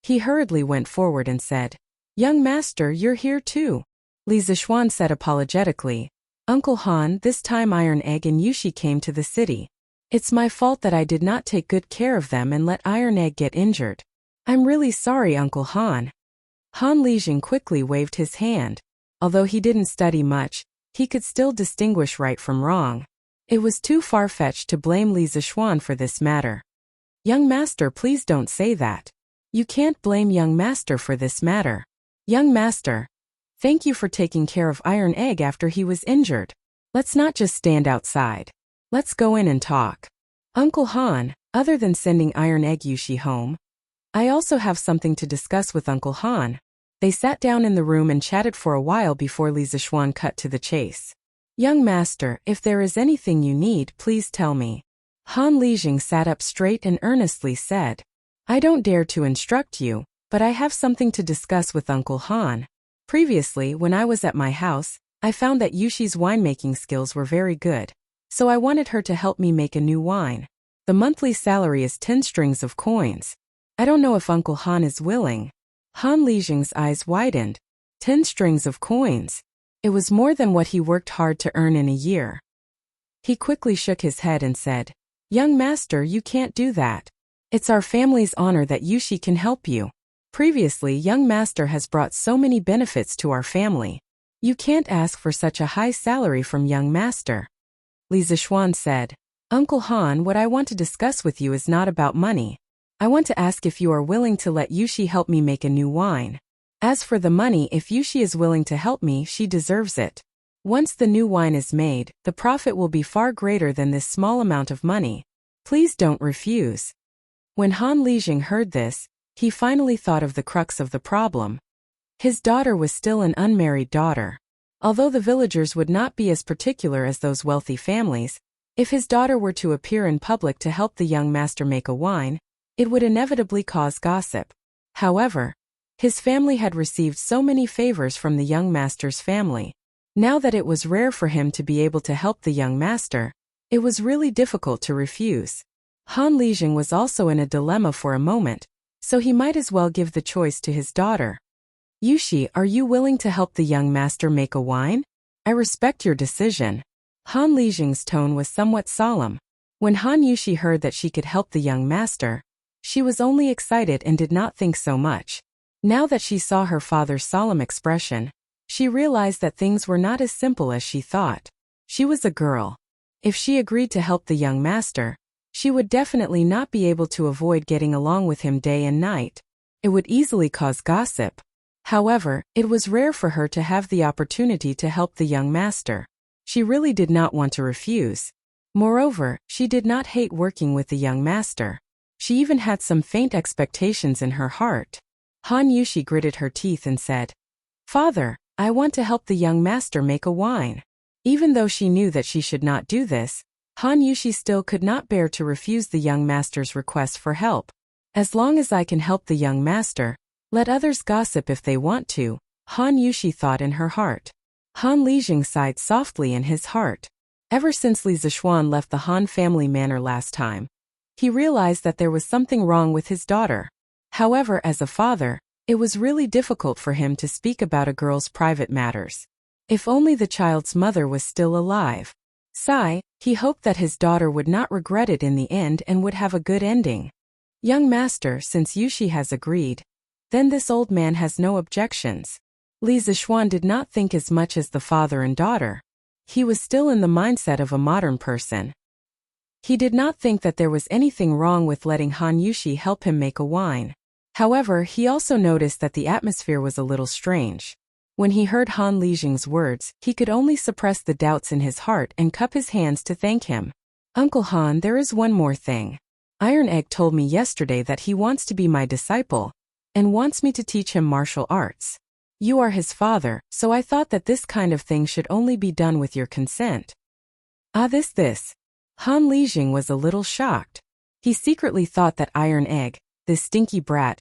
He hurriedly went forward and said, "Young master, you're here too." Li Zishuan said apologetically, "Uncle Han, this time Iron Egg and Yushi came to the city. It's my fault that I did not take good care of them and let Iron Egg get injured. I'm really sorry, Uncle Han." Han Lijing quickly waved his hand. Although he didn't study much, he could still distinguish right from wrong. It was too far-fetched to blame Li Zixuan for this matter. Young master, please don't say that. You can't blame young master for this matter. Young master, thank you for taking care of Iron Egg after he was injured. Let's not just stand outside. Let's go in and talk. Uncle Han, other than sending Iron Egg Yushi home, I also have something to discuss with Uncle Han. They sat down in the room and chatted for a while before Li Zixuan cut to the chase. Young master, if there is anything you need, please tell me. Han Lijing sat up straight and earnestly said, I don't dare to instruct you, but I have something to discuss with Uncle Han. Previously, when I was at my house, I found that Yushi's winemaking skills were very good, so I wanted her to help me make a new wine. The monthly salary is 10 strings of coins. I don't know if Uncle Han is willing. Han Lijing's eyes widened. 10 strings of coins. It was more than what he worked hard to earn in a year. He quickly shook his head and said, Young master, you can't do that. It's our family's honor that Yushi can help you. Previously, young master has brought so many benefits to our family. You can't ask for such a high salary from young master. Li Zixuan said, Uncle Han, what I want to discuss with you is not about money. I want to ask if you are willing to let Yushi help me make a new wine. As for the money, if Yushi is willing to help me, she deserves it. Once the new wine is made, the profit will be far greater than this small amount of money. Please don't refuse. When Han Lijing heard this, he finally thought of the crux of the problem. His daughter was still an unmarried daughter. Although the villagers would not be as particular as those wealthy families, if his daughter were to appear in public to help the young master make a wine, it would inevitably cause gossip. However, his family had received so many favors from the young master's family. Now that it was rare for him to be able to help the young master, it was really difficult to refuse. Han Lijing was also in a dilemma for a moment, so he might as well give the choice to his daughter. Yushi, are you willing to help the young master make a wine? I respect your decision. Han Lijing's tone was somewhat solemn. When Han Yushi heard that she could help the young master, she was only excited and did not think so much. Now that she saw her father's solemn expression, she realized that things were not as simple as she thought. She was a girl. If she agreed to help the young master, she would definitely not be able to avoid getting along with him day and night. It would easily cause gossip. However, it was rare for her to have the opportunity to help the young master. She really did not want to refuse. Moreover, she did not hate working with the young master. She even had some faint expectations in her heart. Han Yushi gritted her teeth and said, Father, I want to help the young master make a wine. Even though she knew that she should not do this, Han Yushi still could not bear to refuse the young master's request for help. As long as I can help the young master, let others gossip if they want to, Han Yushi thought in her heart. Han Lijing sighed softly in his heart. Ever since Li Zixuan left the Han family manor last time, he realized that there was something wrong with his daughter. However, as a father, it was really difficult for him to speak about a girl's private matters. If only the child's mother was still alive. Sigh, he hoped that his daughter would not regret it in the end and would have a good ending. Young master, since Yushi has agreed, then this old man has no objections. Li Zixuan did not think as much as the father and daughter. He was still in the mindset of a modern person. He did not think that there was anything wrong with letting Han Yushi help him make a wine. However, he also noticed that the atmosphere was a little strange. When he heard Han Lijing's words, he could only suppress the doubts in his heart and cup his hands to thank him. Uncle Han, there is one more thing. Iron Egg told me yesterday that he wants to be my disciple, and wants me to teach him martial arts. You are his father, so I thought that this kind of thing should only be done with your consent. This. Han Lijing was a little shocked. He secretly thought that Iron Egg, this stinky brat,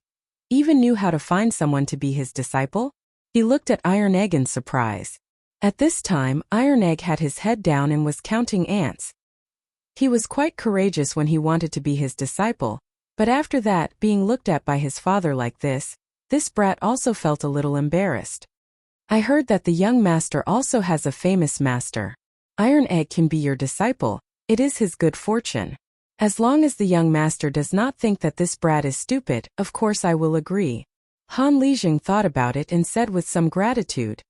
even knew how to find someone to be his disciple. He looked at Iron Egg in surprise. At this time, Iron Egg had his head down and was counting ants. He was quite courageous when he wanted to be his disciple, but after that, being looked at by his father like this brat also felt a little embarrassed. I heard that the young master also has a famous master. Iron Egg can be your disciple. It is his good fortune. As long as the young master does not think that this brat is stupid, of course I will agree. Han Lijing thought about it and said with some gratitude.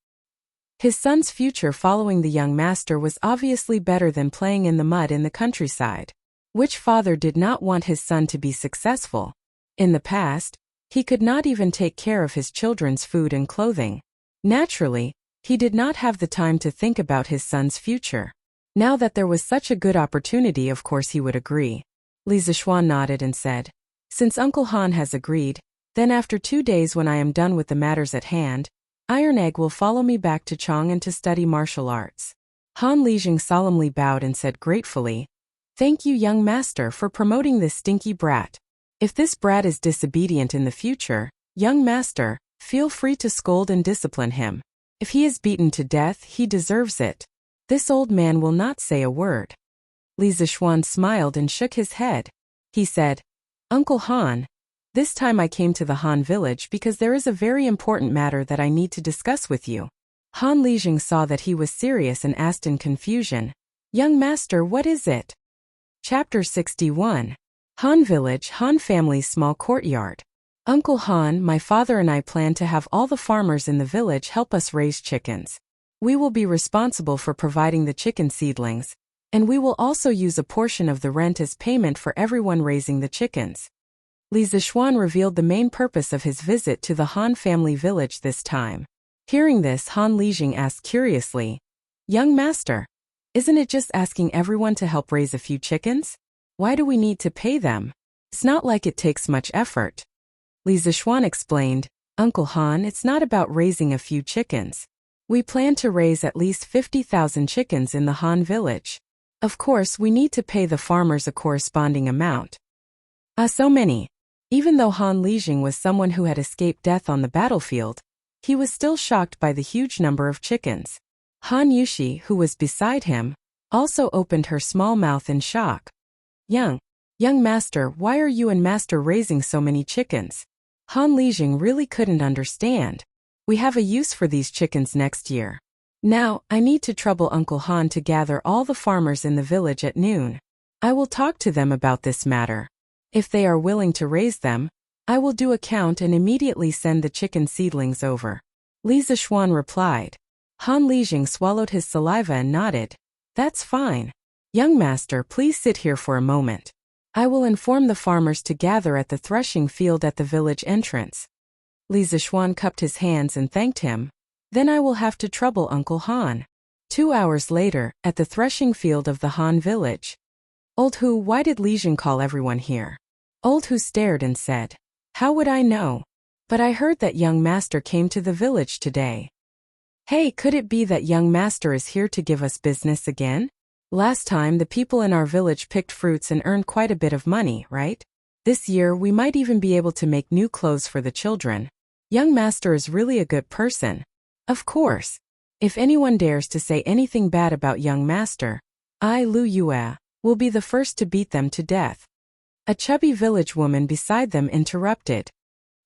His son's future following the young master was obviously better than playing in the mud in the countryside. Which father did not want his son to be successful? In the past, he could not even take care of his children's food and clothing. Naturally, he did not have the time to think about his son's future. Now that there was such a good opportunity, of course he would agree. Li Zishuan nodded and said, "Since Uncle Han has agreed, then after 2 days when I am done with the matters at hand, Iron Egg will follow me back to Chang'an to study martial arts." Han Lijing solemnly bowed and said gratefully, "Thank you, young master, for promoting this stinky brat. If this brat is disobedient in the future, young master, feel free to scold and discipline him. If he is beaten to death, he deserves it. This old man will not say a word." Li Zishuan smiled and shook his head. He said, "Uncle Han, this time I came to the Han village because there is a very important matter that I need to discuss with you." Han Lijing saw that he was serious and asked in confusion, "Young master, what is it?" Chapter 61. Han Village, Han Family's Small Courtyard. Uncle Han, my father and I plan to have all the farmers in the village help us raise chickens. We will be responsible for providing the chicken seedlings, and we will also use a portion of the rent as payment for everyone raising the chickens. Li Zishuan revealed the main purpose of his visit to the Han family village this time. Hearing this, Han Lijing asked curiously, "Young master, isn't it just asking everyone to help raise a few chickens? Why do we need to pay them? It's not like it takes much effort." Li Zishuan explained, "Uncle Han, it's not about raising a few chickens. We plan to raise at least 50,000 chickens in the Han village. Of course, we need to pay the farmers a corresponding amount." So many. Even though Han Lijing was someone who had escaped death on the battlefield, he was still shocked by the huge number of chickens. Han Yushi, who was beside him, also opened her small mouth in shock. Young master, why are you and master raising so many chickens?" Han Lijing really couldn't understand. "We have a use for these chickens next year. Now, I need to trouble Uncle Han to gather all the farmers in the village at noon. I will talk to them about this matter. If they are willing to raise them, I will do a count and immediately send the chicken seedlings over." Li Zishuan replied. Han Lijing swallowed his saliva and nodded. "That's fine. Young master, please sit here for a moment. I will inform the farmers to gather at the threshing field at the village entrance." Li Zishuan cupped his hands and thanked him. "Then I will have to trouble Uncle Han." 2 hours later, at the threshing field of the Han village. "Old Hu, why did Lijing call everyone here?" Old Hu stared and said, "How would I know? But I heard that young master came to the village today." "Hey, could it be that young master is here to give us business again? Last time the people in our village picked fruits and earned quite a bit of money, right? This year we might even be able to make new clothes for the children. Young master is really a good person. Of course. If anyone dares to say anything bad about young master, I, Lu Yue, will be the first to beat them to death." A chubby village woman beside them interrupted.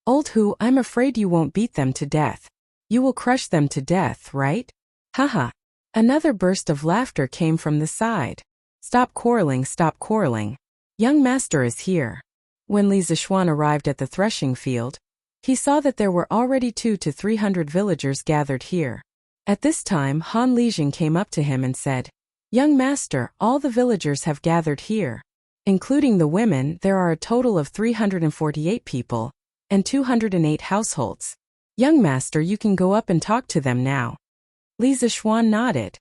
"Old Hu, I'm afraid you won't beat them to death. You will crush them to death, right? Haha." Another burst of laughter came from the side. Stop quarreling, stop quarreling. Young master is here." When Li Zishuan arrived at the threshing field, he saw that there were already 200 to 300 villagers gathered here. At this time, Han Lijing came up to him and said, "Young master, all the villagers have gathered here. Including the women, there are a total of 348 people, and 208 households. Young master, you can go up and talk to them now." Li Zishuan nodded.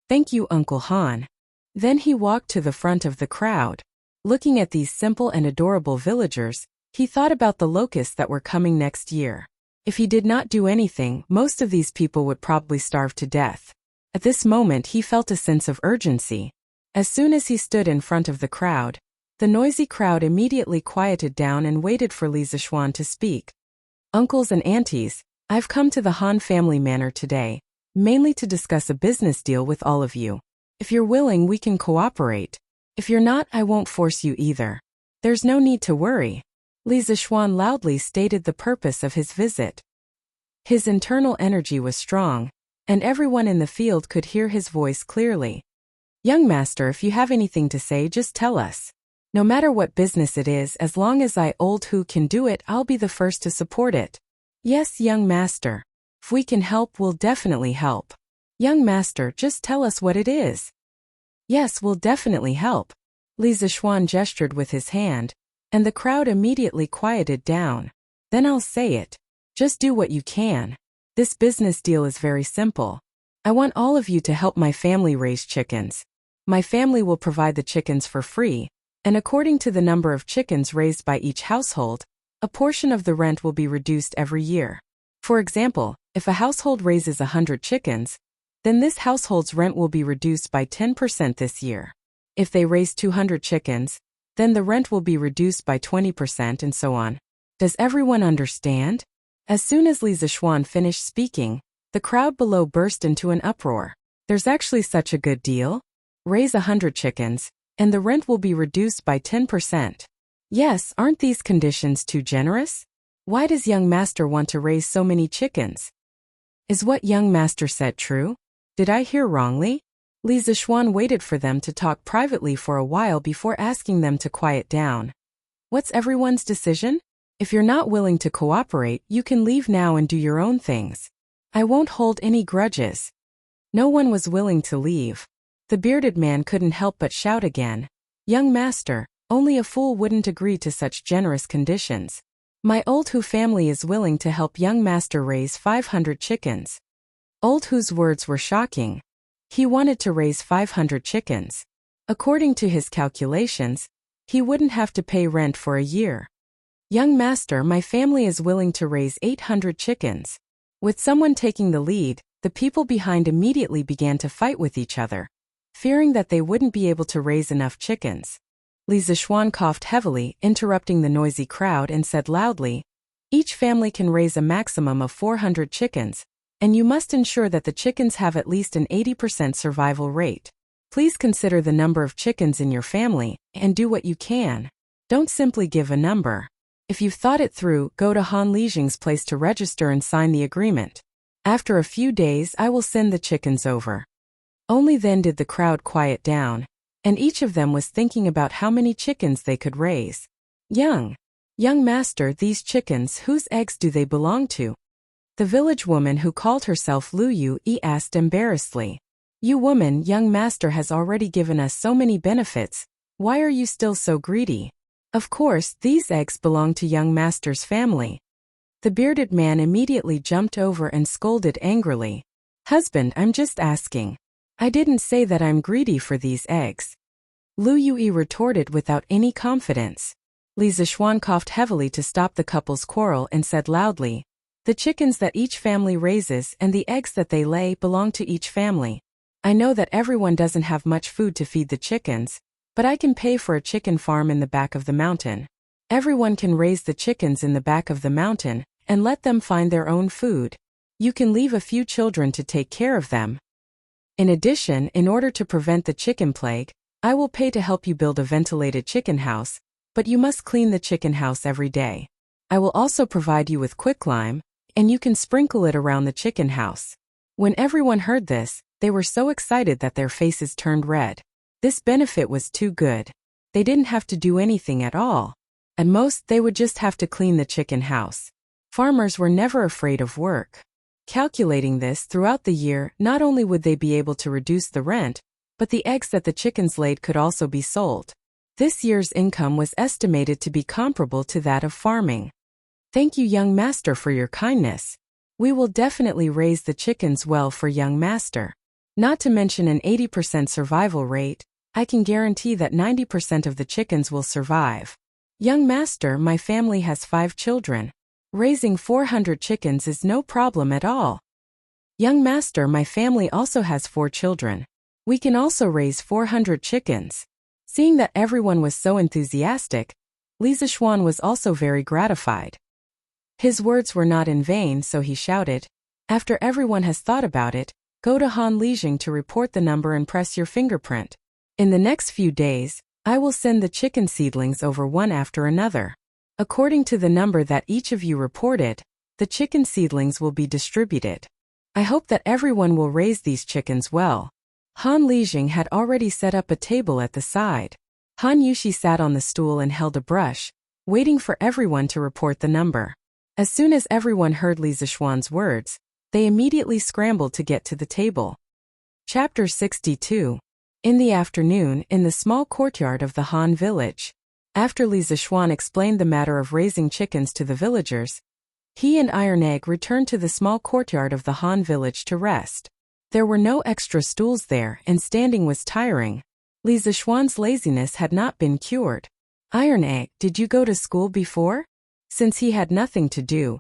"Thank you, Uncle Han." Then he walked to the front of the crowd. Looking at these simple and adorable villagers, he thought about the locusts that were coming next year. If he did not do anything, most of these people would probably starve to death. At this moment he felt a sense of urgency. As soon as he stood in front of the crowd, the noisy crowd immediately quieted down and waited for Li Zishuan to speak. "Uncles and aunties, I've come to the Han family manor today, mainly to discuss a business deal with all of you. If you're willing, we can cooperate. If you're not, I won't force you either. There's no need to worry." Li Zishuan loudly stated the purpose of his visit. His internal energy was strong, and everyone in the field could hear his voice clearly. "Young master, if you have anything to say, just tell us. No matter what business it is, as long as I, Old Hu, can do it, I'll be the first to support it." "Yes, young master. If we can help, we'll definitely help." Young master, just tell us what it is. Yes, we'll definitely help. Li Zishuan gestured with his hand, and the crowd immediately quieted down. Then I'll say it. Just do what you can. This business deal is very simple. I want all of you to help my family raise chickens. My family will provide the chickens for free, and according to the number of chickens raised by each household, a portion of the rent will be reduced every year. For example, if a household raises 100 chickens, then this household's rent will be reduced by 10% this year. If they raise 200 chickens, then the rent will be reduced by 20% and so on. Does everyone understand? As soon as Li Zishuan finished speaking, the crowd below burst into an uproar. There's actually such a good deal? Raise 100 chickens, and the rent will be reduced by 10%. Yes, aren't these conditions too generous? Why does young master want to raise so many chickens? Is what young master said true? Did I hear wrongly? Li Zishuan waited for them to talk privately for a while before asking them to quiet down. What's everyone's decision? If you're not willing to cooperate, you can leave now and do your own things. I won't hold any grudges. No one was willing to leave. The bearded man couldn't help but shout again. Young master, only a fool wouldn't agree to such generous conditions. My old Hu family is willing to help young master raise 500 chickens. Old Hu's words were shocking. He wanted to raise 500 chickens. According to his calculations, he wouldn't have to pay rent for a year. Young master, my family is willing to raise 800 chickens. With someone taking the lead, the people behind immediately began to fight with each other, fearing that they wouldn't be able to raise enough chickens. Li Zishuan coughed heavily, interrupting the noisy crowd, and said loudly, each family can raise a maximum of 400 chickens, and you must ensure that the chickens have at least an 80% survival rate. Please consider the number of chickens in your family, and do what you can. Don't simply give a number. If you've thought it through, go to Han Lijing's place to register and sign the agreement. After a few days, I will send the chickens over. Only then did the crowd quiet down, and each of them was thinking about how many chickens they could raise. Young master, these chickens, whose eggs do they belong to? The village woman who called herself Lu Yu asked embarrassedly. You woman, young master has already given us so many benefits, why are you still so greedy? Of course, these eggs belong to young master's family. The bearded man immediately jumped over and scolded angrily. Husband, I'm just asking. I didn't say that I'm greedy for these eggs. Lu Yui retorted without any confidence. Li Zishuan coughed heavily to stop the couple's quarrel and said loudly, the chickens that each family raises and the eggs that they lay belong to each family. I know that everyone doesn't have much food to feed the chickens, but I can pay for a chicken farm in the back of the mountain. Everyone can raise the chickens in the back of the mountain and let them find their own food. You can leave a few children to take care of them. In addition, in order to prevent the chicken plague, I will pay to help you build a ventilated chicken house, but you must clean the chicken house every day. I will also provide you with quicklime, and you can sprinkle it around the chicken house. When everyone heard this, they were so excited that their faces turned red. This benefit was too good. They didn't have to do anything at all. At most, they would just have to clean the chicken house. Farmers were never afraid of work. Calculating this throughout the year, not only would they be able to reduce the rent, but the eggs that the chickens laid could also be sold. This year's income was estimated to be comparable to that of farming. Thank you, young master, for your kindness. We will definitely raise the chickens well for young master. Not to mention an 80% survival rate, I can guarantee that 90% of the chickens will survive. Young master, my family has 5 children. Raising 400 chickens is no problem at all. Young master, my family also has 4 children. We can also raise 400 chickens. Seeing that everyone was so enthusiastic, Li Zishuan was also very gratified. His words were not in vain, so he shouted, after everyone has thought about it, go to Han Lijing to report the number and press your fingerprint. In the next few days, I will send the chicken seedlings over one after another. According to the number that each of you reported, the chicken seedlings will be distributed. I hope that everyone will raise these chickens well. Han Lijing had already set up a table at the side. Han Yushi sat on the stool and held a brush, waiting for everyone to report the number. As soon as everyone heard Li Zishuan's words, they immediately scrambled to get to the table. Chapter 62. In the afternoon, in the small courtyard of the Han village. After Li Zixuan explained the matter of raising chickens to the villagers, he and Iron Egg returned to the small courtyard of the Han village to rest. There were no extra stools there, and standing was tiring. Li Zixuan's laziness had not been cured. Iron Egg, did you go to school before? Since he had nothing to do,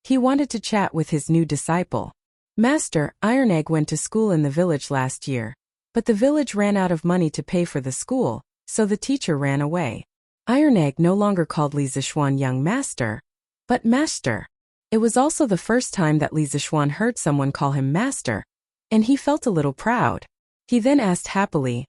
he wanted to chat with his new disciple. Master, Iron Egg went to school in the village last year, but the village ran out of money to pay for the school, so the teacher ran away. Iron Egg no longer called Li Zixuan young master, but master. It was also the first time that Li Zixuan heard someone call him master, and he felt a little proud. He then asked happily,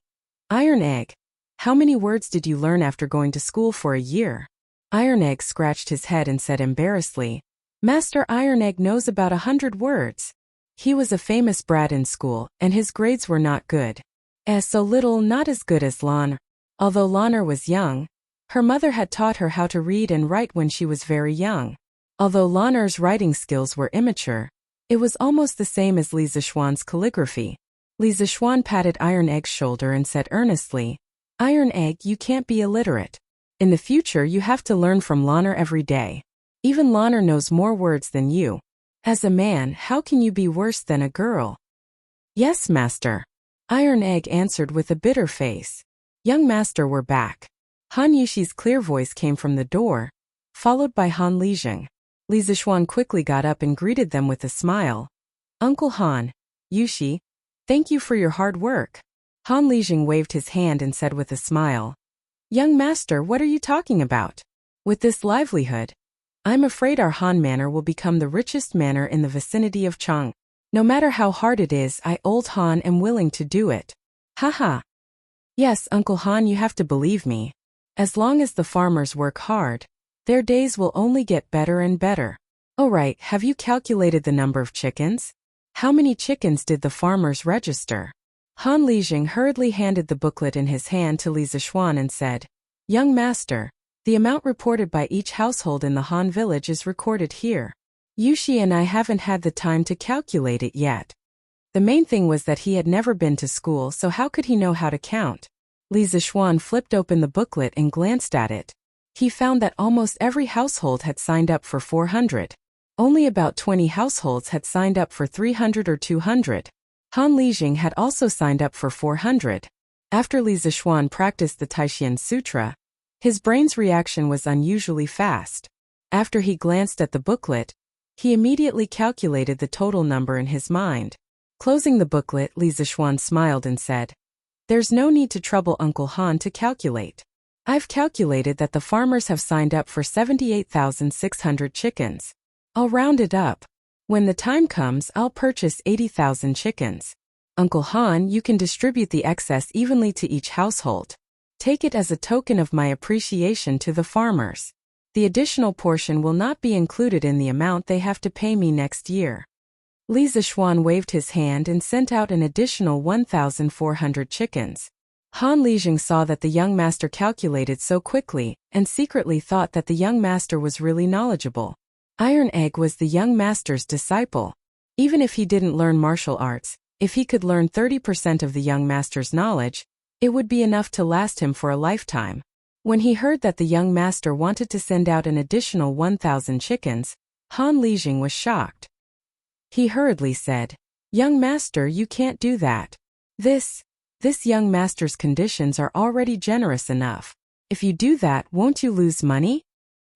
Iron Egg, how many words did you learn after going to school for a year? Iron Egg scratched his head and said embarrassedly, Master Iron Egg knows about 100 words. He was a famous brat in school, and his grades were not good. As so little, not as good as Lon. Although Lonner was young, her mother had taught her how to read and write when she was very young. Although Lonner's writing skills were immature, it was almost the same as Li Zixuan's calligraphy. Li Zixuan patted Iron Egg's shoulder and said earnestly, Iron Egg, you can't be illiterate. In the future you have to learn from Lonner every day. Even Lonner knows more words than you. As a man, how can you be worse than a girl? Yes, master. Iron Egg answered with a bitter face. Young master, we're back. Han Yushi's clear voice came from the door, followed by Han Lijing. Li Zixuan quickly got up and greeted them with a smile. Uncle Han, Yushi, thank you for your hard work. Han Lijing waved his hand and said with a smile, Young master, what are you talking about? With this livelihood, I'm afraid our Han manor will become the richest manor in the vicinity of Chang. No matter how hard it is, I, Old Han, am willing to do it. Haha. Yes, Uncle Han, you have to believe me. As long as the farmers work hard, their days will only get better and better. Oh right, have you calculated the number of chickens? How many chickens did the farmers register? Han Lijing hurriedly handed the booklet in his hand to Li Zixuan and said, Young master, the amount reported by each household in the Han village is recorded here. Yushi and I haven't had the time to calculate it yet. The main thing was that he had never been to school, so how could he know how to count? Li Zixuan flipped open the booklet and glanced at it. He found that almost every household had signed up for 400. Only about 20 households had signed up for 300 or 200. Han Lijing had also signed up for 400. After Li Zixuan practiced the Taishan Sutra, his brain's reaction was unusually fast. After he glanced at the booklet, he immediately calculated the total number in his mind. Closing the booklet, Li Zixuan smiled and said, There's no need to trouble Uncle Han to calculate. I've calculated that the farmers have signed up for 78,600 chickens. I'll round it up. When the time comes, I'll purchase 80,000 chickens. Uncle Han, you can distribute the excess evenly to each household. Take it as a token of my appreciation to the farmers. The additional portion will not be included in the amount they have to pay me next year. Li Zixuan waved his hand and sent out an additional 1,400 chickens. Han Lijing saw that the young master calculated so quickly, and secretly thought that the young master was really knowledgeable. Iron Egg was the young master's disciple. Even if he didn't learn martial arts, if he could learn 30% of the young master's knowledge, it would be enough to last him for a lifetime. When he heard that the young master wanted to send out an additional 1,000 chickens, Han Lijing was shocked. He hurriedly said, Young master, you can't do that. This young master's conditions are already generous enough. If you do that, won't you lose money?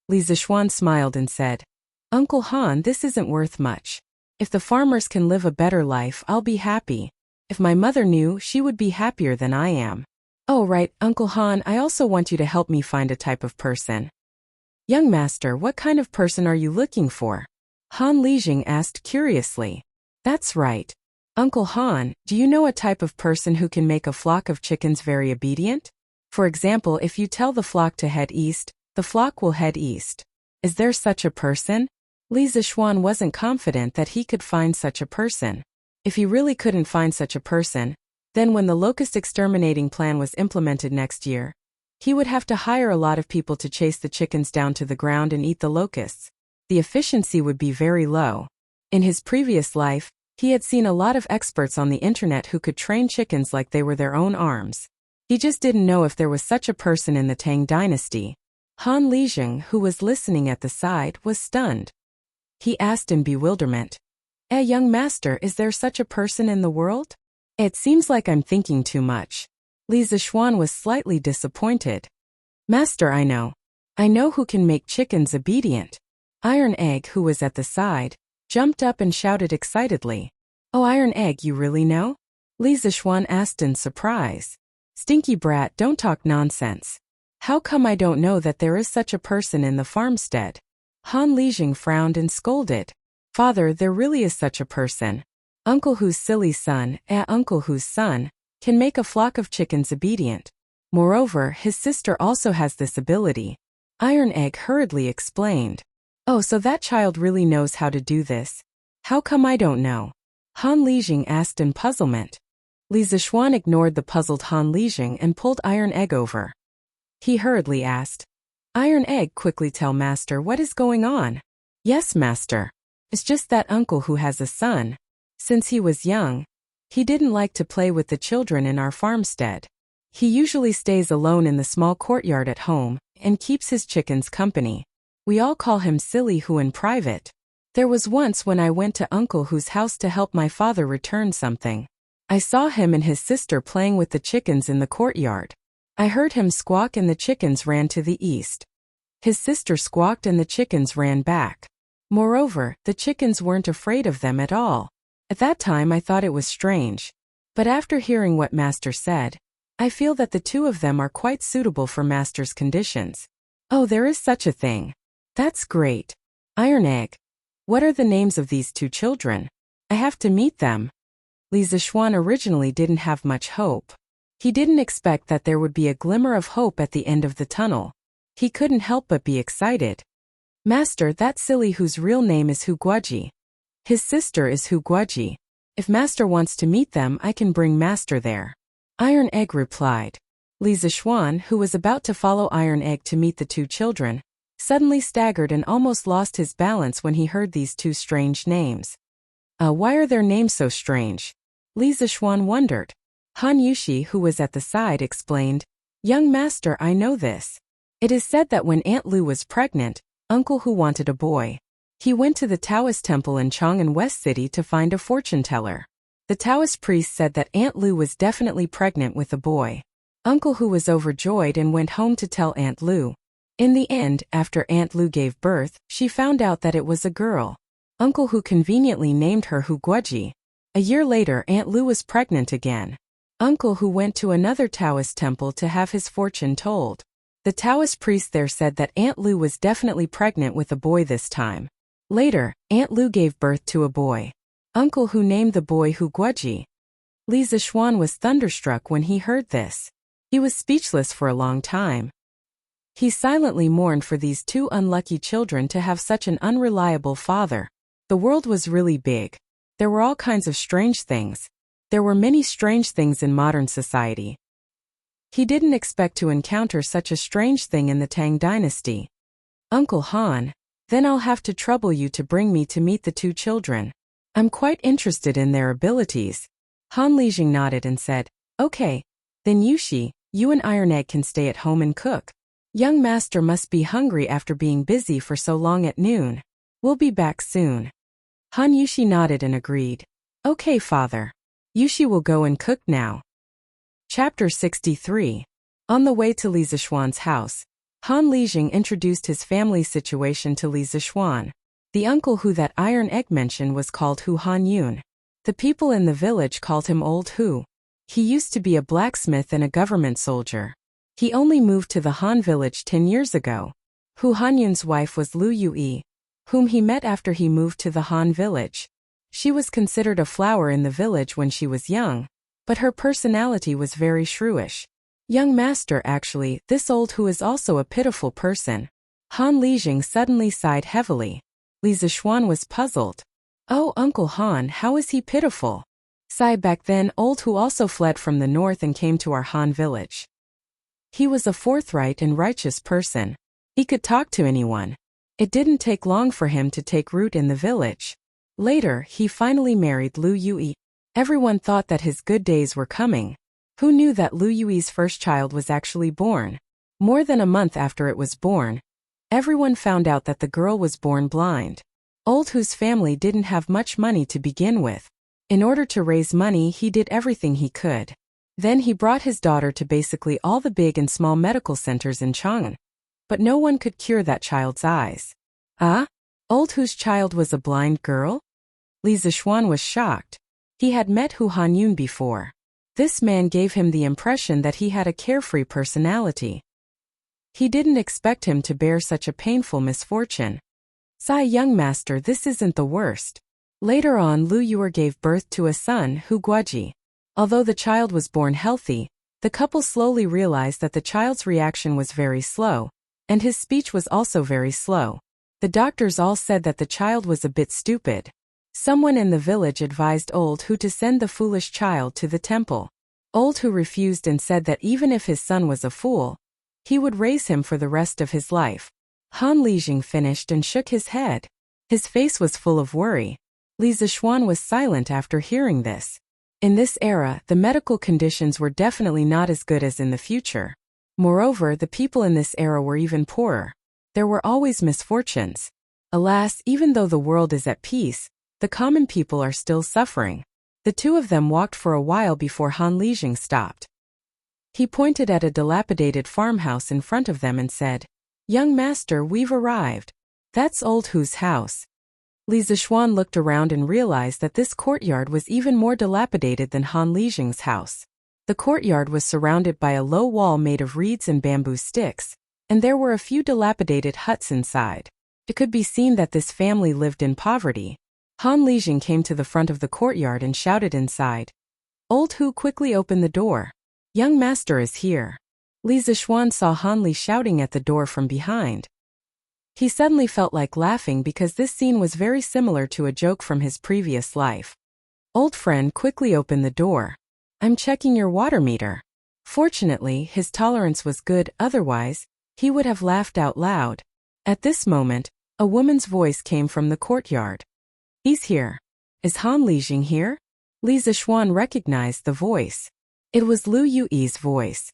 Li Zixuan smiled and said, Uncle Han, this isn't worth much. If the farmers can live a better life, I'll be happy. If my mother knew, she would be happier than I am. Oh right, Uncle Han, I also want you to help me find a type of person. Young master, what kind of person are you looking for? Han Lijing asked curiously. That's right. Uncle Han, do you know a type of person who can make a flock of chickens very obedient? For example, if you tell the flock to head east, the flock will head east. Is there such a person? Li Zixuan wasn't confident that he could find such a person. If he really couldn't find such a person, then when the locust exterminating plan was implemented next year, he would have to hire a lot of people to chase the chickens down to the ground and eat the locusts. The efficiency would be very low. In his previous life, He had seen a lot of experts on the internet who could train chickens like they were their own arms. He just didn't know if there was such a person in the Tang dynasty. Han Lijing, who was listening at the side, was stunned. He asked in bewilderment, young master, is there such a person in the world? It seems like I'm thinking too much. Li Zishuan was slightly disappointed. Master, I know who can make chickens obedient. Iron Egg, who was at the side, jumped up and shouted excitedly. Oh, Iron Egg, you really know? Li Zishuan asked in surprise. Stinky brat, don't talk nonsense. How come I don't know that there is such a person in the farmstead? Han Lijing frowned and scolded. Father, there really is such a person. Uncle Hu's silly son, Uncle Hu's son, can make a flock of chickens obedient. Moreover, his sister also has this ability. Iron Egg hurriedly explained. Oh, so that child really knows how to do this? How come I don't know? Han Lijing asked in puzzlement. Li Zishuan ignored the puzzled Han Lijing and pulled Iron Egg over. He hurriedly asked, Iron Egg, quickly tell Master what is going on. Yes, Master. It's just that Uncle Hu has a son. Since he was young, he didn't like to play with the children in our farmstead. He usually stays alone in the small courtyard at home and keeps his chickens company. We all call him Silly Hu in private. There was once when I went to Uncle Hu's house to help my father return something. I saw him and his sister playing with the chickens in the courtyard. I heard him squawk and the chickens ran to the east. His sister squawked and the chickens ran back. Moreover, the chickens weren't afraid of them at all. At that time I thought it was strange. But after hearing what Master said, I feel that the two of them are quite suitable for Master's conditions. Oh, there is such a thing. That's great. Iron Egg. What are the names of these two children? I have to meet them. Li Zishuan originally didn't have much hope. He didn't expect that there would be a glimmer of hope at the end of the tunnel. He couldn't help but be excited. Master, that Silly whose real name is Hu Guoji. His sister is Hu Guoji. If Master wants to meet them, I can bring Master there. Iron Egg replied. Li Zishuan, who was about to follow Iron Egg to meet the two children, suddenly staggered and almost lost his balance when he heard these two strange names. Why are their names so strange? Li Zishuan wondered. Han Yushi, who was at the side, explained, Young Master, I know this. It is said that when Aunt Lu was pregnant, Uncle Hu wanted a boy. He went to the Taoist temple in Chang'an West City to find a fortune teller. The Taoist priest said that Aunt Lu was definitely pregnant with a boy. Uncle Hu was overjoyed and went home to tell Aunt Lu. In the end, after Aunt Lu gave birth, she found out that it was a girl. Uncle Hu conveniently named her Hu Guoji. A year later, Aunt Lu was pregnant again. Uncle Hu went to another Taoist temple to have his fortune told. The Taoist priest there said that Aunt Lu was definitely pregnant with a boy this time. Later, Aunt Lu gave birth to a boy. Uncle Hu named the boy Hu Guoji. Li Zishuan was thunderstruck when he heard this. He was speechless for a long time. He silently mourned for these two unlucky children to have such an unreliable father. The world was really big. There were all kinds of strange things. There were many strange things in modern society. He didn't expect to encounter such a strange thing in the Tang dynasty. Uncle Han, then I'll have to trouble you to bring me to meet the two children. I'm quite interested in their abilities. Han Lijing nodded and said, Okay, then Yushi, you and Iron Egg can stay at home and cook. Young Master must be hungry after being busy for so long at noon. We'll be back soon. Han Yushi nodded and agreed. Okay, Father. Yushi will go and cook now. Chapter 63. On the way to Li Zishuan's house, Han Lijing introduced his family situation to Li Zishuan. The uncle who that Iron Egg mentioned was called Hu Han Yun. The people in the village called him Old Hu. He used to be a blacksmith and a government soldier. He only moved to the Han village 10 years ago. Hu Han Yun's wife was Lu Yui, whom he met after he moved to the Han village. She was considered a flower in the village when she was young, but her personality was very shrewish. Young Master, actually, this Old Hu is also a pitiful person. Han Lijing suddenly sighed heavily. Li Zishuan was puzzled. Oh, Uncle Han, how is he pitiful? Back then, Old Hu also fled from the north and came to our Han village. He was a forthright and righteous person. He could talk to anyone. It didn't take long for him to take root in the village. Later, he finally married Lu Yui. Everyone thought that his good days were coming. Who knew that Lu Yui's first child was actually born? More than a month after it was born, everyone found out that the girl was born blind. Old Hu's family didn't have much money to begin with. In order to raise money, he did everything he could. Then he brought his daughter to basically all the big and small medical centers in Chang'an. But no one could cure that child's eyes. Ah? Old Hu's child was a blind girl? Li Zixuan was shocked. He had met Hu Hanyun before. This man gave him the impression that he had a carefree personality. He didn't expect him to bear such a painful misfortune. Sai, young master, this isn't the worst. Later on, Lu Yuer gave birth to a son, Hu Guoji. Although the child was born healthy, the couple slowly realized that the child's reaction was very slow, and his speech was also very slow. The doctors all said that the child was a bit stupid. Someone in the village advised Old Hu to send the foolish child to the temple. Old Hu refused and said that even if his son was a fool, he would raise him for the rest of his life. Han Lijing finished and shook his head. His face was full of worry. Li Zixuan was silent after hearing this. In this era, the medical conditions were definitely not as good as in the future. Moreover, the people in this era were even poorer. There were always misfortunes. Alas, even though the world is at peace, the common people are still suffering. The two of them walked for a while before Han Lijing stopped. He pointed at a dilapidated farmhouse in front of them and said, "Young master, we've arrived. That's Old Hu's house." Li Zixuan looked around and realized that this courtyard was even more dilapidated than Han Lijing's house. The courtyard was surrounded by a low wall made of reeds and bamboo sticks, and there were a few dilapidated huts inside. It could be seen that this family lived in poverty. Han Lijing came to the front of the courtyard and shouted inside. Old Hu quickly opened the door. "Young master is here." Li Zixuan saw Han Li shouting at the door from behind. He suddenly felt like laughing because this scene was very similar to a joke from his previous life. Old friend quickly opened the door. "I'm checking your water meter." Fortunately, his tolerance was good, otherwise, he would have laughed out loud. At this moment, a woman's voice came from the courtyard. "He's here." "Is Han Lijing here?" Li Zixuan recognized the voice. It was Lu Yui's voice.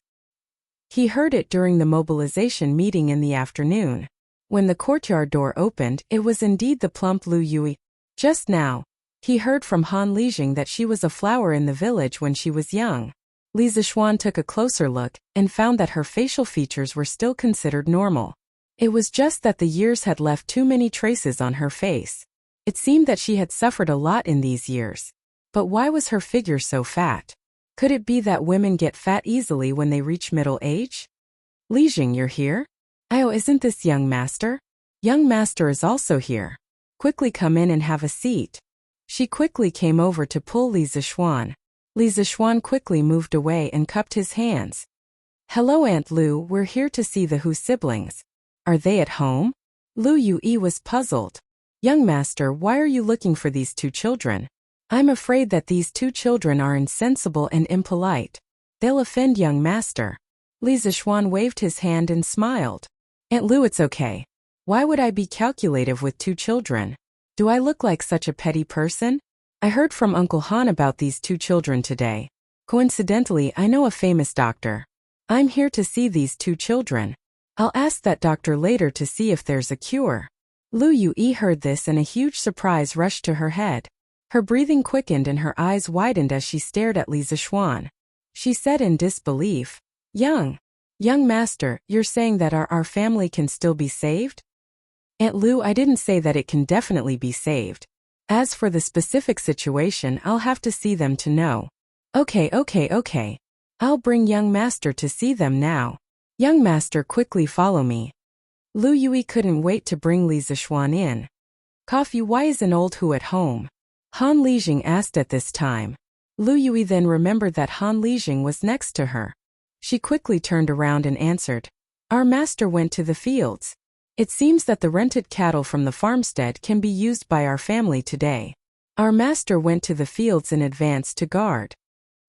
He heard it during the mobilization meeting in the afternoon. When the courtyard door opened, it was indeed the plump Lu Yui. Just now, he heard from Han Lijing that she was a flower in the village when she was young. Li Zixuan took a closer look and found that her facial features were still considered normal. It was just that the years had left too many traces on her face. It seemed that she had suffered a lot in these years. But why was her figure so fat? Could it be that women get fat easily when they reach middle age? "Lijing, you're here? Oh, isn't this young master?" "Young master is also here. Quickly come in and have a seat." She quickly came over to pull Li Zixuan. Li Zixuan quickly moved away and cupped his hands. "Hello Aunt Lu, we're here to see the Hu siblings. Are they at home?" Lu Yui was puzzled. "Young master, why are you looking for these two children?" "I'm afraid that these two children are insensible and impolite. They'll offend young master." Li Zixuan waved his hand and smiled. "Aunt Lu, it's okay. Why would I be calculative with two children? Do I look like such a petty person? I heard from Uncle Han about these two children today. Coincidentally, I know a famous doctor. I'm here to see these two children. I'll ask that doctor later to see if there's a cure." Lu Yui heard this and a huge surprise rushed to her head. Her breathing quickened and her eyes widened as she stared at Li Zixuan. She said in disbelief, Young master, you're saying that our family can still be saved?" "Aunt Lu, I didn't say that it can definitely be saved. As for the specific situation, I'll have to see them to know." Okay. I'll bring young master to see them now. Young master, quickly follow me." Lu Yui couldn't wait to bring Li Zixuan in. "Coffee, why isn't Old Hu at home?" Han Lijing asked at this time. Lu Yui then remembered that Han Lijing was next to her. She quickly turned around and answered, "Our master went to the fields. It seems that the rented cattle from the farmstead can be used by our family today. Our master went to the fields in advance to guard."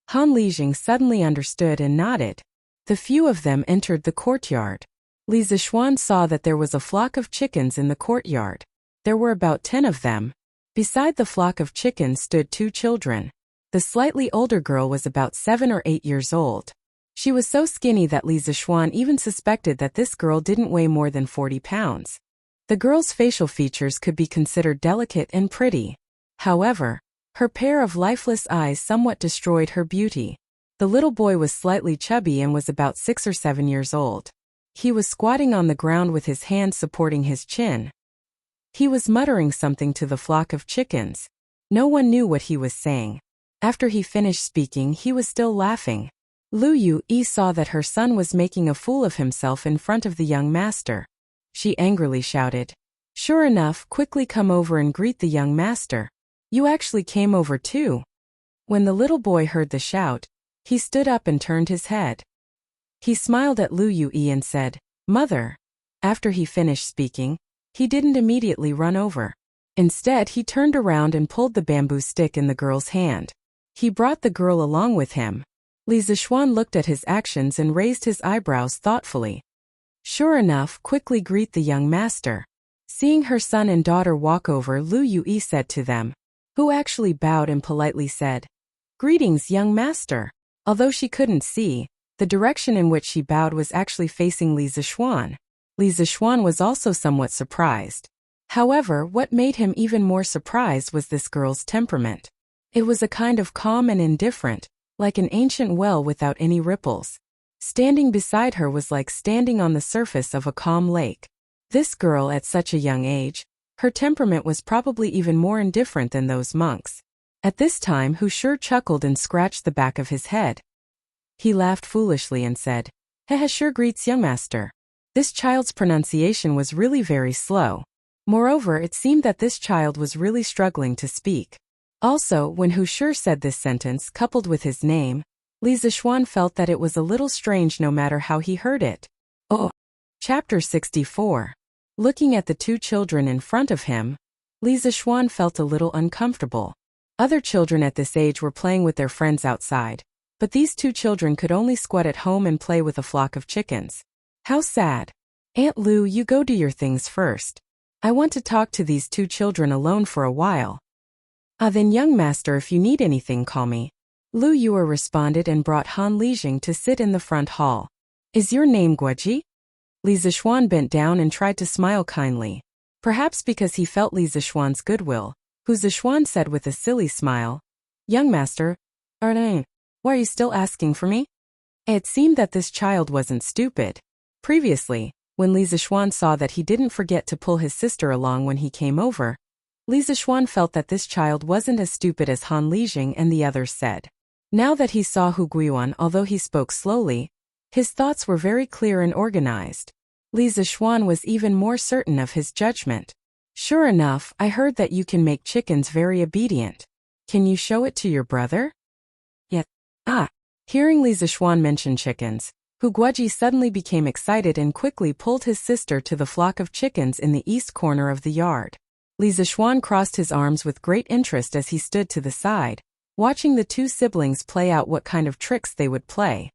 Han Lijing suddenly understood and nodded. The few of them entered the courtyard. Li Zixuan saw that there was a flock of chickens in the courtyard. There were about 10 of them. Beside the flock of chickens stood two children. The slightly older girl was about 7 or 8 years old. She was so skinny that Li Zixuan even suspected that this girl didn't weigh more than 40 pounds. The girl's facial features could be considered delicate and pretty. However, her pair of lifeless eyes somewhat destroyed her beauty. The little boy was slightly chubby and was about 6 or 7 years old. He was squatting on the ground with his hands supporting his chin. He was muttering something to the flock of chickens. No one knew what he was saying. After he finished speaking, he was still laughing. Lu Yu saw that her son was making a fool of himself in front of the young master. She angrily shouted, "Sure enough, quickly come over and greet the young master. You actually came over too." When the little boy heard the shout, he stood up and turned his head. He smiled at Lu Yu and said, "Mother." After he finished speaking, he didn't immediately run over. Instead, he turned around and pulled the bamboo stick in the girl's hand. He brought the girl along with him. Li Zixuan looked at his actions and raised his eyebrows thoughtfully. "Sure enough, quickly greet the young master." Seeing her son and daughter walk over, Lu Yu said to them, who actually bowed and politely said, "Greetings, young master." Although she couldn't see, the direction in which she bowed was actually facing Li Zixuan. Li Zixuan was also somewhat surprised. However, what made him even more surprised was this girl's temperament. It was a kind of calm and indifferent, like an ancient well without any ripples. Standing beside her was like standing on the surface of a calm lake. This girl at such a young age, her temperament was probably even more indifferent than those monks. At this time, Hu Sure chuckled and scratched the back of his head. He laughed foolishly and said, "Hehe, sure greets young master." This child's pronunciation was really very slow. Moreover, it seemed that this child was really struggling to speak. Also, when Hu Sure said this sentence coupled with his name, Li Zixuan felt that it was a little strange no matter how he heard it. Oh. Chapter 64. Looking at the two children in front of him, Li Zixuan felt a little uncomfortable. Other children at this age were playing with their friends outside, but these two children could only squat at home and play with a flock of chickens. How sad. "Aunt Lu, you go do your things first. I want to talk to these two children alone for a while." "Ah, then young master, if you need anything, call me." Lu Yu responded and brought Han Lijing to sit in the front hall. "Is your name Guoji?" Li Zixuan bent down and tried to smile kindly. Perhaps because he felt Li Zixuan's goodwill, Hu Zixuan said with a silly smile, "Young master, why are you still asking for me?" It seemed that this child wasn't stupid. Previously, when Li Zixuan saw that he didn't forget to pull his sister along when he came over, Li Zixuan felt that this child wasn't as stupid as Han Lijing and the others said. Now that he saw Hu Guiyuan, although he spoke slowly, his thoughts were very clear and organized. Li Zixuan was even more certain of his judgment. "Sure enough, I heard that you can make chickens very obedient. Can you show it to your brother?" "Yet." Hearing Li Zixuan mention chickens, Hu Guoji suddenly became excited and quickly pulled his sister to the flock of chickens in the east corner of the yard. Li Zixuan crossed his arms with great interest as he stood to the side, watching the two siblings play out what kind of tricks they would play.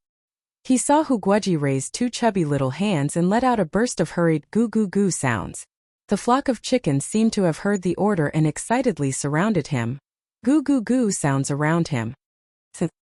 He saw Hu Guoji raise two chubby little hands and let out a burst of hurried goo-goo-goo sounds. The flock of chickens seemed to have heard the order and excitedly surrounded him. Goo-goo-goo sounds around him.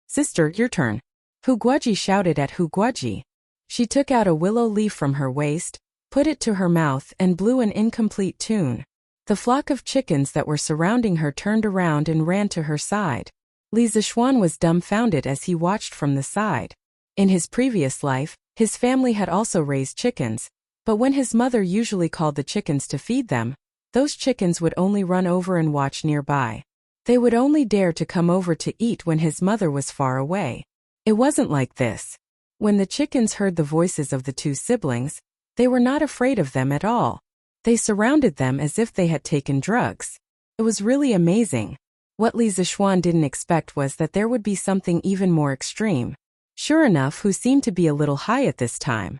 "Sister, your turn." Hu Guoji shouted at Hu Guoji. She took out a willow leaf from her waist, put it to her mouth and blew an incomplete tune. The flock of chickens that were surrounding her turned around and ran to her side. Li Zixuan was dumbfounded as he watched from the side. In his previous life, his family had also raised chickens, but when his mother usually called the chickens to feed them, those chickens would only run over and watch nearby. They would only dare to come over to eat when his mother was far away. It wasn't like this. When the chickens heard the voices of the two siblings, they were not afraid of them at all. They surrounded them as if they had taken drugs. It was really amazing. What Li Zixuan didn't expect was that there would be something even more extreme. Sure enough, Hu seemed to be a little high at this time.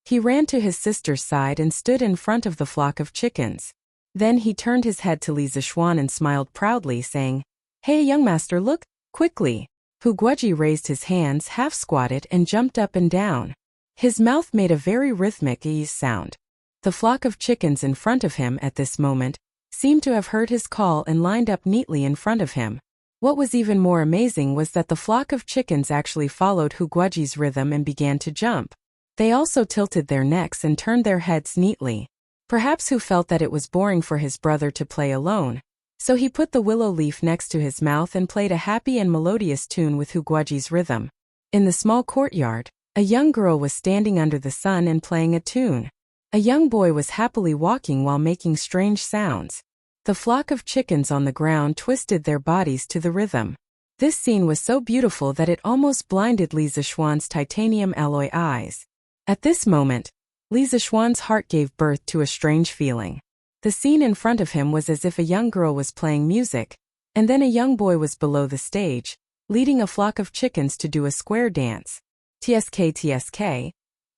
He ran to his sister's side and stood in front of the flock of chickens. Then he turned his head to Li Zixuan and smiled proudly, saying, "Hey, young master, look, quickly." Hu Guoji raised his hands, half-squatted, and jumped up and down. His mouth made a very rhythmic sound. The flock of chickens in front of him at this moment seemed to have heard his call and lined up neatly in front of him. What was even more amazing was that the flock of chickens actually followed Huguaji's rhythm and began to jump. They also tilted their necks and turned their heads neatly. Perhaps Hu felt that it was boring for his brother to play alone, so he put the willow leaf next to his mouth and played a happy and melodious tune with Huguaji's rhythm. In the small courtyard, a young girl was standing under the sun and playing a tune. A young boy was happily walking while making strange sounds. The flock of chickens on the ground twisted their bodies to the rhythm. This scene was so beautiful that it almost blinded Li Zishuan's titanium alloy eyes. At this moment, Li Zishuan's heart gave birth to a strange feeling. The scene in front of him was as if a young girl was playing music, and then a young boy was below the stage, leading a flock of chickens to do a square dance. TSK.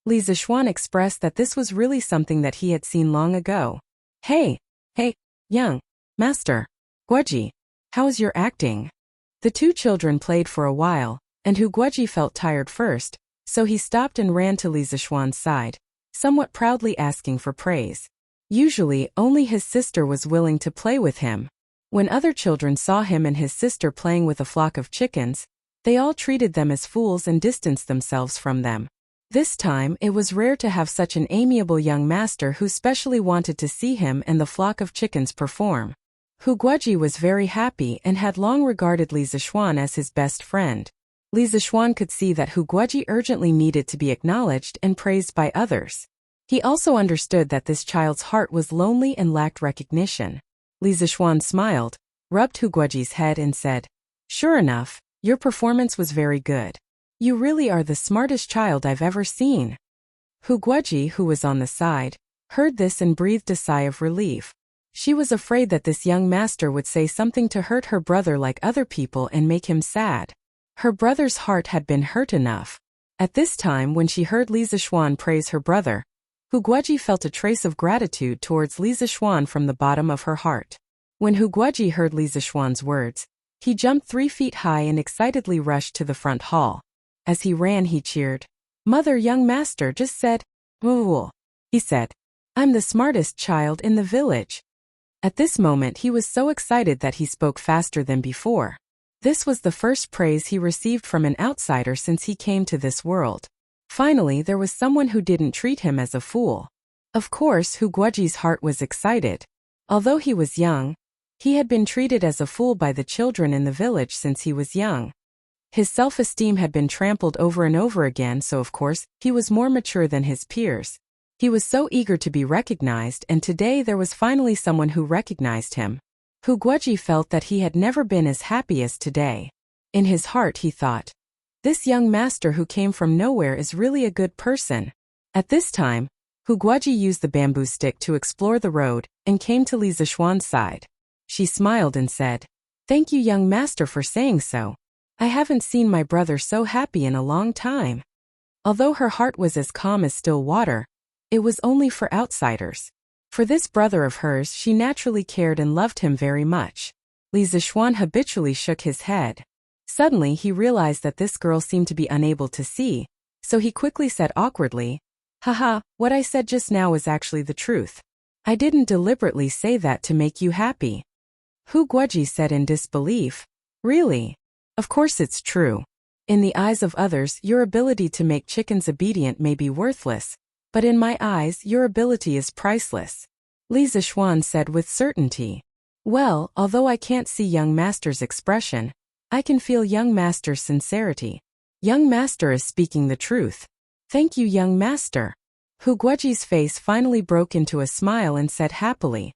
Li Zishuan expressed that this was really something that he had seen long ago. Hey, young master, Guoji, how's your acting? The two children played for a while, and Huguaji felt tired first, so he stopped and ran to Li Zishuan's side, somewhat proudly asking for praise. Usually, only his sister was willing to play with him. When other children saw him and his sister playing with a flock of chickens, they all treated them as fools and distanced themselves from them. This time, it was rare to have such an amiable young master who specially wanted to see him and the flock of chickens perform. Huguaji was very happy and had long regarded Li Zishuan as his best friend. Li Zishuan could see that Huguaji urgently needed to be acknowledged and praised by others. He also understood that this child's heart was lonely and lacked recognition. Li Zishuan smiled, rubbed Huguaji's head and said, "Sure enough, your performance was very good. You really are the smartest child I've ever seen." Huguaji, who was on the side, heard this and breathed a sigh of relief. She was afraid that this young master would say something to hurt her brother like other people and make him sad. Her brother's heart had been hurt enough. At this time, when she heard Li Zishuan praise her brother, Huguaji felt a trace of gratitude towards Li Zishuan from the bottom of her heart. When Huguaji heard Li Zishuan's words, he jumped 3 feet high and excitedly rushed to the front hall. As he ran, he cheered. "Mother, young master just said, 'Woo,'" he said. "I'm the smartest child in the village." At this moment, he was so excited that he spoke faster than before. This was the first praise he received from an outsider since he came to this world. Finally, there was someone who didn't treat him as a fool. Of course, Huguaji's heart was excited. Although he was young, he had been treated as a fool by the children in the village since he was young. His self-esteem had been trampled over and over again, so of course, he was more mature than his peers. He was so eager to be recognized, and today there was finally someone who recognized him. Huguaji felt that he had never been as happy as today. In his heart he thought, "This young master who came from nowhere is really a good person." At this time, Huguaji used the bamboo stick to explore the road and came to Li Zishuan's side. She smiled and said, "Thank you, young master, for saying so. I haven't seen my brother so happy in a long time." Although her heart was as calm as still water, it was only for outsiders. For this brother of hers, she naturally cared and loved him very much. Li Zishuan habitually shook his head. Suddenly, he realized that this girl seemed to be unable to see, so he quickly said awkwardly, "Haha, what I said just now was actually the truth. I didn't deliberately say that to make you happy." Huguaji said in disbelief, "Really? Of course it's true. In the eyes of others, your ability to make chickens obedient may be worthless, but in my eyes, your ability is priceless." Li Zishuan said with certainty. "Well, although I can't see young master's expression, I can feel young master's sincerity. Young master is speaking the truth. Thank you, young master." Huguaji's face finally broke into a smile and said happily.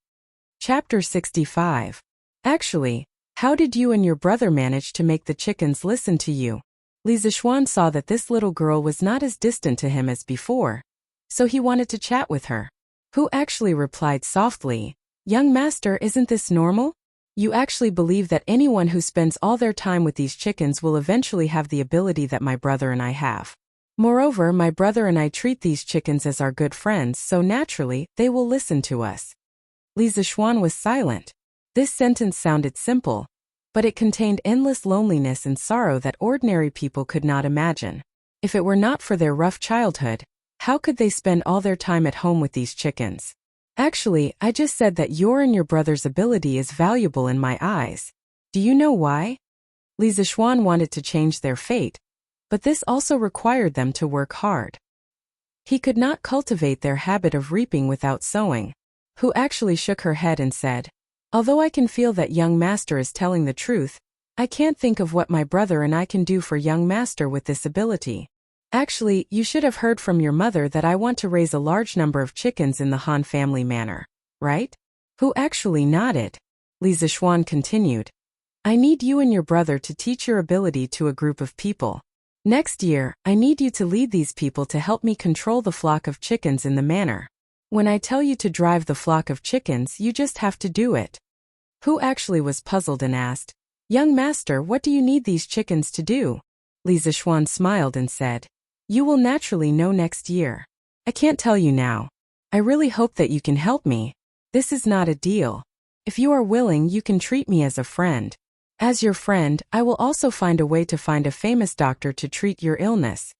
Chapter 65. Actually, how did you and your brother manage to make the chickens listen to you? Li Zishuan saw that this little girl was not as distant to him as before, so he wanted to chat with her. Who actually replied softly, "Young master, isn't this normal? You actually believe that anyone who spends all their time with these chickens will eventually have the ability that my brother and I have. Moreover, my brother and I treat these chickens as our good friends, so naturally, they will listen to us." Li Zishuan was silent. This sentence sounded simple, but it contained endless loneliness and sorrow that ordinary people could not imagine. If it were not for their rough childhood, how could they spend all their time at home with these chickens? Actually, I just said that your and your brother's ability is valuable in my eyes. Do you know why? Li Zishuan wanted to change their fate, but this also required them to work hard. He could not cultivate their habit of reaping without sowing. Who actually shook her head and said, although I can feel that young master is telling the truth, I can't think of what my brother and I can do for young master with this ability. Actually, you should have heard from your mother that I want to raise a large number of chickens in the Han family manor, right? Who actually nodded. Li Zishuan continued. I need you and your brother to teach your ability to a group of people. Next year, I need you to lead these people to help me control the flock of chickens in the manor. When I tell you to drive the flock of chickens, you just have to do it. Who actually was puzzled and asked, young master, what do you need these chickens to do? Li Zishuan smiled and said, you will naturally know next year. I can't tell you now. I really hope that you can help me. This is not a deal. If you are willing, you can treat me as a friend. As your friend, I will also find a way to find a famous doctor to treat your illness.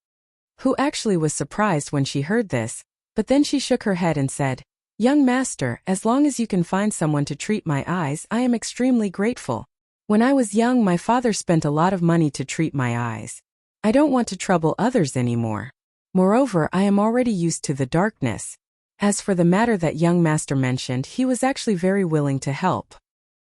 Who actually was surprised when she heard this, but then she shook her head and said, young master, as long as you can find someone to treat my eyes, I am extremely grateful. When I was young, my father spent a lot of money to treat my eyes. I don't want to trouble others anymore. Moreover, I am already used to the darkness. As for the matter that young master mentioned, he was actually very willing to help.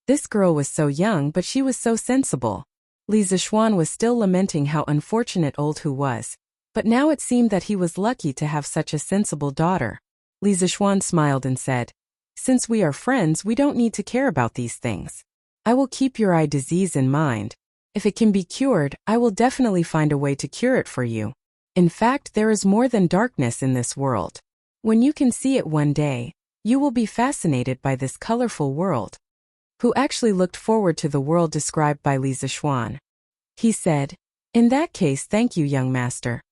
This girl was so young, but she was so sensible. Li Zishuan was still lamenting how unfortunate old Hu was, but now it seemed that he was lucky to have such a sensible daughter. Li Zishuan smiled and said, since we are friends, we don't need to care about these things. I will keep your eye disease in mind. If it can be cured, I will definitely find a way to cure it for you. In fact, there is more than darkness in this world. When you can see it one day, you will be fascinated by this colorful world. Who actually looked forward to the world described by Li Zishuan. He said, in that case, thank you, young master.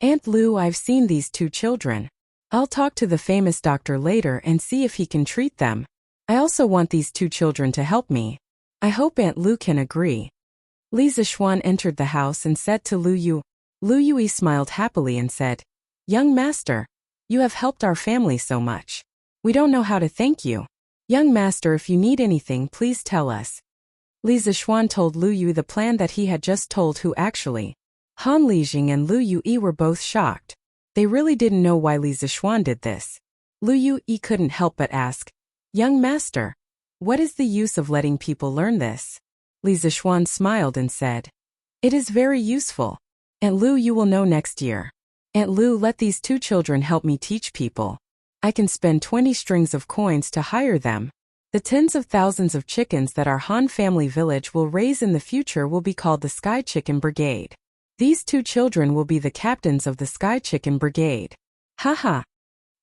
Aunt Lu, I've seen these two children. I'll talk to the famous doctor later and see if he can treat them. I also want these two children to help me. I hope Aunt Lu can agree. Li Zishuan entered the house and said to Lu Yu. Lu Yui smiled happily and said, young master, you have helped our family so much. We don't know how to thank you. Young master, if you need anything, please tell us. Li Zishuan told Lu Yu the plan that he had just told Hu actually. Han Lijing and Lu Yui were both shocked. They really didn't know why Li Zishuan did this. Lu Yui couldn't help but ask, young master, what is the use of letting people learn this? Li Zishuan smiled and said, it is very useful. Aunt Lu, you will know next year. Aunt Lu, let these two children help me teach people. I can spend 20 strings of coins to hire them. The tens of thousands of chickens that our Han family village will raise in the future will be called the Sky Chicken Brigade. These two children will be the captains of the Sky Chicken Brigade. Haha.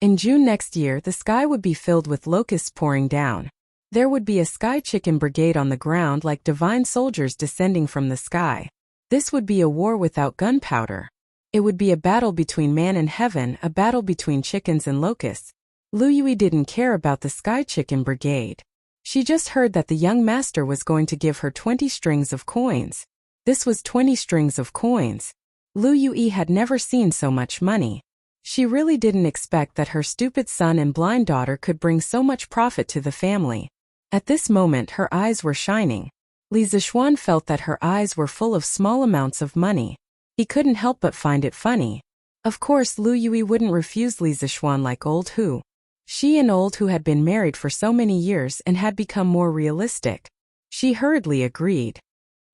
In June next year, the sky would be filled with locusts pouring down. There would be a Sky Chicken Brigade on the ground like divine soldiers descending from the sky. This would be a war without gunpowder. It would be a battle between man and heaven, a battle between chickens and locusts. Lu Yui didn't care about the Sky Chicken Brigade. She just heard that the young master was going to give her 20 strings of coins. This was 20 strings of coins. Lu Yui had never seen so much money. She really didn't expect that her stupid son and blind daughter could bring so much profit to the family. At this moment, her eyes were shining. Li Zishuan felt that her eyes were full of small amounts of money. He couldn't help but find it funny. Of course, Lu Yui wouldn't refuse Li Zishuan like old Hu. She and old Hu had been married for so many years and had become more realistic. She hurriedly agreed.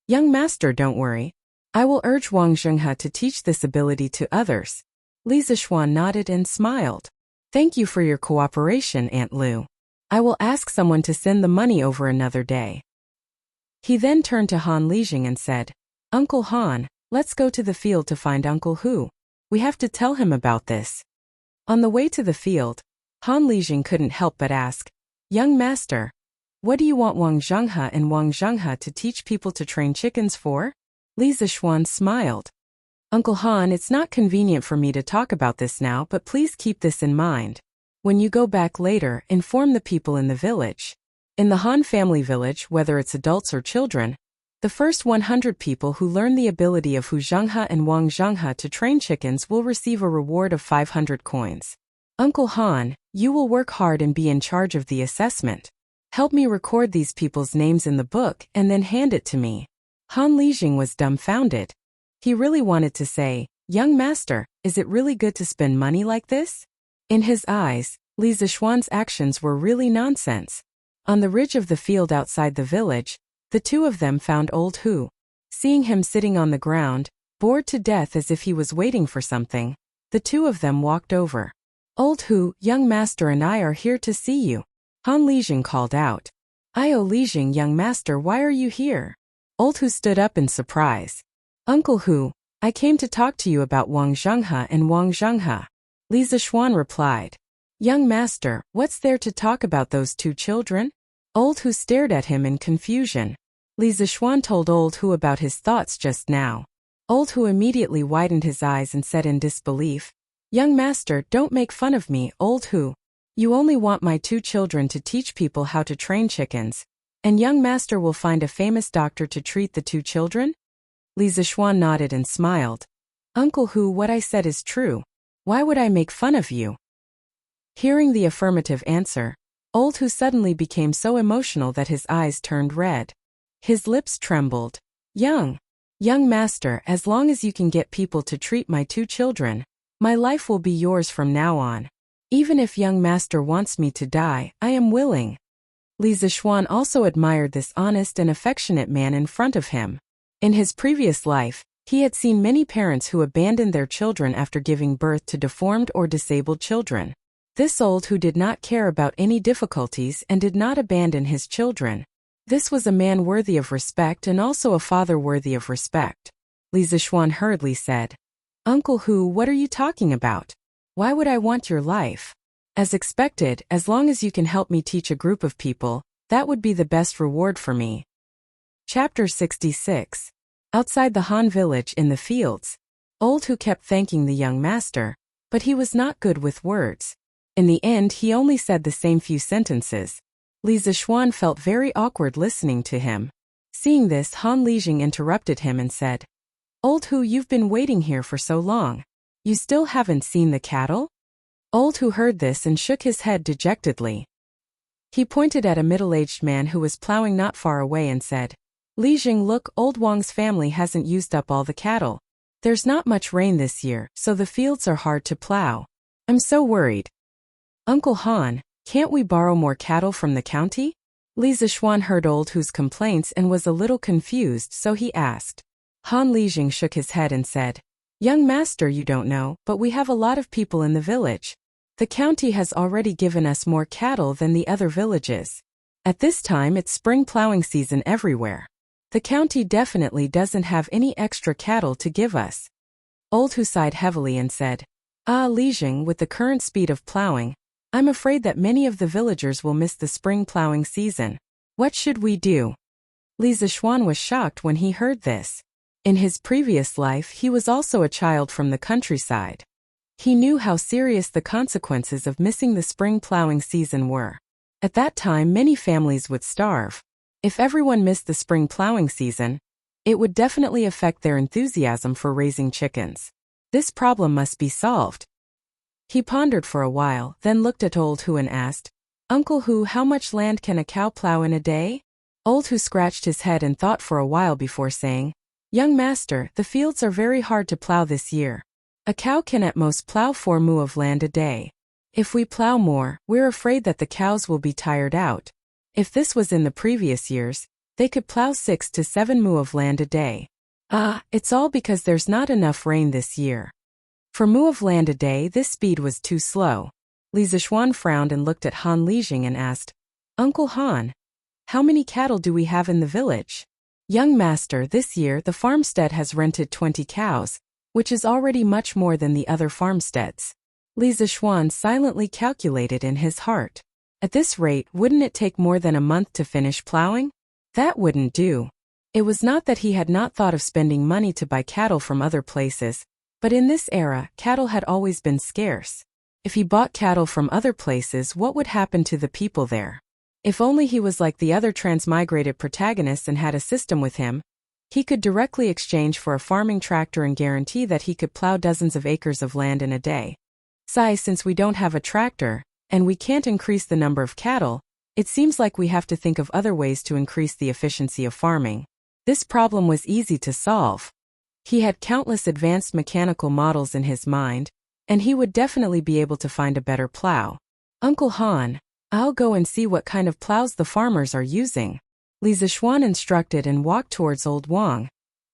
Young master, don't worry. I will urge Wang Zhenghe to teach this ability to others. Li Zishuan nodded and smiled. Thank you for your cooperation, Aunt Lu. I will ask someone to send the money over another day. He then turned to Han Lijing and said, Uncle Han, let's go to the field to find Uncle Hu. We have to tell him about this. On the way to the field, Han Lijing couldn't help but ask, Young master, what do you want Wang Zhenghe and Wang Zhenghe to teach people to train chickens for? Li Zishuan smiled. Uncle Han, it's not convenient for me to talk about this now, but please keep this in mind. When you go back later, inform the people in the village. In the Han family village, whether it's adults or children, the first 100 people who learn the ability of Hu Zhenghe and Wang Zhenghe to train chickens will receive a reward of 500 coins. Uncle Han, you will work hard and be in charge of the assessment. Help me record these people's names in the book and then hand it to me. Han Lijing was dumbfounded. He really wanted to say, young master, is it really good to spend money like this? In his eyes, Li Zishuan's actions were really nonsense. On the ridge of the field outside the village, the two of them found old Hu. Seeing him sitting on the ground, bored to death as if he was waiting for something, the two of them walked over. Old Hu, young master and I are here to see you. Han Lijing called out. Io Lijing, young master, why are you here? Old Hu stood up in surprise. Uncle Hu, I came to talk to you about Wang Zhenghe and Wang Zhenghe. Li Zishuan replied. Young master, what's there to talk about those two children? Old Hu stared at him in confusion. Li Zishuan told Old Hu about his thoughts just now. Old Hu immediately widened his eyes and said in disbelief, Young master, don't make fun of me, Old Hu. You only want my two children to teach people how to train chickens, and young master will find a famous doctor to treat the two children? Li Zishuan nodded and smiled. Uncle Hu, what I said is true. Why would I make fun of you? Hearing the affirmative answer, Old Hu suddenly became so emotional that his eyes turned red. His lips trembled. Young master, as long as you can get people to treat my two children, my life will be yours from now on. Even if young master wants me to die, I am willing. Li Zishuan also admired this honest and affectionate man in front of him. In his previous life, he had seen many parents who abandoned their children after giving birth to deformed or disabled children. This Old Hu did not care about any difficulties and did not abandon his children. This was a man worthy of respect and also a father worthy of respect. Li Zishuan hurriedly said, Uncle Hu, what are you talking about? Why would I want your life? As expected, as long as you can help me teach a group of people, that would be the best reward for me. Chapter 66. Outside the Han village in the fields, Old Hu kept thanking the young master, but he was not good with words. In the end, he only said the same few sentences. Li Zishuan felt very awkward listening to him. Seeing this, Han Lijing interrupted him and said, Old Hu, you've been waiting here for so long. You still haven't seen the cattle? Old Hu heard this and shook his head dejectedly. He pointed at a middle-aged man who was plowing not far away and said, Lijing, look, old Wang's family hasn't used up all the cattle. There's not much rain this year, so the fields are hard to plow. I'm so worried. Uncle Han, can't we borrow more cattle from the county? Li Zishuan heard Old Hu's complaints and was a little confused, so he asked. Han Lijing shook his head and said, Young master, you don't know, but we have a lot of people in the village. The county has already given us more cattle than the other villages. At this time it's spring plowing season everywhere. The county definitely doesn't have any extra cattle to give us. Old Hu sighed heavily and said, Lijing, with the current speed of plowing, I'm afraid that many of the villagers will miss the spring plowing season. What should we do? Li Zishuan was shocked when he heard this. In his previous life, he was also a child from the countryside. He knew how serious the consequences of missing the spring plowing season were. At that time, many families would starve. If everyone missed the spring plowing season, it would definitely affect their enthusiasm for raising chickens. This problem must be solved. He pondered for a while, then looked at Old Hu and asked, Uncle Hu, how much land can a cow plow in a day? Old Hu scratched his head and thought for a while before saying, Young master, the fields are very hard to plow this year. A cow can at most plow 4 mu of land a day. If we plow more, we're afraid that the cows will be tired out. If this was in the previous years, they could plow 6 to 7 mu of land a day. It's all because there's not enough rain this year. For mu of land a day, this speed was too slow. Li Zishuan frowned and looked at Han Lijing and asked, Uncle Han, how many cattle do we have in the village? Young master, this year the farmstead has rented 20 cows, which is already much more than the other farmsteads. Li Zishuan silently calculated in his heart. At this rate, wouldn't it take more than a month to finish plowing? That wouldn't do. It was not that he had not thought of spending money to buy cattle from other places, but in this era, cattle had always been scarce. If he bought cattle from other places, what would happen to the people there? If only he was like the other transmigrated protagonists and had a system with him, he could directly exchange for a farming tractor and guarantee that he could plow dozens of acres of land in a day. Since we don't have a tractor, and we can't increase the number of cattle, it seems like we have to think of other ways to increase the efficiency of farming. This problem was easy to solve. He had countless advanced mechanical models in his mind, and he would definitely be able to find a better plow. Uncle Han, I'll go and see what kind of plows the farmers are using. Li Zixuan instructed and walked towards Old Wang,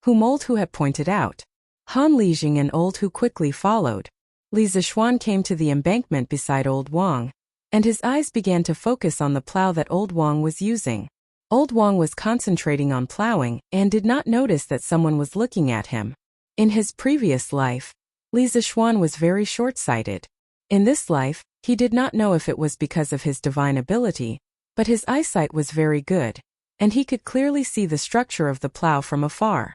whom Old Hu had pointed out. Han Lijing and Old Hu quickly followed. Li Zixuan came to the embankment beside Old Wang, and his eyes began to focus on the plow that Old Wang was using. Old Wang was concentrating on plowing and did not notice that someone was looking at him. In his previous life, Li Zixuan was very short-sighted. In this life, he did not know if it was because of his divine ability, but his eyesight was very good, and he could clearly see the structure of the plow from afar.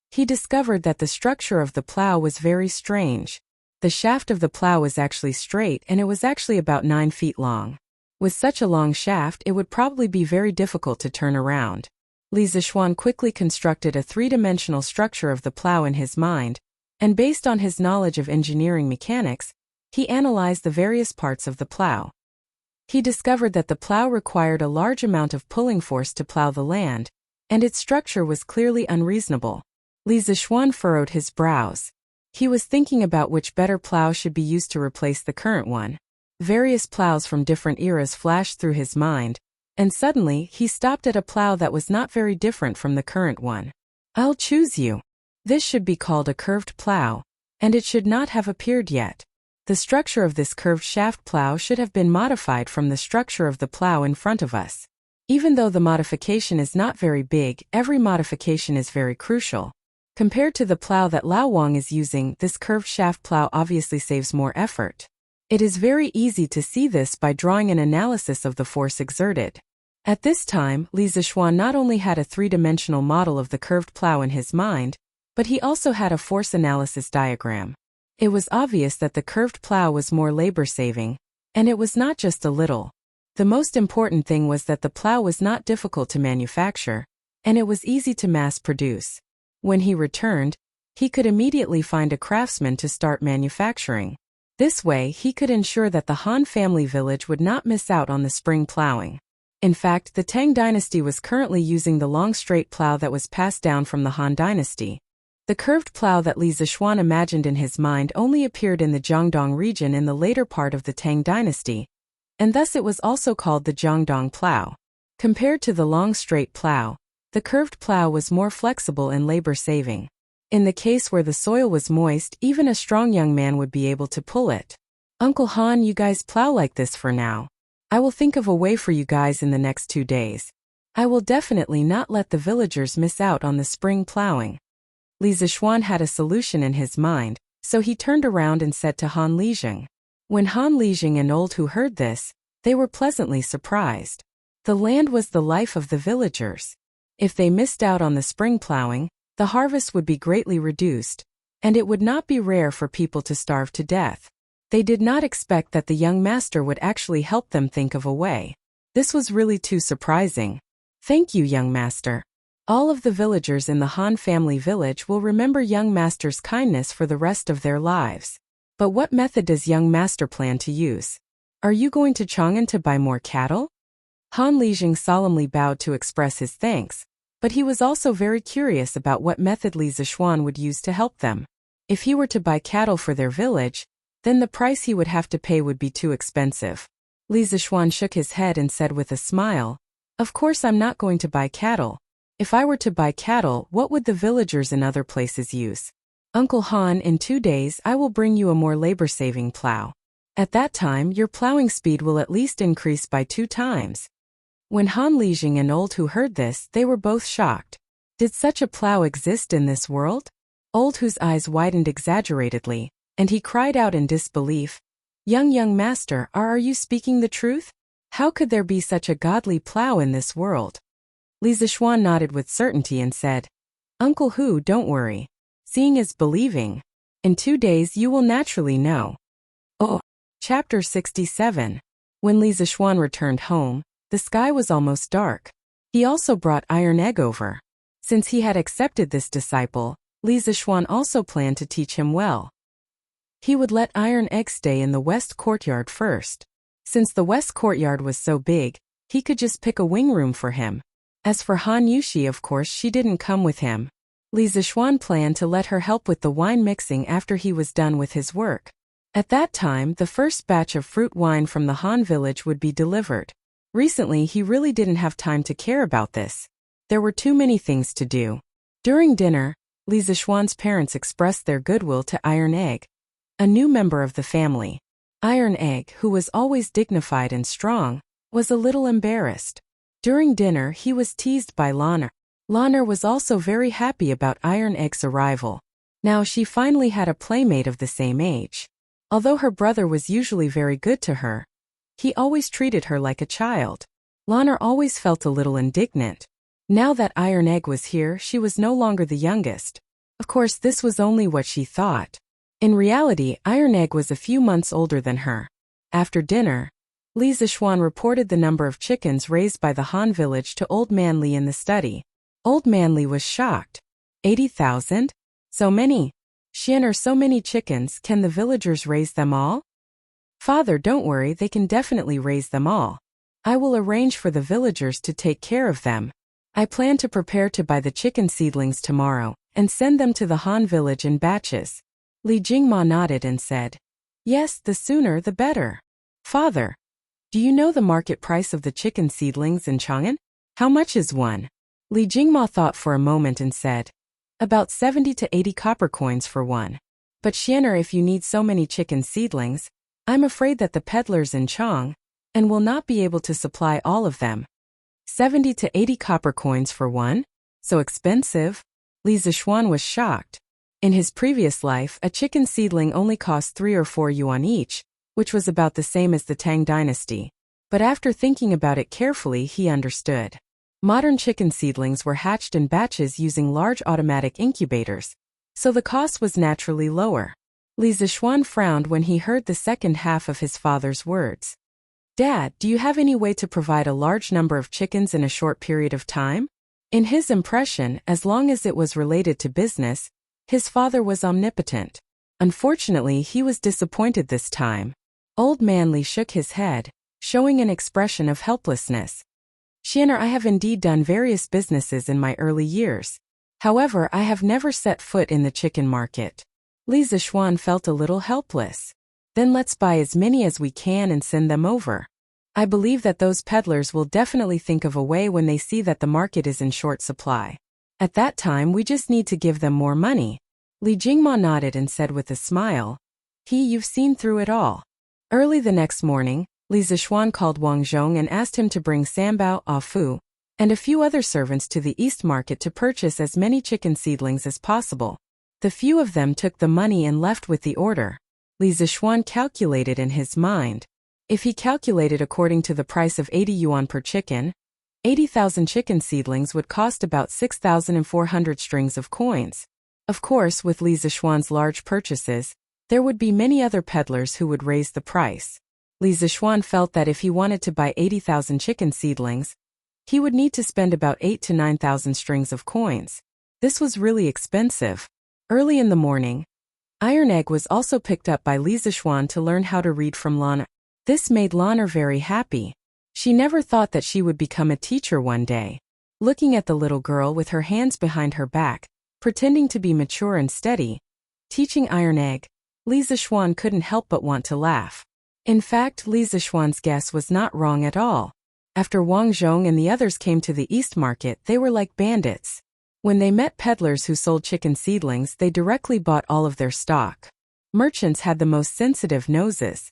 He discovered that the structure of the plow was very strange. The shaft of the plow was actually straight and it was actually about 9 feet long. With such a long shaft, it would probably be very difficult to turn around. Li Zixuan quickly constructed a three-dimensional structure of the plow in his mind, and based on his knowledge of engineering mechanics, he analyzed the various parts of the plow. He discovered that the plow required a large amount of pulling force to plow the land, and its structure was clearly unreasonable. Li Zixuan furrowed his brows. He was thinking about which better plow should be used to replace the current one. Various plows from different eras flashed through his mind, and suddenly he stopped at a plow that was not very different from the current one. I'll choose you. This should be called a curved plow, and it should not have appeared yet. The structure of this curved shaft plow should have been modified from the structure of the plow in front of us. Even though the modification is not very big, every modification is very crucial. Compared to the plow that Lao Wang is using, this curved shaft plow obviously saves more effort. It is very easy to see this by drawing an analysis of the force exerted. At this time, Li Zixuan not only had a three-dimensional model of the curved plow in his mind, but he also had a force analysis diagram. It was obvious that the curved plow was more labor-saving, and it was not just a little. The most important thing was that the plow was not difficult to manufacture, and it was easy to mass-produce. When he returned, he could immediately find a craftsman to start manufacturing. This way, he could ensure that the Han family village would not miss out on the spring plowing. In fact, the Tang dynasty was currently using the long straight plow that was passed down from the Han dynasty. The curved plow that Li Zixuan imagined in his mind only appeared in the Jiangdong region in the later part of the Tang dynasty, and thus it was also called the Jiangdong plow. Compared to the long straight plow, the curved plow was more flexible and labor-saving. In the case where the soil was moist, even a strong young man would be able to pull it. Uncle Han, you guys plow like this for now. I will think of a way for you guys in the next 2 days. I will definitely not let the villagers miss out on the spring plowing. Li Zixuan had a solution in his mind, so he turned around and said to Han Lijing. When Han Lijing and Old Hu heard this, they were pleasantly surprised. The land was the life of the villagers. If they missed out on the spring plowing, the harvest would be greatly reduced, and it would not be rare for people to starve to death. They did not expect that the young master would actually help them think of a way. This was really too surprising. Thank you, young master. All of the villagers in the Han family village will remember young master's kindness for the rest of their lives. But what method does young master plan to use? Are you going to Chang'an to buy more cattle? Han Lijing solemnly bowed to express his thanks, but he was also very curious about what method Li Zixuan would use to help them. If he were to buy cattle for their village, then the price he would have to pay would be too expensive. Li Zixuan shook his head and said with a smile, Of course I'm not going to buy cattle. If I were to buy cattle, what would the villagers in other places use? Uncle Han, in 2 days I will bring you a more labor-saving plow. At that time your plowing speed will at least increase by 2 times. When Han Lijing and Old Hu heard this, they were both shocked. Did such a plow exist in this world? Old Hu's eyes widened exaggeratedly, and he cried out in disbelief, young master, are you speaking the truth? How could there be such a godly plow in this world? Li Zixuan nodded with certainty and said, Uncle Hu, don't worry. Seeing is believing. In 2 days you will naturally know. Oh. Chapter 67. When Li Zixuan returned home, the sky was almost dark. He also brought iron egg over. Since he had accepted this disciple, Li Zixuan also planned to teach him well. He would let Iron Egg stay in the west courtyard first. Since the west courtyard was so big, he could just pick a wing room for him. As for Han Yushi, of course she didn't come with him. Li Zixuan planned to let her help with the wine mixing after he was done with his work. At that time, the first batch of fruit wine from the Han village would be delivered. Recently, he really didn't have time to care about this. There were too many things to do. During dinner, Li Zixuan's parents expressed their goodwill to Iron Egg, a new member of the family. Iron Egg, who was always dignified and strong, was a little embarrassed. During dinner, he was teased by Lana. Lana was also very happy about Iron Egg's arrival. Now she finally had a playmate of the same age. Although her brother was usually very good to her, he always treated her like a child. Lana always felt a little indignant. Now that Iron Egg was here, she was no longer the youngest. Of course, this was only what she thought. In reality, Iron Egg was a few months older than her. After dinner, Li Zixuan reported the number of chickens raised by the Han village to Old Man Li in the study. Old Man Li was shocked. 80,000? So many? Xian, so many chickens, can the villagers raise them all? Father, don't worry, they can definitely raise them all. I will arrange for the villagers to take care of them. I plan to prepare to buy the chicken seedlings tomorrow and send them to the Han village in batches. Li Jingma nodded and said, Yes, the sooner the better. Father, do you know the market price of the chicken seedlings in Chang'an? How much is one? Li Jingma thought for a moment and said, About 70 to 80 copper coins for one. But Xianer, if you need so many chicken seedlings, I'm afraid that the peddlers in Chang'an will not be able to supply all of them. 70 to 80 copper coins for one? So expensive? Li Zixuan was shocked. In his previous life, a chicken seedling only cost 3 or 4 yuan each, which was about the same as the Tang dynasty. But after thinking about it carefully, he understood. Modern chicken seedlings were hatched in batches using large automatic incubators, so the cost was naturally lower. Li Zixuan frowned when he heard the second half of his father's words. Dad, do you have any way to provide a large number of chickens in a short period of time? In his impression, as long as it was related to business, his father was omnipotent. Unfortunately, he was disappointed this time. Old Man Li shook his head, showing an expression of helplessness. Xianer, I have indeed done various businesses in my early years. However, I have never set foot in the chicken market. Li Zixuan felt a little helpless. Then let's buy as many as we can and send them over. I believe that those peddlers will definitely think of a way when they see that the market is in short supply. At that time, we just need to give them more money. Li Jingma nodded and said with a smile, You've seen through it all. Early the next morning, Li Zixuan called Wang Zhong and asked him to bring Sanbao, Fu, and a few other servants to the East Market to purchase as many chicken seedlings as possible. The few of them took the money and left with the order. Li Zixuan calculated in his mind. If he calculated according to the price of 80 yuan per chicken, 80,000 chicken seedlings would cost about 6,400 strings of coins. Of course, with Li Zixuan's large purchases, there would be many other peddlers who would raise the price. Li Zixuan felt that if he wanted to buy 80,000 chicken seedlings, he would need to spend about 8 to 9,000 strings of coins. This was really expensive. Early in the morning, Iron Egg was also picked up by Li Zixuan to learn how to read from Lana. This made Lana very happy. She never thought that she would become a teacher one day. Looking at the little girl with her hands behind her back, pretending to be mature and steady, teaching Iron Egg, Li Zixuan couldn't help but want to laugh. In fact, Li Zixuan's guess was not wrong at all. After Wang Zhong and the others came to the East Market, they were like bandits. When they met peddlers who sold chicken seedlings, they directly bought all of their stock. Merchants had the most sensitive noses.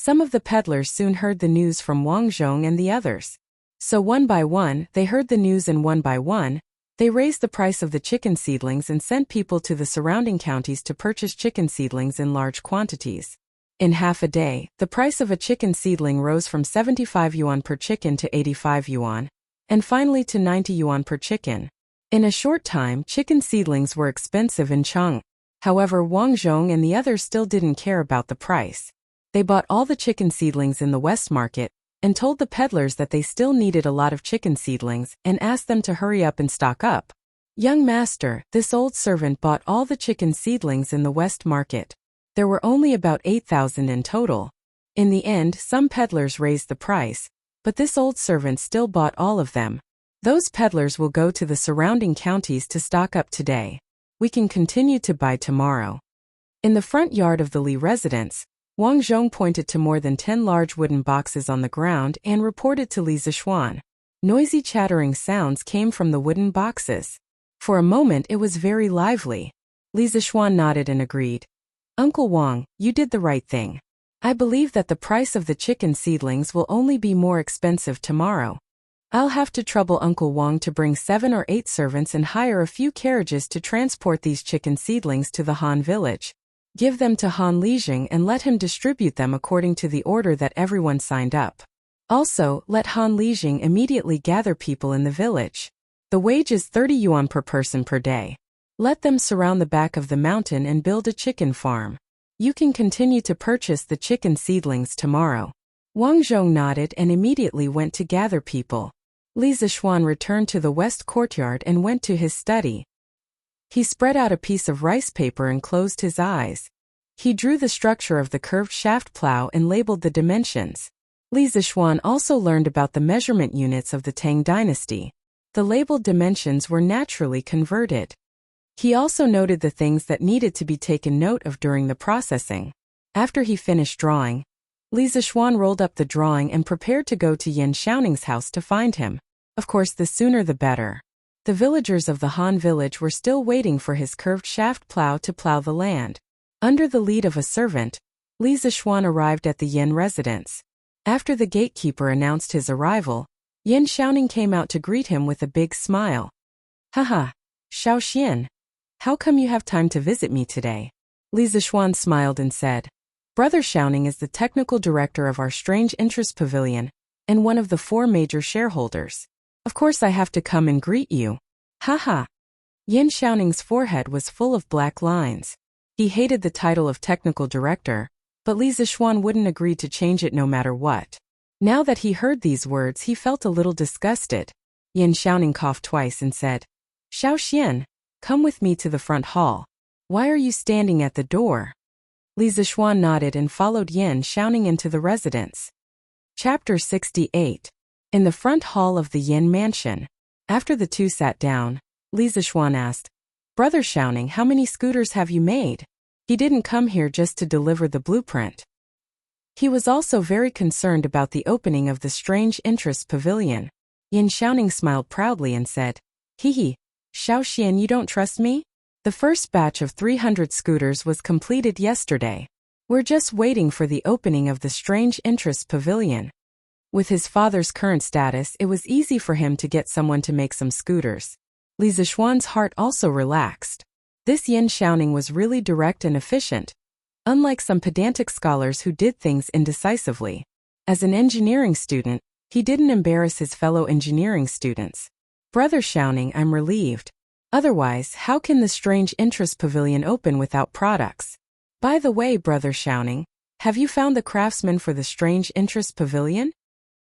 Some of the peddlers soon heard the news from Wang Zhong and the others. So one by one, they heard the news, and one by one, they raised the price of the chicken seedlings and sent people to the surrounding counties to purchase chicken seedlings in large quantities. In half a day, the price of a chicken seedling rose from 75 yuan per chicken to 85 yuan, and finally to 90 yuan per chicken. In a short time, chicken seedlings were expensive in Chang'an. However, Wang Zhong and the others still didn't care about the price. They bought all the chicken seedlings in the West Market and told the peddlers that they still needed a lot of chicken seedlings and asked them to hurry up and stock up. Young master, this old servant bought all the chicken seedlings in the West Market. There were only about 8,000 in total. In the end, some peddlers raised the price, but this old servant still bought all of them. Those peddlers will go to the surrounding counties to stock up today. We can continue to buy tomorrow. In the front yard of the Li residence, Wang Zhong pointed to more than 10 large wooden boxes on the ground and reported to Li Zishuan. Noisy chattering sounds came from the wooden boxes. For a moment it was very lively. Li Zishuan nodded and agreed. Uncle Wang, you did the right thing. I believe that the price of the chicken seedlings will only be more expensive tomorrow. I'll have to trouble Uncle Wang to bring 7 or 8 servants and hire a few carriages to transport these chicken seedlings to the Han village. Give them to Han Lijing and let him distribute them according to the order that everyone signed up. Also, let Han Lijing immediately gather people in the village. The wage is 30 yuan per person per day. Let them surround the back of the mountain and build a chicken farm. You can continue to purchase the chicken seedlings tomorrow. Wang Zhong nodded and immediately went to gather people. Li Zishuan returned to the west courtyard and went to his study. He spread out a piece of rice paper and closed his eyes. He drew the structure of the curved shaft plow and labeled the dimensions. Li Zishuan also learned about the measurement units of the Tang dynasty. The labeled dimensions were naturally converted. He also noted the things that needed to be taken note of during the processing. After he finished drawing, Li Zishuan rolled up the drawing and prepared to go to Yin Xiaoning's house to find him. Of course, the sooner the better. The villagers of the Han village were still waiting for his curved shaft plow to plow the land. Under the lead of a servant, Li Zishuan arrived at the Yin residence. After the gatekeeper announced his arrival, Yin Xiaoning came out to greet him with a big smile. Haha, Xiao Xian. How come you have time to visit me today? Li Zishuan smiled and said. Brother Xiaoning is the technical director of our Strange Interest Pavilion, and one of the 4 major shareholders. Of course I have to come and greet you. Haha. Yin Xiaoning's forehead was full of black lines. He hated the title of technical director, but Li Zishuan wouldn't agree to change it no matter what. Now that he heard these words, he felt a little disgusted. Yin Xiaoning coughed twice and said, Xiao Xian, come with me to the front hall. Why are you standing at the door? Li Zishuan nodded and followed Yin Xiaoning into the residence. Chapter 68. In the front hall of the Yin mansion. After the two sat down, Li Zishuan asked, Brother Xiaoning, how many scooters have you made? He didn't come here just to deliver the blueprint. He was also very concerned about the opening of the Strange Interest Pavilion. Yin Xiaoning smiled proudly and said, Hee, Xiao Xian, you don't trust me? The first batch of 300 scooters was completed yesterday. We're just waiting for the opening of the Strange Interest Pavilion. With his father's current status, it was easy for him to get someone to make some scooters. Li Zishuan's heart also relaxed. This Yin Xiaoning was really direct and efficient, unlike some pedantic scholars who did things indecisively. As an engineering student, he didn't embarrass his fellow engineering students. Brother Xiaoning, I'm relieved. Otherwise, how can the Strange Interest Pavilion open without products? By the way, Brother Xiaoning, have you found the craftsman for the Strange Interest Pavilion?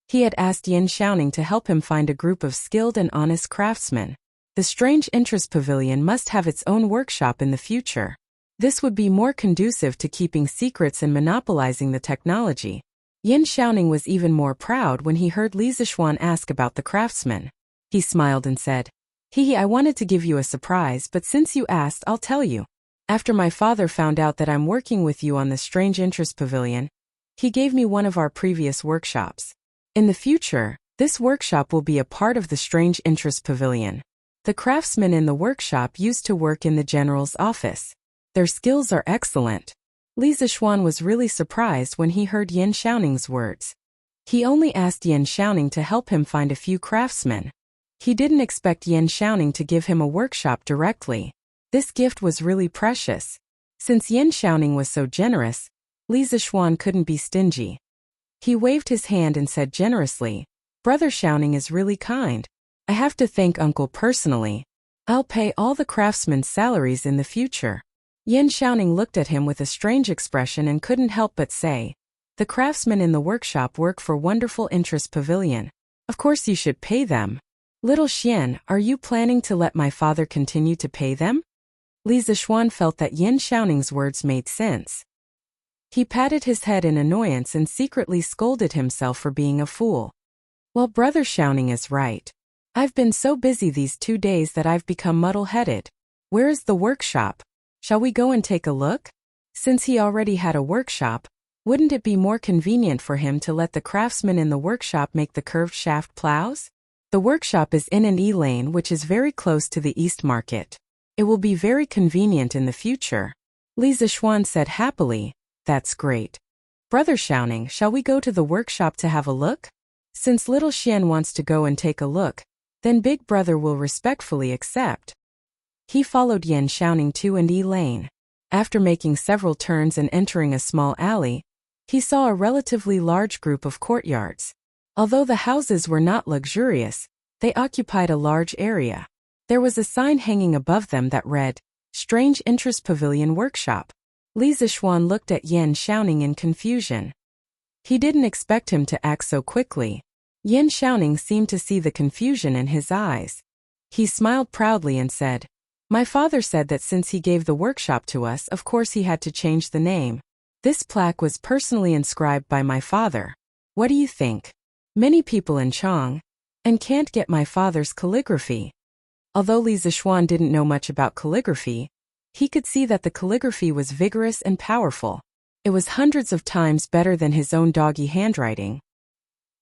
He had asked Yin Xiaoning to help him find a group of skilled and honest craftsmen. The Strange Interest Pavilion must have its own workshop in the future. This would be more conducive to keeping secrets and monopolizing the technology. Yin Xiaoning was even more proud when he heard Li Zishuan ask about the craftsman. He smiled and said, I wanted to give you a surprise, but since you asked, I'll tell you. After my father found out that I'm working with you on the Strange Interest Pavilion, he gave me one of our previous workshops. In the future, this workshop will be a part of the Strange Interest Pavilion. The craftsmen in the workshop used to work in the general's office. Their skills are excellent. Li Zishuan was really surprised when he heard Yin Xiaoning's words. He only asked Yin Xiaoning to help him find a few craftsmen. He didn't expect Yin Xiaoning to give him a workshop directly. This gift was really precious. Since Yin Xiaoning was so generous, Li Zishuan couldn't be stingy. He waved his hand and said generously, Brother Xiaoning is really kind. I have to thank Uncle personally. I'll pay all the craftsmen's salaries in the future. Yin Xiaoning looked at him with a strange expression and couldn't help but say, The craftsmen in the workshop work for Wonderful Interest Pavilion. Of course you should pay them. Little Xian, are you planning to let my father continue to pay them? Li Zishuan felt that Yin Xiaoning's words made sense. He patted his head in annoyance and secretly scolded himself for being a fool. Well, Brother Xiaoning is right. I've been so busy these 2 days that I've become muddle-headed. Where is the workshop? Shall we go and take a look? Since he already had a workshop, wouldn't it be more convenient for him to let the craftsmen in the workshop make the curved shaft plows? The workshop is in an E-lane which is very close to the East Market. It will be very convenient in the future. Li Zishuan said happily, That's great. Brother Xiaoning, shall we go to the workshop to have a look? Since little Xian wants to go and take a look, then big brother will respectfully accept. He followed Yan Xiaoning to an E-lane. After making several turns and entering a small alley, he saw a relatively large group of courtyards. Although the houses were not luxurious, they occupied a large area. There was a sign hanging above them that read, Strange Interest Pavilion Workshop. Li Zishuan looked at Yan Xiaoning in confusion. He didn't expect him to act so quickly. Yan Xiaoning seemed to see the confusion in his eyes. He smiled proudly and said, My father said that since he gave the workshop to us, of course he had to change the name. This plaque was personally inscribed by my father. What do you think? Many people in Chong and can't get my father's calligraphy. Although Li Zishuan didn't know much about calligraphy, he could see that the calligraphy was vigorous and powerful. It was hundreds of times better than his own doggy handwriting.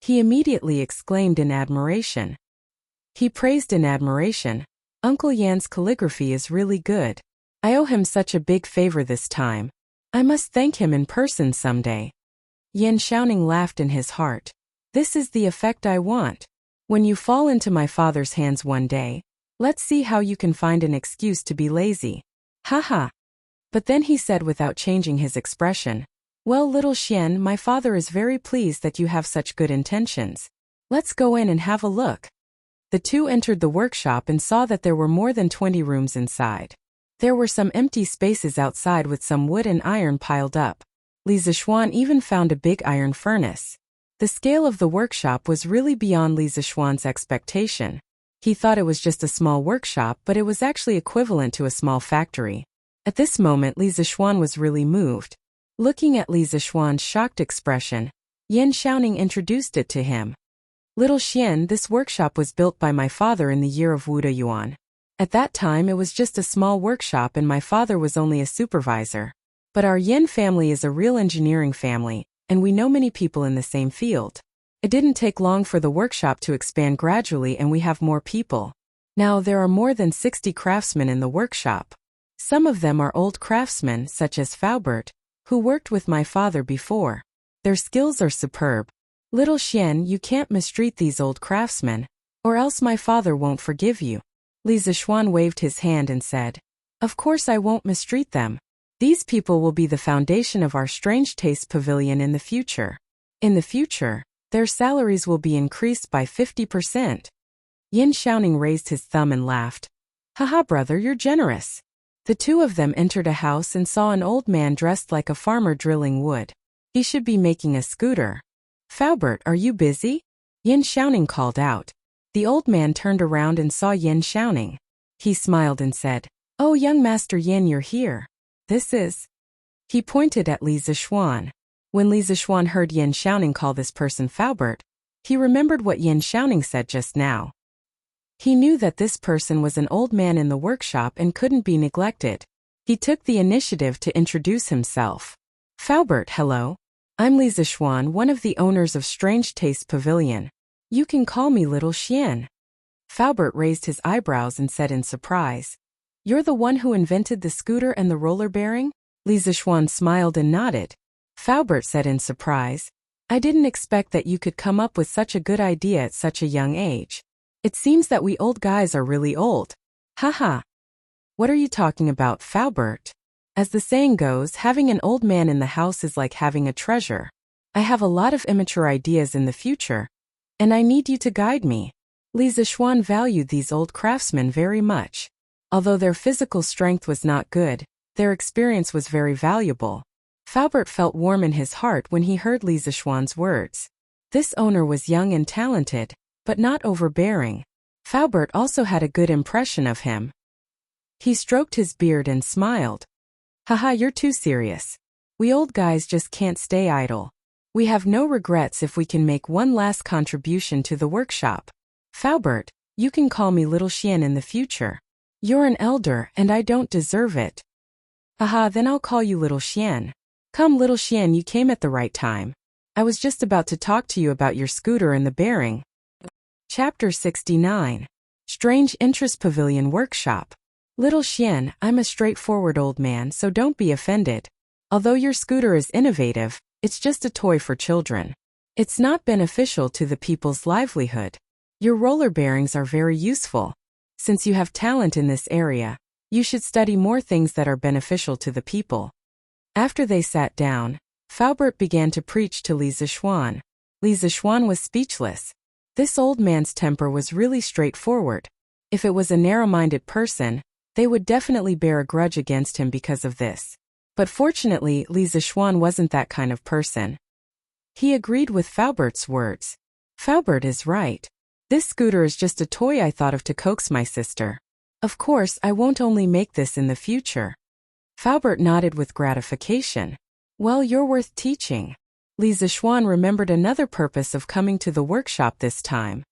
He immediately exclaimed in admiration. He praised in admiration, Uncle Yan's calligraphy is really good. I owe him such a big favor this time. I must thank him in person someday. Yan Xiaoning laughed in his heart. This is the effect I want. When you fall into my father's hands one day, let's see how you can find an excuse to be lazy. Haha. But then he said without changing his expression, Well, little Xian, my father is very pleased that you have such good intentions. Let's go in and have a look. The two entered the workshop and saw that there were more than 20 rooms inside. There were some empty spaces outside with some wood and iron piled up. Li Zishuan even found a big iron furnace. The scale of the workshop was really beyond Li Zishuan's expectation. He thought it was just a small workshop, but it was actually equivalent to a small factory. At this moment, Li Zishuan was really moved. Looking at Li Zishuan's shocked expression, Yan Xiaoning introduced it to him. Little Xian, this workshop was built by my father in the year of Wuda Yuan. At that time it was just a small workshop and my father was only a supervisor. But our Yan family is a real engineering family, and we know many people in the same field. It didn't take long for the workshop to expand gradually and we have more people. Now there are more than 60 craftsmen in the workshop. Some of them are old craftsmen such as Faubert, who worked with my father before. Their skills are superb. Little Xian, you can't mistreat these old craftsmen, or else my father won't forgive you. Li Zishuan waved his hand and said, Of course I won't mistreat them. These people will be the foundation of our Strange Taste Pavilion in the future. In the future, their salaries will be increased by 50%. Yan Xiaoning raised his thumb and laughed. Haha, brother, you're generous. The two of them entered a house and saw an old man dressed like a farmer drilling wood. He should be making a scooter. Faubert, are you busy? Yan Xiaoning called out. The old man turned around and saw Yan Xiaoning. He smiled and said, Oh, young Master Yan, you're here. This is... He pointed at Li Zishuan. When Li Zishuan heard Yan Xiaoning call this person Faubert, he remembered what Yan Xiaoning said just now. He knew that this person was an old man in the workshop and couldn't be neglected. He took the initiative to introduce himself. Faubert, hello. I'm Li Zishuan, one of the owners of Strange Taste Pavilion. You can call me Little Xian. Faubert raised his eyebrows and said in surprise, You're the one who invented the scooter and the roller bearing? Li Zishuan smiled and nodded. Faubert said in surprise, I didn't expect that you could come up with such a good idea at such a young age. It seems that we old guys are really old. Haha. What are you talking about, Faubert? As the saying goes, having an old man in the house is like having a treasure. I have a lot of immature ideas in the future, and I need you to guide me. Li Zishuan valued these old craftsmen very much. Although their physical strength was not good, their experience was very valuable. Faubert felt warm in his heart when he heard Li Zishuan's words. This owner was young and talented, but not overbearing. Faubert also had a good impression of him. He stroked his beard and smiled. Haha, you're too serious. We old guys just can't stay idle. We have no regrets if we can make one last contribution to the workshop. Faubert, you can call me Little Xian in the future. You're an elder and I don't deserve it. Aha, then I'll call you Little Xian. Come Little Xian, you came at the right time. I was just about to talk to you about your scooter and the bearing. Chapter 69. Strange Interest Pavilion Workshop. Little Xian, I'm a straightforward old man, so don't be offended. Although your scooter is innovative, it's just a toy for children. It's not beneficial to the people's livelihood. Your roller bearings are very useful. Since you have talent in this area, you should study more things that are beneficial to the people. After they sat down, Faubert began to preach to Li Zixuan. Li Zixuan was speechless. This old man's temper was really straightforward. If it was a narrow-minded person, they would definitely bear a grudge against him because of this. But fortunately, Li Zixuan wasn't that kind of person. He agreed with Faubert's words. Faubert is right. This scooter is just a toy I thought of to coax my sister. Of course, I won't only make this in the future. Faubert nodded with gratification. Well, you're worth teaching. Li Zixuan remembered another purpose of coming to the workshop this time.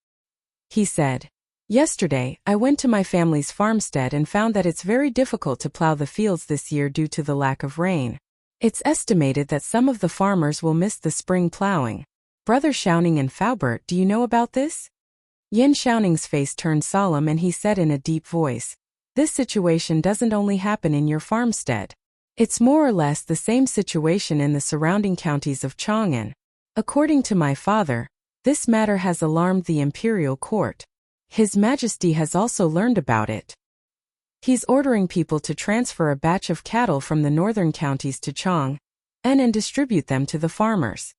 He said, Yesterday, I went to my family's farmstead and found that it's very difficult to plow the fields this year due to the lack of rain. It's estimated that some of the farmers will miss the spring plowing. Brother Xiaoning and Faubert, do you know about this? Yin Xiaoning's face turned solemn and he said in a deep voice, This situation doesn't only happen in your farmstead. It's more or less the same situation in the surrounding counties of Chang'an. According to my father, this matter has alarmed the imperial court. His Majesty has also learned about it. He's ordering people to transfer a batch of cattle from the northern counties to Chang'an and distribute them to the farmers.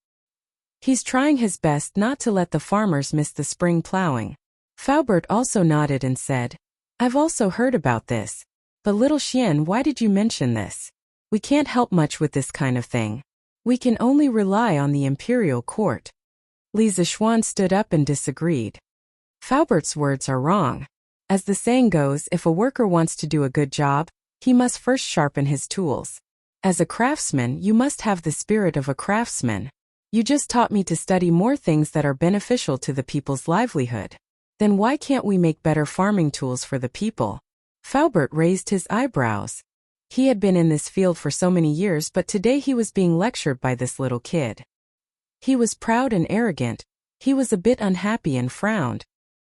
He's trying his best not to let the farmers miss the spring plowing. Faubert also nodded and said, I've also heard about this. But Little Xian, why did you mention this? We can't help much with this kind of thing. We can only rely on the imperial court. Li Zixuan stood up and disagreed. Faubert's words are wrong. As the saying goes, if a worker wants to do a good job, he must first sharpen his tools. As a craftsman, you must have the spirit of a craftsman. You just taught me to study more things that are beneficial to the people's livelihood. Then why can't we make better farming tools for the people? Faubert raised his eyebrows. He had been in this field for so many years, but today he was being lectured by this little kid. He was proud and arrogant. He was a bit unhappy and frowned.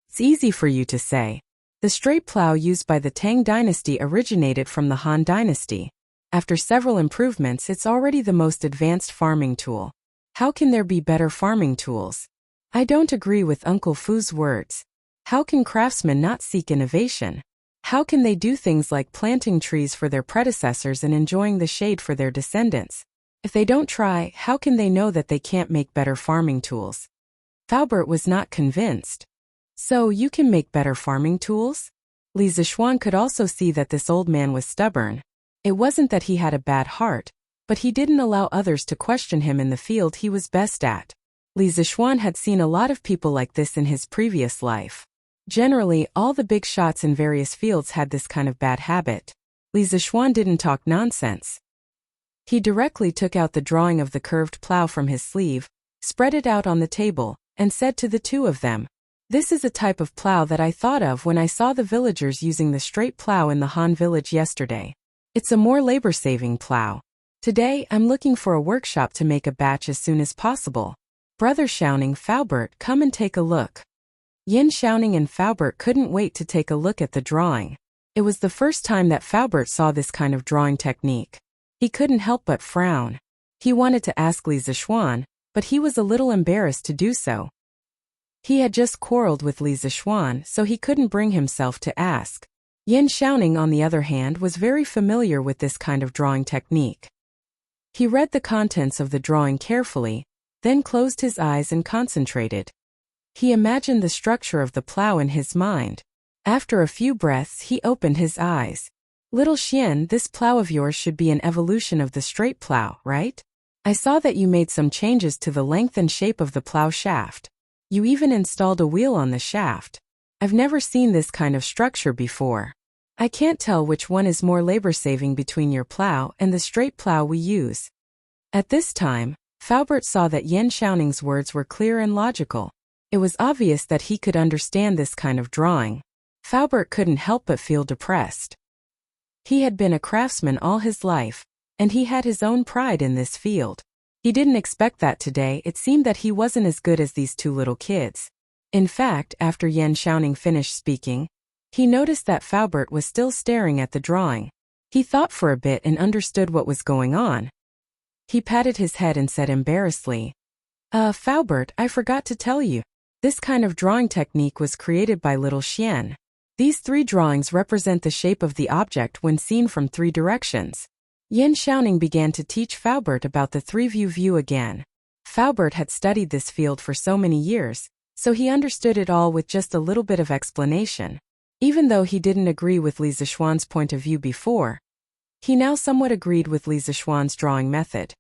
It's easy for you to say. The straight plow used by the Tang dynasty originated from the Han dynasty. After several improvements, it's already the most advanced farming tool. How can there be better farming tools? I don't agree with Uncle Fu's words. How can craftsmen not seek innovation? How can they do things like planting trees for their predecessors and enjoying the shade for their descendants? If they don't try, how can they know that they can't make better farming tools? Faubert was not convinced. So, you can make better farming tools? Li Zixuan could also see that this old man was stubborn. It wasn't that he had a bad heart, but he didn't allow others to question him in the field he was best at. Li Zixuan had seen a lot of people like this in his previous life. Generally, all the big shots in various fields had this kind of bad habit. Li Zixuan didn't talk nonsense. He directly took out the drawing of the curved plow from his sleeve, spread it out on the table, and said to the two of them, This is a type of plow that I thought of when I saw the villagers using the straight plow in the Han village yesterday. It's a more labor-saving plow. Today, I'm looking for a workshop to make a batch as soon as possible. Brother Xiaoning, Faubert, come and take a look. Yin Xiaoning and Faubert couldn't wait to take a look at the drawing. It was the first time that Faubert saw this kind of drawing technique. He couldn't help but frown. He wanted to ask Li Zixuan, but he was a little embarrassed to do so. He had just quarreled with Li Zixuan, so he couldn't bring himself to ask. Yin Xiaoning, on the other hand, was very familiar with this kind of drawing technique. He read the contents of the drawing carefully, then closed his eyes and concentrated. He imagined the structure of the plow in his mind. After a few breaths, he opened his eyes. Little Xian, this plow of yours should be an evolution of the straight plow, right? I saw that you made some changes to the length and shape of the plow shaft. You even installed a wheel on the shaft. I've never seen this kind of structure before. I can't tell which one is more labor-saving between your plow and the straight plow we use. At this time, Faubert saw that Yan Xiaoning's words were clear and logical. It was obvious that he could understand this kind of drawing. Faubert couldn't help but feel depressed. He had been a craftsman all his life, and he had his own pride in this field. He didn't expect that today. It seemed that he wasn't as good as these two little kids. In fact, after Yan Xiaoning finished speaking, he noticed that Faubert was still staring at the drawing. He thought for a bit and understood what was going on. He patted his head and said embarrassedly, Faubert, I forgot to tell you. This kind of drawing technique was created by little Xian. These 3 drawings represent the shape of the object when seen from 3 directions. Yan Xiaoning began to teach Faubert about the 3-view view again. Faubert had studied this field for so many years, so he understood it all with just a little bit of explanation. Even though he didn't agree with Li Zixuan's point of view before, he now somewhat agreed with Li Zixuan's drawing method.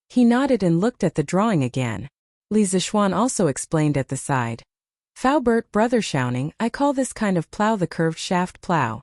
He nodded and looked at the drawing again. Li Zixuan also explained at the side. Faubert, brother Xiaoning, I call this kind of plow the curved shaft plow.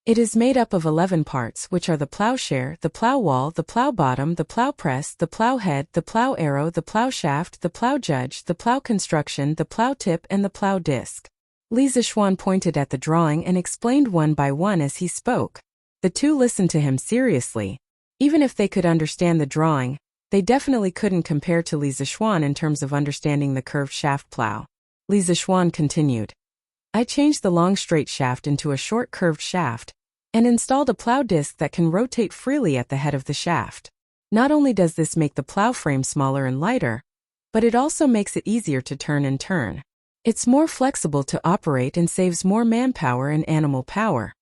It is made up of 11 parts, which are the plowshare, the plow wall, the plow bottom, the plow press, the plow head, the plow arrow, the plow shaft, the plow judge, the plow construction, the plow tip, and the plow disc. Li Zixuan pointed at the drawing and explained one by one as he spoke. The two listened to him seriously. Even if they could understand the drawing, they definitely couldn't compare to Li Zixuan in terms of understanding the curved shaft plow. Li Zixuan continued. I changed the long straight shaft into a short curved shaft, and installed a plow disc that can rotate freely at the head of the shaft. Not only does this make the plow frame smaller and lighter, but it also makes it easier to turn and turn. It's more flexible to operate and saves more manpower and animal power.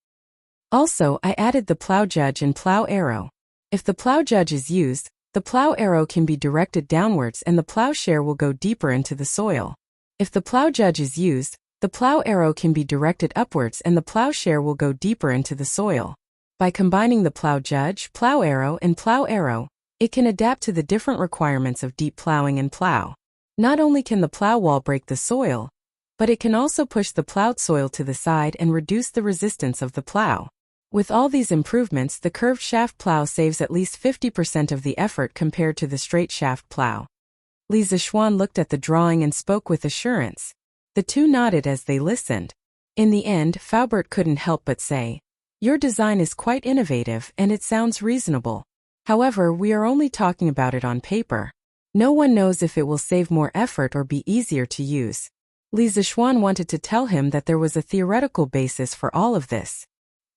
Also, I added the plow judge and plow arrow. If the plow judge is used, the plow arrow can be directed downwards and the plowshare will go deeper into the soil. If the plow judge is used, the plow arrow can be directed upwards and the plowshare will go deeper into the soil. By combining the plow judge, plow arrow, and plow arrow, it can adapt to the different requirements of deep plowing and plow. Not only can the plow wall break the soil, but it can also push the plowed soil to the side and reduce the resistance of the plow. With all these improvements, the curved shaft plow saves at least 50% of the effort compared to the straight shaft plow. Li Zixuan looked at the drawing and spoke with assurance. The two nodded as they listened. In the end, Faubert couldn't help but say, Your design is quite innovative and it sounds reasonable. However, we are only talking about it on paper. No one knows if it will save more effort or be easier to use. Li Zixuan wanted to tell him that there was a theoretical basis for all of this.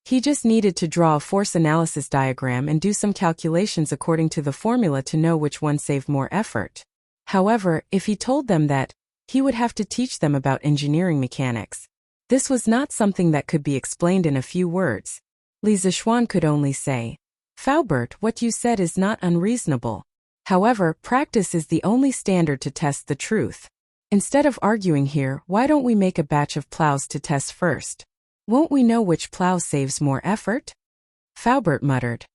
He just needed to draw a force analysis diagram and do some calculations according to the formula to know which one saved more effort. However, if he told them that, he would have to teach them about engineering mechanics. This was not something that could be explained in a few words. Li Zixuan could only say, Faubert, what you said is not unreasonable. However, practice is the only standard to test the truth. Instead of arguing here, why don't we make a batch of plows to test first? Won't we know which plow saves more effort? Faubert muttered.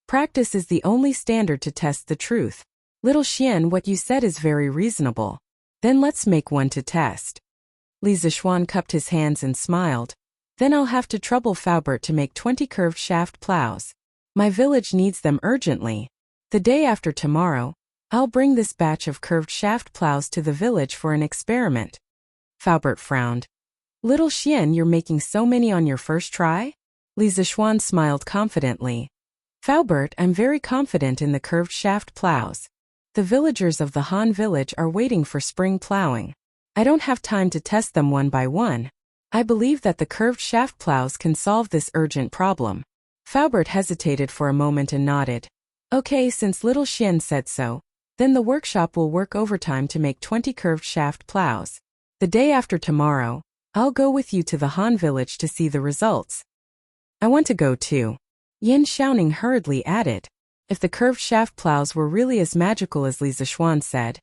Practice is the only standard to test the truth. Little Xian, what you said is very reasonable. Then let's make one to test. Li Zixuan cupped his hands and smiled. Then I'll have to trouble Faubert to make 20 curved shaft plows. My village needs them urgently. The day after tomorrow, I'll bring this batch of curved shaft plows to the village for an experiment. Faubert frowned. Little Xian, you're making so many on your first try? Li Zixuan smiled confidently. Faubert, I'm very confident in the curved shaft plows. The villagers of the Han village are waiting for spring plowing. I don't have time to test them one by one. I believe that the curved shaft plows can solve this urgent problem. Faubert hesitated for a moment and nodded. Okay, since little Xian said so, then the workshop will work overtime to make 20 curved shaft plows. The day after tomorrow, I'll go with you to the Han village to see the results. I want to go too. Yan Xiaoning hurriedly added. If the curved shaft plows were really as magical as Li Zixuan said,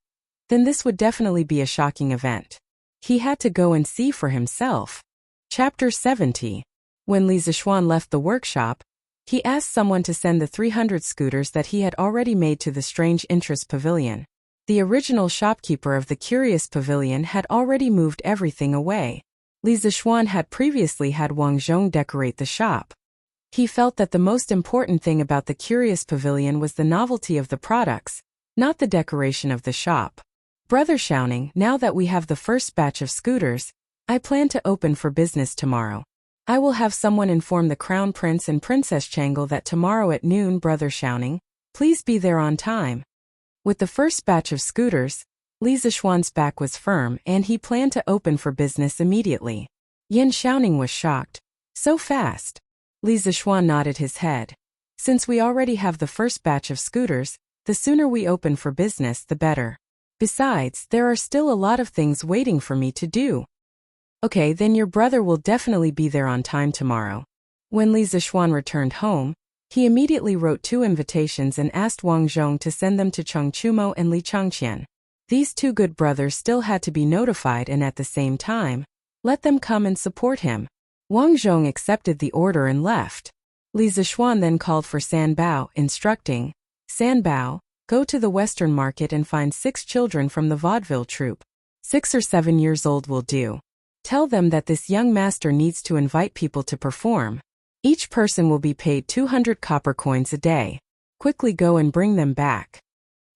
then this would definitely be a shocking event. He had to go and see for himself. Chapter 70. When Li Zixuan left the workshop, he asked someone to send the 300 scooters that he had already made to the Strange Interest Pavilion. The original shopkeeper of the Curious Pavilion had already moved everything away. Li Zixuan had previously had Wang Zhong decorate the shop. He felt that the most important thing about the Curious Pavilion was the novelty of the products, not the decoration of the shop. Brother shouting, now that we have the first batch of scooters, I plan to open for business tomorrow. I will have someone inform the Crown Prince and Princess Changle that tomorrow at noon. Brother shouting, please be there on time. With the first batch of scooters, Li Zishuan's back was firm and he planned to open for business immediately. Yin shouting was shocked. So fast. Li Zishuan nodded his head. Since we already have the first batch of scooters, the sooner we open for business the better. Besides, there are still a lot of things waiting for me to do. Okay, then your brother will definitely be there on time tomorrow. When Li Zishuan returned home, he immediately wrote 2 invitations and asked Wang Zhong to send them to Cheng Chumo and Li Changqian. These 2 good brothers still had to be notified and at the same time, let them come and support him. Wang Zhong accepted the order and left. Li Zishuan then called for San Bao, instructing, San Bao, go to the Western Market and find 6 children from the vaudeville troupe. 6 or 7 years old will do. Tell them that this young master needs to invite people to perform. Each person will be paid 200 copper coins a day. Quickly go and bring them back.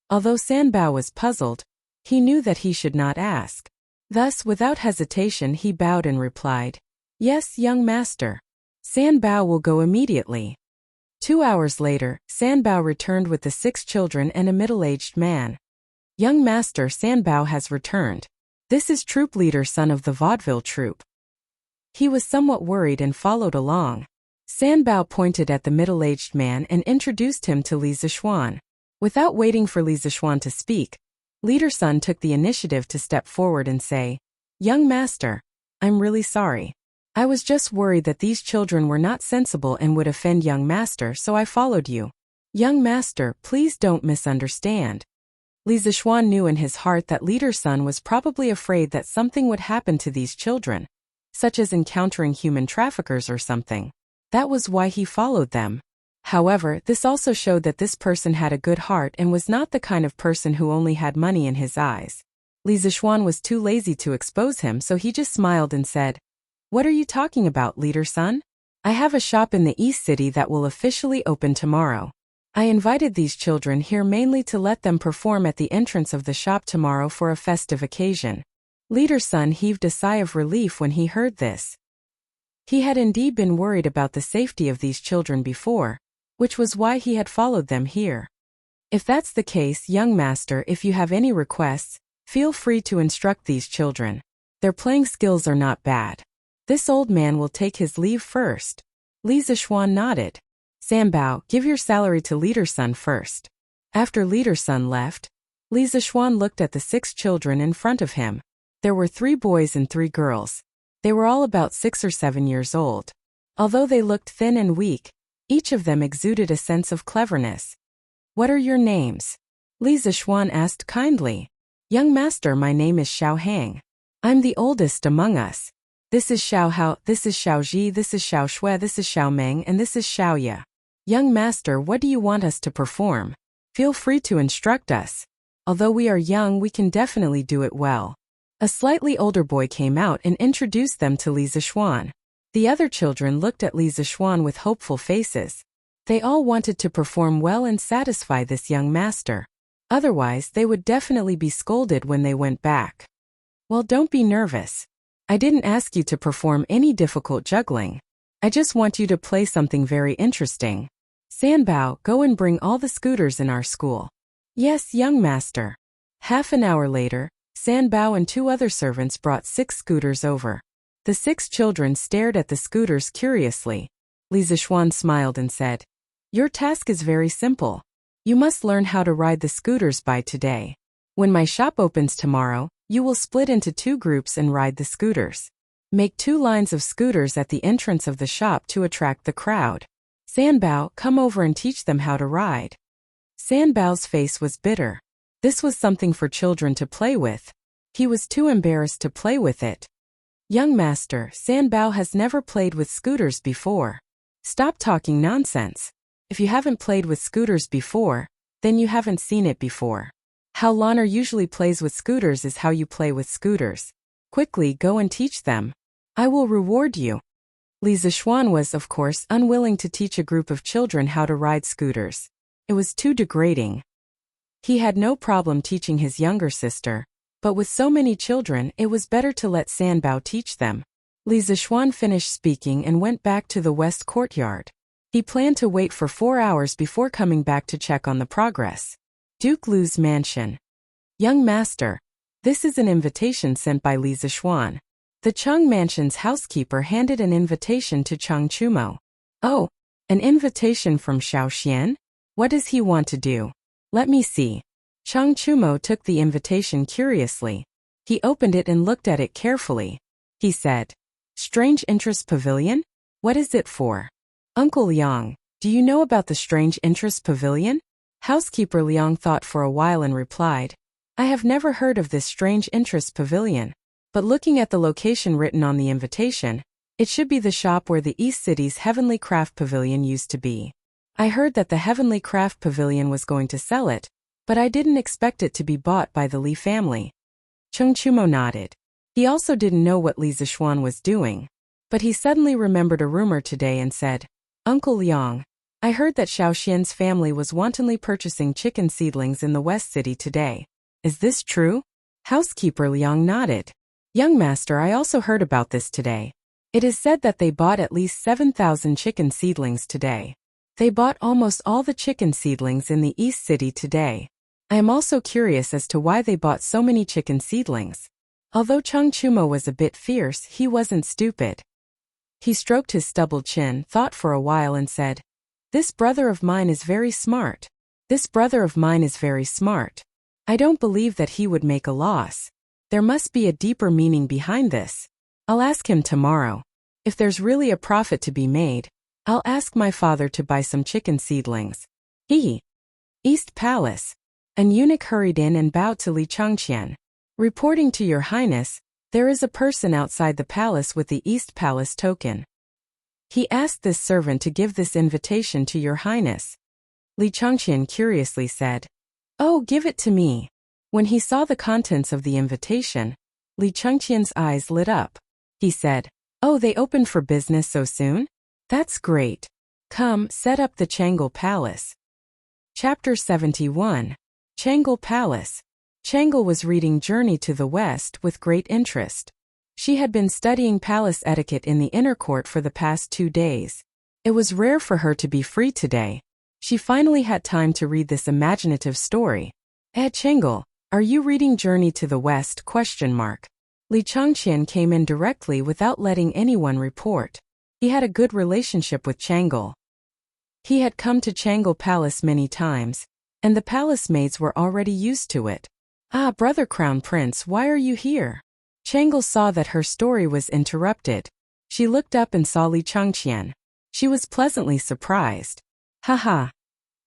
Although San Bao was puzzled, he knew that he should not ask. Thus, without hesitation, he bowed and replied, yes, young master. San Bao will go immediately. 2 hours later, San Bao returned with the 6 children and a middle-aged man. Young master, San Bao has returned. This is troop leader, son of the vaudeville troupe. He was somewhat worried and followed along. San Bao pointed at the middle-aged man and introduced him to Li Zishuan. Without waiting for Li Zishuan to speak, leader son took the initiative to step forward and say, young master, I'm really sorry. I was just worried that these children were not sensible and would offend young master, so I followed you. Young master, please don't misunderstand. Li Zishuan knew in his heart that leader son was probably afraid that something would happen to these children, such as encountering human traffickers or something. That was why he followed them. However, this also showed that this person had a good heart and was not the kind of person who only had money in his eyes. Li Zishuan was too lazy to expose him, so he just smiled and said, what are you talking about, leader son? I have a shop in the East City that will officially open tomorrow. I invited these children here mainly to let them perform at the entrance of the shop tomorrow for a festive occasion. Leader son heaved a sigh of relief when he heard this. He had indeed been worried about the safety of these children before, which was why he had followed them here. If that's the case, young master, if you have any requests, feel free to instruct these children. Their playing skills are not bad. This old man will take his leave first. Li Zishuan nodded. San Bao, give your salary to leader son first. After leader son left, Li Zishuan looked at the 6 children in front of him. There were 3 boys and 3 girls. They were all about 6 or 7 years old. Although they looked thin and weak, each of them exuded a sense of cleverness. What are your names? Li Zishuan asked kindly. Young master, my name is Xiao Hang. I'm the oldest among us. This is Xiao Hao, this is Xiao Ji, this is Xiao Shui, this is Xiao Meng, and this is Xiao Ye. Young master, what do you want us to perform? Feel free to instruct us. Although we are young, we can definitely do it well. A slightly older boy came out and introduced them to Li Zishuan. The other children looked at Li Zishuan with hopeful faces. They all wanted to perform well and satisfy this young master. Otherwise, they would definitely be scolded when they went back. Well, don't be nervous. I didn't ask you to perform any difficult juggling. I just want you to play something very interesting. San Bao, go and bring all the scooters in our school. Yes, young master. Half an hour later, San Bao and 2 other servants brought 6 scooters over. The 6 children stared at the scooters curiously. Li Zishuan smiled and said, your task is very simple. You must learn how to ride the scooters by today. When my shop opens tomorrow, you will split into 2 groups and ride the scooters. Make 2 lines of scooters at the entrance of the shop to attract the crowd. San Bao, come over and teach them how to ride. San Bao's face was bitter. This was something for children to play with. He was too embarrassed to play with it. Young master, San Bao has never played with scooters before. Stop talking nonsense. If you haven't played with scooters before, then you haven't seen it before. How Lanner usually plays with scooters is how you play with scooters. Quickly go and teach them. I will reward you. Li Zishuan was, of course, unwilling to teach a group of children how to ride scooters. It was too degrading. He had no problem teaching his younger sister, but with so many children it was better to let Sanbao teach them. Li Zixuan finished speaking and went back to the west courtyard. He planned to wait for 4 hours before coming back to check on the progress. Duke Lu's mansion. Young master, this is an invitation sent by Li Zixuan. The Cheng mansion's housekeeper handed an invitation to Cheng Chumo. Oh, an invitation from Xiaoxian? What does he want to do? Let me see. Cheng Chumo took the invitation curiously. He opened it and looked at it carefully. He said, Strange Interest Pavilion? What is it for? Uncle Liang, do you know about the Strange Interest Pavilion? Housekeeper Liang thought for a while and replied, I have never heard of this Strange Interest Pavilion, but looking at the location written on the invitation, it should be the shop where the East City's Heavenly Craft Pavilion used to be. I heard that the Heavenly Craft Pavilion was going to sell it, but I didn't expect it to be bought by the Li family. Cheng Chumo nodded. He also didn't know what Li Zixuan was doing, but he suddenly remembered a rumor today and said, Uncle Liang, I heard that Xiaoxian's family was wantonly purchasing chicken seedlings in the West City today. Is this true? Housekeeper Liang nodded. Young master, I also heard about this today. It is said that they bought at least 7,000 chicken seedlings today. They bought almost all the chicken seedlings in the East City today. I am also curious as to why they bought so many chicken seedlings. Although Cheng Chumo was a bit fierce, he wasn't stupid. He stroked his stubbled chin, thought for a while and said, This brother of mine is very smart. This brother of mine is very smart. I don't believe that he would make a loss. There must be a deeper meaning behind this. I'll ask him tomorrow. If there's really a profit to be made, I'll ask my father to buy some chicken seedlings. East Palace. An eunuch hurried in and bowed to Li Changqian. Reporting to your highness, there is a person outside the palace with the East Palace token. He asked this servant to give this invitation to your highness. Li Changqian curiously said, Oh, give it to me. When he saw the contents of the invitation, Li Changqian's eyes lit up. He said, Oh, they opened for business so soon? That's great. Come, set up the Changle Palace. Chapter 71. Changle Palace. Changle was reading Journey to the West with great interest. She had been studying palace etiquette in the inner court for the past 2 days. It was rare for her to be free today. She finally had time to read this imaginative story. Changle, are you reading Journey to the West? Li Changqian came in directly without letting anyone report. He had a good relationship with Changle. He had come to Changle Palace many times, and the palace maids were already used to it. Brother Crown Prince, why are you here? Changle saw that her story was interrupted. She looked up and saw Li Changqian. She was pleasantly surprised. Haha.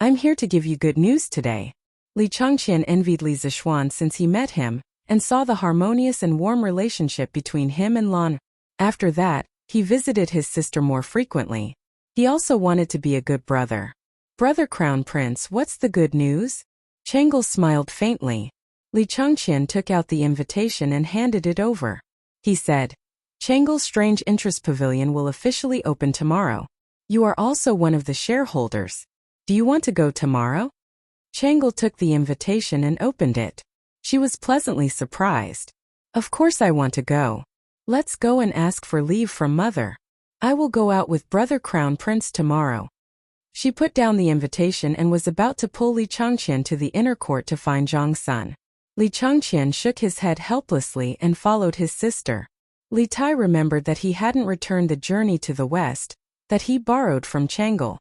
I'm here to give you good news today. Li Changqian envied Li Zixuan since he met him, and saw the harmonious and warm relationship between him and Lan. After that, he visited his sister more frequently. He also wanted to be a good brother. Brother Crown Prince, what's the good news? Changle smiled faintly. Li Changqian took out the invitation and handed it over. He said, Changle's Strange Interest Pavilion will officially open tomorrow. You are also one of the shareholders. Do you want to go tomorrow? Changle took the invitation and opened it. She was pleasantly surprised. Of course I want to go. Let's go and ask for leave from mother. I will go out with Brother Crown Prince tomorrow. She put down the invitation and was about to pull Li Changqian to the inner court to find Zhang Sun. Li Changqian shook his head helplessly and followed his sister. Li Tai remembered that he hadn't returned the Journey to the West, that he borrowed from Changle.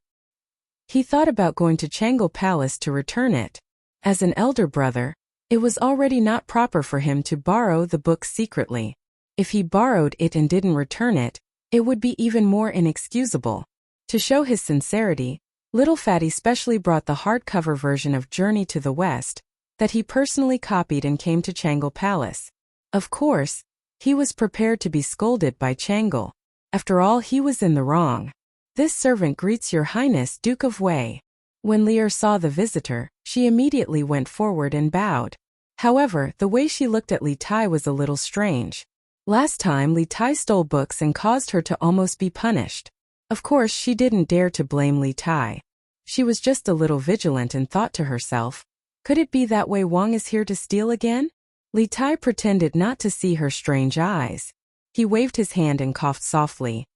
He thought about going to Changle Palace to return it. As an elder brother, it was already not proper for him to borrow the book secretly. If he borrowed it and didn't return it, it would be even more inexcusable. To show his sincerity, Little Fatty specially brought the hardcover version of Journey to the West, that he personally copied and came to Changle Palace. Of course, he was prepared to be scolded by Changle. After all, he was in the wrong. This servant greets your highness, Duke of Wei. When Lear saw the visitor, she immediately went forward and bowed. However, the way she looked at Li Tai was a little strange. Last time Li Tai stole books and caused her to almost be punished. Of course, she didn't dare to blame Li Tai. She was just a little vigilant and thought to herself, Could it be that Wei Wang is here to steal again? Li Tai pretended not to see her strange eyes. He waved his hand and coughed softly.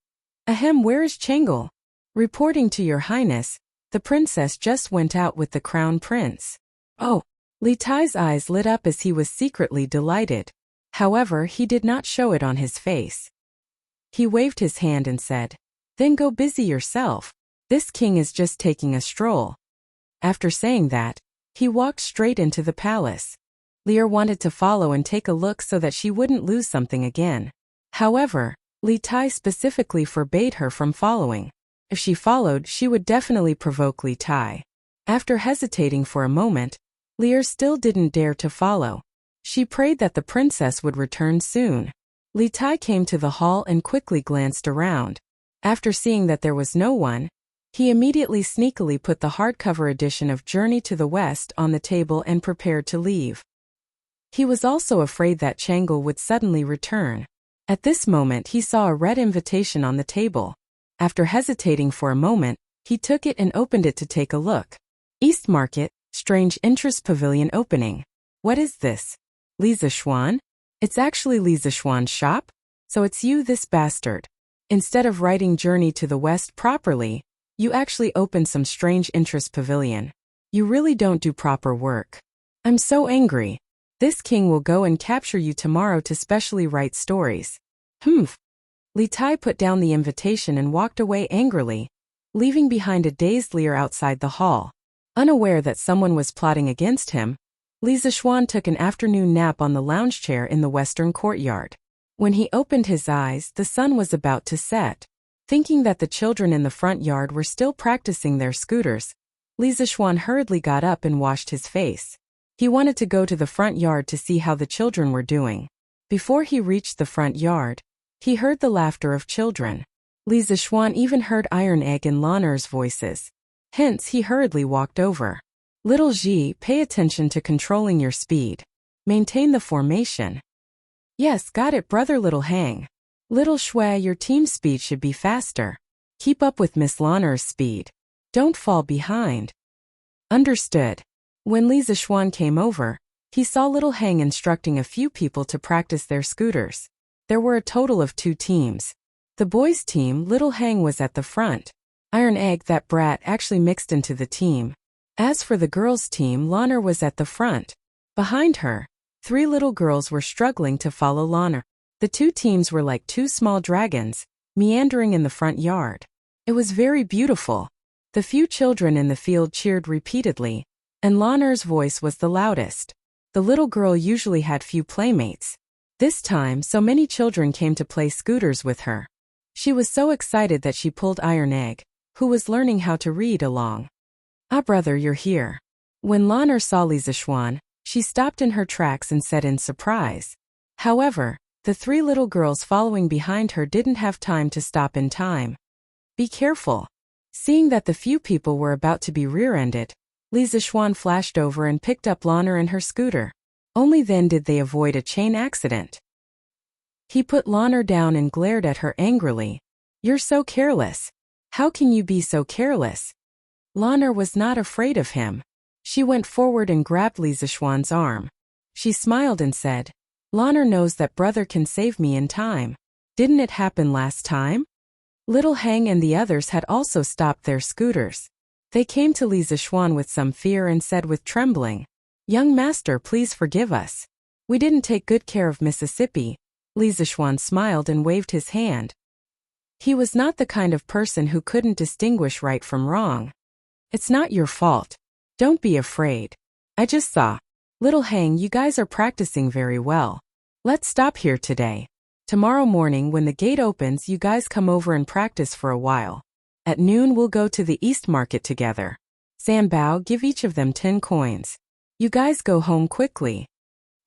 Ahem, where is Chengel? Reporting to your highness, the princess just went out with the crown prince. Oh, Li Tai's eyes lit up as he was secretly delighted. However, he did not show it on his face. He waved his hand and said, then go busy yourself. This king is just taking a stroll. After saying that, he walked straight into the palace. Lear wanted to follow and take a look so that she wouldn't lose something again. However, Li Tai specifically forbade her from following. If she followed, she would definitely provoke Li Tai. After hesitating for a moment, Lear still didn't dare to follow. She prayed that the princess would return soon. Li Tai came to the hall and quickly glanced around. After seeing that there was no one, he immediately sneakily put the hardcover edition of Journey to the West on the table and prepared to leave. He was also afraid that Chang'e would suddenly return. At this moment he saw a red invitation on the table. After hesitating for a moment, he took it and opened it to take a look. East Market, Strange Interest Pavilion opening. What is this? Li Zishuan? It's actually Li Zishuan's shop? So it's you, this bastard. Instead of writing Journey to the West properly, you actually opened some Strange Interest Pavilion. You really don't do proper work. I'm so angry. This king will go and capture you tomorrow to specially write stories. Humph. Li Tai put down the invitation and walked away angrily, leaving behind a dazed Lear outside the hall. Unaware that someone was plotting against him, Li Zishuan took an afternoon nap on the lounge chair in the western courtyard. When he opened his eyes, the sun was about to set. Thinking that the children in the front yard were still practicing their scooters, Li Zishuan hurriedly got up and washed his face. He wanted to go to the front yard to see how the children were doing. Before he reached the front yard, he heard the laughter of children. Li Zishuan even heard Iron Egg and Laner's voices. Hence, he hurriedly walked over. Little Ji, pay attention to controlling your speed. Maintain the formation. Yes, got it, brother Little Hang. Little Shui, your team speed should be faster. Keep up with Miss Laner's speed. Don't fall behind. Understood. When Li Zishuan came over, he saw Little Hang instructing a few people to practice their scooters. There were a total of 2 teams. The boys' team, Little Hang was at the front. Iron Egg, that brat, actually mixed into the team. As for the girls' team, Laner was at the front. Behind her, 3 little girls were struggling to follow Laner. The 2 teams were like 2 small dragons, meandering in the front yard. It was very beautiful. The few children in the field cheered repeatedly, and Laner's voice was the loudest. The little girl usually had few playmates. This time, so many children came to play scooters with her. She was so excited that she pulled Iron Egg, who was learning how to read, along. Ah, brother, you're here. When Laner saw Li Zishuan, she stopped in her tracks and said in surprise. However, the 3 little girls following behind her didn't have time to stop in time. Be careful. Seeing that the few people were about to be rear-ended, Li Zishuan flashed over and picked up Laner and her scooter. Only then did they avoid a chain accident. He put Laner down and glared at her angrily. You're so careless. How can you be so careless? Laner was not afraid of him. She went forward and grabbed Li Zishuan's arm. She smiled and said, Laner knows that brother can save me in time. Didn't it happen last time? Little Hang and the others had also stopped their scooters. They came to Li Zishuan with some fear and said with trembling, Young master, please forgive us. We didn't take good care of Mississippi. Li Zishuan smiled and waved his hand. He was not the kind of person who couldn't distinguish right from wrong. It's not your fault. Don't be afraid. I just saw. Little Hang, you guys are practicing very well. Let's stop here today. Tomorrow morning when the gate opens, you guys come over and practice for a while. At noon we'll go to the East Market together. Sanbao, give each of them 10 coins. You guys go home quickly.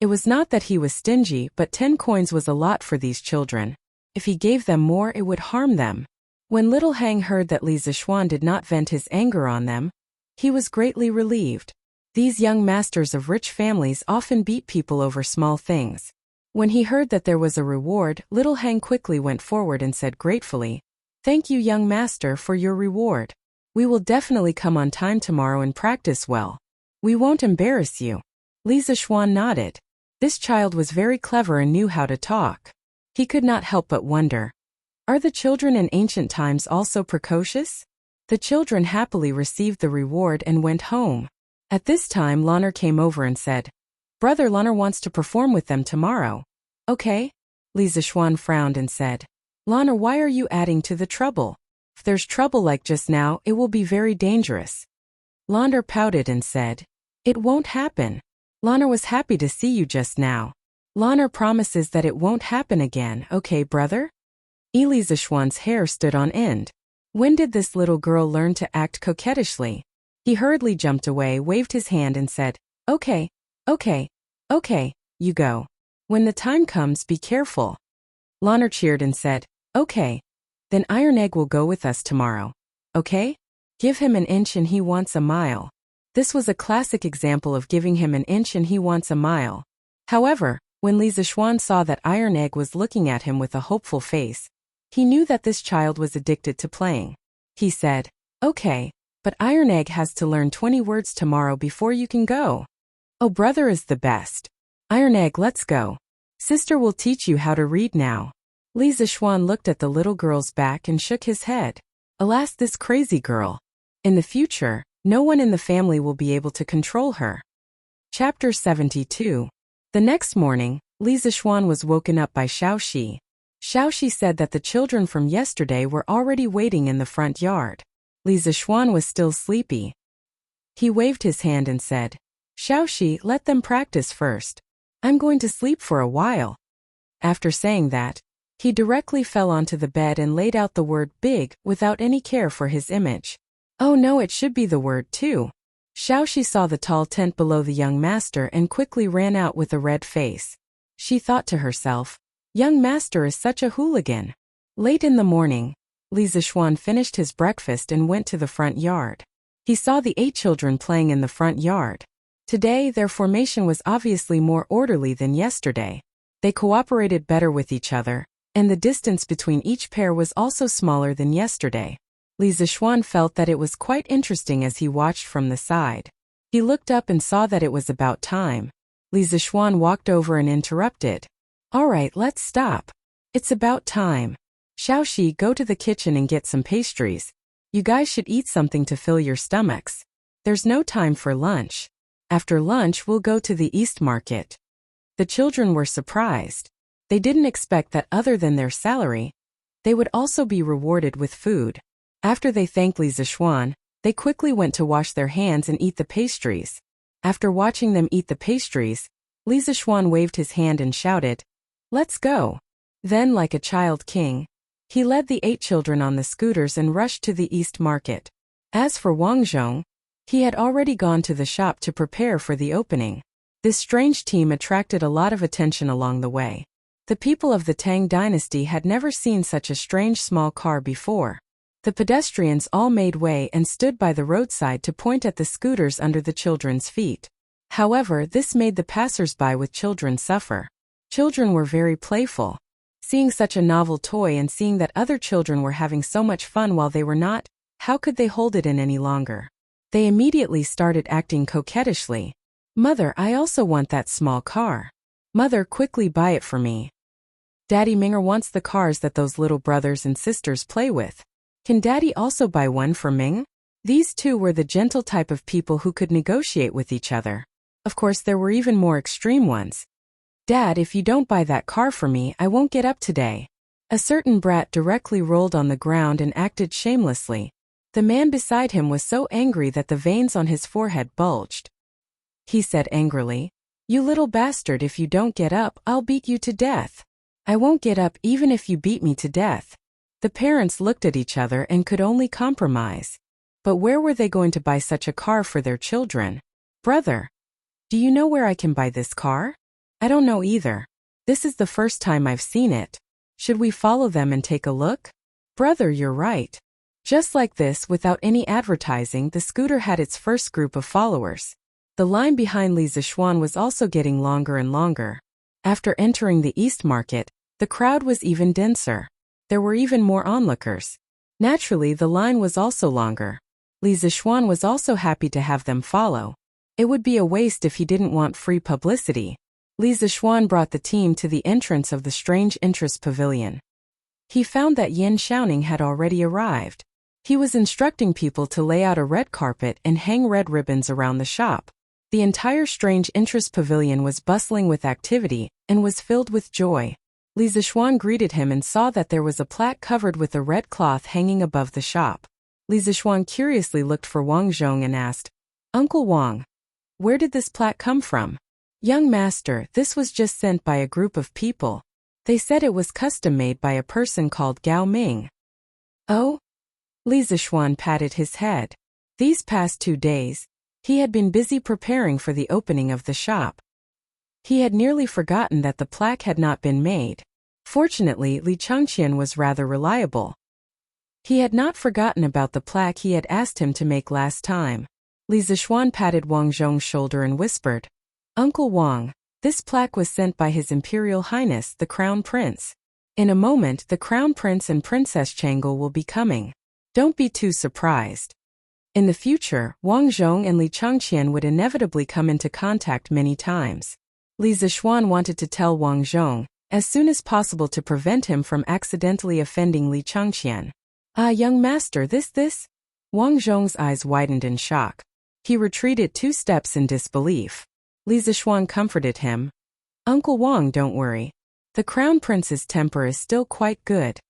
It was not that he was stingy, but 10 coins was a lot for these children. If he gave them more, it would harm them. When Little Hang heard that Li Zishuan did not vent his anger on them, he was greatly relieved. These young masters of rich families often beat people over small things. When he heard that there was a reward, Little Hang quickly went forward and said gratefully, Thank you, young master, for your reward. We will definitely come on time tomorrow and practice well. We won't embarrass you. Li Zishuan nodded. This child was very clever and knew how to talk. He could not help but wonder. Are the children in ancient times also precocious? The children happily received the reward and went home. At this time Lanner came over and said, Brother Lanner wants to perform with them tomorrow. Okay? Li Zishuan frowned and said, Lanner, why are you adding to the trouble? If there's trouble like just now, it will be very dangerous. Lanner pouted and said, It won't happen. Lanner was happy to see you just now. Lanner promises that it won't happen again, okay, brother? Li Zishuan's hair stood on end. When did this little girl learn to act coquettishly? He hurriedly jumped away, waved his hand and said, Okay, you go. When the time comes, be careful. Lanner cheered and said, Okay. Then Iron Egg will go with us tomorrow. Okay? Give him an inch and he wants a mile. This was a classic example of giving him an inch and he wants a mile. However, when Li Zishuan saw that Iron Egg was looking at him with a hopeful face, he knew that this child was addicted to playing. He said, Okay, but Iron Egg has to learn 20 words tomorrow before you can go. Oh, brother is the best. Iron Egg, let's go. Sister will teach you how to read now. Li Zishuan looked at the little girl's back and shook his head. Alas, this crazy girl. In the future, no one in the family will be able to control her. Chapter 72. The next morning, Li Zishuan was woken up by Xiaoxi. Xiaoxi said that the children from yesterday were already waiting in the front yard. Li Zishuan was still sleepy. He waved his hand and said, Xiaoxi, let them practice first. I'm going to sleep for a while. After saying that, he directly fell onto the bed and laid out the word big without any care for his image. Oh no, it should be the word too. Xiaoxi saw the tall tent below the young master and quickly ran out with a red face. She thought to herself, Young master is such a hooligan. Late in the morning, Li Zishuan finished his breakfast and went to the front yard. He saw the 8 children playing in the front yard. Today, their formation was obviously more orderly than yesterday. They cooperated better with each other, and the distance between each pair was also smaller than yesterday. Li Zishuan felt that it was quite interesting as he watched from the side. He looked up and saw that it was about time. Li Zishuan walked over and interrupted. All right, let's stop. It's about time. Xiaoxi, go to the kitchen and get some pastries. You guys should eat something to fill your stomachs. There's no time for lunch. After lunch, we'll go to the East Market. The children were surprised. They didn't expect that other than their salary, they would also be rewarded with food. After they thanked Li Zishuan, they quickly went to wash their hands and eat the pastries. After watching them eat the pastries, Li Zishuan waved his hand and shouted, Let's go. Then, like a child king, he led the 8 children on the scooters and rushed to the East Market. As for Wang Zhong, he had already gone to the shop to prepare for the opening. This strange team attracted a lot of attention along the way. The people of the Tang dynasty had never seen such a strange small car before. The pedestrians all made way and stood by the roadside to point at the scooters under the children's feet. However, this made the passers-by with children suffer. Children were very playful. Seeing such a novel toy and seeing that other children were having so much fun while they were not, how could they hold it in any longer? They immediately started acting coquettishly. Mother, I also want that small car. Mother, quickly buy it for me. Daddy, Minger wants the cars that those little brothers and sisters play with. Can Daddy also buy one for Ming? These two were the gentle type of people who could negotiate with each other. Of course, there were even more extreme ones. Dad, if you don't buy that car for me, I won't get up today. A certain brat directly rolled on the ground and acted shamelessly. The man beside him was so angry that the veins on his forehead bulged. He said angrily, You little bastard, if you don't get up, I'll beat you to death. I won't get up even if you beat me to death. The parents looked at each other and could only compromise. But where were they going to buy such a car for their children? Brother, do you know where I can buy this car? I don't know either. This is the first time I've seen it. Should we follow them and take a look? Brother, you're right. Just like this, without any advertising, the scooter had its first group of followers. The line behind Li Zishuan was also getting longer and longer. After entering the East Market, the crowd was even denser. There were even more onlookers. Naturally, the line was also longer. Li Zishuan was also happy to have them follow. It would be a waste if he didn't want free publicity. Li Zixuan brought the team to the entrance of the Strange Interest Pavilion. He found that Yan Xiaoning had already arrived. He was instructing people to lay out a red carpet and hang red ribbons around the shop. The entire Strange Interest Pavilion was bustling with activity and was filled with joy. Li Zixuan greeted him and saw that there was a plaque covered with a red cloth hanging above the shop. Li Zixuan curiously looked for Wang Zhong and asked, "Uncle Wang, where did this plaque come from?" "Young master, this was just sent by a group of people. They said it was custom-made by a person called Gao Ming." "Oh?" Li Zixuan patted his head. These past 2 days, he had been busy preparing for the opening of the shop. He had nearly forgotten that the plaque had not been made. Fortunately, Li Changqian was rather reliable. He had not forgotten about the plaque he had asked him to make last time. Li Zixuan patted Wang Zhong's shoulder and whispered, "Uncle Wang, this plaque was sent by His Imperial Highness the Crown Prince. In a moment the Crown Prince and Princess Changel will be coming. Don't be too surprised." In the future, Wang Zhong and Li Changqian would inevitably come into contact many times. Li Zixuan wanted to tell Wang Zhong as soon as possible to prevent him from accidentally offending Li Changqian. "Ah, young master, this? Wang Zhong's eyes widened in shock. He retreated 2 steps in disbelief. Li Zixuan comforted him. "Uncle Wang, don't worry. The Crown Prince's temper is still quite good."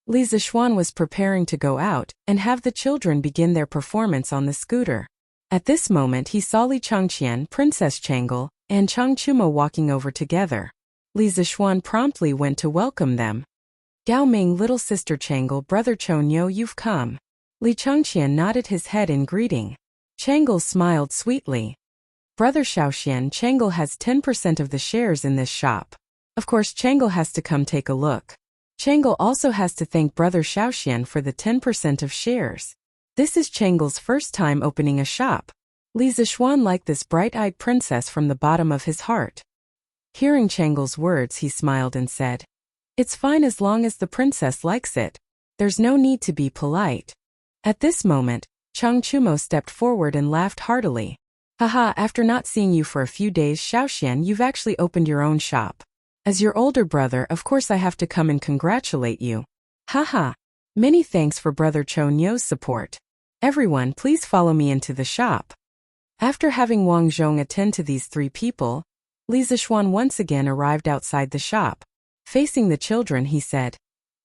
Li Zixuan was preparing to go out and have the children begin their performance on the scooter. At this moment he saw Li Changqian, Princess Changel, and Chang Chuma walking over together. Li Zixuan promptly went to welcome them. "Gao Ming, little sister Changel, brother Chonyo, you've come." Li Changqian nodded his head in greeting. Changel smiled sweetly. "Brother Xiaoxian, Changel has 10% of the shares in this shop. Of course Changel has to come take a look. Changel also has to thank brother Xiaoxian for the 10% of shares. This is Changel's first time opening a shop." Li Zixuan liked this bright-eyed princess from the bottom of his heart. Hearing Changel's words, he smiled and said, "It's fine as long as the princess likes it. There's no need to be polite." At this moment, Chang Chumo stepped forward and laughed heartily. "Haha, after not seeing you for a few days, Xiaoxian, you've actually opened your own shop. As your older brother, of course I have to come and congratulate you. Haha. Many thanks for brother Chonyo's support. Everyone, please follow me into the shop." After having Wang Zhong attend to these 3 people, Li Zixuan once again arrived outside the shop. Facing the children, he said,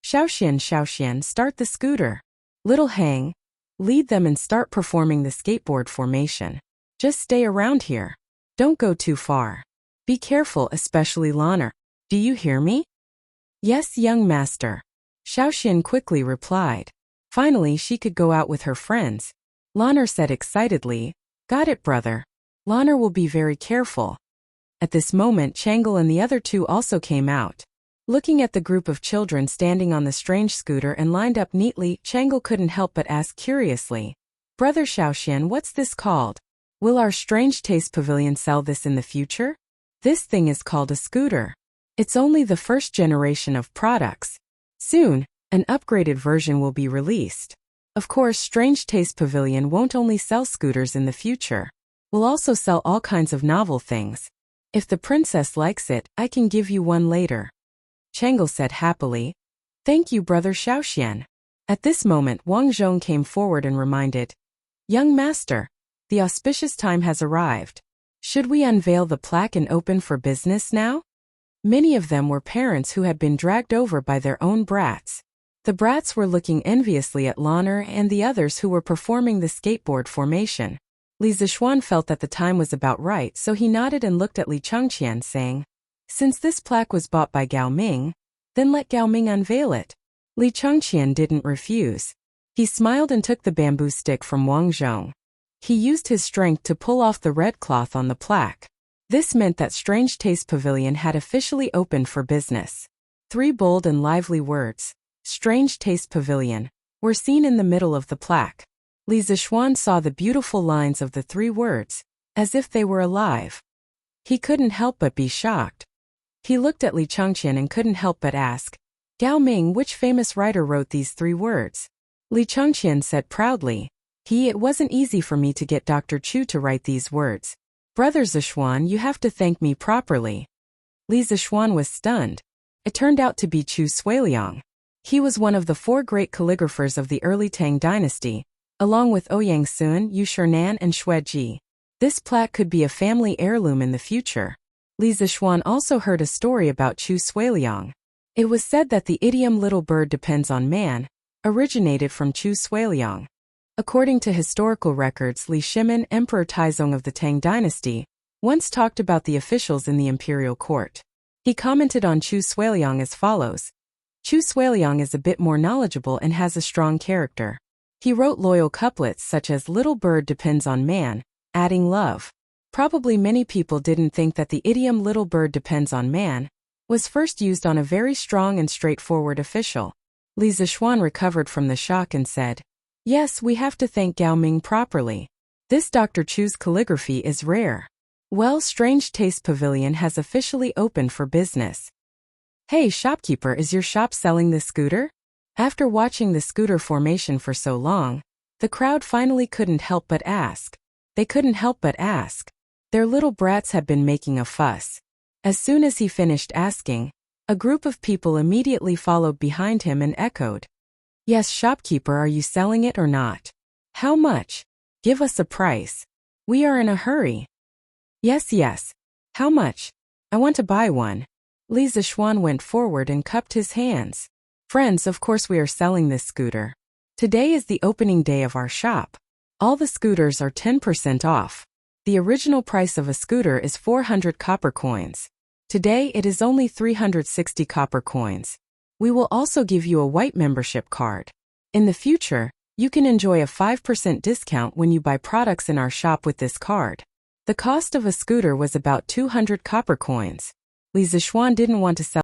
Xiaoxian, start the scooter. Little Hang, lead them and start performing the skateboard formation. Just stay around here. Don't go too far. Be careful, especially Lanner. Do you hear me?" "Yes, young master." Xiaoxian quickly replied. Finally, she could go out with her friends. Lanner said excitedly, "Got it, brother. Lanner will be very careful." At this moment, Changel and the other 2 also came out. Looking at the group of children standing on the strange scooter and lined up neatly, Changel couldn't help but ask curiously, "Brother Xiaoxian, what's this called? Will our Strange Taste Pavilion sell this in the future?" "This thing is called a scooter. It's only the first generation of products. Soon, an upgraded version will be released. Of course, Strange Taste Pavilion won't only sell scooters in the future. We'll also sell all kinds of novel things. If the princess likes it, I can give you one later." Changel said happily, "Thank you, brother Xiaoxian." At this moment, Wang Zhong came forward and reminded, "Young master, the auspicious time has arrived. Should we unveil the plaque and open for business now?" Many of them were parents who had been dragged over by their own brats. The brats were looking enviously at Lanner and the others who were performing the skateboard formation. Li Zixuan felt that the time was about right, so he nodded and looked at Li Changqian, saying, "Since this plaque was bought by Gao Ming, then let Gao Ming unveil it." Li Changqian didn't refuse. He smiled and took the bamboo stick from Wang Zhong. He used his strength to pull off the red cloth on the plaque. This meant that Strange Taste Pavilion had officially opened for business. 3 bold and lively words, Strange Taste Pavilion, were seen in the middle of the plaque. Li Zixuan saw the beautiful lines of the 3 words, as if they were alive. He couldn't help but be shocked. He looked at Li Changqian and couldn't help but ask, "Gao Ming, which famous writer wrote these 3 words?" Li Changqian said proudly, It wasn't easy for me to get Dr. Chu to write these words. Brother Zishuan, you have to thank me properly. Li Zishuan was stunned. It turned out to be Chu Suiliang. He was one of the 4 great calligraphers of the early Tang dynasty, along with Ouyang Sun, Yu Shernan, and Xue Ji. This plaque could be a family heirloom in the future. Li Zishuan also heard a story about Chu Suiliang. It was said that the idiom little bird depends on man originated from Chu Suiliang. According to historical records, Li Shimin, Emperor Taizong of the Tang dynasty, once talked about the officials in the imperial court. He commented on Chu Suiliang as follows. Chu Suiliang is a bit more knowledgeable and has a strong character. He wrote loyal couplets such as "Little bird depends on man," adding love. Probably many people didn't think that the idiom "little bird depends on man" was first used on a very strong and straightforward official. Li Zishuan recovered from the shock and said, "Yes, we have to thank Gao Ming properly. This Dr. Chu's calligraphy is rare." Well, Strange Taste Pavilion has officially opened for business. Hey shopkeeper, is your shop selling this scooter? After watching the scooter formation for so long, the crowd finally couldn't help but ask. They couldn't help but ask. Their little brats had been making a fuss. As soon as he finished asking, a group of people immediately followed behind him and echoed, "Yes, shopkeeper, are you selling it or not? How much? Give us a price. We are in a hurry." "Yes, yes. How much? I want to buy one." Li Zishuan went forward and cupped his hands. "Friends, of course we are selling this scooter. Today is the opening day of our shop. All the scooters are 10% off. The original price of a scooter is 400 copper coins. Today it is only 360 copper coins. We will also give you a white membership card. In the future, you can enjoy a 5% discount when you buy products in our shop with this card." The cost of a scooter was about 200 copper coins. Li Zishuan didn't want to sell